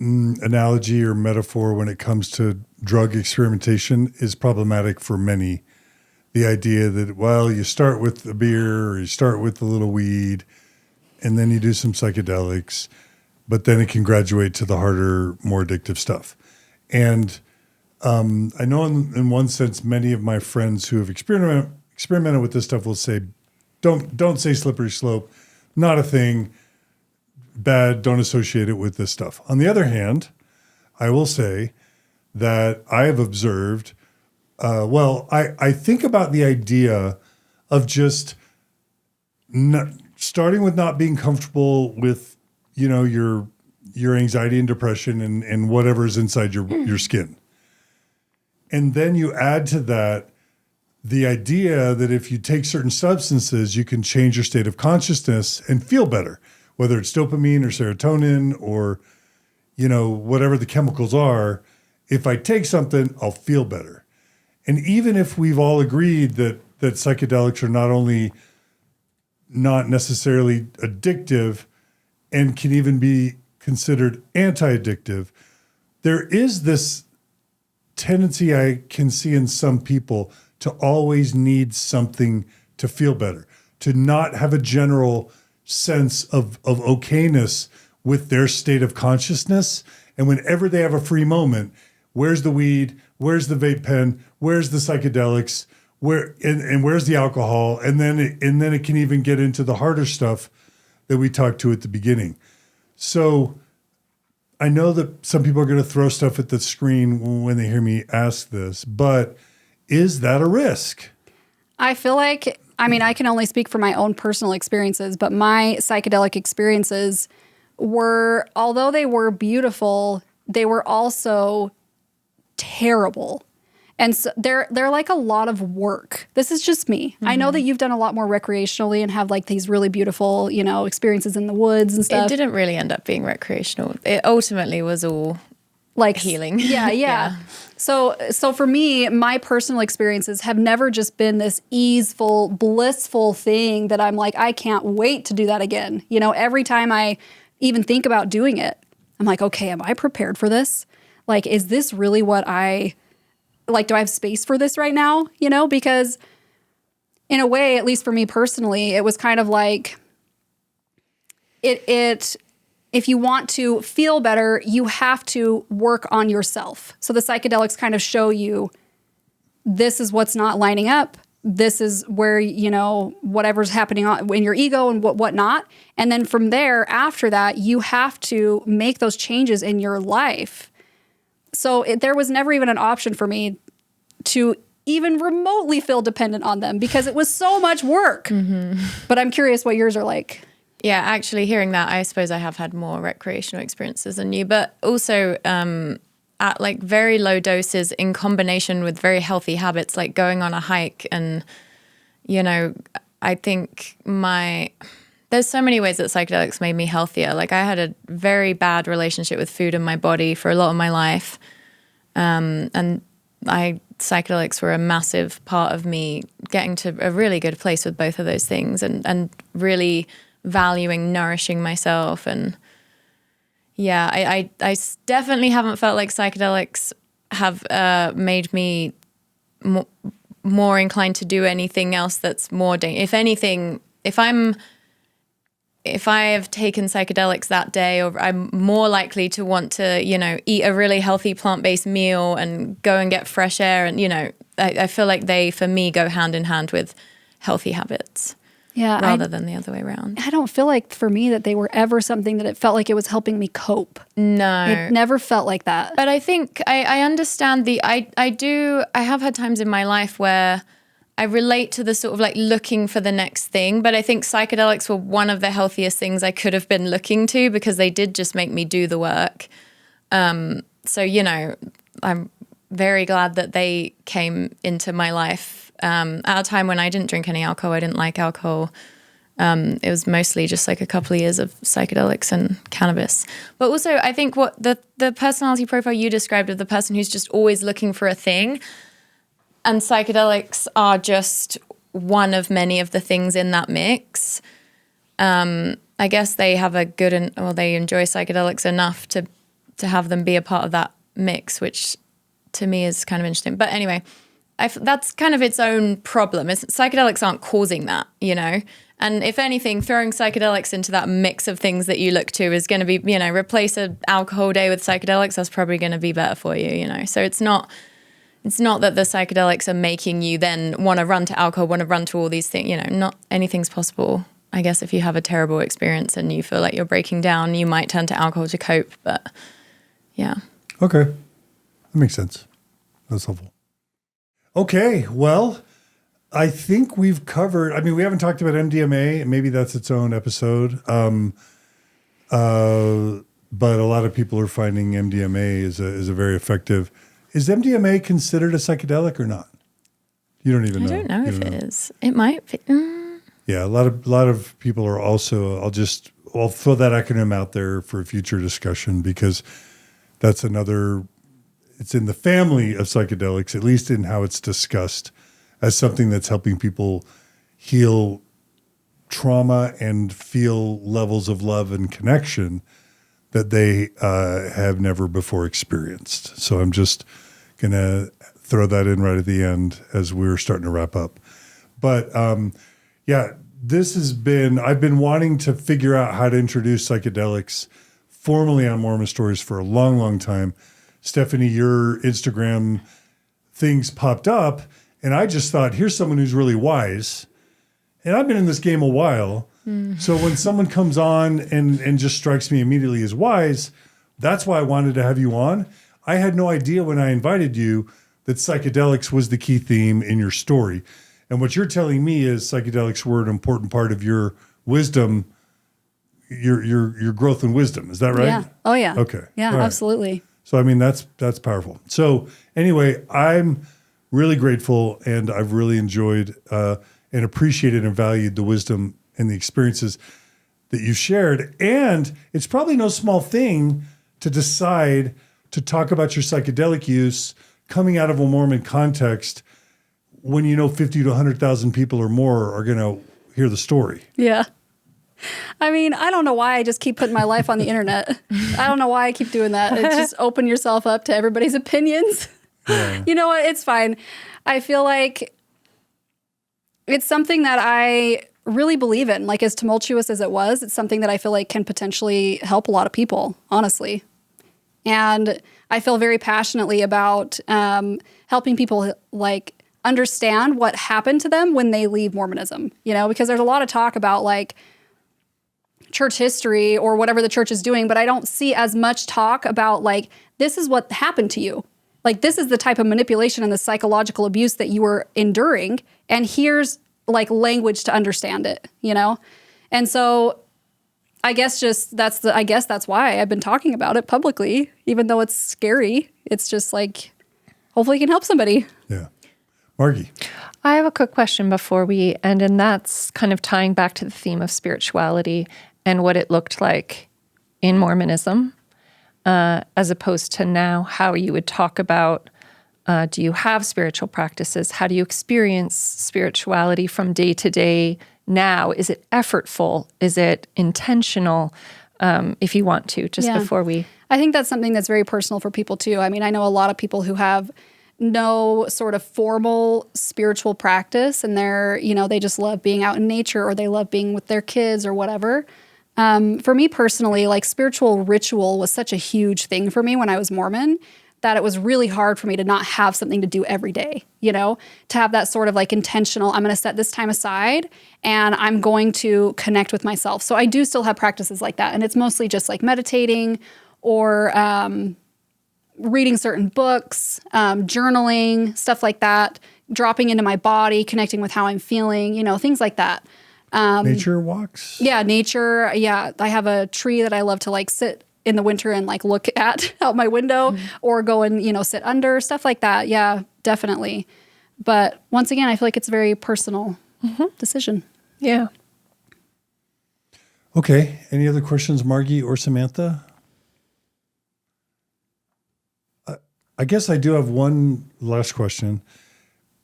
analogy or metaphor when it comes to drug experimentation is problematic for many. The idea that, well, you start with a beer or you start with a little weed and then you do some psychedelics, but then it can graduate to the harder, more addictive stuff. And I know in one sense, many of my friends who have experimented with this stuff will say, don't say slippery slope, not a thing, bad, don't associate it with this stuff. On the other hand, I will say that I have observed, I think about the idea of just starting with not being comfortable with, you know, your anxiety and depression and whatever's inside your skin. And then you add to that the idea that if you take certain substances, you can change your state of consciousness and feel better, whether it's dopamine or serotonin or, you know, whatever the chemicals are. If I take something, I'll feel better. And even if we've all agreed that psychedelics are not only not necessarily addictive and can even be considered anti-addictive, there is this tendency I can see in some people to always need something to feel better, to not have a general sense of okayness with their state of consciousness. And whenever they have a free moment, where's the weed? Where's the vape pen? Where's the psychedelics? And where's the alcohol? And then it can even get into the harder stuff that we talked to at the beginning. So I know that some people are going to throw stuff at the screen when they hear me ask this, but is that a risk? I feel like, I mean, I can only speak for my own personal experiences, but my psychedelic experiences were, although they were beautiful, they were also terrible. And so they're like a lot of work. This is just me. I know that you've done a lot more recreationally and have like these really beautiful, you know, experiences in the woods and stuff. It didn't really end up being recreational. It ultimately was all like healing. Yeah. So for me, my personal experiences have never just been this easeful, blissful thing that I'm like, I can't wait to do that again. You know, every time I even think about doing it, I'm like, okay, am I prepared for this? Like, is this really what I... Like, do I have space for this right now? You know, because in a way, at least for me personally, it was kind of like if you want to feel better, you have to work on yourself. So the psychedelics kind of show you this is what's not lining up. this is where, whatever's happening in your ego and whatnot. And then from there, after that, you have to make those changes in your life. So there was never even an option for me to even remotely feel dependent on them because it was so much work. Mm-hmm. But I'm curious what yours are like. Yeah, actually hearing that, I suppose I have had more recreational experiences than you, but also at like very low doses in combination with very healthy habits, like going on a hike. And, I think there's so many ways that psychedelics made me healthier. Like I had a very bad relationship with food and my body for a lot of my life. And psychedelics were a massive part of me getting to a really good place with both of those things and really valuing nourishing myself. And yeah, I definitely haven't felt like psychedelics have made me more inclined to do anything else that's more dangerous. If anything, if I have taken psychedelics that day, or I'm more likely to want to, eat a really healthy plant-based meal and go and get fresh air. And, I feel like they, for me, go hand in hand with healthy habits. Yeah, rather than the other way around. I don't feel like for me that they were ever something that it felt like it was helping me cope. No. It never felt like that. But I think I understand I have had times in my life where I relate to the sort of like looking for the next thing, but I think psychedelics were one of the healthiest things I could have been looking to because they did just make me do the work. So, I'm very glad that they came into my life at a time when I didn't drink any alcohol. I didn't like alcohol. It was mostly just like a couple of years of psychedelics and cannabis. But also I think what the personality profile you described of the person who's just always looking for a thing, and psychedelics are just one of many of the things in that mix. I guess they have they enjoy psychedelics enough to have them be a part of that mix, which to me is kind of interesting. But anyway, that's kind of its own problem. Psychedelics aren't causing that, And if anything, throwing psychedelics into that mix of things that you look to is going to be, replace an alcohol day with psychedelics. That's probably going to be better for you, So it's not that the psychedelics are making you then want to run to alcohol, want to run to all these things. Not anything's possible. I guess if you have a terrible experience and you feel like you're breaking down, you might turn to alcohol to cope. But yeah. Okay. That makes sense. That's helpful. Okay. Well, I think we've covered, we haven't talked about MDMA. Maybe that's its own episode. But a lot of people are finding MDMA is a very effective. Is MDMA considered a psychedelic or not? You don't even know. I don't know if it is. It might be. Yeah, a lot of people are also. I'll throw that acronym out there for a future discussion because that's another. It's in the family of psychedelics, at least in how it's discussed, as something that's helping people heal trauma and feel levels of love and connection that they have never before experienced. So I'm just going to throw that in right at the end as we're starting to wrap up. But I've been wanting to figure out how to introduce psychedelics formally on Mormon Stories for a long, long time. Stephanie, your Instagram things popped up, and I just thought, here's someone who's really wise. And I've been in this game a while. So when someone comes on and just strikes me immediately as wise, that's why I wanted to have you on. I had no idea when I invited you that psychedelics was the key theme in your story. And what you're telling me is psychedelics were an important part of your wisdom, your growth in wisdom. Is that right? Yeah. Oh, yeah. Okay. Yeah, right. Absolutely. So, that's powerful. So anyway, I'm really grateful, and I've really enjoyed and appreciated and valued the wisdom and the experiences that you've shared. And it's probably no small thing to decide to talk about your psychedelic use coming out of a Mormon context when 50 to 100,000 people or more are going to hear the story. Yeah. I don't know why I just keep putting my life on the internet. I don't know why I keep doing that. It's just open yourself up to everybody's opinions. Yeah. You know what? It's fine. I feel like it's something that I really believe in. Like, as tumultuous as it was, it's something that I feel like can potentially help a lot of people, honestly. And I feel very passionately about helping people understand what happened to them when they leave Mormonism, because there's a lot of talk about like church history or whatever the church is doing, but I don't see as much talk about like, this is what happened to you. Like, this is the type of manipulation and the psychological abuse that you were enduring. And here's like language to understand it, And so I guess that's why I've been talking about it publicly, even though it's scary. It's just like, hopefully it can help somebody. Yeah. Margie. I have a quick question before we end, and that's kind of tying back to the theme of spirituality and what it looked like in Mormonism, as opposed to now, how you would talk about, do you have spiritual practices? How do you experience spirituality from day to day now? Is it effortful? Is it intentional? If you want to, before we... I think that's something that's very personal for people too. I mean, I know a lot of people who have no sort of formal spiritual practice and they just love being out in nature or they love being with their kids or whatever. For me personally, like spiritual ritual was such a huge thing for me when I was Mormon that it was really hard for me to not have something to do every day, to have that sort of like intentional, I'm going to set this time aside and I'm going to connect with myself. So I do still have practices like that. And it's mostly just like meditating or reading certain books, journaling, stuff like that, dropping into my body, connecting with how I'm feeling, things like that. Nature walks? Yeah, nature. Yeah, I have a tree that I love to like sit in the winter and like look at out my window or go and, sit under, stuff like that. Yeah, definitely. But once again, I feel like it's a very personal decision. Yeah. Okay. Any other questions, Margie or Samantha? I guess I do have one last question.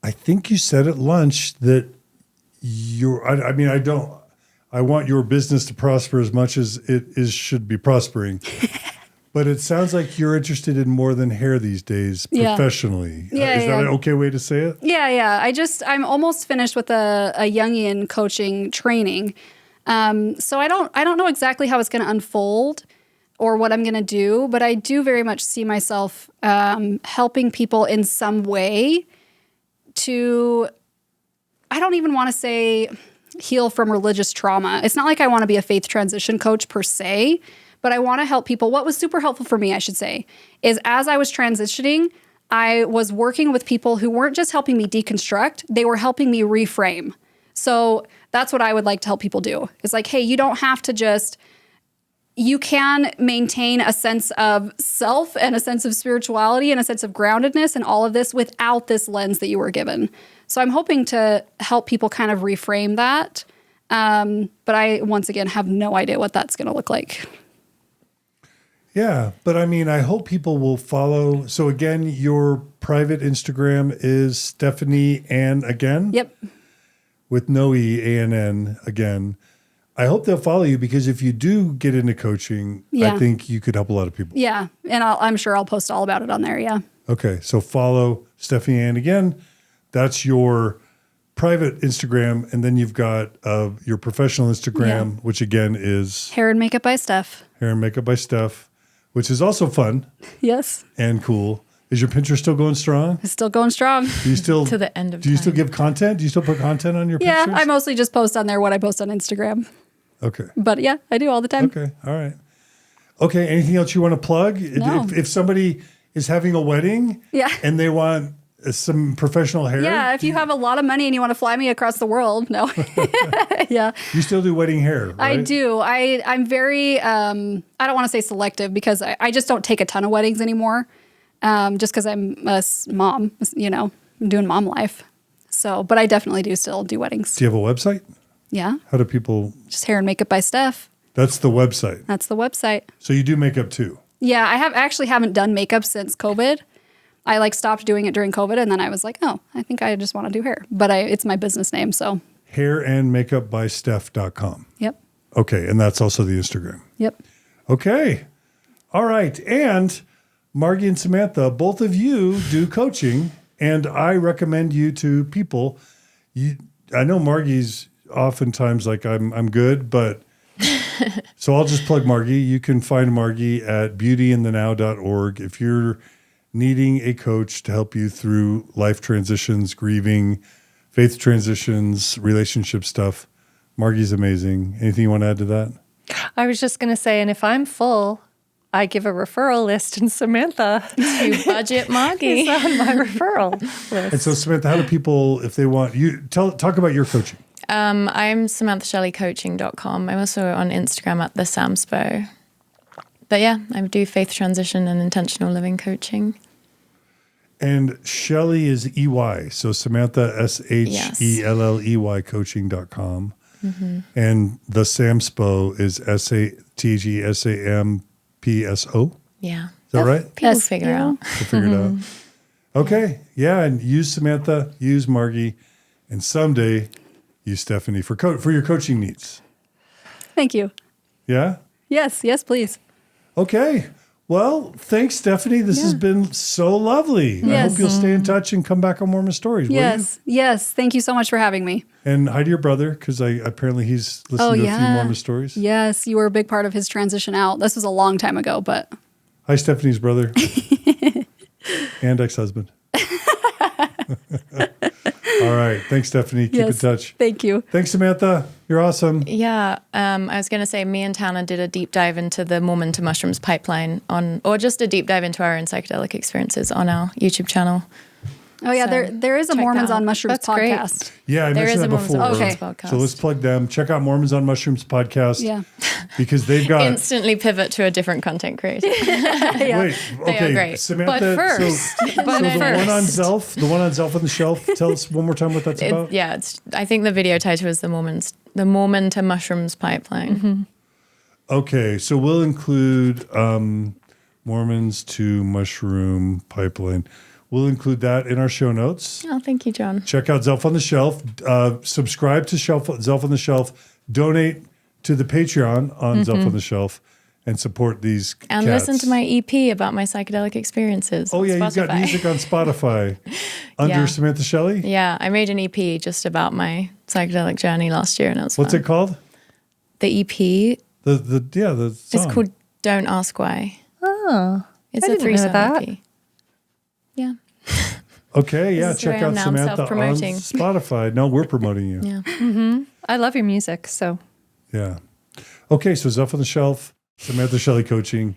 I think you said at lunch that I want your business to prosper as much as should be prospering. But it sounds like you're interested in more than hair these days professionally. Yeah, is that an okay way to say it? Yeah. I'm almost finished with a Jungian coaching training. So I don't know exactly how it's going to unfold or what I'm going to do, but I do very much see myself helping people in some way to, I don't even want to say heal from religious trauma. It's not like I want to be a faith transition coach per se, but I want to help people. What was super helpful for me, I should say, is as I was transitioning, I was working with people who weren't just helping me deconstruct, they were helping me reframe. So that's what I would like to help people do. It's like, hey, you don't have to just, you can maintain a sense of self and a sense of spirituality and a sense of groundedness and all of this without this lens that you were given. So I'm hoping to help people kind of reframe that. But I, once again, have no idea what that's going to look like. Yeah, but I mean, I hope people will follow. So again, your private Instagram is Stephanie Ann again? Yep. With no E, A-N-N again. I hope they'll follow you because if you do get into coaching, I think you could help a lot of people. Yeah, and I'm sure I'll post all about it on there, yeah. Okay, so follow Stephanie Ann again. That's your private Instagram, and then you've got your professional Instagram, which again is Hair and Makeup by Steph. Hair and Makeup by Steph, which is also fun. Yes. And cool. Is your Pinterest still going strong? It's still going strong. Do you still to the end of Do you still give content? Do you still put content on your Yeah, pictures? I mostly just post on there what I post on Instagram. Okay. But yeah, I do all the time. Okay. All right. Okay. Anything else you want to plug? No. If somebody is having a wedding and they want some professional hair. Yeah, if you have a lot of money and you want to fly me across the world, no. Yeah. You still do wedding hair, right? I do. I'm very, I don't want to say selective because I just don't take a ton of weddings anymore. Just because I'm a mom, I'm doing mom life. So, but I definitely do still do weddings. Do you have a website? Yeah. How do people? Just Hair and Makeup by Steph. That's the website. That's the website. So you do makeup too? Yeah, I haven't done makeup since COVID. I stopped doing it during COVID, and then I was like, oh, I think I just want to do hair. But it's my business name, so. hairandmakeupbysteph.com. Yep. Okay, and that's also the Instagram. Yep. Okay. All right. And Margie and Samantha, both of you do coaching, and I recommend you to people. I know Margie's oftentimes like, I'm good, but so I'll just plug Margie. You can find Margie at beautyinthenow.org. If you're needing a coach to help you through life transitions, grieving, faith transitions, relationship stuff, Margie's amazing. Anything you want to add to that? I was just going to say, and if I'm full, I give a referral list, and Samantha To budget Margie. is on my referral list. And so, Samantha, how do people, if they want you, talk about your coaching? I'm SamanthaShelleyCoaching.com. I'm also on Instagram at the Samspo. But yeah, I do faith transition and intentional living coaching. And Shelley is EY. So Samantha, SHELLEY coaching.com. Mm-hmm. And the Samspo is SATGSAMPSO. Yeah. Is that right? People figure it out. We'll figure it out. Okay. Yeah. And use Samantha, use Margie, and someday use Stephanie for your coaching needs. Thank you. Yeah? Yes, please. Okay. Well, thanks, Stephanie. This has been so lovely. I Yes. hope you'll stay in touch and come back on Mormon Stories, will you? Yes. Thank you so much for having me. And hi to your brother, because apparently he's listened to a few Mormon Stories. Yes, you were a big part of his transition out. This was a long time ago, but Hi, Stephanie's brother and ex-husband. All right. Thanks, Stephanie. Keep in touch. Thank you. Thanks, Samantha. You're awesome. Yeah, I was going to say, me and Tana did a deep dive into the Mormon to Mushrooms pipeline or just a deep dive into our own psychedelic experiences on our YouTube channel. Oh yeah, So, there is a check Mormons that out. on Mushrooms That's great. podcast. Yeah, I There mentioned is that a Mormons before. on Okay. Mushrooms podcast. So let's plug them. Check out Mormons on Mushrooms podcast. Yeah. Because they've got... Instantly pivot to a different content creator. Wait, okay. are great. Samantha, But first- so the one on first. Zelf on the shelf, tell us one more time what that's about. I think the video title is the Mormon to Mushrooms pipeline. Mm-hmm. Okay, so we'll include Mormons to Mushroom Pipeline. We'll include that in our show notes. Oh, thank you, John. Check out Zelf on the Shelf. Subscribe to Zelf on the Shelf. Donate to the Patreon on Zelf on the Shelf and support these And cats. listen to my EP about my psychedelic experiences. Oh, on yeah, you've got Spotify. music on Spotify under Yeah. Samantha Shelley. Yeah, I made an EP just about my psychedelic journey last year, and it was What's fun. it called? The EP, The song. it's called Don't Ask Why. Oh, It's I a didn't know 3-song that. EP. Yeah. Okay, yeah, This is who check I am out now. I'm Samantha on self-promoting. Spotify. No, we're promoting you. Yeah. I love your music. So Yeah. Okay, so Zelf on the Shelf, Samantha Shelley Coaching,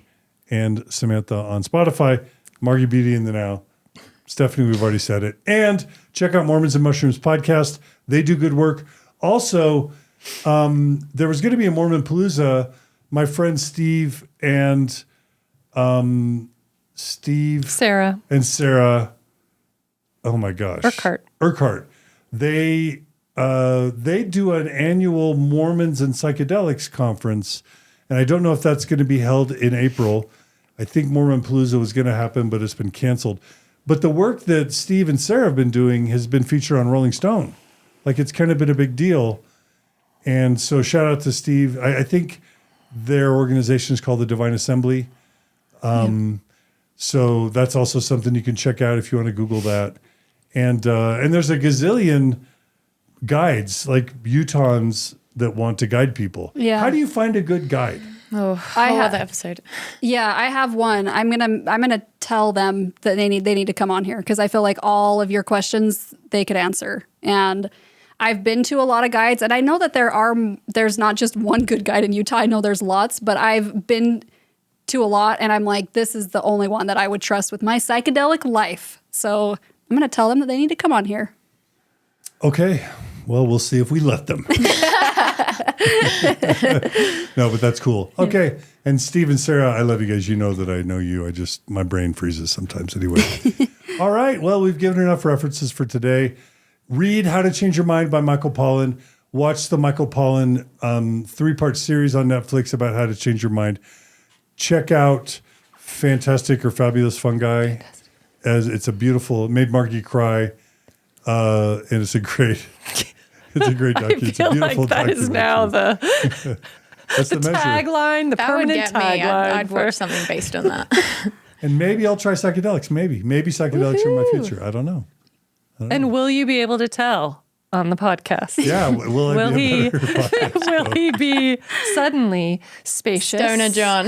and Samantha on Spotify, Margie Beauty in the Now. Stephanie, we've already said it. And check out Mormons and Mushrooms podcast. They do good work. Also, there was going to be a Mormon Palooza. My friend Steve and Sarah Sarah, oh my gosh. Urquhart. They do an annual Mormons and Psychedelics conference, and I don't know if that's going to be held in April. I think Mormon Palooza was going to happen, but it's been canceled. But the work that Steve and Sarah have been doing has been featured on Rolling Stone. Like, it's kind of been a big deal. And so shout out to Steve. I think their organization is called the Divine Assembly. So that's also something you can check out if you want to Google that. And there's a gazillion guides, like Utahns, that want to guide people. Yeah. How do you find a good guide? Oh, I whole ha- other episode. Yeah, I have one. I'm gonna tell them that they need to come on here because I feel like all of your questions they could answer. And I've been to a lot of guides, and I know that there's not just one good guide in Utah. I know there's lots, but I've been to a lot, and I'm like, this is the only one that I would trust with my psychedelic life. So I'm gonna tell them that they need to come on here. Okay. Well, we'll see if we let them. No, but that's cool. Okay. And Steve and Sarah, I love you guys. You know that I know you. My brain freezes sometimes anyway. All right. Well, we've given enough references for today. Read How to Change Your Mind by Michael Pollan. Watch the Michael Pollan 3-part series on Netflix about how to change your mind. Check out Fantastic or Fabulous Fungi. As it's a beautiful, it made Margie cry. And it's a great document. I It's a feel beautiful like that is now documentary. That's the measure. tagline, the That would permanent get me. tagline. I'd watch something based on that. And maybe I'll try psychedelics. Maybe psychedelics are my future. I don't know. And will you be able to tell? on the podcast? Yeah, will Will he be suddenly spacious? Stoner John.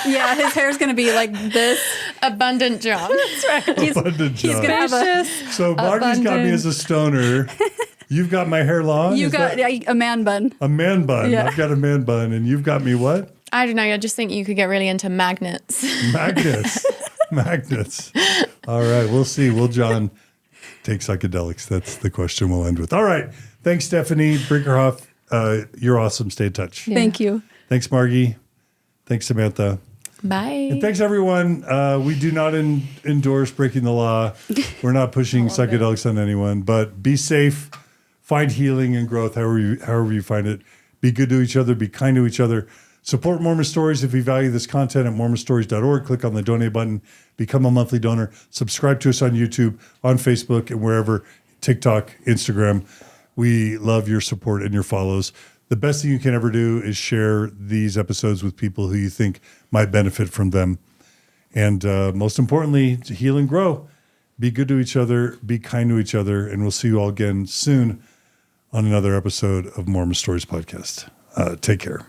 Yeah, his hair's going to be like this. Abundant John. That's right. Abundant He's John. going to have a... Spacious. So Marty's got me as a stoner. You've got my hair long. You Is got that a man bun. a man bun. Yeah. I've got a man bun, and you've got me what? I don't know. I just think you could get really into magnets. Magnets. Magnets. All right, we'll see. Will John take psychedelics? That's the question we'll end with. All right. Thanks, Stephanie Brinkerhoff. You're awesome. Stay in touch. Yeah. Thank you. Thanks, Margie. Thanks, Samantha. Bye. And thanks, everyone. We do not endorse breaking the law. We're not pushing psychedelics on anyone, but be safe, find healing and growth however you find it. Be good to each other. Be kind to each other. Support Mormon Stories if you value this content at mormonstories.org. Click on the donate button. Become a monthly donor. Subscribe to us on YouTube, on Facebook, and wherever, TikTok, Instagram. We love your support and your follows. The best thing you can ever do is share these episodes with people who you think might benefit from them. And most importantly, to heal and grow. Be good to each other. Be kind to each other. And we'll see you all again soon on another episode of Mormon Stories Podcast. Take care.